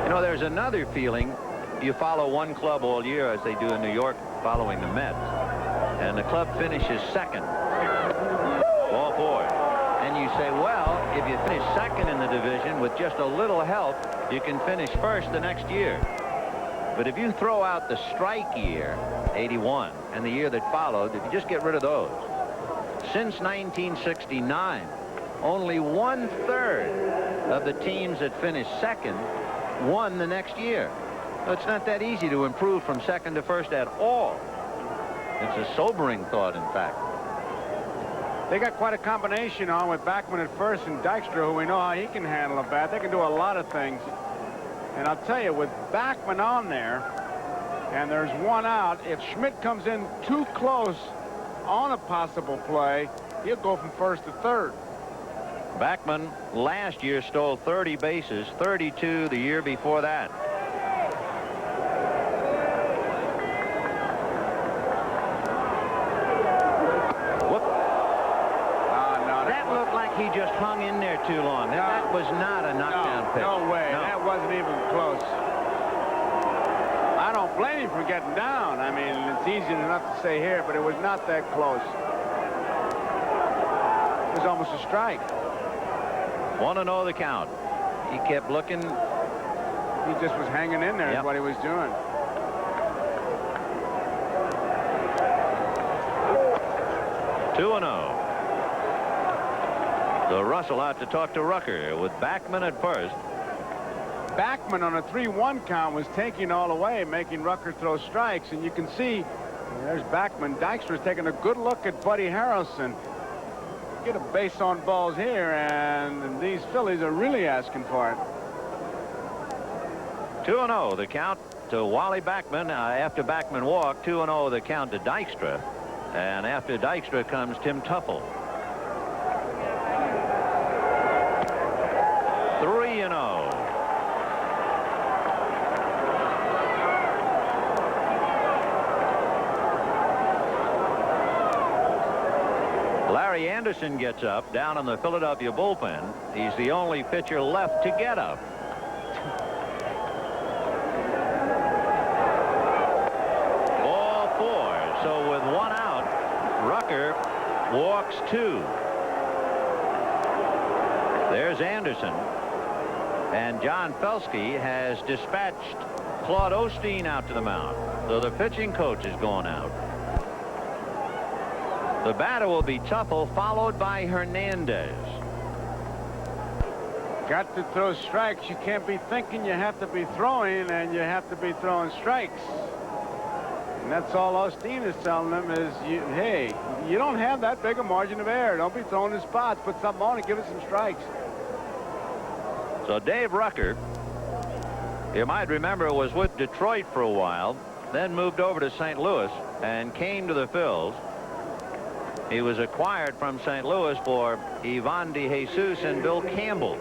Speaker 2: You know, there's another feeling. You follow one club all year, as they do in New York, following the Mets, and the club finishes second. Ball 4. And you say, well, if you finish second in the division with just a little help, you can finish first the next year. But if you throw out the strike year, 81, and the year that followed, if you just get rid of those, since 1969, only 1/3 of the teams that finished second won the next year. So it's not that easy to improve from second to first at all. It's a sobering thought, in fact.
Speaker 22: They got quite a combination on with Backman at first and Dykstra, who we know how he can handle a bat. They can do a lot of things. And I'll tell you, with Backman on there, and there's 1 out, if Schmidt comes in too close on a possible play, he'll go from first to third.
Speaker 2: Backman last year stole 30 bases, 32 the year before that. Whoop. That looked like he just hung in there too long. No, that was not a knockdown pitch.
Speaker 22: No way. No. That wasn't even close. I don't blame him for getting down. I mean, it's easy enough to say here, but it was not that close. It was almost a strike.
Speaker 2: 1-0 the count. He kept looking.
Speaker 22: He just was hanging in there. Is what he was doing.
Speaker 2: Two 2-0. So Russell out to talk to Rucker with Backman at first.
Speaker 22: Backman on a 3-1 count was taking all the way, making Rucker throw strikes, and you can see there's Backman. Dykstra's taking a good look at Buddy Harrelson. Get a base on balls here, and these Phillies are really asking for it.
Speaker 2: 2-0 the count to Wally Backman. After Backman walked, 2-0 the count to Dykstra, and after Dykstra comes Tim Tuffle. 3-0. Larry Anderson gets up down in the Philadelphia bullpen. He's the only pitcher left to get up. Ball 4. So with 1 out, Rucker walks 2. There's Anderson.
Speaker 21: And John Felsky has dispatched Claude Osteen out to the mound. So the pitching coach is going out. The batter will be Tuffle, followed by Hernandez.
Speaker 22: Got to throw strikes. You can't be thinking, you have to be throwing, and you have to be throwing strikes. And that's all Osteen is telling them is, hey, you don't have that big a margin of error. Don't be throwing in spots. Put something on and give it some strikes.
Speaker 21: So Dave Rucker, you might remember, was with Detroit for a while, then moved over to St. Louis and came to the Phils. He was acquired from St. Louis for Ivan DeJesus and Bill Campbell.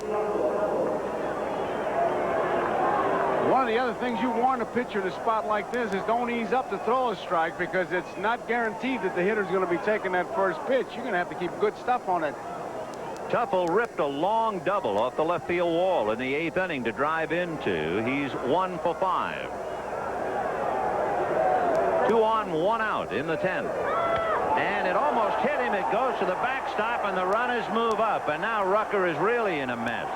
Speaker 22: One of the other things you warn a pitcher in a spot like this is don't ease up to throw a strike, because it's not guaranteed that the hitter's going to be taking that first pitch. You're going to have to keep good stuff on it.
Speaker 21: Tuffle ripped a long double off the left field wall in the 8th inning to drive into. He's 1 for 5. 2 on, 1 out in the 10th. And it almost hit him. It goes to the backstop, and the runners move up. And now Rucker is really in a mess.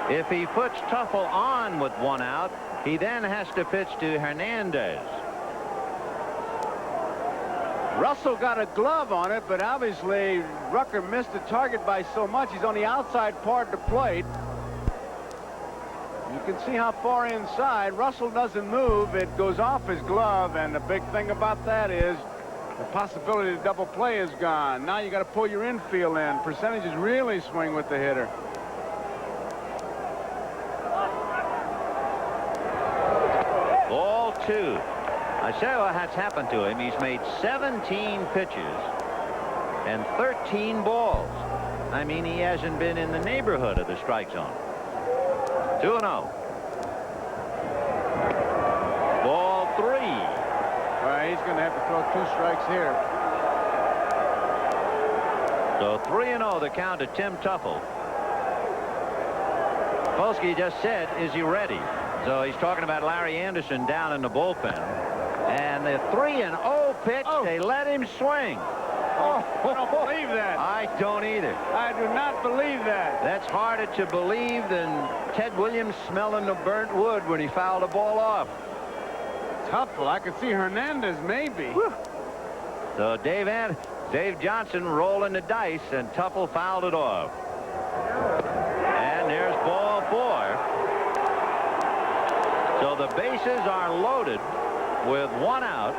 Speaker 21: If he puts Tuffle on with 1 out, he then has to pitch to Hernandez.
Speaker 22: Russell got a glove on it, but obviously Rucker missed the target by so much. He's on the outside part of the plate. You can see how far inside. Russell doesn't move. It goes off his glove, and the big thing about that is the possibility of double play is gone. Now you got to pull your infield in. Percentages really swing with the hitter.
Speaker 21: Ball 2. I say what has happened to him. He's made 17 pitches and 13 balls. I mean, he hasn't been in the neighborhood of the strike zone. 2-0. Ball 3.
Speaker 22: All right, he's going to have to throw 2 strikes here.
Speaker 21: So 3-0 the count to Tim Tuffle. Polsky just said, is he ready? So he's talking about Larry Anderson down in the bullpen. And the 3-0 pitch, they let him swing.
Speaker 22: Oh, I don't believe that.
Speaker 21: I don't either.
Speaker 22: I do not believe that.
Speaker 21: That's harder to believe than Ted Williams smelling the burnt wood when he fouled the ball off.
Speaker 22: Tuffle, I could see Hernandez maybe.
Speaker 21: Whew. So Dave Johnson rolling the dice, and Tuffle fouled it off. And there's ball 4. So the bases are loaded with 1 out,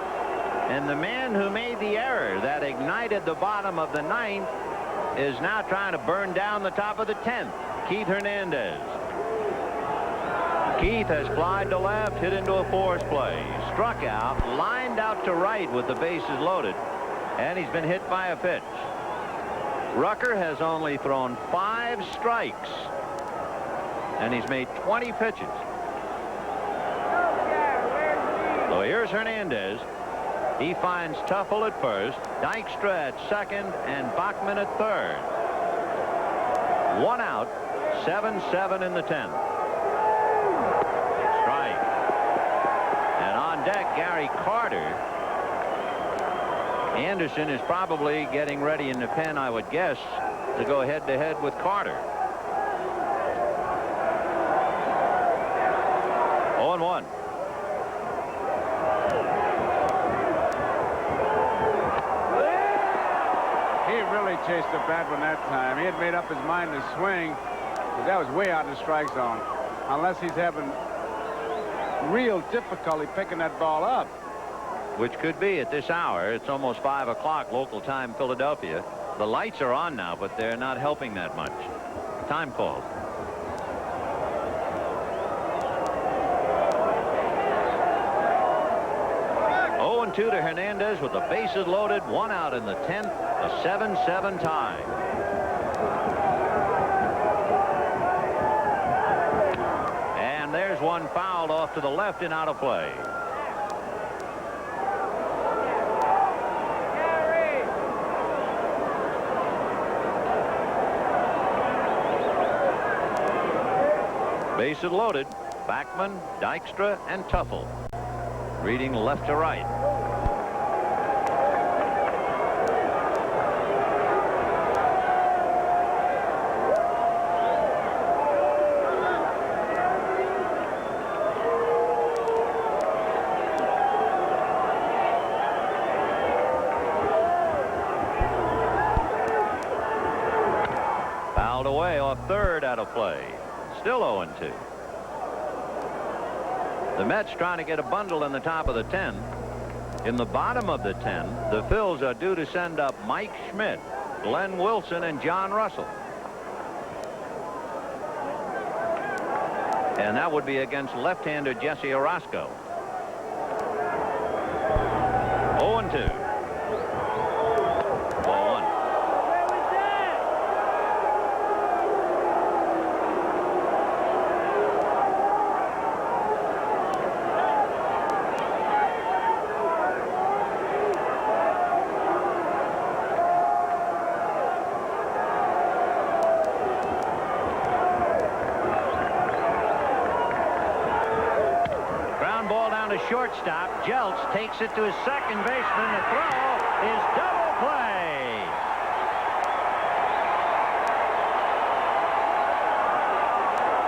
Speaker 21: and the man who made the error that ignited the bottom of the 9th is now trying to burn down the top of the 10th. Keith Hernandez. Keith has flied to left, hit into a force play, struck out, lined out to right with the bases loaded, and he's been hit by a pitch. Rucker has only thrown 5 strikes, and he's made 20 pitches. So here's Hernandez. He finds Tuffle at first, Dykstra at second, and Bachman at third. 1 out, 7-7 in the 10th. Strike. And on deck, Gary Carter. Anderson is probably getting ready in the pen, I would guess, to go head-to-head with Carter. 0-1.
Speaker 22: Chased a bad one that time. He had made up his mind to swing, but that was way out in the strike zone. Unless he's having real difficulty picking that ball up.
Speaker 21: Which could be at this hour. It's almost 5 o'clock local time, Philadelphia. The lights are on now, but they're not helping that much. Time called. Two to Hernandez with the bases loaded, 1 out in the 10th, a 7-7 tie. And there's one fouled off to the left and out of play. Bases loaded, Bachman, Dykstra, and Tuffle. Reading left to right. a third out of play. Still 0-2. The Mets trying to get a bundle in the top of the 10. In the bottom of the 10, the Phils are due to send up Mike Schmidt, Glenn Wilson, and John Russell. And that would be against left-hander Jesse Orozco. 0-2. Ball 1. Shortstop, Jeltz takes it to his second baseman. The throw is double play.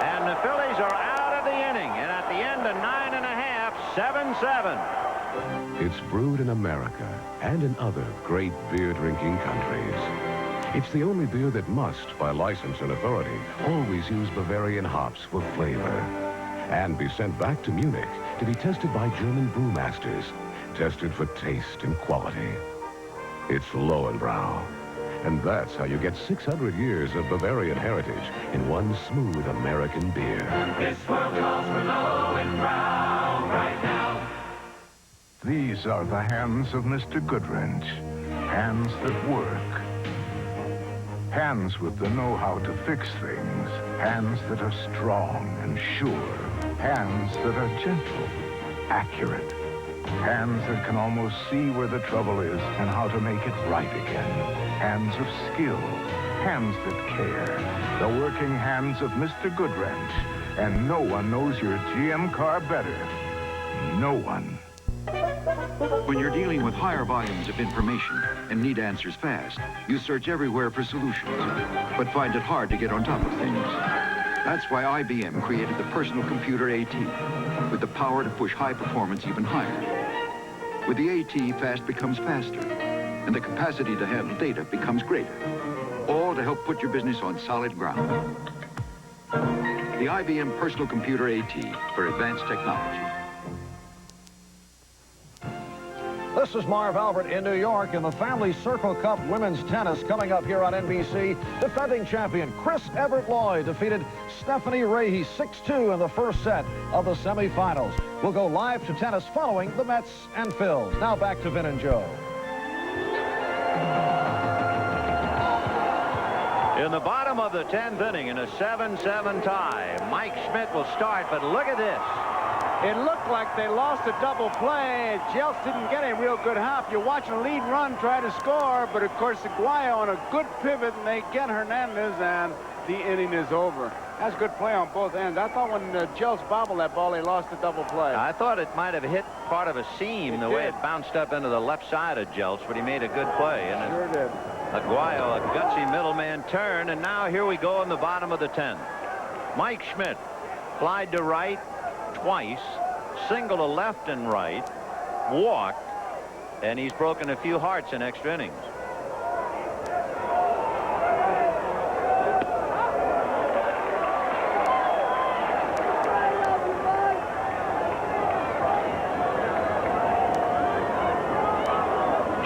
Speaker 21: And the Phillies are out of the inning. And at the end of 9½, 7-7.
Speaker 3: It's brewed in America and in other great beer-drinking countries. It's the only beer that must, by license and authority, always use Bavarian hops for flavor. And be sent back to Munich to be tested by German brewmasters, tested for taste and quality. It's Lowenbrau. And that's how you get 600 years of Bavarian heritage in one smooth American beer.
Speaker 11: This world calls for Lowenbrau right now.
Speaker 1: These are the hands of Mr. Goodwrench. Hands that work. Hands with the know-how to fix things. Hands that are strong and sure. Hands that are gentle, accurate. Hands that can almost see where the trouble is and how to make it right again. Hands of skill. Hands that care. The working hands of Mr. Goodwrench. And no one knows your GM car better. No one.
Speaker 15: When you're dealing with higher volumes of information and need answers fast, you search everywhere for solutions, but find it hard to get on top of things. That's why IBM created the personal computer AT, with the power to push high performance even higher. With the AT, fast becomes faster, and the capacity to handle data becomes greater, all to help put your business on solid ground. The IBM personal computer AT for advanced technology.
Speaker 19: This is Marv Albert in New York in the Family Circle Cup Women's Tennis coming up here on NBC. Defending champion Chris Evert Lloyd defeated Stephanie Rahe 6-2 in the first set of the semifinals. We'll go live to tennis following the Mets and Phils. Now back to Vin and Joe.
Speaker 21: In the bottom of the 10th inning in a 7-7 tie, Mike Schmidt will start, but look at this.
Speaker 9: It looked like they lost a double play. Jeltz didn't get a real good hop. You're watching a lead run try to score, but of course Aguayo on a good pivot, and they get Hernandez, and the inning is over. That's good play on both ends. I thought when Jeltz bobbled that ball, they lost a double play.
Speaker 21: I thought it might have hit part of a seam the way it bounced up into the left side of Jeltz, but he made a good play. And
Speaker 9: sure did.
Speaker 21: Aguayo, a gutsy middleman turn, and now here we go in the bottom of the 10th. Mike Schmidt flied to right twice, single to left and right, walked, and he's broken a few hearts in extra innings.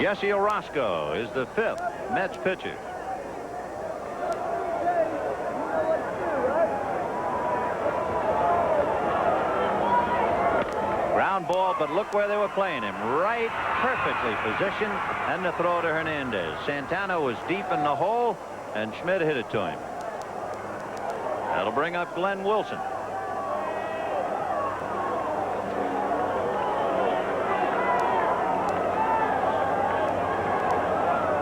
Speaker 21: Jesse Orozco is the 5th Mets pitcher. Ground ball, but look where they were playing him. Right, perfectly positioned, and the throw to Hernandez. Santana was deep in the hole, and Schmidt hit it to him. That'll bring up Glenn Wilson.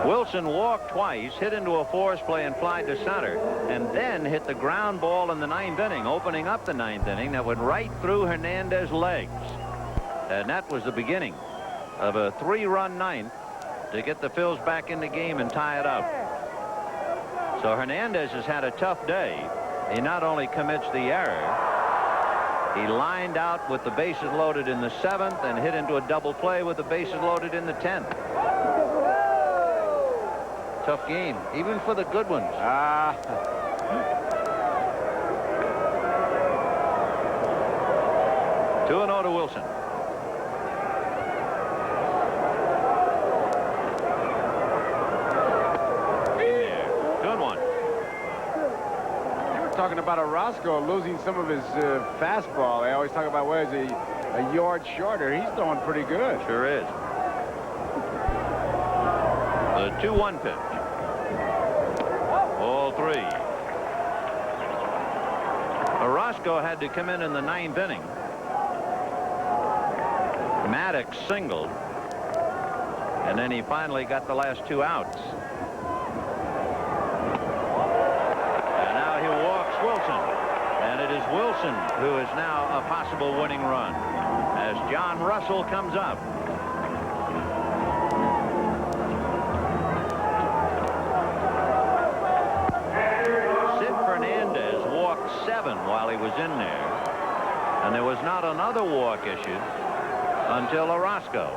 Speaker 21: Wilson walked twice, hit into a force play and flied to center, and then hit the ground ball in the 9th inning, opening up the 9th inning that went right through Hernandez's legs. And that was the beginning of a 3-run 9th to get the Phils back in the game and tie it up. So Hernandez has had a tough day. He not only commits the error, he lined out with the bases loaded in the 7th and hit into a double play with the bases loaded in the 10th. Tough game, even for the good ones.
Speaker 2: 2-0 to Wilson.
Speaker 9: Talking about Orozco losing some of his fastball. They always talk about where he's a yard shorter. He's throwing pretty good.
Speaker 2: Sure is. The 2-1 pitch. Ball 3. Orozco had to come in the 9th inning. Maddox singled, and then he finally got the last 2 outs. Wilson, and it is Wilson who is now a possible winning run as John Russell comes up. Sid Fernandez walked 7 while he was in there, and there was not another walk issued until Orozco.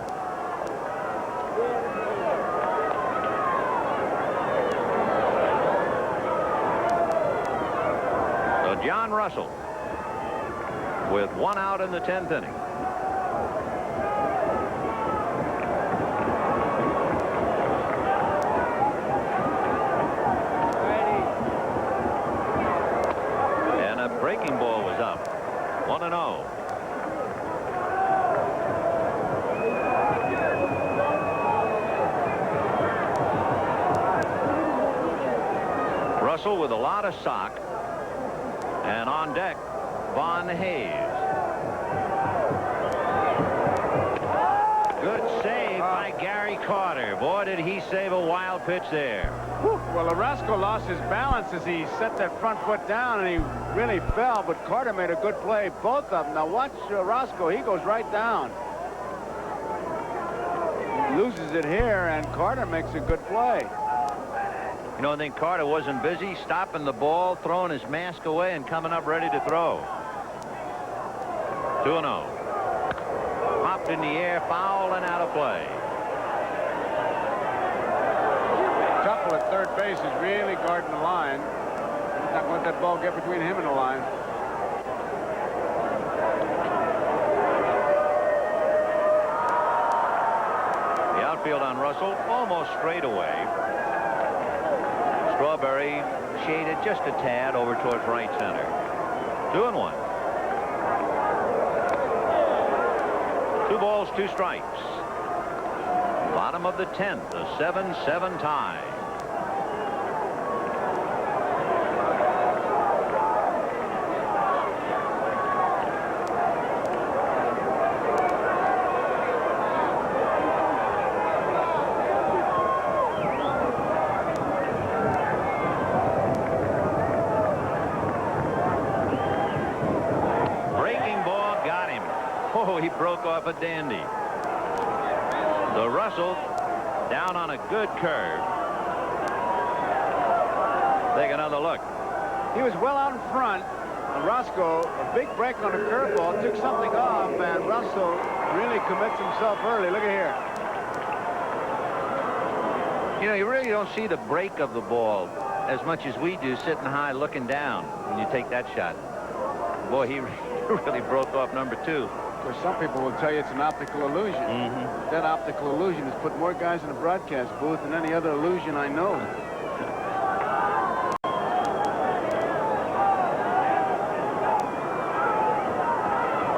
Speaker 2: John Russell with 1 out in the 10th inning. And a breaking ball was up. 1-0. Russell with a lot of sock. And on deck, Von Hayes. Good save by Gary Carter. Boy, did he save a wild pitch there.
Speaker 9: Well, Orozco lost his balance as he set that front foot down, and he really fell, but Carter made a good play, both of them. Now watch Orozco. He goes right down. He loses it here, and Carter makes a good play.
Speaker 2: You know, I think Carter wasn't busy stopping the ball, throwing his mask away, and coming up ready to throw. 2-0. Popped in the air, foul, and out of play.
Speaker 9: Tuffle at third base is really guarding the line. He's not going to let that ball get between him and the line.
Speaker 2: The outfield on Russell, almost straight away. Strawberry shaded just a tad over towards right center. 2-1. 2 balls, 2 strikes. Bottom of the 10th, a 7-7 tie. He broke off a dandy. The Russell down on a good curve. Take another look.
Speaker 9: He was well out in front. Orozco, a big break on a curveball, took something off, and Russell really commits himself early. Look at here.
Speaker 2: You know, you really don't see the break of the ball as much as we do sitting high looking down when you take that shot. Boy, he really broke off number 2.
Speaker 9: Of course, some people will tell you it's an optical illusion. That optical illusion has put more guys in the broadcast booth than any other illusion I know.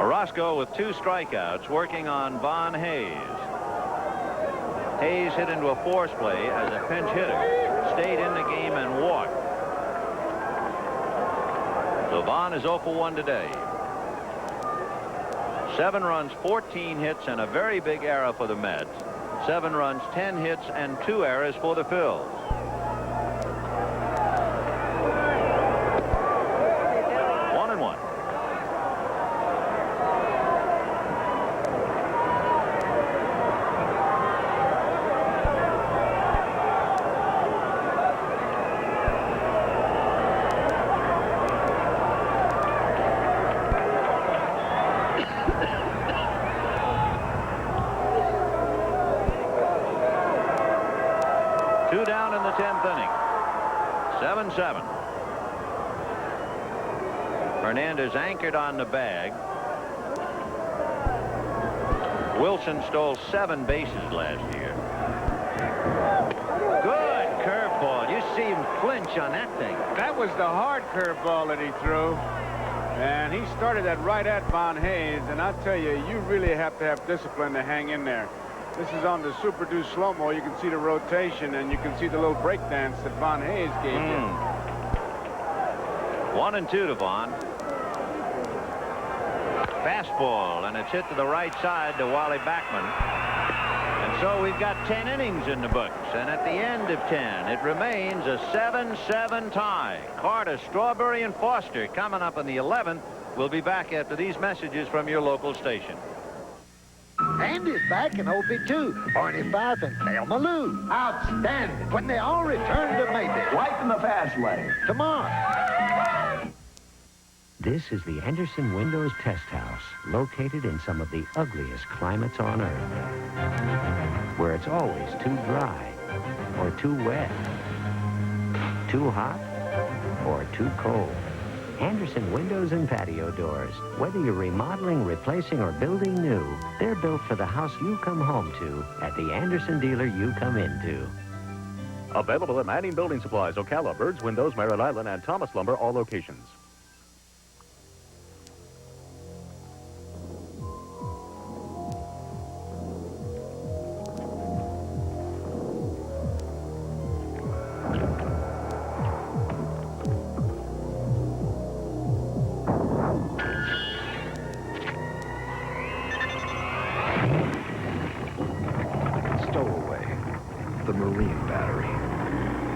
Speaker 2: Orozco with 2 strikeouts working on Von Hayes. Hayes hit into a force play as a pinch hitter. Stayed in the game and walked. So Von is 0 for 1 today. 7 runs, 14 hits, and a very big error for the Mets. 7 runs, 10 hits, and 2 errors for the Phils. Down in the 10th inning. 7-7. Fernandez anchored on the bag.
Speaker 21: Wilson stole 7 bases last year. Good curveball. You see him flinch on that thing.
Speaker 9: That was the hard curveball that he threw. And he started that right at Von Hayes. And I tell you, you really have to have discipline to hang in there. This is on the Super Deuce slow-mo. You can see the rotation, and you can see the little break dance that Von Hayes gave you.
Speaker 21: 1-2 to Vaughn. Fastball, and it's hit to the right side to Wally Backman. And so we've got 10 innings in the books. And at the end of 10, it remains a 7-7 tie. Carter, Strawberry, and Foster coming up in the 11th. We'll be back after these messages from your local station.
Speaker 4: Andy's back in OP2. Barney Fife and Thelma Lou. Outstanding. When they all return to Mayberry. Right in the fast lane. Tomorrow.
Speaker 18: This is the Anderson Windows Test House, located in some of the ugliest climates on Earth, where it's always too dry, or too wet, too hot, or too cold. Anderson Windows and Patio Doors. Whether you're remodeling, replacing, or building new, they're built for the house you come home to at the Anderson dealer you come into.
Speaker 23: Available at Manning Building Supplies, Ocala, Birds Windows, Merritt Island, and Thomas Lumber, all locations.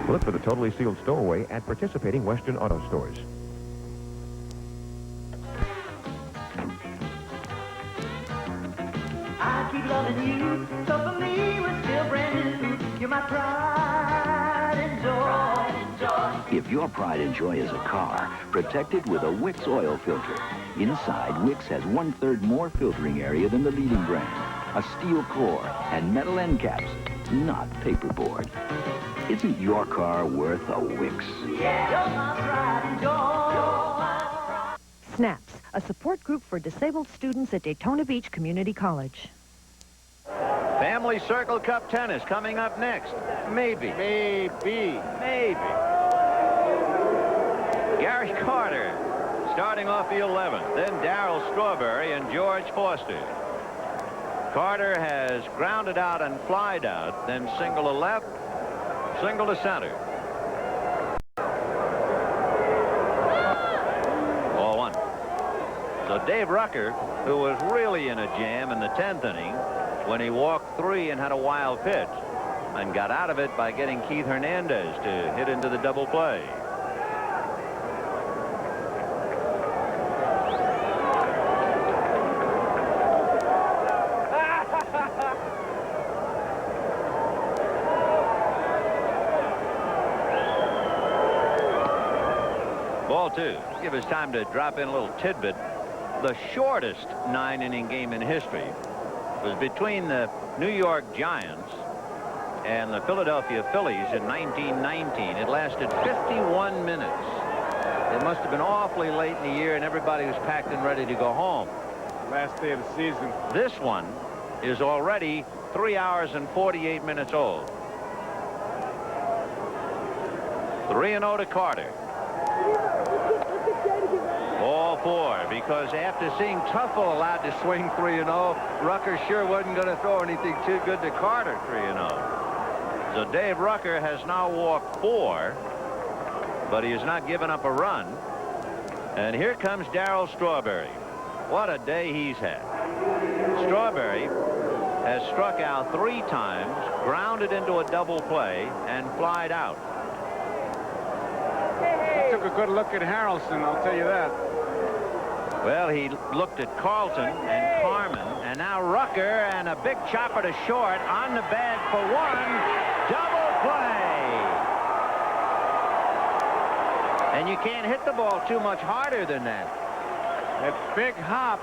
Speaker 24: Look for the totally sealed stowaway at participating Western Auto Stores.
Speaker 11: I keep loving you, so for me we're still brand new. You're my pride and joy.
Speaker 17: If your pride and joy is a car, protect it with a Wix oil filter. Inside, Wix has 1/3 more filtering area than the leading brand. A steel core and metal end caps, not paperboard. Isn't your car worth a Wix?
Speaker 25: SNAPS, a support group for disabled students at Daytona Beach Community College.
Speaker 21: Family Circle Cup tennis coming up next. Maybe. Maybe. Gary Carter starting off the 11th. Then Darryl Strawberry and George Foster. Carter has grounded out and flied out, then single to left, single to center. Ball 1. So Dave Rucker, who was really in a jam in the 10th inning when he walked 3 and had a wild pitch, and got out of it by getting Keith Hernandez to hit into the double play. Ball 2. Give us time to drop in a little tidbit. The shortest 9-inning game in history was between the New York Giants and the Philadelphia Phillies in 1919. It lasted 51 minutes. It must have been awfully late in the year, and everybody was packed and ready to go home.
Speaker 9: Last day of the season.
Speaker 21: This one is already 3 hours and 48 minutes old. 3-0 to Carter. Ball 4, because after seeing Tuffle allowed to swing 3-0, Rucker sure wasn't going to throw anything too good to Carter 3-0. So Dave Rucker has now walked 4, but he has not given up a run. And here comes Darryl Strawberry. What a day he's had. Strawberry has struck out 3 times, grounded into a double play, and flied out.
Speaker 9: He took a good look at Harrelson, I'll tell you that.
Speaker 21: Well, he looked at Carlton and Carmen, and now Rucker, and a big chopper to short on the bag for 1. Double play. And you can't hit the ball too much harder than that.
Speaker 9: That big hop,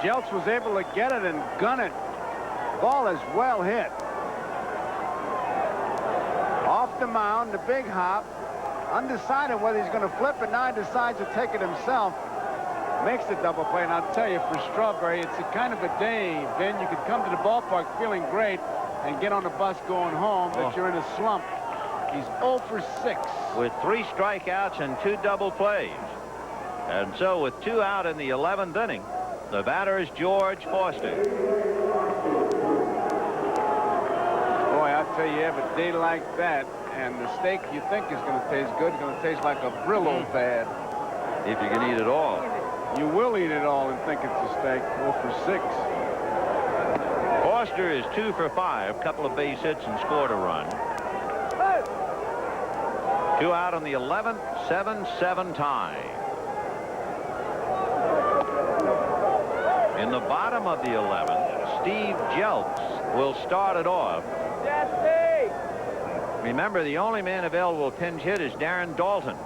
Speaker 9: Jeltz was able to get it and gun it. Ball is well hit. Off the mound, the big hop. Undecided whether he's going to flip it. Now he decides to take it himself. makes the double play. And I'll tell you, for Strawberry, it's a kind of a day, Ben. You could come to the ballpark feeling great and get on the bus going home, but you're in a slump. He's 0 for 6.
Speaker 21: With 3 strikeouts and 2 double plays. And so with 2 out in the 11th inning, the batter is George Foster.
Speaker 9: Boy, I'll tell you, have a day like that, and the steak you think is going to taste good is going to taste like a Brillo pad.
Speaker 21: If you can eat it all.
Speaker 9: You will eat it all and think it's a steak. 0 for 6.
Speaker 21: Foster is 2 for 5, couple of base hits and scored a run. 2 out on the 11th, 7-7 tie. In the bottom of the 11th, Steve Jelks will start it off. Remember, the only man available to pinch hit is Darren Dalton.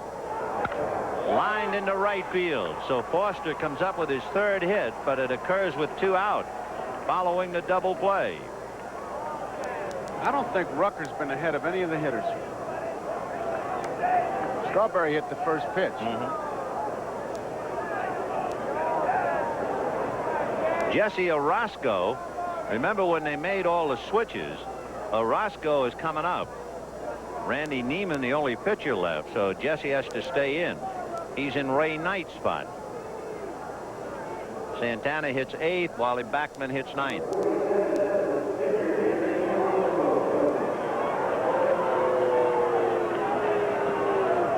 Speaker 21: Lined into right field, so Foster comes up with his 3rd hit, but it occurs with 2 out, following the double play.
Speaker 9: I don't think Rucker's been ahead of any of the hitters. Strawberry hit the first pitch.
Speaker 21: Jesse Orozco, remember when they made all the switches, Orozco is coming up. Randy Neiman, the only pitcher left, so Jesse has to stay in. He's in Ray Knight's spot. Santana hits 8th, while Backman hits 9th.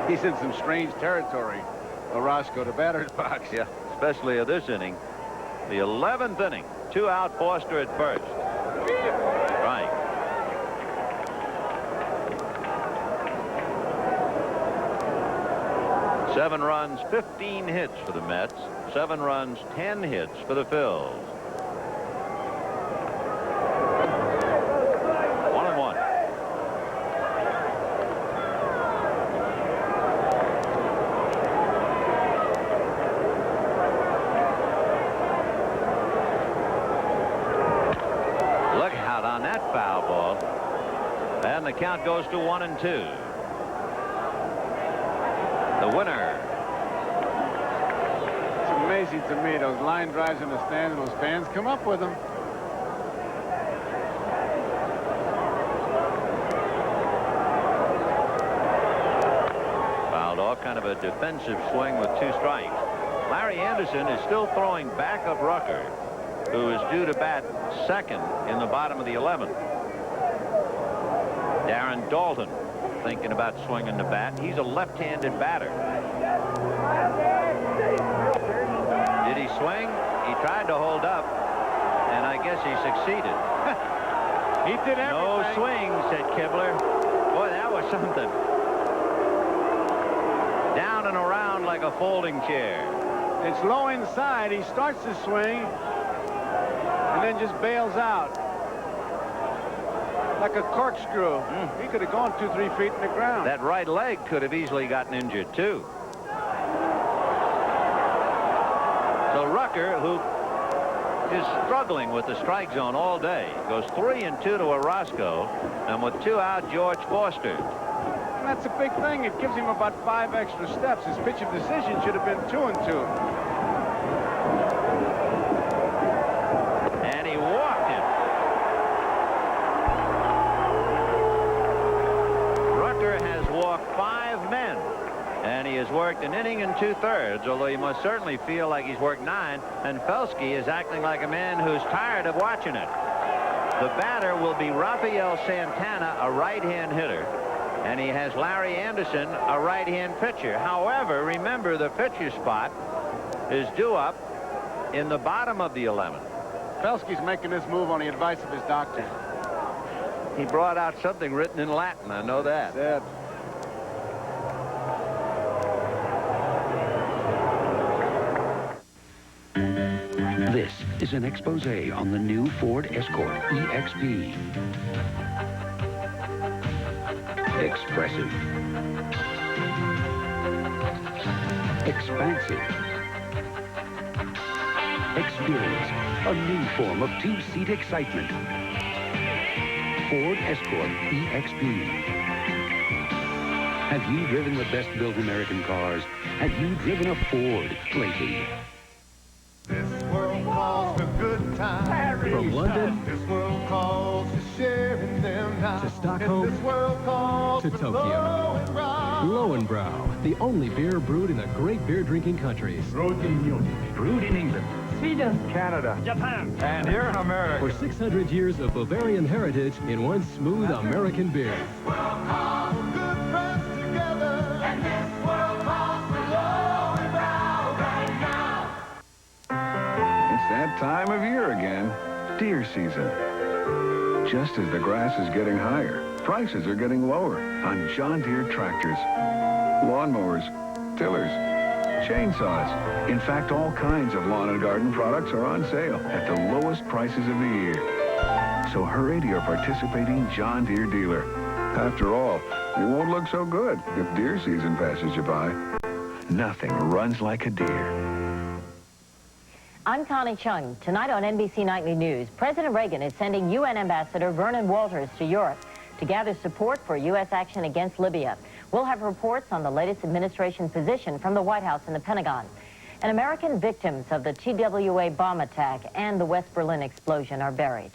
Speaker 9: He's in some strange territory. Orozco, the batter's box.
Speaker 21: Yeah, especially of this inning. The 11th inning, 2 out, Foster at first. Right. Seven runs, 15 hits for the Mets. 7 runs, 10 hits for the Phils. 1-1. Look out on that foul ball. And the count goes to 1-2. The winner.
Speaker 9: It's amazing to me, those line drives in the stands, and those fans come up with them.
Speaker 21: Fouled off, kind of a defensive swing with 2 strikes. Larry Anderson is still throwing back of Rucker, who is due to bat 2nd in the bottom of the 11th. Darren Dalton thinking about swinging the bat. He's a left-handed batter. Did he swing? He tried to hold up, and I guess he succeeded.
Speaker 9: He did everything.
Speaker 21: No swing, said Kibler. Boy, that was something. Down and around like a folding chair.
Speaker 9: It's low inside. He starts to swing and then just bails out. Like a corkscrew. He could have gone 2-3 feet in the ground.
Speaker 21: That right leg could have easily gotten injured, too. So Rucker, who is struggling with the strike zone all day, goes 3-2 to Orozco, and with 2 out, George Foster.
Speaker 9: And that's a big thing. It gives him about 5 extra steps. His pitch of decision should have been 2-2.
Speaker 21: And he walked him. Rucker has walked 5 men, and he has worked an inning and 2/3, although he must certainly feel like he's worked 9, and Felsky is acting like a man who's tired of watching it. The batter will be Rafael Santana, a right-hand hitter, and he has Larry Anderson, a right-hand pitcher. However, remember, the pitcher spot is due up in the bottom of the 11th.
Speaker 9: Felsky's making this move on the advice of his doctor.
Speaker 21: He brought out something written in Latin, I know that.
Speaker 9: Sad.
Speaker 5: This is an expose on the new Ford Escort EXP. Expressive. Expansive. Experience a new form of 2-seat excitement. Ford Escort EXP. Have you driven the best-built American cars? Have you driven a Ford lately?
Speaker 8: From London
Speaker 11: This world calls to sharing them now.
Speaker 8: to Stockholm
Speaker 11: This world calls
Speaker 8: to Tokyo. Lowenbrow, the only beer brewed in the great beer drinking countries.
Speaker 11: Brewed in England,
Speaker 8: Sweden,
Speaker 11: Canada, Japan, and here in America.
Speaker 8: For 600 years of Bavarian heritage in one smooth American beer.
Speaker 1: It's that time of year again. Deer season. Just as the grass is getting higher, prices are getting lower on John Deere tractors, lawnmowers, tillers, chainsaws. In fact, all kinds of lawn and garden products are on sale at the lowest prices of the year. So hurry to your participating John Deere dealer. After all, it won't look so good if deer season passes you by. Nothing runs like a deer.
Speaker 6: I'm Connie Chung. Tonight on NBC Nightly News, President Reagan is sending UN Ambassador Vernon Walters to Europe to gather support for U.S. action against Libya. We'll have reports on the latest administration position from the White House and the Pentagon. And American victims of the TWA bomb attack and the West Berlin explosion are buried.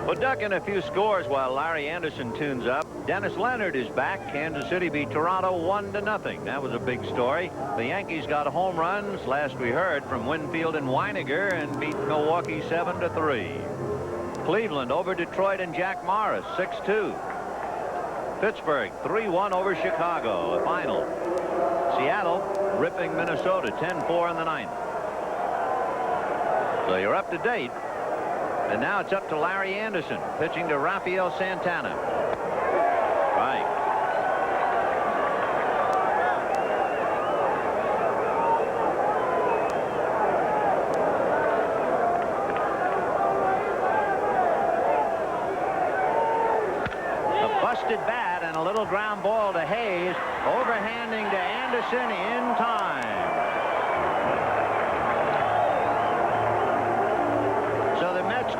Speaker 21: Well, ducking a few scores while Larry Anderson tunes up. Dennis Leonard is back. Kansas City beat Toronto 1-0. That was a big story. The Yankees got home runs, last we heard, from Winfield and Weiniger, and beat Milwaukee 7-3. Cleveland over Detroit and Jack Morris 6-2. Pittsburgh 3-1 over Chicago, the final. Seattle ripping Minnesota 10-4 in the ninth. So you're up to date. And now it's up to Larry Anderson, pitching to Rafael Santana. Right. A busted bat and a little ground ball to Hayes, overhanding to Anderson in time.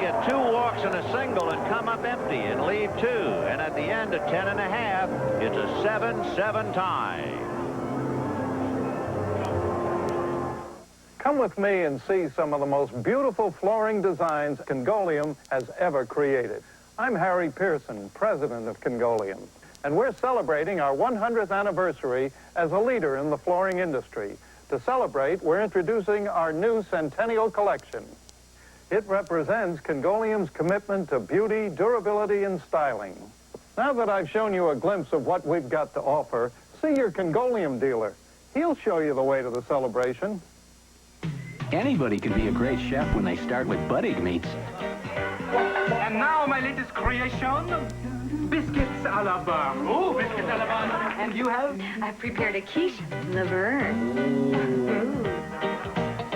Speaker 21: Get 2 walks and a single and come up empty and leave 2. And at the end of 10 1/2, it's a 7-7 tie.
Speaker 7: Come with me and see some of the most beautiful flooring designs Congoleum has ever created. I'm Harry Pearson, president of Congoleum, and we're celebrating our 100th anniversary as a leader in the flooring industry. To celebrate, we're introducing our new Centennial Collection. It represents Congoleum's commitment to beauty, durability, and styling. Now that I've shown you a glimpse of what we've got to offer, see your Congoleum dealer. He'll show you the way to the celebration.
Speaker 10: Anybody can be a great chef when they start with budding meats.
Speaker 11: And now my latest creation, biscuits à la beurre. Oh, biscuits à la beurre. And you have?
Speaker 12: I've prepared a quiche, Laverne.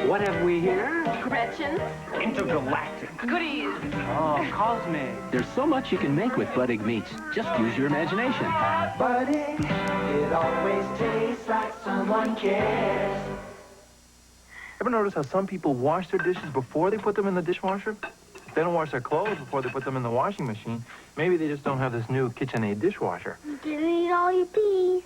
Speaker 10: What have we here?
Speaker 12: Gretchen's.
Speaker 11: Intergalactic.
Speaker 12: Goodies.
Speaker 10: Oh, cosmic. There's so much you can make with budding meats. Just use your imagination.
Speaker 11: Budding, it always tastes like someone cares.
Speaker 13: Ever notice how some people wash their dishes before they put them in the dishwasher? They don't wash their clothes before they put them in the washing machine. Maybe they just don't have this new KitchenAid dishwasher.
Speaker 26: You didn't eat all your peas.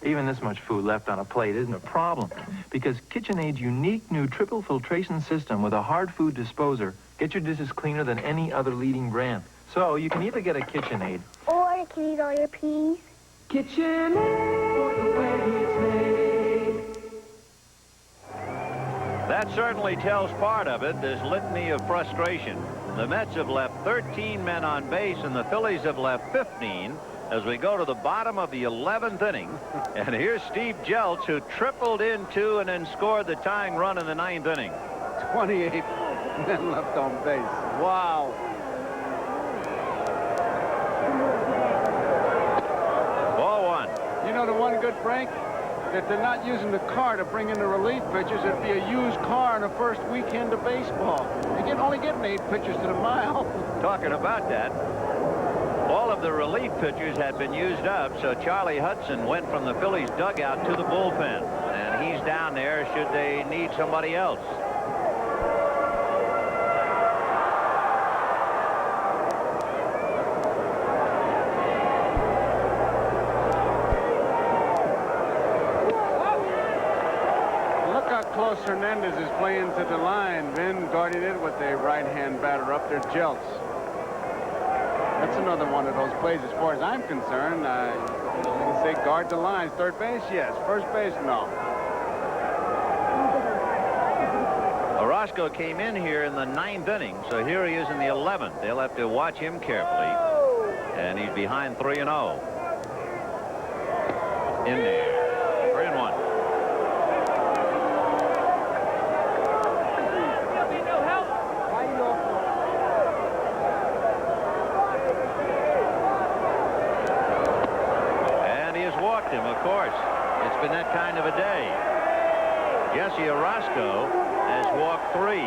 Speaker 13: Even this much food left on a plate isn't a problem, because KitchenAid's unique new triple filtration system with a hard food disposer gets your dishes cleaner than any other leading brand. So you can either get a KitchenAid,
Speaker 26: or you can eat all your peas.
Speaker 11: KitchenAid, the way it's made.
Speaker 21: That certainly tells part of it, this litany of frustration. The Mets have left 13 men on base, and the Phillies have left 15. As we go to the bottom of the 11th inning, and here's Steve Jeltz, who tripled in 2 and then scored the tying run in the 9th inning.
Speaker 22: 28 men left on base. Wow.
Speaker 21: Ball 1.
Speaker 22: You know the one good, Frank? If they're not using the car to bring in the relief pitchers, it'd be a used car in the first weekend of baseball. You're only getting 8 pitchers to the mile.
Speaker 21: Talking about that, all of the relief pitchers had been used up, so Charlie Hudson went from the Phillies dugout to the bullpen, and he's down there should they need somebody else.
Speaker 9: Carlos Hernandez is playing to the line. Vin guarding it with a right-hand batter up there, Jeltz. That's another one of those plays as far as I'm concerned. You can say guard the lines. Third base, yes. First base, no.
Speaker 2: Orozco came in here in the 9th inning, so here he is in the 11th. They'll have to watch him carefully. And he's behind 3-0. In there. 3-1. Walked him, of course. It's been that kind of a day. Jesse Orozco has walked 3.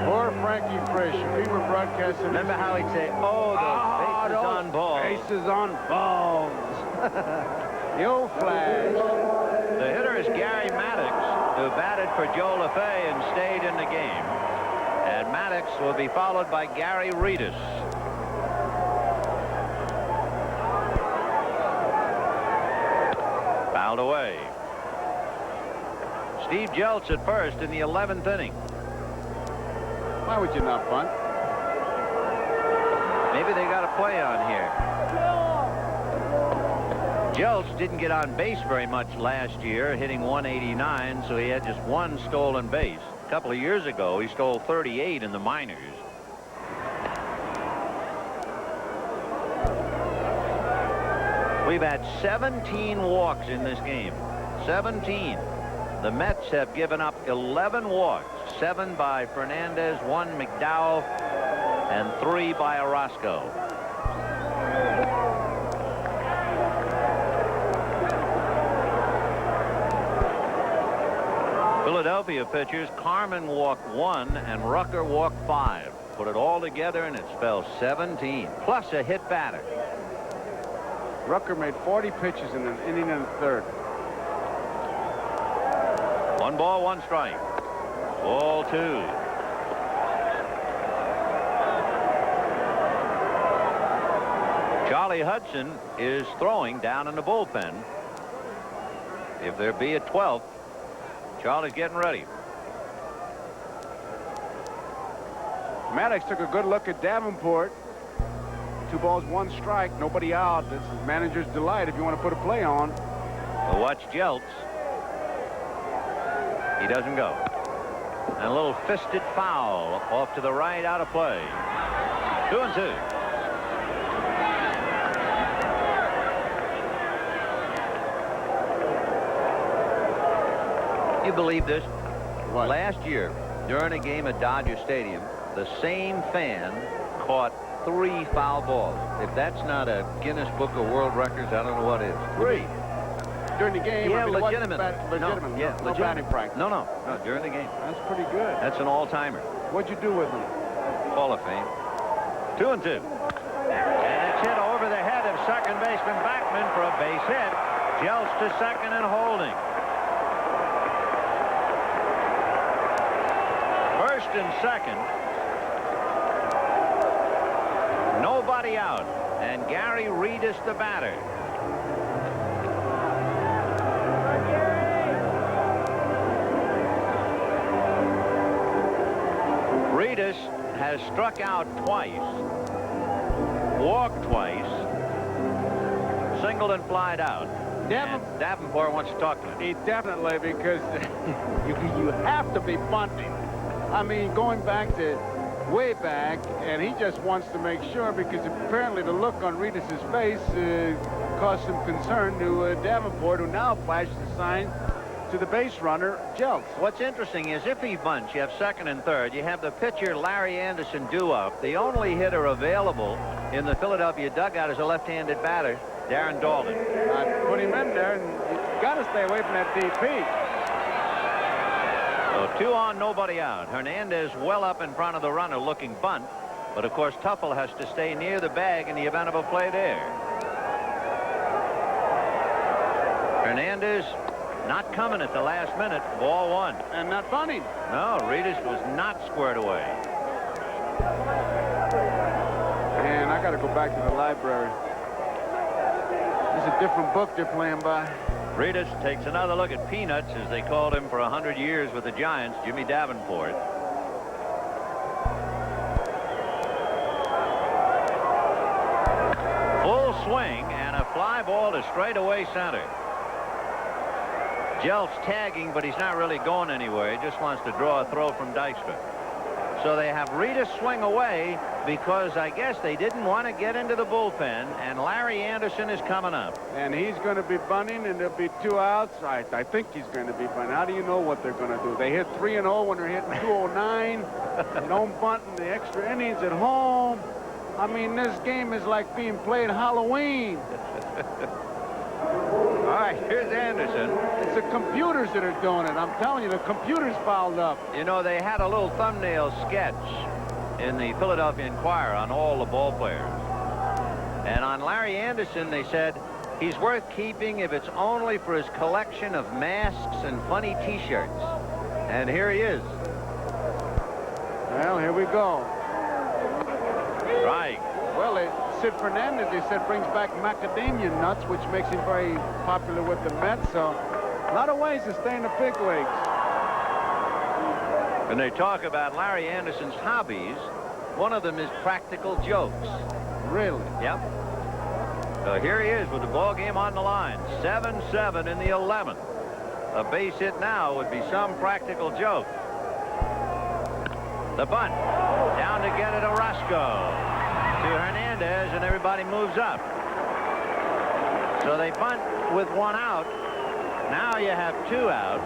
Speaker 9: Poor Frankie Frisch. If he were broadcasting...
Speaker 2: Remember how he'd say, oh, the bases on balls.
Speaker 9: Bases on balls. The old flash.
Speaker 2: The hitter is Gary Maddox, who batted for Joe LaFay and stayed in the game. And Maddox will be followed by Gary Reedus. Fouled away. Steve Jeltz at first in the 11th inning.
Speaker 9: Why would you not bunt?
Speaker 2: Maybe they got a play on here. Jeltz didn't get on base very much last year, hitting 189, so he had just 1 stolen base. A couple of years ago, he stole 38 in the minors. We've had 17 walks in this game. 17. The Mets have given up 11 walks. 7 by Fernandez, 1 McDowell, and 3 by Orozco. Philadelphia pitchers, Carmen walked 1 and Rucker walked 5. Put it all together and it spells 17, plus a hit batter.
Speaker 9: Rucker made 40 pitches in an inning and a third.
Speaker 2: 1 ball, 1 strike. Ball 2. Charlie Hudson is throwing down in the bullpen. If there be a 12th, Charlie's getting ready.
Speaker 9: Maddox took a good look at Davenport. 2 balls, 1 strike. Nobody out. This is manager's delight if you want to put a play on.
Speaker 2: Well, watch Jeltz. He doesn't go. And a little fisted foul off to the right, out of play. 2-2. You believe this?
Speaker 9: What?
Speaker 2: Last year, during a game at Dodger Stadium, the same fan caught 3 foul balls. If that's not a Guinness Book of World Records, I don't know what is. 3.
Speaker 9: During the game?
Speaker 2: Yeah,
Speaker 9: I mean,
Speaker 2: legitimately.
Speaker 9: Legitimately.
Speaker 2: No,
Speaker 9: No batting practice.
Speaker 2: No, during the game.
Speaker 9: That's pretty good.
Speaker 2: That's an all-timer.
Speaker 9: What'd you do with him?
Speaker 2: Hall of Fame. 2-2. And it's hit over the head of second baseman Backman for a base hit. Jeltz to second and holding. First and second. Nobody out. And Gary Reedus the batter. Reedus has struck out twice, walked twice, singled and flied out. Davenport wants to talk to him.
Speaker 9: He definitely, because you have to be bunting. I mean, going back to way back, and he just wants to make sure, because apparently the look on Reedus' face caused some concern to Davenport, who now flashes a sign to the base runner, Jeltz.
Speaker 2: What's interesting is if he bunts, you have second and third. You have the pitcher, Larry Anderson, due up. The only hitter available in the Philadelphia dugout is a left-handed batter, Darren Dalton.
Speaker 9: I put him in there, and you got to stay away from that DP.
Speaker 2: So 2 on, nobody out. Hernandez well up in front of the runner looking bunt. But, of course, Tuffle has to stay near the bag in the event of a play there. Hernandez not coming at the last minute. Ball 1.
Speaker 9: And not bunting.
Speaker 2: No, Reedus was not squared away.
Speaker 9: got to go back to the library. It's a different book they're playing by.
Speaker 21: Reedus takes another look at Peanuts, as they called him for 100 years with the Giants, Jimmy Davenport. Full swing and a fly ball to straightaway center. Jelf's tagging, but he's not really going anywhere. He just wants to draw a throw from Dykstra. So they have Reedus swing away because I guess they didn't want to get into the bullpen, and Larry Anderson is coming up.
Speaker 9: And he's going to be bunting, and there'll be 2 outs. I think he's going to be bunting. How do you know what they're going to do? They hit 3-0 when they're hitting 209. They don't bunt in the extra innings at home. I mean, this game is like being played Halloween.
Speaker 21: All right, here's Anderson.
Speaker 9: It's the computers that are doing it. I'm telling you, the computers fouled up.
Speaker 21: You know, they had a little thumbnail sketch in the Philadelphia Inquirer on all the ball players. And on Larry Anderson, they said he's worth keeping if it's only for his collection of masks and funny T-shirts. And here he is.
Speaker 9: Well, here we go.
Speaker 21: Right.
Speaker 9: Well, Sid Fernandez, they said, brings back macadamia nuts, which makes him very popular with the Mets. So a lot of ways to stay in the big leagues.
Speaker 21: When they talk about Larry Anderson's hobbies, one of them is practical jokes.
Speaker 9: Really?
Speaker 21: Yep. So here he is with the ball game on the line. 7-7 in the 11th. A base hit now would be some practical joke. The bunt. Down to get it, Orozco. To Hernandez, and everybody moves up. So they bunt with 1 out. Now you have 2 out.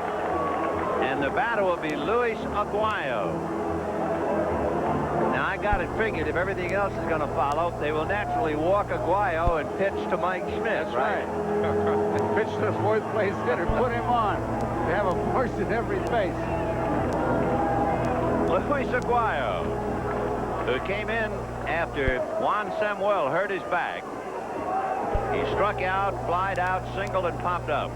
Speaker 21: And the batter will be Luis Aguayo. Now, I got it figured if everything else is going to follow, they will naturally walk Aguayo and pitch to Mike Schmidt.
Speaker 9: That's right. Pitch to the 4th place hitter. Put him on. They have a person in every base.
Speaker 21: Luis Aguayo, who came in after Juan Samuel hurt his back. He struck out, flied out, singled, and popped up.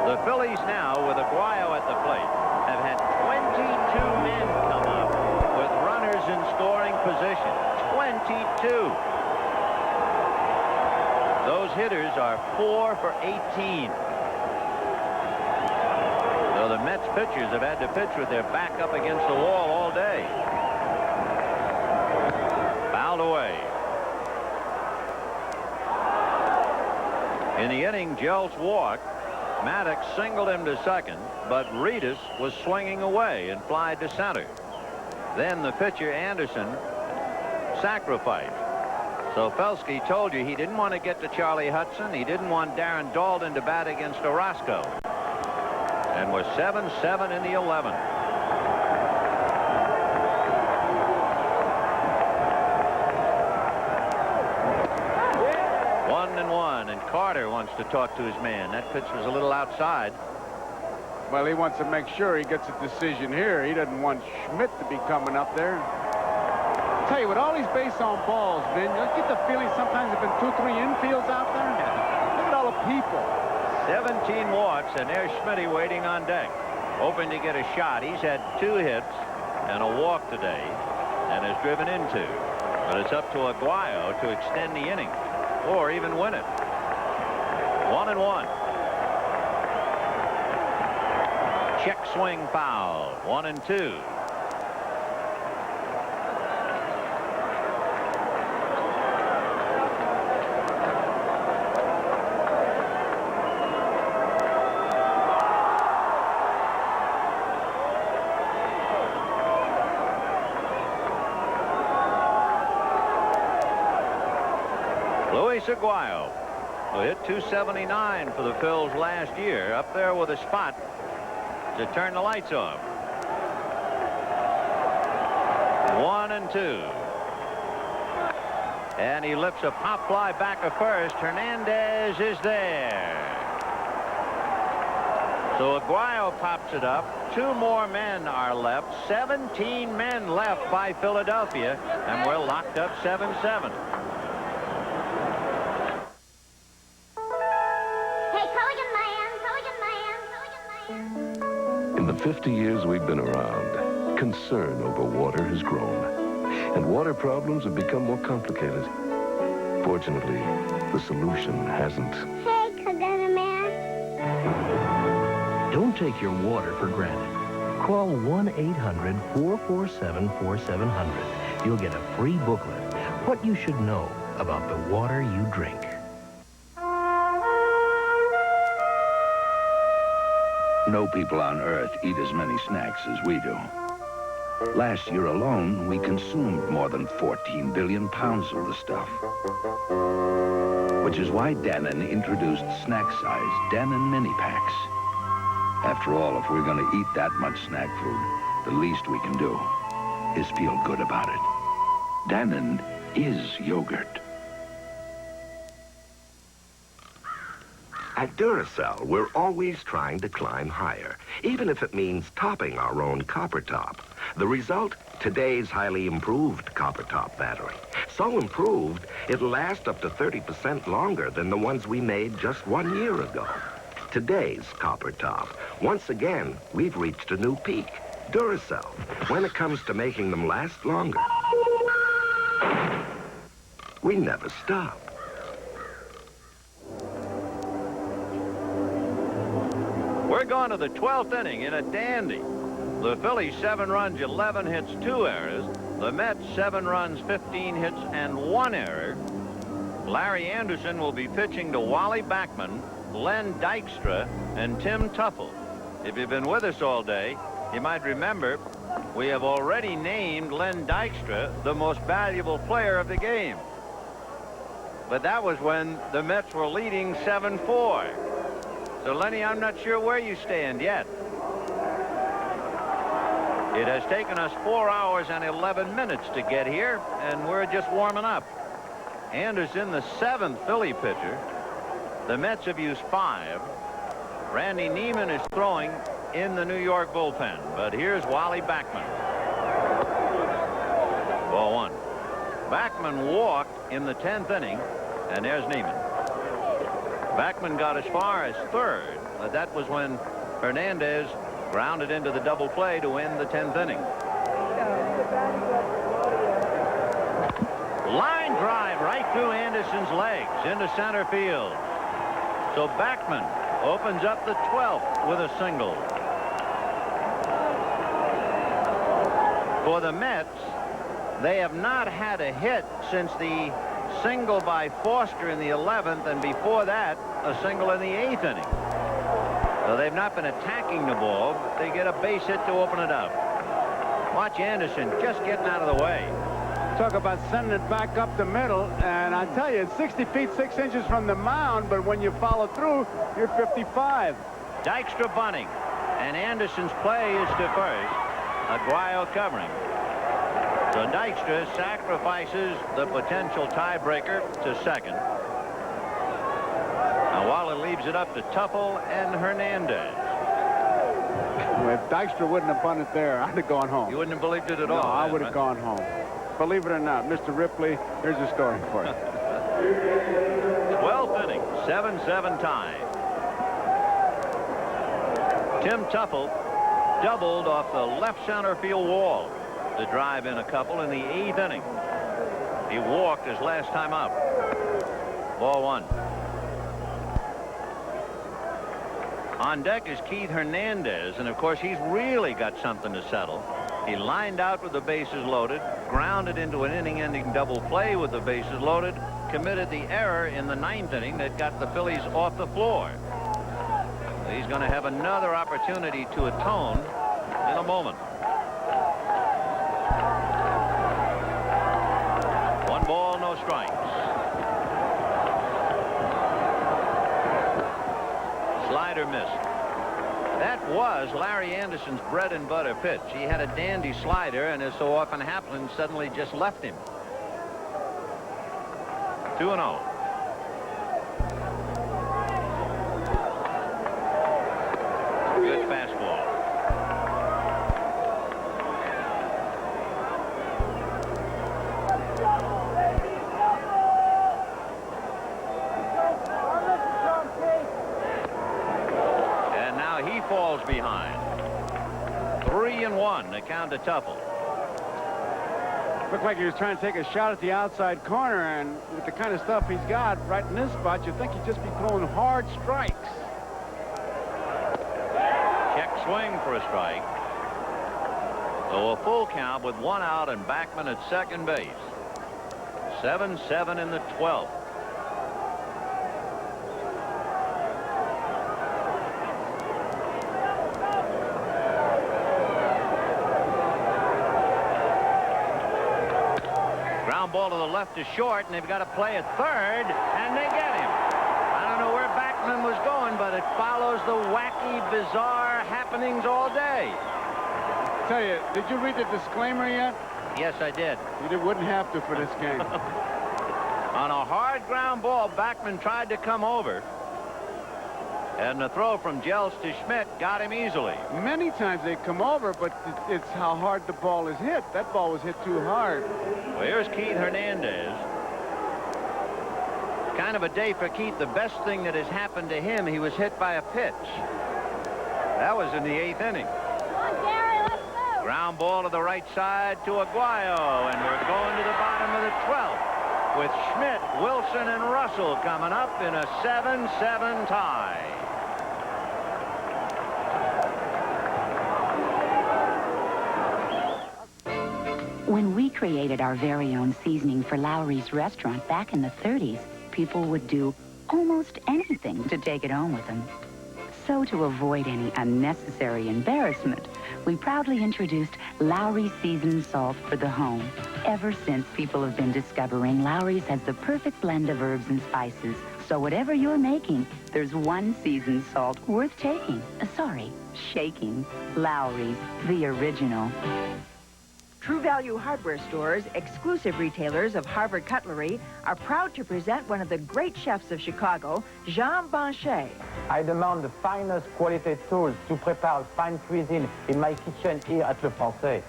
Speaker 21: The Phillies now, with Aguayo at the plate, have had 22 men come up with runners in scoring position. 22. Those hitters are 4 for 18. So the Mets pitchers have had to pitch with their back up against the wall all day. Fouled away. In the inning, Jeltz walked. Maddox singled him to second, but Reedus was swinging away and flied to center. Then the pitcher, Anderson, sacrificed. So Felsky told you he didn't want to get to Charlie Hudson. He didn't want Darren Dalton to bat against Orozco. And we're 7-7 in the 11th. And Carter wants to talk to his man. That pitch was a little outside.
Speaker 9: Well, he wants to make sure he gets a decision here. He doesn't want Schmidt to be coming up there. I'll tell you, with all these base on balls, Vin, you get the feeling sometimes there have been 2 or 3 infields out there. Look at all the people.
Speaker 21: 17 walks, and there's Schmidt waiting on deck, hoping to get a shot. He's had 2 hits and a walk today, and has driven in 2. But it's up to Aguayo to extend the inning, or even win it. 1-1. Check swing foul. 1-2. Luis Aguayo, who hit .279 for the Phils last year, up there with a spot to turn the lights off. 1-2. And he lifts a pop fly back to first. Hernandez is there. So Aguayo pops it up. 2 more men are left. 17 men left by Philadelphia, and we're locked up 7-7.
Speaker 3: In the 50 years we've been around, concern over water has grown. and water problems have become more complicated. Fortunately, the solution hasn't.
Speaker 26: Hey, Banana Man.
Speaker 14: Don't take your water for granted. Call 1-800-447-4700. You'll get a free booklet, What You Should Know About the Water You Drink.
Speaker 15: No people on Earth eat as many snacks as we do. Last year alone, we consumed more than 14 billion pounds of the stuff. Which is why Dannon introduced snack-size Dannon mini packs. After all, if we're going to eat that much snack food, the least we can do is feel good about it. Dannon is yogurt.
Speaker 16: At Duracell, we're always trying to climb higher, even if it means topping our own copper top. The result? Today's highly improved copper top battery. So improved, it'll last up to 30% longer than the ones we made just 1 year ago. Today's copper top. Once again, we've reached a new peak. Duracell, when it comes to making them last longer. We never stop.
Speaker 21: We're going to the 12th inning in a dandy. The Phillies 7 runs, 11 hits, 2 errors. The Mets 7 runs, 15 hits, and 1 error. Larry Anderson will be pitching to Wally Backman, Len Dykstra, and Tim Tuffle. If you've been with us all day, you might remember we have already named Len Dykstra the most valuable player of the game. But that was when the Mets were leading 7-4. So, Lenny, I'm not sure where you stand yet. It has taken us 4 hours and 11 minutes to get here, and we're just warming up. Anderson, the 7th Philly pitcher. The Mets have used 5. Randy Neiman is throwing in the New York bullpen. But here's Wally Backman. Ball 1. Backman walked in the 10th inning, and there's Neiman. Backman got as far as 3rd, but that was when Hernandez grounded into the double play to end the 10th inning. Line drive right through Anderson's legs into center field. So Backman opens up the 12th with a single. For the Mets, they have not had a hit since the single by Foster in the 11th, and before that, a single in the 8th inning. So they've not been attacking the ball, but they get a base hit to open it up. Watch Anderson just getting out of the way.
Speaker 9: Talk about sending it back up the middle, and I tell you, it's 60 feet 6 inches from the mound, but when you follow through, you're 55.
Speaker 21: Dykstra bunting, and Anderson's play is to first. Aguayo covering. So Dykstra sacrifices the potential tiebreaker to second. Now Waller leaves it up to Tuffle and Hernandez.
Speaker 9: Well, if Dykstra wouldn't have bunted there, I'd have gone home.
Speaker 21: You wouldn't have believed it at all.
Speaker 9: No, I would have
Speaker 21: right?
Speaker 9: gone home. Believe it or not, Mr. Ripley, here's a story for you.
Speaker 21: 12th inning, 7-7 tie. Tim Tuffle doubled off the left center field wall to drive in a couple in the 8th inning. He walked his last time up. Ball 1. On deck is Keith Hernandez, and of course he's really got something to settle. He lined out with the bases loaded, grounded into an inning-ending double play with the bases loaded, committed the error in the 9th inning that got the Phillies off the floor. He's going to have another opportunity to atone in a moment. 1 ball, no strikes. Slider missed. That was Larry Anderson's bread and butter pitch. He had a dandy slider, and as so often happens, suddenly just left him. 2-0. Good fastball. And now he falls behind. 3-1 to count to Tuffle.
Speaker 9: Looked like he was trying to take a shot at the outside corner, and with the kind of stuff he's got right in this spot, you'd think he'd just be throwing hard strikes.
Speaker 2: Check swing for a strike. So a full count with 1 out and Backman at second base. 7-7 in the 12th. Ball to the left is short, and they've got to play at third, and they get him. I don't know where Backman was going, but it follows the wacky, bizarre happenings all day.
Speaker 9: Tell you, did you read the disclaimer yet?
Speaker 2: Yes, I did.
Speaker 9: You wouldn't have to for this game.
Speaker 2: On a hard ground ball, Backman tried to come over. And the throw from Jeltz to Schmidt got him easily.
Speaker 9: Many times they come over, but it's how hard the ball is hit. That ball was hit too hard.
Speaker 2: Well, here's Keith Hernandez. Kind of a day for Keith. The best thing that has happened to him, he was hit by a pitch. That was in the 8th inning.
Speaker 26: Come on, Gary, let's go.
Speaker 2: Ground ball to the right side to Aguayo, and we're going to the bottom of the 12th with Schmidt, Wilson, and Russell coming up in a 7-7 tie.
Speaker 4: When we created our very own seasoning for Lowry's restaurant back in the 30s, people would do almost anything to take it home with them. So to avoid any unnecessary embarrassment, we proudly introduced Lowry's seasoned salt for the home. Ever since, people have been discovering Lowry's has the perfect blend of herbs and spices. So whatever you're making, there's one seasoned salt worth taking. Shaking. Lowry's, the original.
Speaker 25: True Value Hardware Stores, exclusive retailers of Harvard cutlery, are proud to present one of the great chefs of Chicago, Jean Banchet.
Speaker 18: I demand the finest quality tools to prepare fine cuisine in my kitchen here at Le Français.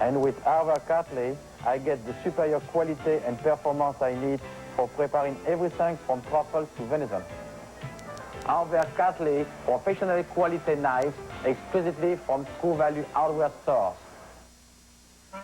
Speaker 18: And with Harvard cutlery, I get the superior quality and performance I need for preparing everything from truffles to venison. Harvard cutlery, professional quality knives, exclusively from True Value Hardware Stores.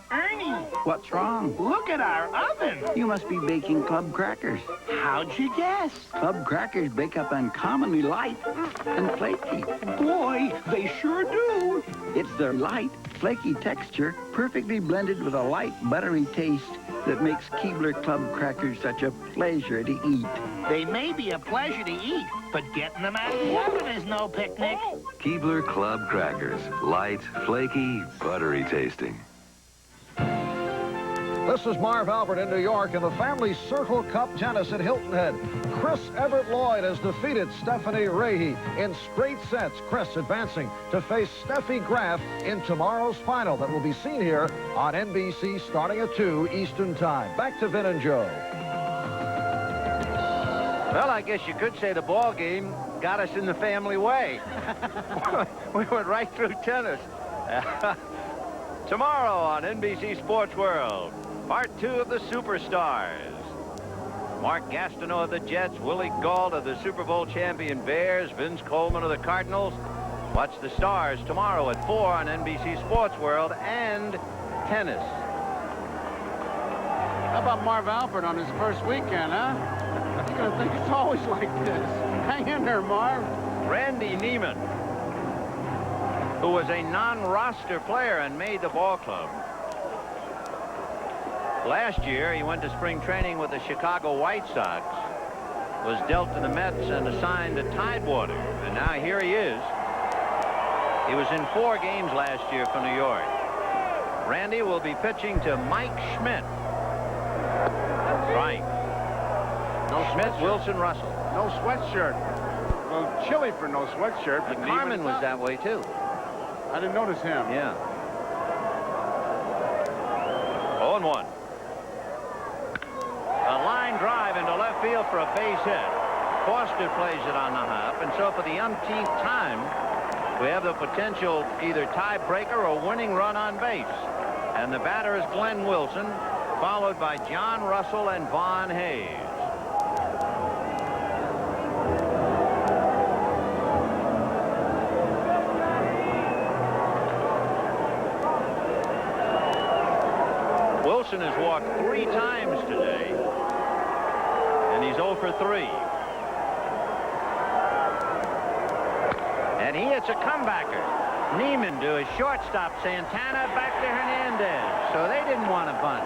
Speaker 19: Ernie! What's wrong? Look at our oven! You must be baking club crackers. How'd you guess? Club crackers bake up uncommonly light and flaky. Boy, they sure do! It's their light, flaky texture, perfectly blended with a light, buttery taste that makes Keebler Club crackers such a pleasure to eat.
Speaker 20: They may be a pleasure to eat, but getting them out of the oven is no picnic.
Speaker 3: Keebler Club crackers. Light, flaky, buttery tasting.
Speaker 23: This is Marv Albert in New York in the Family Circle Cup tennis at Hilton Head. Chris Everett Lloyd has defeated Stephanie Rahe in straight sets. Chris advancing to face Steffi Graf in tomorrow's final that will be seen here on NBC starting at 2 Eastern Time. Back to Vin and Joe.
Speaker 2: Well, I guess you could say the ball game got us in the family way. We went right through tennis. Tomorrow on NBC Sports World, Part 2 of the Superstars. Mark Gastineau of the Jets, Willie Gault of the Super Bowl champion Bears, Vince Coleman of the Cardinals. Watch the Stars tomorrow at 4 on NBC Sports World and tennis.
Speaker 9: How about Marv Albert on his first weekend, huh? You're going to think it's always like this. Hang in there, Marv.
Speaker 2: Randy Neiman, who was a non-roster player and made the ball club. Last year, he went to spring training with the Chicago White Sox, was dealt to the Mets and assigned to Tidewater, and now here he is. He was in 4 games last year for New York. Randy will be pitching to Mike Schmidt. Right.
Speaker 9: No
Speaker 2: Schmidt, Wilson, Russell.
Speaker 9: No sweatshirt. Well, chilly for no sweatshirt. But
Speaker 2: Carmen was that way, too.
Speaker 9: I didn't notice him.
Speaker 2: Yeah. 0-1. A line drive into left field for a base hit. Foster plays it on the hop, and so for the umpteenth time, we have the potential either tiebreaker or winning run on base. And the batter is Glenn Wilson, followed by John Russell and Vaughn Hayes.
Speaker 21: Wilson has walked 3 times today, and he's 0 for 3. And he hits a comebacker. Neiman to his shortstop, Santana back to Hernandez. So they didn't want to bunt.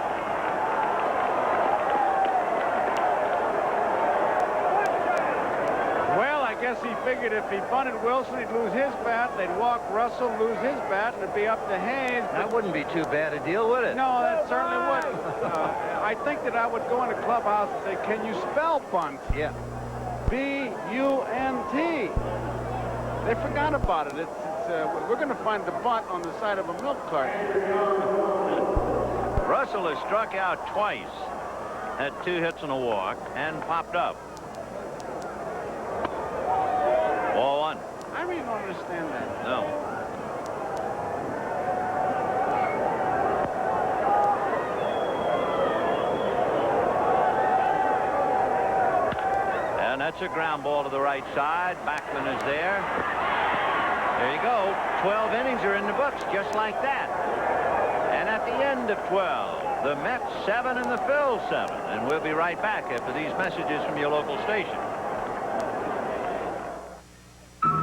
Speaker 9: Well, I guess he figured if he bunted Wilson, he'd lose his bat. They'd walk Russell, lose his bat, and it'd be up to Hayes.
Speaker 21: That wouldn't be too bad a deal, would it?
Speaker 9: No, that certainly wouldn't. I think that I would go in the clubhouse and say, can you spell bunt?
Speaker 21: Yeah.
Speaker 9: B-U-N-T. They forgot about it. We're going to find the bunt on the side of a milk carton.
Speaker 21: Russell has struck out twice, had 2 hits and a walk, and popped up. 1.
Speaker 9: I really don't understand that.
Speaker 21: No. And that's a ground ball to the right side. Bachman is there. There you go. 12 innings are in the books, just like that. And at the end of 12, the Mets 7 and the Phils 7. And we'll be right back after these messages from your local station.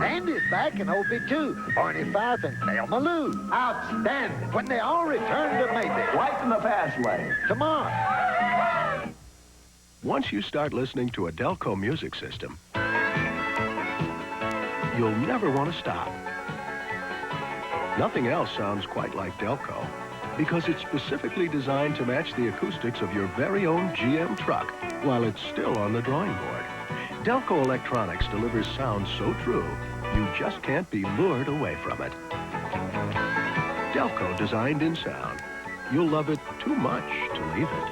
Speaker 1: Andy's back in OP2. Barney Fife and Thelma Lou. Outstanding. When they all return to Mayday.
Speaker 14: Right in the fast lane.
Speaker 1: Tomorrow.
Speaker 5: Once you start listening to a Delco music system, you'll never want to stop. Nothing else sounds quite like Delco because it's specifically designed to match the acoustics of your very own GM truck while it's still on the drawing board. Delco Electronics delivers sound so true, you just can't be lured away from it. Delco designed in sound. You'll love it too much to leave it.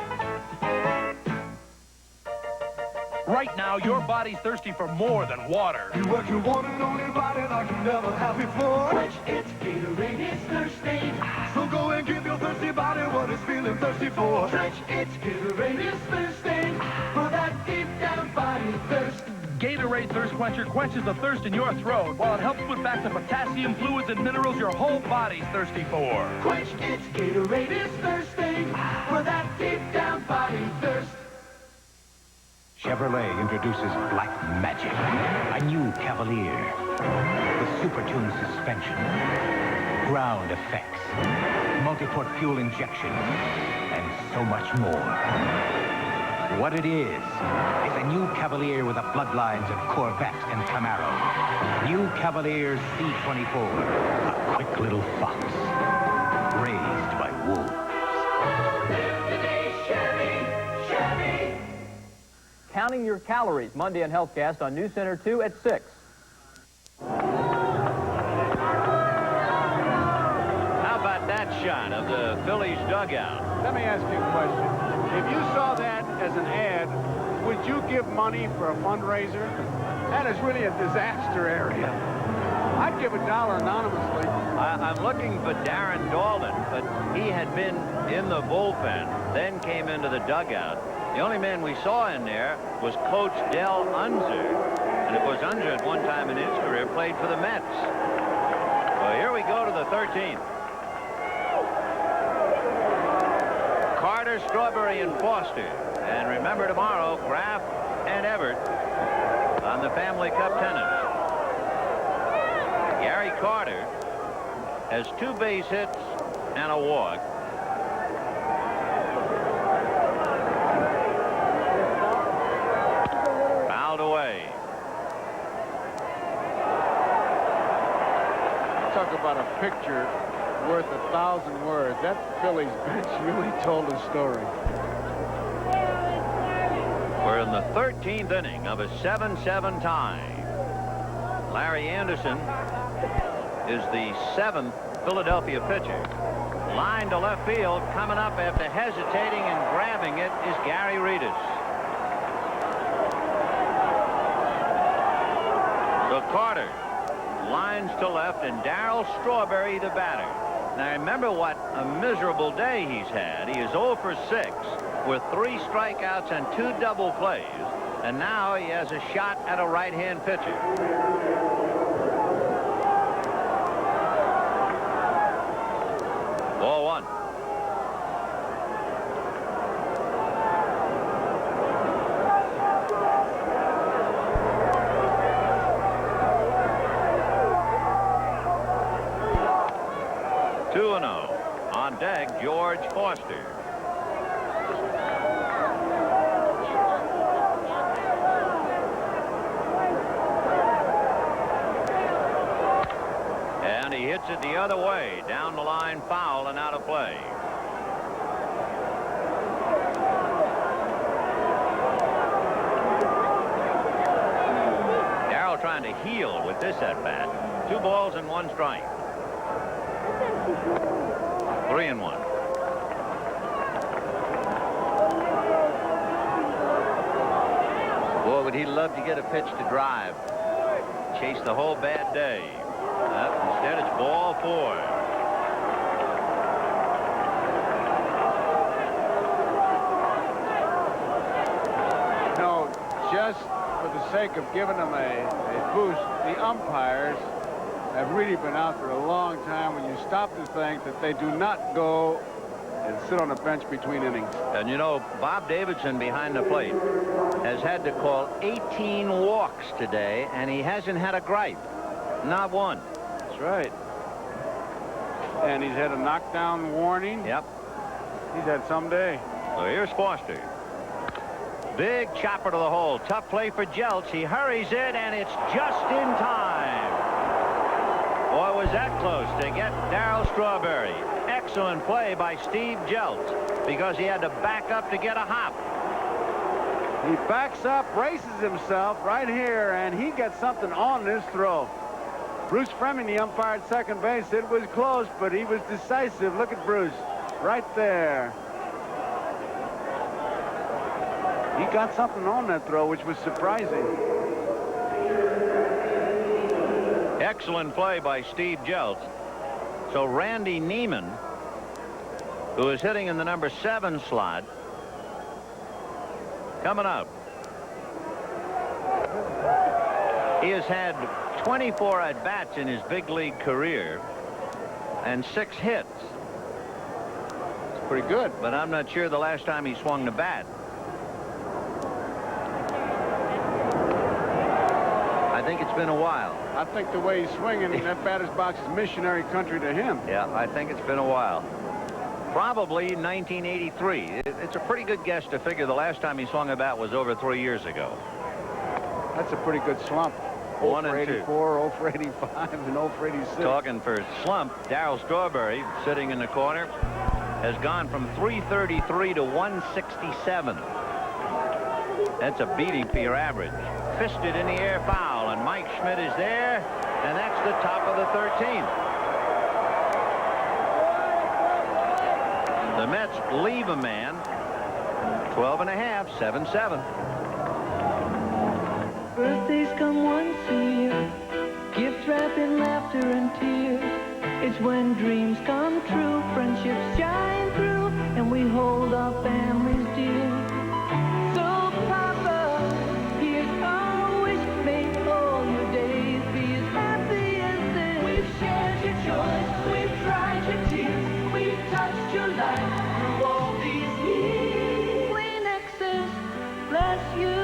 Speaker 6: Right now, your body's thirsty for more than water.
Speaker 11: You work your one and only body like you never have before. Quench its Gatorade, it's thirsty. So go and give your thirsty body what it's feeling thirsty for. Quench its Gatorade, it's thirsty. For that deep down body thirst.
Speaker 6: Gatorade Thirst Quencher quenches the thirst in your throat while it helps put back the potassium, fluids, and minerals your whole body's thirsty for.
Speaker 11: Quench its Gatorade, it's thirsty. For that deep down body thirst.
Speaker 14: Chevrolet introduces Black Magic, a new Cavalier with super tuned suspension, ground effects, multi-port fuel injection, and so much more. What it is a new Cavalier with the bloodlines of Corvette and Camaro. New Cavalier C24, a quick little fox, raised by wolves.
Speaker 8: Counting Your Calories, Monday on HealthCast on News Center 2 at 6.
Speaker 21: How about that shot of the Phillies dugout?
Speaker 9: Let me ask you a question. If you saw that as an ad, would you give money for a fundraiser? That is really a disaster area. I'd give $1 anonymously.
Speaker 21: I'm looking for Darren Dalton, but he had been in the bullpen, then came into the dugout. The only man we saw in there was Coach Del Unser. And of course, Unser at one time in his career played for the Mets. Well, here we go to the 13th. Carter, Strawberry, and Foster. And remember tomorrow, Graff and Everett on the Family Cup tennis. Gary Carter has 2 base hits and a walk. Fouled away.
Speaker 9: Talk about a picture worth 1,000 words. That Phillies bench really told a story.
Speaker 21: We're in the 13th inning of a 7-7 tie. Larry Anderson is the 7th Philadelphia pitcher. Line to left field, coming up after hesitating and grabbing it is Gary Reedus. So Carter lines to left, and Darryl Strawberry the batter. Now remember what a miserable day he's had. He is 0 for 6 with 3 strikeouts and 2 double plays. And now he has a shot at a right-hand pitcher. Ball 1. deck, George Foster. And he hits it the other way, down the line, foul and out of play. Trying to heel with this at bat. 2 balls and 1 strike. 3-1. Boy, would he love to get a pitch to drive. Chase the whole bad day. Instead, it's ball 4.
Speaker 9: No, just for the sake of giving them a boost, the umpires have really been out for a long time when you stop to think that they do not go and sit on a bench between innings.
Speaker 21: And you know, Bob Davidson behind the plate has had to call 18 walks today, and he hasn't had a gripe. Not one.
Speaker 9: That's right. And he's had a knockdown warning.
Speaker 21: Yep.
Speaker 9: He's had some day.
Speaker 21: So here's Foster. Big chopper to the hole. Tough play for Jeltz. He hurries it, and it's just in time. Boy, was that close to get Darryl Strawberry. Excellent play by Steve Jeltz because he had to back up to get a hop.
Speaker 9: He backs up, braces himself right here, and he gets something on this throw. Bruce Fleming, the umpire at second base, it was close, but he was decisive. Look at Bruce right there. He got something on that throw, which was surprising.
Speaker 21: Excellent play by Steve Jeltz. So Randy Neiman, who is hitting in the number 7 slot, coming up. He has had 24 at-bats in his big league career and 6 hits.
Speaker 9: It's pretty good.
Speaker 21: But I'm not sure the last time he swung the bat. I think it's been a while.
Speaker 9: I think the way he's swinging in that batter's box is missionary country to him.
Speaker 21: Yeah, I think it's been a while. Probably 1983. It's a pretty good guess to figure the last time he swung a bat was over 3 years ago.
Speaker 9: That's a pretty good slump.
Speaker 21: 1
Speaker 9: for
Speaker 21: and 2.
Speaker 9: 84, 0 for 85, and 0 for 86.
Speaker 21: Talking for slump, Darryl Strawberry, sitting in the corner, has gone from 333 to 167. That's a beating for your average. Fisted in the air foul, and Mike Schmidt is there, and that's the top of the 13th. The Mets leave a man. 12 and a half, 7-7.
Speaker 11: Birthdays come once a year, gifts wrapped in laughter and tears. It's when dreams come true, friendships shine through, and we hold our families dear. So, Papa, here's our wish, may all your days be as happy as this. We've shared your joys, we've dried your tears, we've touched your life through all these years. Kleenexes, bless you.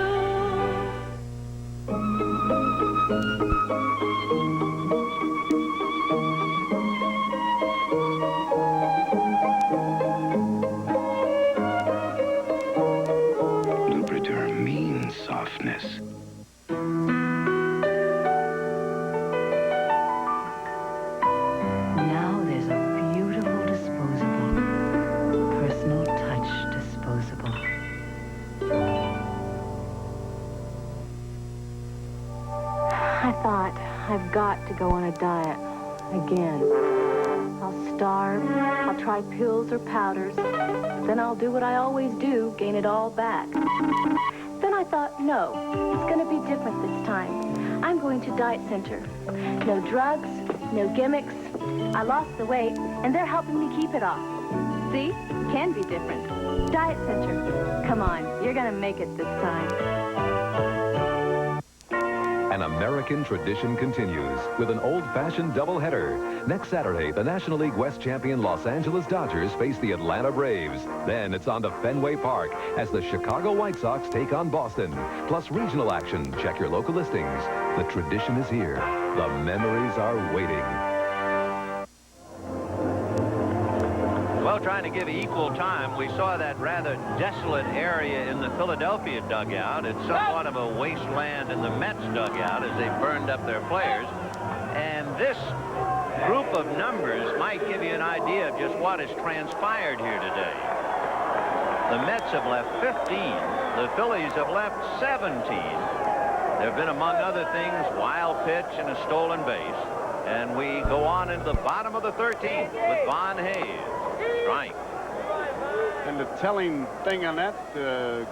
Speaker 15: Lubrider means softness.
Speaker 4: Now there's a beautiful disposable. Personal touch disposable.
Speaker 26: I thought, I've got to go on a diet again. I'll starve, I'll try pills or powders, then I'll do what I always do, gain it all back. Then I thought, no, it's going to be different this time. I'm going to Diet Center. No drugs, no gimmicks. I lost the weight, and they're helping me keep it off. See? It can be different. Diet Center. Come on, you're going to make it this time.
Speaker 7: An American tradition continues with an old-fashioned doubleheader. Next Saturday, the National League West champion Los Angeles Dodgers face the Atlanta Braves. Then it's on to Fenway Park as the Chicago White Sox take on Boston. Plus regional action. Check your local listings. The tradition is here. The memories are waiting.
Speaker 21: Well, trying to give equal time, we saw that rather desolate area in the Philadelphia dugout. It's somewhat of a wasteland in the Mets dugout as they burned up their players. And this group of numbers might give you an idea of just what has transpired here today. The Mets have left 15. The Phillies have left 17. There have been, among other things, wild pitch and a stolen base. And we go on into the bottom of the 13th with Von Hayes. Strike.
Speaker 9: And the telling thing on that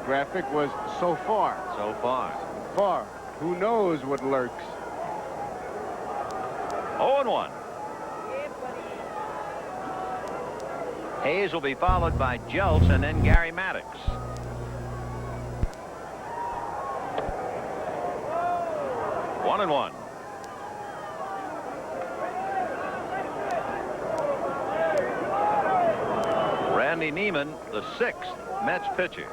Speaker 9: graphic was so far.
Speaker 21: So far.
Speaker 9: Far. Who knows what lurks?
Speaker 21: 0-1. Hayes will be followed by Jeltz and then Gary Maddox. One and one. Randy Neiman, the 6th Mets pitcher.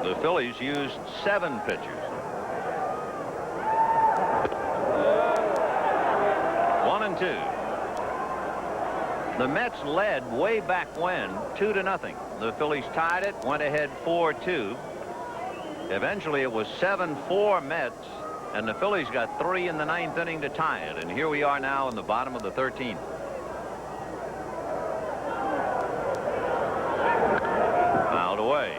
Speaker 21: The Phillies used 7 pitchers. 1-2. The Mets led way back when 2-0. The Phillies tied it, went ahead 4-2. Eventually it was 7-4 Mets, and the Phillies got 3 in the 9th inning to tie it. And here we are now in the bottom of the 13th. Fouled away.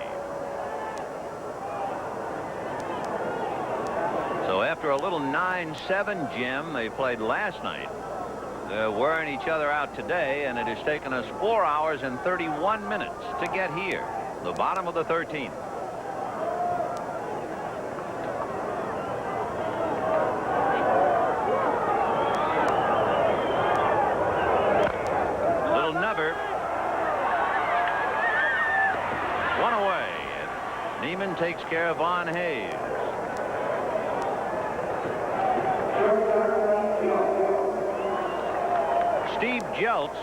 Speaker 21: So after a little 9-7 gem they played last night, wearing each other out today, and it has taken us 4 hours and 31 minutes to get here, the bottom of the 13th. Little nubber. One away. Neiman takes care of Von Hayes. Steve Jeltz,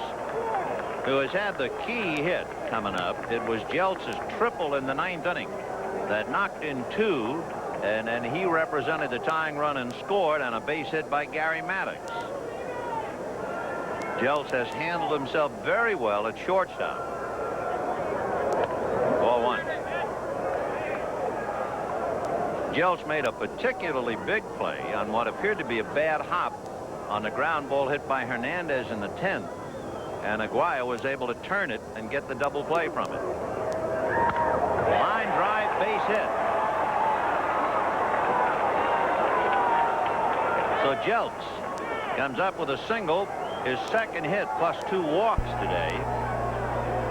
Speaker 21: who has had the key hit coming up. It was Jeltz's triple in the 9th inning that knocked in 2, and then he represented the tying run and scored on a base hit by Gary Maddox. Jeltz has handled himself very well at shortstop. Ball 1. Jeltz made a particularly big play on what appeared to be a bad hop on the ground ball hit by Hernandez in the 10th, and Aguayo was able to turn it and get the double play from it. Line drive, base hit. So Jeltz comes up with a single, his 2nd hit plus 2 walks today,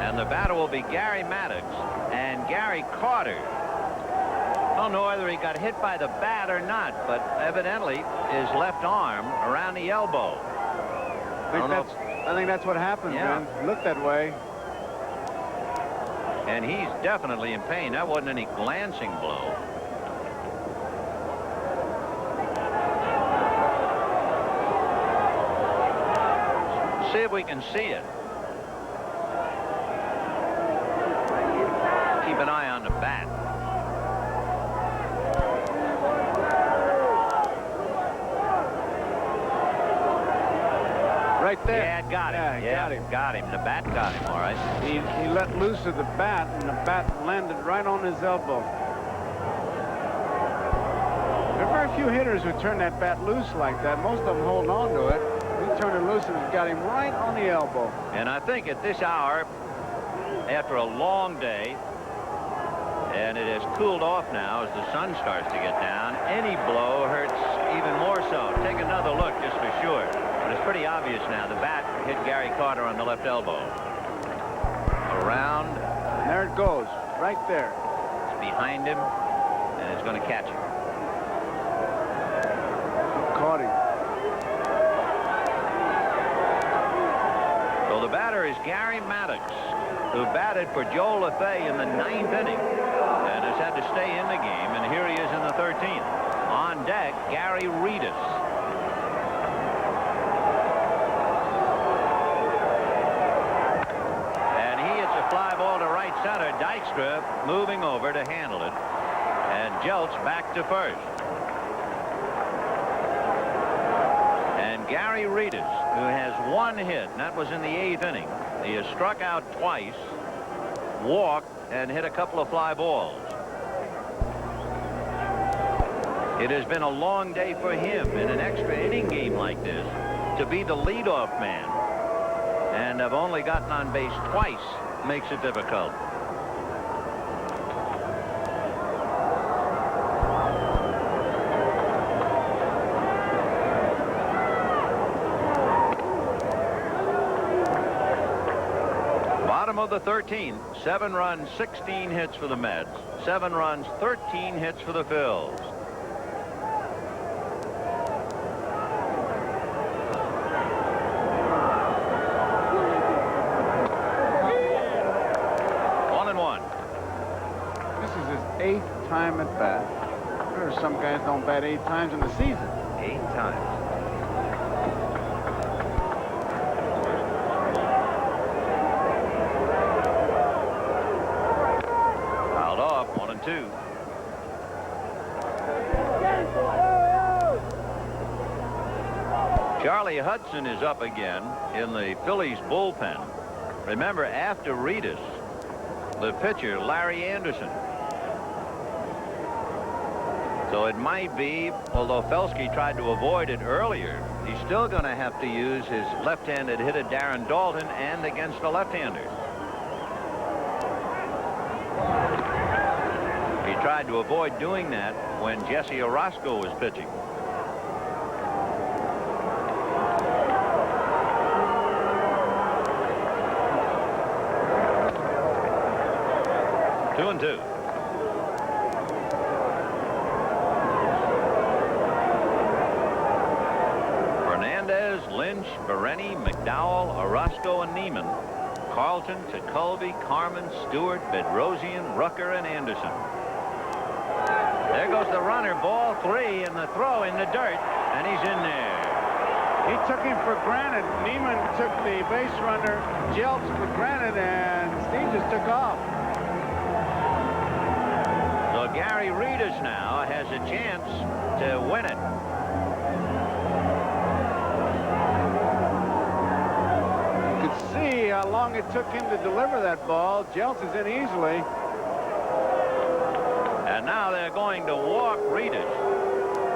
Speaker 21: and the batter will be Gary Maddox. And Gary Carter, I don't know whether he got hit by the bat or not, but evidently his left arm around the elbow.
Speaker 9: I think that's what happened,
Speaker 21: yeah.
Speaker 9: man. Looked that way.
Speaker 21: And he's definitely in pain. That wasn't any glancing blow. See if we can see it. Keep an eye on the bat.
Speaker 9: Right there.
Speaker 21: Yeah, got him. Yeah, got him. The bat got him, all right.
Speaker 9: He let loose of the bat, and the bat landed right on his elbow. There are very few hitters who turn that bat loose like that. Most of them hold on to it. He turned it loose and it got him right on the elbow.
Speaker 21: And I think at this hour, after a long day, and it has cooled off now as the sun starts to get down, any blow hurts even more so. Take another look just for sure. But it's pretty obvious now. The bat hit Gary Carter on the left elbow. Around.
Speaker 9: And there it goes. Right there.
Speaker 21: It's behind him, and it's going to catch him.
Speaker 9: Caught him.
Speaker 21: So the batter is Gary Maddox, who batted for Joe Lefebvre in the 9th inning and has had to stay in the game, and here he is in the 13th. On deck, Gary Reedus. And he hits a fly ball to right center. Dykstra moving over to handle it, and Jeltz back to first. And Gary Reedus, who has one hit, and that was in the 8th inning. He has struck out twice, walked, and hit a couple of fly balls. It has been a long day for him in an extra inning game like this to be the leadoff man, and have only gotten on base twice makes it difficult. Bottom of the 13th, 7 runs, 16 hits for the Mets, 7 runs, 13 hits for the Phils.
Speaker 9: Time at bat. There are some guys don't bat 8 times in the season.
Speaker 21: 8 times. Fouled off, 1-2. Charlie Hudson is up again in the Phillies bullpen. Remember, after Reedus, the pitcher, Larry Anderson. So it might be, although Felsky tried to avoid it earlier, he's still going to have to use his left-handed hitter Darren Dalton and against a left-hander. He tried to avoid doing that when Jesse Orozco was pitching. Two and two. Lynch, Bereni, McDowell, Orozco, and Neiman. Carlton, Tekulve, Carmen, Stewart, Bedrosian, Rucker, and Anderson. There goes the runner. Ball 3, and the throw in the dirt, and he's in there.
Speaker 9: He took him for granted. Neiman took the base runner, Jeltz, for granted, and Steve just took off.
Speaker 21: So Gary Reedus now has a chance to win it.
Speaker 9: See how long it took him to deliver that ball. Jeltz is in easily.
Speaker 21: And now they're going to walk Reedus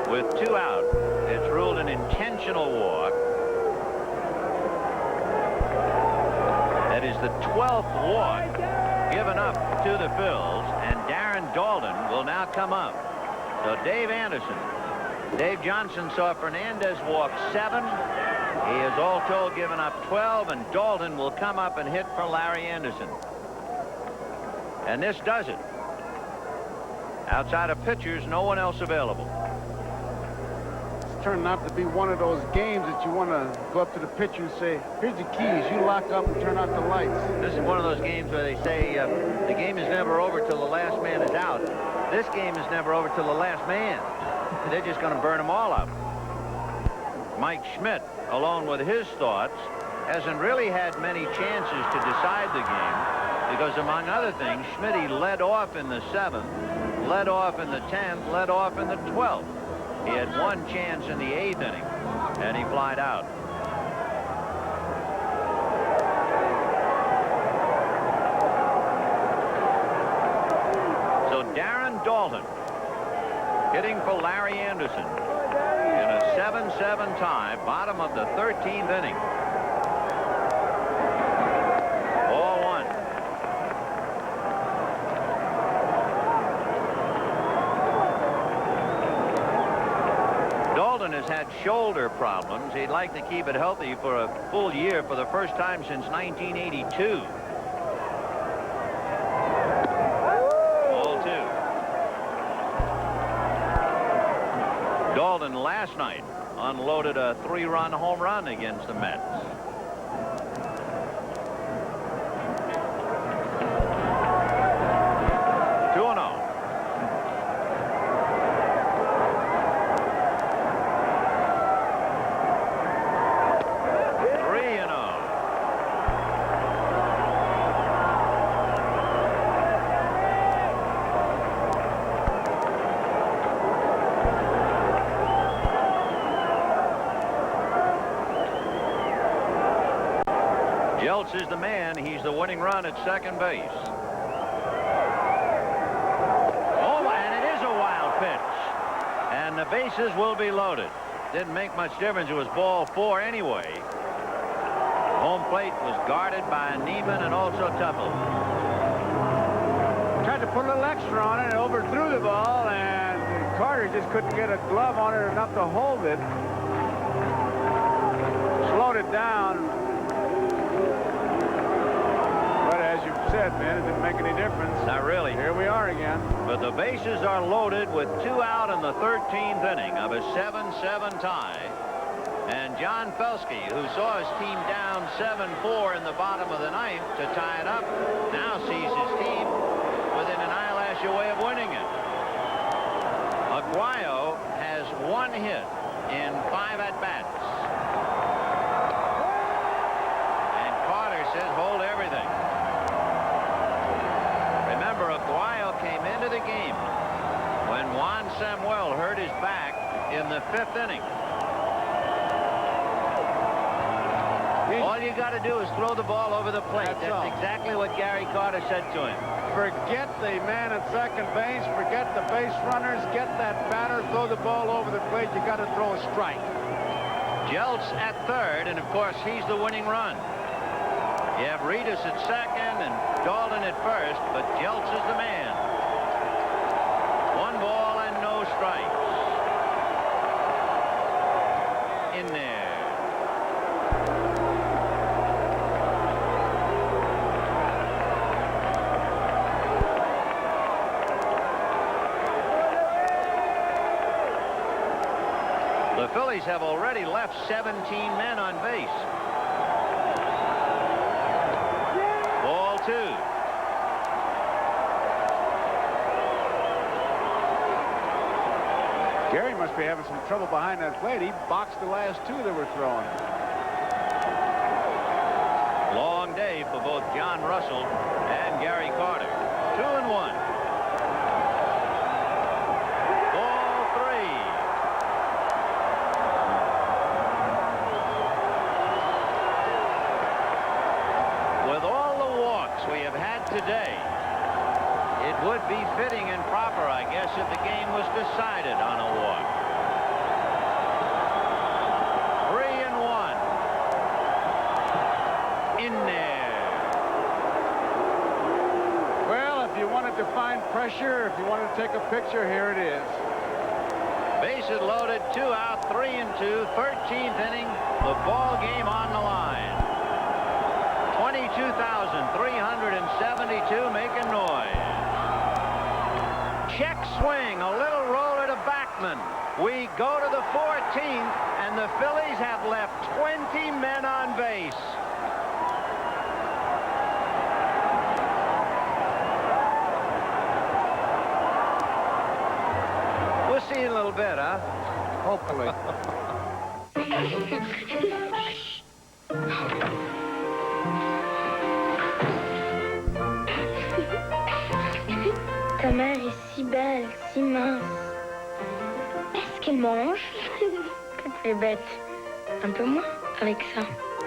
Speaker 21: with 2 out. It's ruled an intentional walk. That is the 12th walk given up to the Phils, and Darren Dalton will now come up. So Dave Anderson. Dave Johnson saw Fernandez walk 7. He has all told given up 12, and Dalton will come up and hit for Larry Anderson. And this does it. Outside of pitchers, no one else available.
Speaker 9: It's turned out to be one of those games that you want to go up to the pitcher and say, here's your keys, you lock up and turn out the lights.
Speaker 21: This is one of those games where they say the game is never over till the last man is out. This game is never over till the last man. They're just going to burn them all up. Mike Schmidt, alone with his thoughts, hasn't really had many chances to decide the game because, among other things, Schmidt led off in the 7th, led off in the 10th, led off in the 12th. He had one chance in the 8th inning, and he flied out. So Darren Dalton hitting for Larry Anderson in a 7-7 tie, bottom of the 13th inning. Ball 1. Dalton has had shoulder problems. He'd like to keep it healthy for a full year for the first time since 1982. Dalton last night unloaded a 3-run home run against the Mets. Jeltz is the man. He's the winning run at second base. Oh, and it is a wild pitch. And the bases will be loaded. Didn't make much difference. It was ball 4 anyway. Home plate was guarded by Neiman and also Tuffle.
Speaker 9: Tried to put a little extra on it and overthrew the ball, and Carter just couldn't get a glove on it enough to hold it. Slowed it down. But as you said, man, it didn't make any difference.
Speaker 21: Not really.
Speaker 9: Here we are again.
Speaker 21: But the bases are loaded with 2 out in the 13th inning of a 7-7 tie. And John Felsky, who saw his team down 7-4 in the bottom of the 9th to tie it up, now sees his team within an eyelash away of winning it. Aguayo has 1 hit in 5 at-bats. And Carter says, hold everything. Remember, Aguayo came into the game when Juan Samuel hurt his back in the 5th inning. All you got to do is throw the ball over the plate. That's exactly what Gary Carter said to him.
Speaker 9: Forget the man at second base. Forget the base runners. Get that batter. Throw the ball over the plate. You got to throw a strike.
Speaker 21: Jeltz at third, and of course he's the winning run. You have Reedus at second and Dalton at first, but Jeltz is the man. 1 ball and no strikes. In there. The Phillies have already left 17 men on base. Ball 2.
Speaker 9: Gary must be having some trouble behind that plate. He boxed the last 2 that were thrown.
Speaker 21: Long day for both John Russell and Gary Carter. 2-1. Today, it would be fitting and proper, I guess, if the game was decided on a walk. 3-1. In there.
Speaker 9: Well, if you wanted to find pressure, if you wanted to take a picture, here it is.
Speaker 21: Bases loaded, 2 out, 3-2, 13th inning, the ball game on the line. 22,372 making noise. Check swing, a little roller to Backman. We go to the 14th, and the Phillies have left 20 men on base. We'll see you in a little bit, huh?
Speaker 9: Hopefully.
Speaker 10: Ta mère est si belle, si mince. Est-ce qu'elle mange? Que tu es bête. Un peu moins avec ça.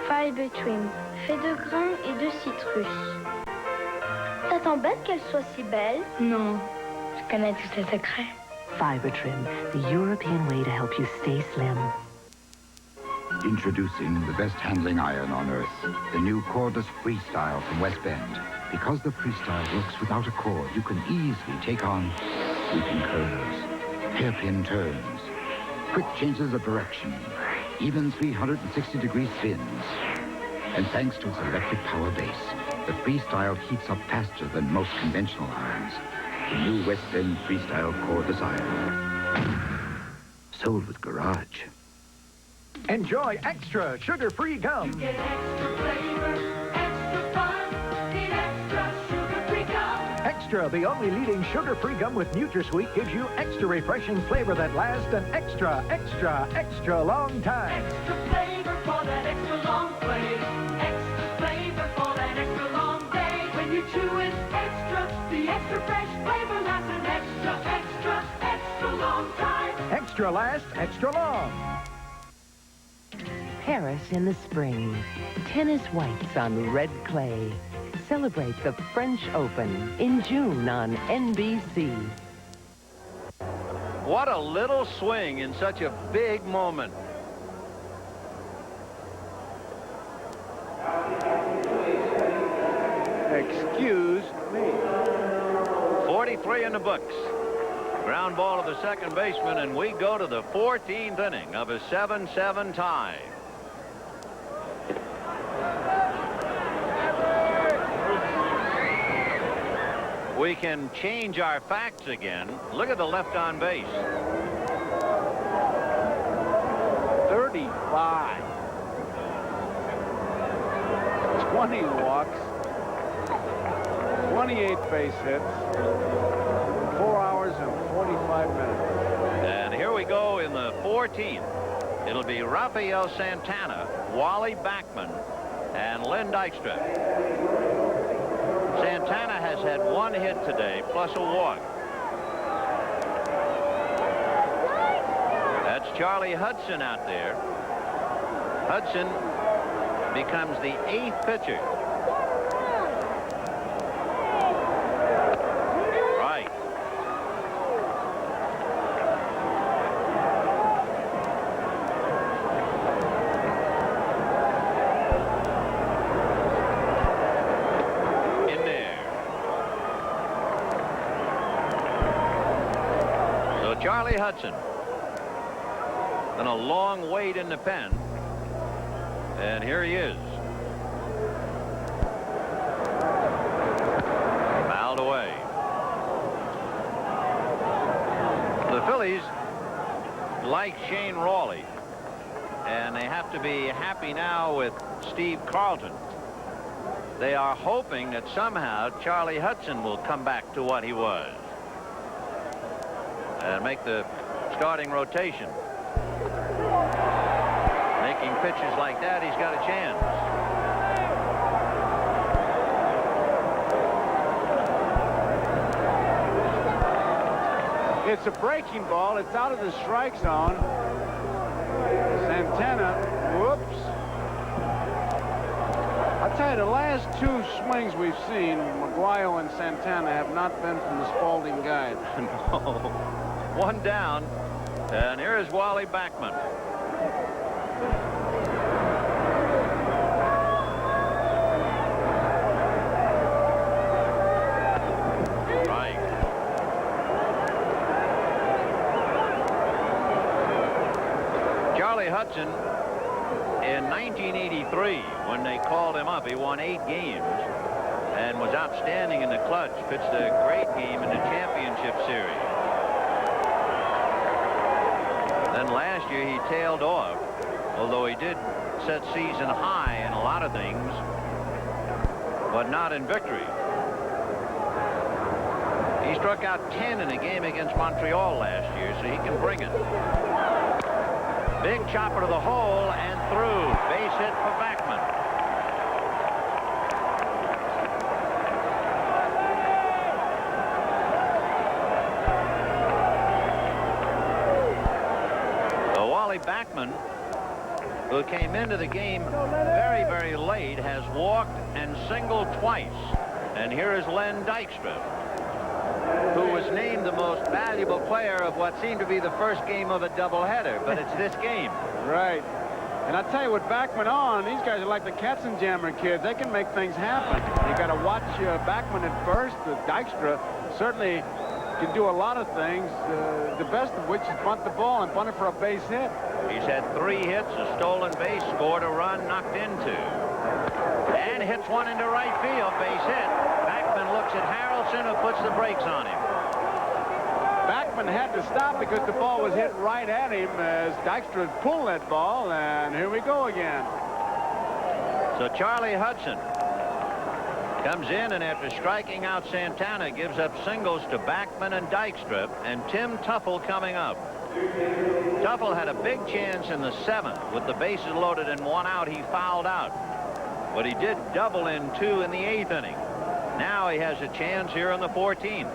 Speaker 10: Fiber Trim, fait de grains et de citrus. Ça t'embête qu'elle soit si belle? Non, je connais tous ses secrets.
Speaker 4: Fiber Trim, the European way to help you stay slim.
Speaker 15: Introducing the best handling iron on earth, the new cordless Freestyle from West Bend. Because the Freestyle works without a cord, you can easily take on sweeping curves, hairpin turns, quick changes of direction, even 360-degree spins. And thanks to its electric power base, the Freestyle heats up faster than most conventional irons. The new West Bend Freestyle cordless iron. Sold with Garage.
Speaker 23: Enjoy extra sugar-free gum.
Speaker 11: You get extra flavor, extra fun, in extra sugar-free gum.
Speaker 23: Extra, the only leading sugar-free gum with NutraSweet, gives you extra refreshing flavor that lasts an extra, extra, extra long time.
Speaker 11: Extra flavor for that extra long play. Extra flavor for that extra long day. When you chew it extra, the extra fresh flavor lasts an extra, extra, extra long time.
Speaker 23: Extra lasts extra long.
Speaker 12: Paris in the spring. Tennis whites on red clay. Celebrate the French Open in June on NBC.
Speaker 2: What a little swing in such a big moment.
Speaker 9: Excuse me.
Speaker 2: 43 in the books. Ground ball to the second baseman, and we go to the 14th inning of a 7-7 tie. We can change our facts again. Look at the left on base.
Speaker 9: 35. 20 walks. 28 base hits. 4 hours and 45 minutes.
Speaker 2: And here we go in the 14th. It'll be Rafael Santana, Wally Backman, and Len Dykstra. Santana has had 1 hit today, plus a walk. That's Charlie Hudson out there. Hudson becomes the 8th pitcher. Right. Charlie Hudson. And a long wait in the pen. And here he is. Fouled away. The Phillies like Shane Rawley. And they have to be happy now with Steve Carlton. They are hoping that somehow Charlie Hudson will come back to what he was. And make the starting rotation. Making pitches like that, he's got a chance.
Speaker 9: It's a breaking ball. It's out of the strike zone. Santana, whoops. I'll tell you, the last 2 swings we've seen, Maguire and Santana, have not been from the Spalding guide.
Speaker 2: No. 1 down, and here is Wally Backman. Right. Charlie Hudson, in 1983, when they called him up, he won 8 games and was outstanding in the clutch. Pitched a great game in the championship series. Then last year he tailed off, although he did set season high in a lot of things, but not in victory. He struck out 10 in a game against Montreal last year, so he can bring it. Big chopper to the hole and through. Base hit for Backman. Backman, who came into the game very, very late, has walked and singled twice. And here is Len Dykstra, who was named the most valuable player of what seemed to be the first game of a doubleheader, but it's this game.
Speaker 9: Right. And I tell you, with Backman on, these guys are like the Katzenjammer kids. They can make things happen. You got to watch Backman at first. Dykstra certainly can do a lot of things, the best of which is bunt the ball and bunt it for a base hit.
Speaker 2: He's had 3 hits, a stolen base, scored a run, knocked into. And hits one into right field, base hit. Backman looks at Harrelson, who puts the brakes on him.
Speaker 9: Backman had to stop because the ball was hit right at him as Dykstra pulled that ball, and here we go again.
Speaker 2: So Charlie Hudson comes in, and after striking out Santana, gives up singles to Backman and Dykstra, and Tim Tuffle coming up. Tuffle had a big chance in the 7th. With the bases loaded and 1 out, he fouled out. But he did double in 2 in the 8th inning. Now he has a chance here in the 14th.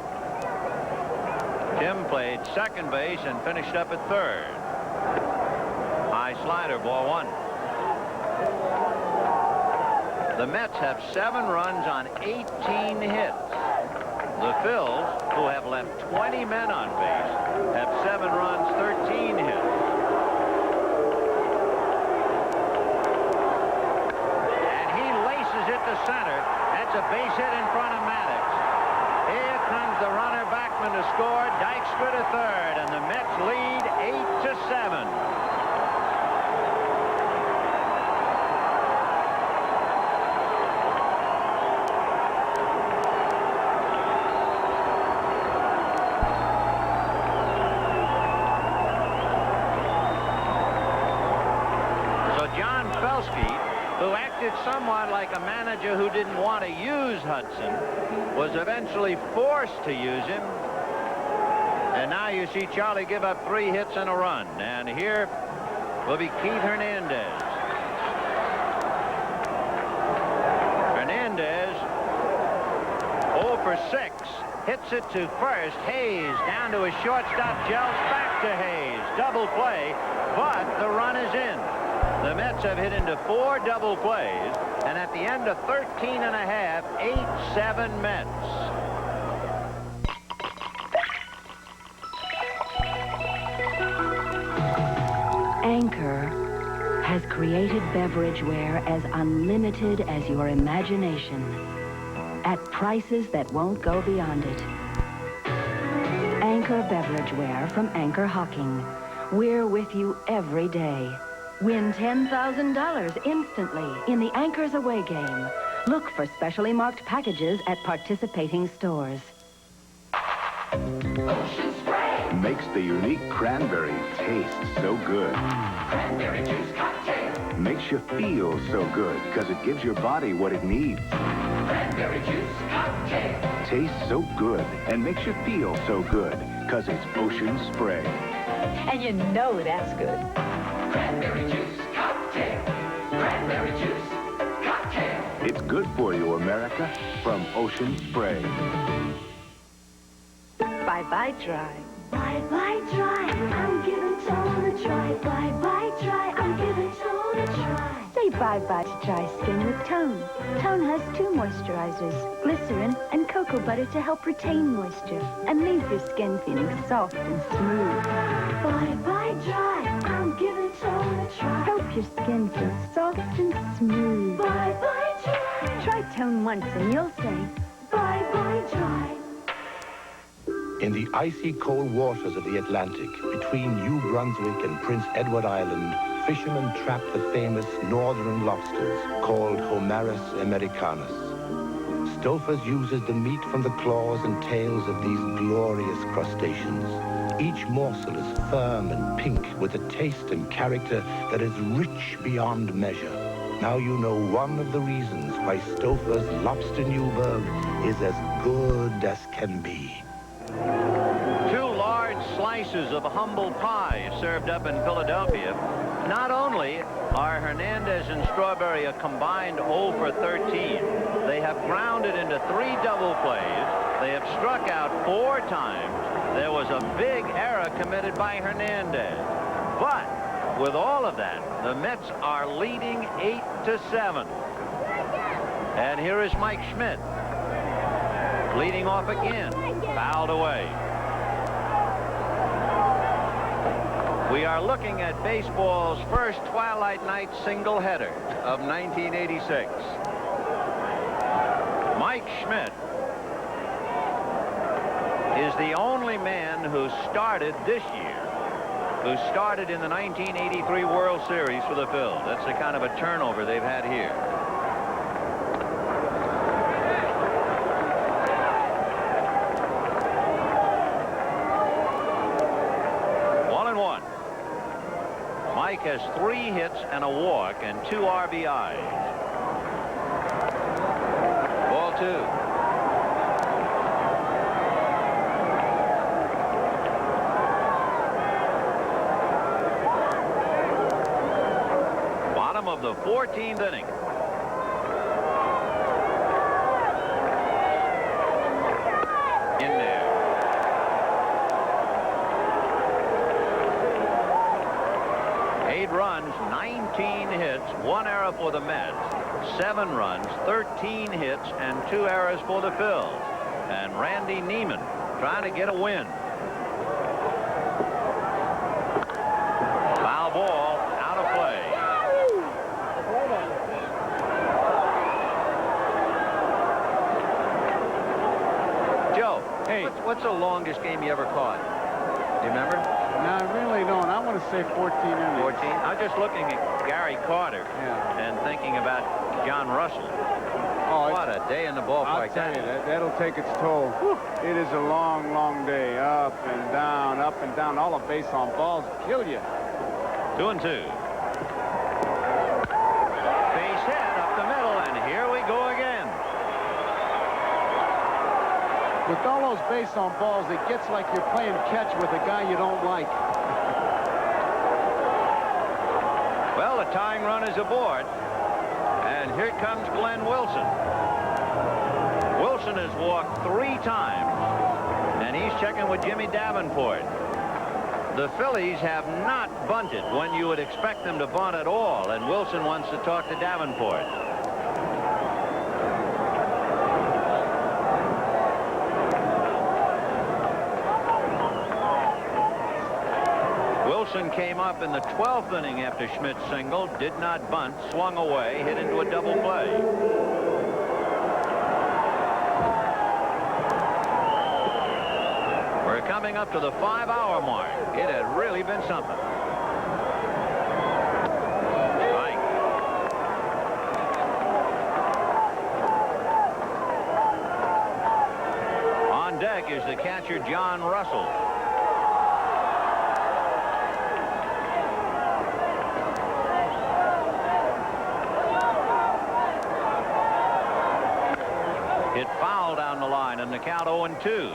Speaker 2: Tim played second base and finished up at third. High slider, ball 1.
Speaker 21: The Mets have 7 runs on 18 hits. The Phils, who have left 20 men on base, have 7 runs, 13 hits. And he laces it to center. That's a base hit in front of Maddox. Here comes the runner Backman to score. Dykstra to third, and the Mets lead 8-7. Who acted somewhat like a manager who didn't want to use Hudson, was eventually forced to use him. And now you see Charlie give up 3 hits and a run. And here will be Keith Hernandez. Hernandez 0 for 6. Hits it to first. Hayes down to his shortstop. Jelks back to Hayes. Double play, but the run is in. The Mets have hit into 4 double plays, and at the end of 13 and a half, 8-7 Mets.
Speaker 4: Anchor has created beverageware as unlimited as your imagination, at prices that won't go beyond it. Anchor beverageware from Anchor Hocking. We're with you every day. Win $10,000 instantly in the Anchor's away game. Look for specially marked packages at participating stores.
Speaker 13: Ocean Spray makes the unique cranberry taste so good. Cranberry juice cocktail makes you feel so good because it gives your body what it needs. Cranberry juice cocktail tastes so good and makes you feel so good because it's Ocean Spray.
Speaker 16: And you know that's good.
Speaker 13: Cranberry juice cocktail. Cranberry juice cocktail. It's good for you, America, from Ocean Spray.
Speaker 16: Bye-bye dry.
Speaker 10: Bye-bye dry. I'm giving Tone a try. Bye-bye dry. I'm giving Tone a try.
Speaker 26: Say bye-bye to dry skin with Tone. Tone has 2 moisturizers, glycerin and cocoa butter to help retain moisture and leave your skin feeling soft and smooth.
Speaker 10: Bye-bye dry. I'm giving Tone a try.
Speaker 26: Help your skin feel soft and smooth.
Speaker 10: Bye-bye dry.
Speaker 26: Try Tone once and you'll say,
Speaker 10: bye-bye dry.
Speaker 17: In the icy cold waters of the Atlantic, between New Brunswick and Prince Edward Island, fishermen trap the famous northern lobsters called Homarus americanus. Stouffer's uses the meat from the claws and tails of these glorious crustaceans. Each morsel is firm and pink with a taste and character that is rich beyond measure. Now you know one of the reasons why Stouffer's Lobster Newburg is as good as can be.
Speaker 21: 2 large slices of humble pie served up in Philadelphia. Not only are Hernandez and Strawberry a combined 0 for 13, they have grounded into 3 double plays. They have struck out 4 times. There was a big error committed by Hernandez. But with all of that, the Mets are leading 8-7. And here is Mike Schmidt leading off again. Fouled away. We are looking at baseball's first Twilight Night single header of 1986. Mike Schmidt is the only man who started this year, who started in the 1983 World Series for the Phillies. That's the kind of a turnover they've had here. Mike has 3 hits and a walk and 2 RBIs. Ball 2. Bottom of the 14th inning. In there. 8 runs, 19 hits. hits, 1 error for the Mets, 7 runs, 13 hits, and 2 errors for the Phils. And Randy Neiman trying to get a win. Foul ball, out of play. Joe, hey, what's the longest game you ever caught? Do you remember?
Speaker 9: No, I really don't. I want to say 14 innings.
Speaker 21: 14? I'm just looking at Gary Carter and thinking about John Russell.
Speaker 9: Oh,
Speaker 21: what a day in the ballpark.
Speaker 9: I'll tell you, that'll take its toll. Whew. It is a long, long day. Up and down, up and down. All the base on balls kill you.
Speaker 21: 2-2. Base hit up the middle, and here we go again.
Speaker 9: With all those base on balls, it gets like you're playing catch with a guy you don't like.
Speaker 21: Well, the tying run is aboard. And here comes Glenn Wilson. Wilson has walked 3 times, and he's checking with Jimmy Davenport. The Phillies have not bunted when you would expect them to bunt at all, and Wilson wants to talk to Davenport. Wilson came up in the 12th inning after Schmidt singled, did not bunt, swung away, hit into a double play. We're coming up to the 5-hour mark. It had really been something. Strike. On deck is the catcher, John Russell. Hit foul down the line, and the count 0-2.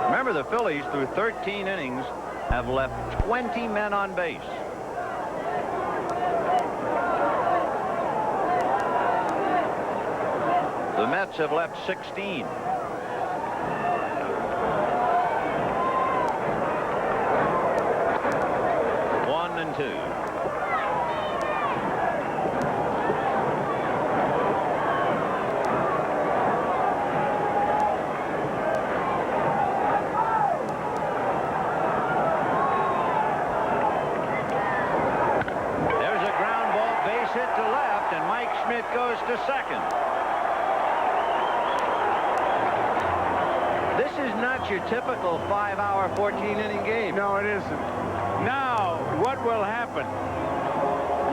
Speaker 21: Remember, the Phillies, through 13 innings, have left 20 men on base. The Mets have left 16. One and two. Schmidt goes to second. This is not your typical 5-hour, 14-inning game.
Speaker 9: No, it isn't. Now, what will happen?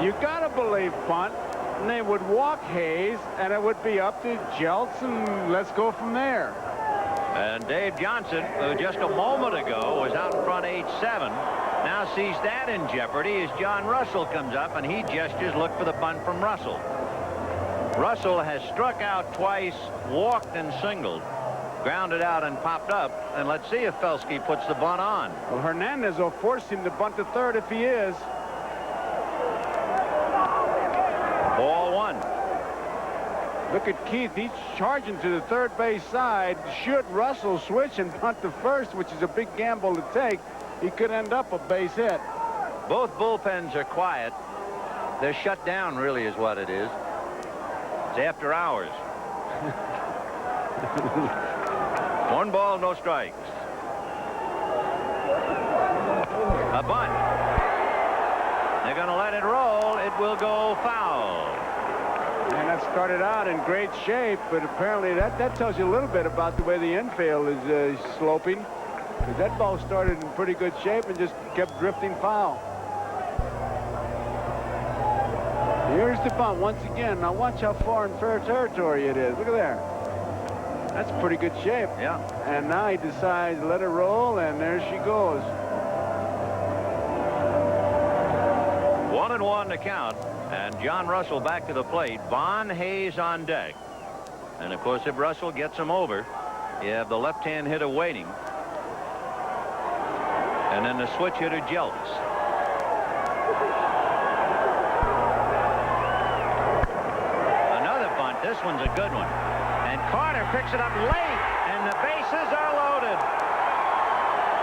Speaker 9: You got to believe bunt, and they would walk Hayes, and it would be up to Jeltz, and let's go from there.
Speaker 21: And Dave Johnson, who just a moment ago was out in front 8-7, now sees that in jeopardy as John Russell comes up, and he gestures, look for the bunt from Russell. Russell has struck out twice, walked and singled, grounded out and popped up, and let's see if Felsky puts the bunt on.
Speaker 9: Well, Hernandez will force him to bunt to third if he is.
Speaker 21: Ball one.
Speaker 9: Look at Keith. He's charging to the third base side. Should Russell switch and bunt to first, which is a big gamble to take, he could end up a base hit.
Speaker 21: Both bullpens are quiet. They're shut down, really, is what it is. It's after hours. 1 ball, no strikes. A bunt. They're going to let it roll. It will go foul.
Speaker 9: And that started out in great shape, but apparently that tells you a little bit about the way the infield is sloping. But that ball started in pretty good shape and just kept drifting foul. Here's the bunt once again. Now watch how far in fair territory it is. Look at there. That's pretty good shape.
Speaker 21: Yeah.
Speaker 9: And now he decides to let it roll, and there she goes.
Speaker 21: 1-1 to count, and John Russell back to the plate. Von Hayes on deck. And of course, if Russell gets him over, you have the left-hand hitter waiting. And then the switch hitter, Jeltz. Another bunt. This one's a good one. And Carter picks it up late, and the bases are loaded.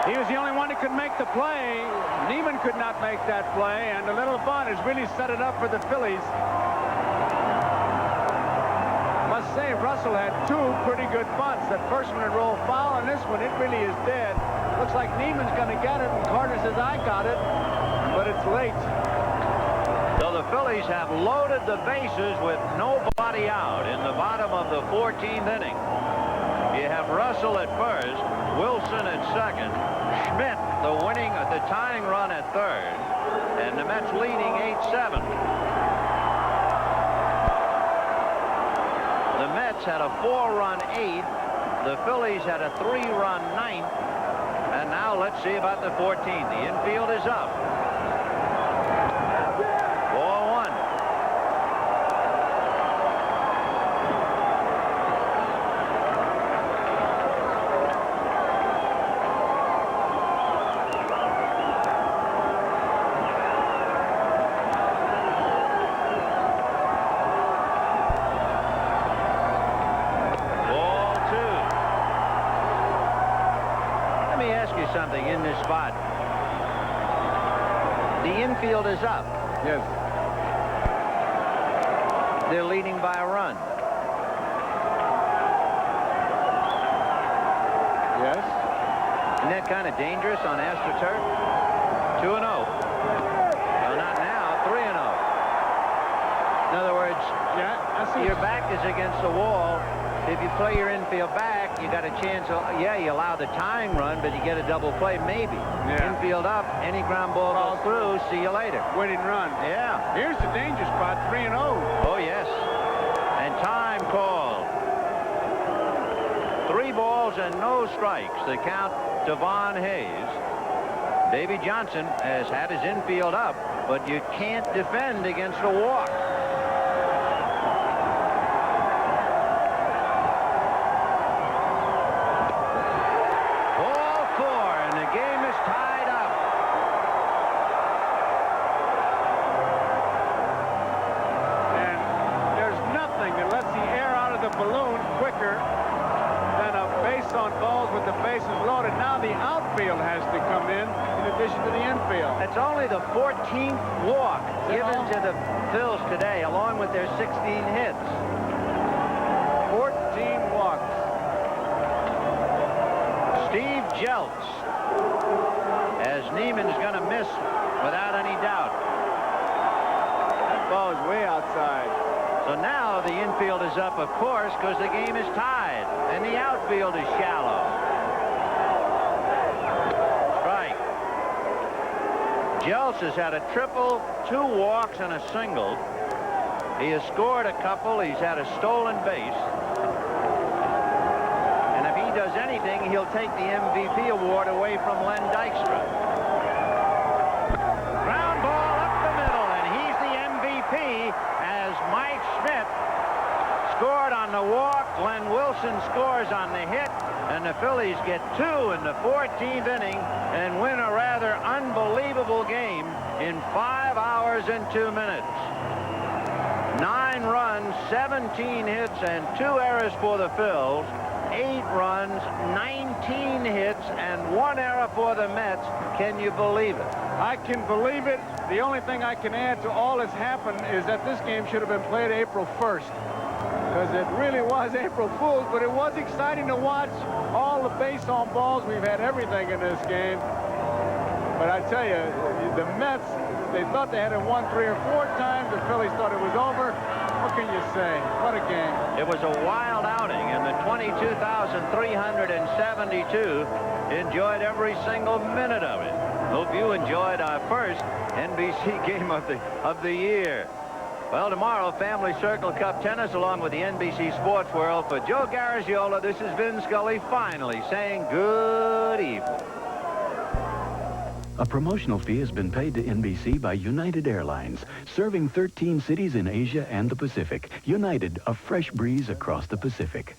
Speaker 9: He was the only one that could make the play. Neiman could not make that play, and the little bunt has really set it up for the Phillies. Must say, Russell had two pretty good bunts. That first one had rolled foul, and this one, it really is dead. Looks like Neiman's going to get it, and Carter says, I got it, but it's late.
Speaker 21: So the Phillies have loaded the bases with nobody out in the bottom of the 14th inning. You have Russell at first, Wilson at second, Schmidt the tying run at third, and the Mets leading 8-7. The Mets had a 4-run 8th. The Phillies had a 3-run 9th. And now let's see about the 14th. The infield is up. Ball 1. Something in this spot. The infield is up.
Speaker 9: Yes.
Speaker 21: They're leading by a run.
Speaker 9: Yes.
Speaker 21: Isn't that kind of dangerous on AstroTurf? 2-0. Well, not now. 3-0. In other words, your back is against the wall. If you play your infield back, you got a chance. You allow the tying run, but you get a double play, maybe.
Speaker 9: Yeah.
Speaker 21: Infield up, any ground ball goes through. See you later.
Speaker 9: Winning run.
Speaker 21: Yeah.
Speaker 9: Here's the danger spot, 3-0.
Speaker 21: Oh, yes. And time called. 3 balls and no strikes. The count to Von Hayes. Davy Johnson has had his infield up, but you can't defend against a walk.
Speaker 9: Balloon quicker than a base on balls with the bases loaded. Now the outfield has to come in addition to the infield.
Speaker 21: It's only the 14th walk given to the Phils today, along with their 16 hits.
Speaker 9: 14 walks.
Speaker 21: Steve Jeltz, as Neiman's going to miss without any doubt.
Speaker 9: That ball is way outside.
Speaker 21: So now the infield is up, of course, because the game is tied, and the outfield is shallow. Strike. Jeltz has had a triple, 2 walks, and a single. He has scored a couple. He's had a stolen base. And if he does anything, he'll take the MVP award away from Len Dykstra. Ground ball up the middle, and he's the MVP. Mike Schmidt scored on the walk. Glenn Wilson scores on the hit. And the Phillies get 2 in the 14th inning and win a rather unbelievable game in 5 hours and 2 minutes. 9 runs, 17 hits, and 2 errors for the Phils. 8 runs, 19 hits, and 1 error for the Mets. Can you believe it?
Speaker 9: I can believe it. The only thing I can add to all that's happened is that this game should have been played April 1st. Because it really was April Fool's, but it was exciting to watch all the base on balls. We've had everything in this game. But I tell you, the Mets, they thought they had it won 3 or 4 times. The Phillies thought it was over. What can you say? What a game.
Speaker 21: It was a wild outing, and the 22,372 enjoyed every single minute of it. Hope you enjoyed our first NBC game of the year. Well, tomorrow, Family Circle Cup Tennis along with the NBC Sports World. For Joe Garagiola, this is Vin Scully finally saying good evening.
Speaker 18: A promotional fee has been paid to NBC by United Airlines, serving 13 cities in Asia and the Pacific. United, a fresh breeze across the Pacific.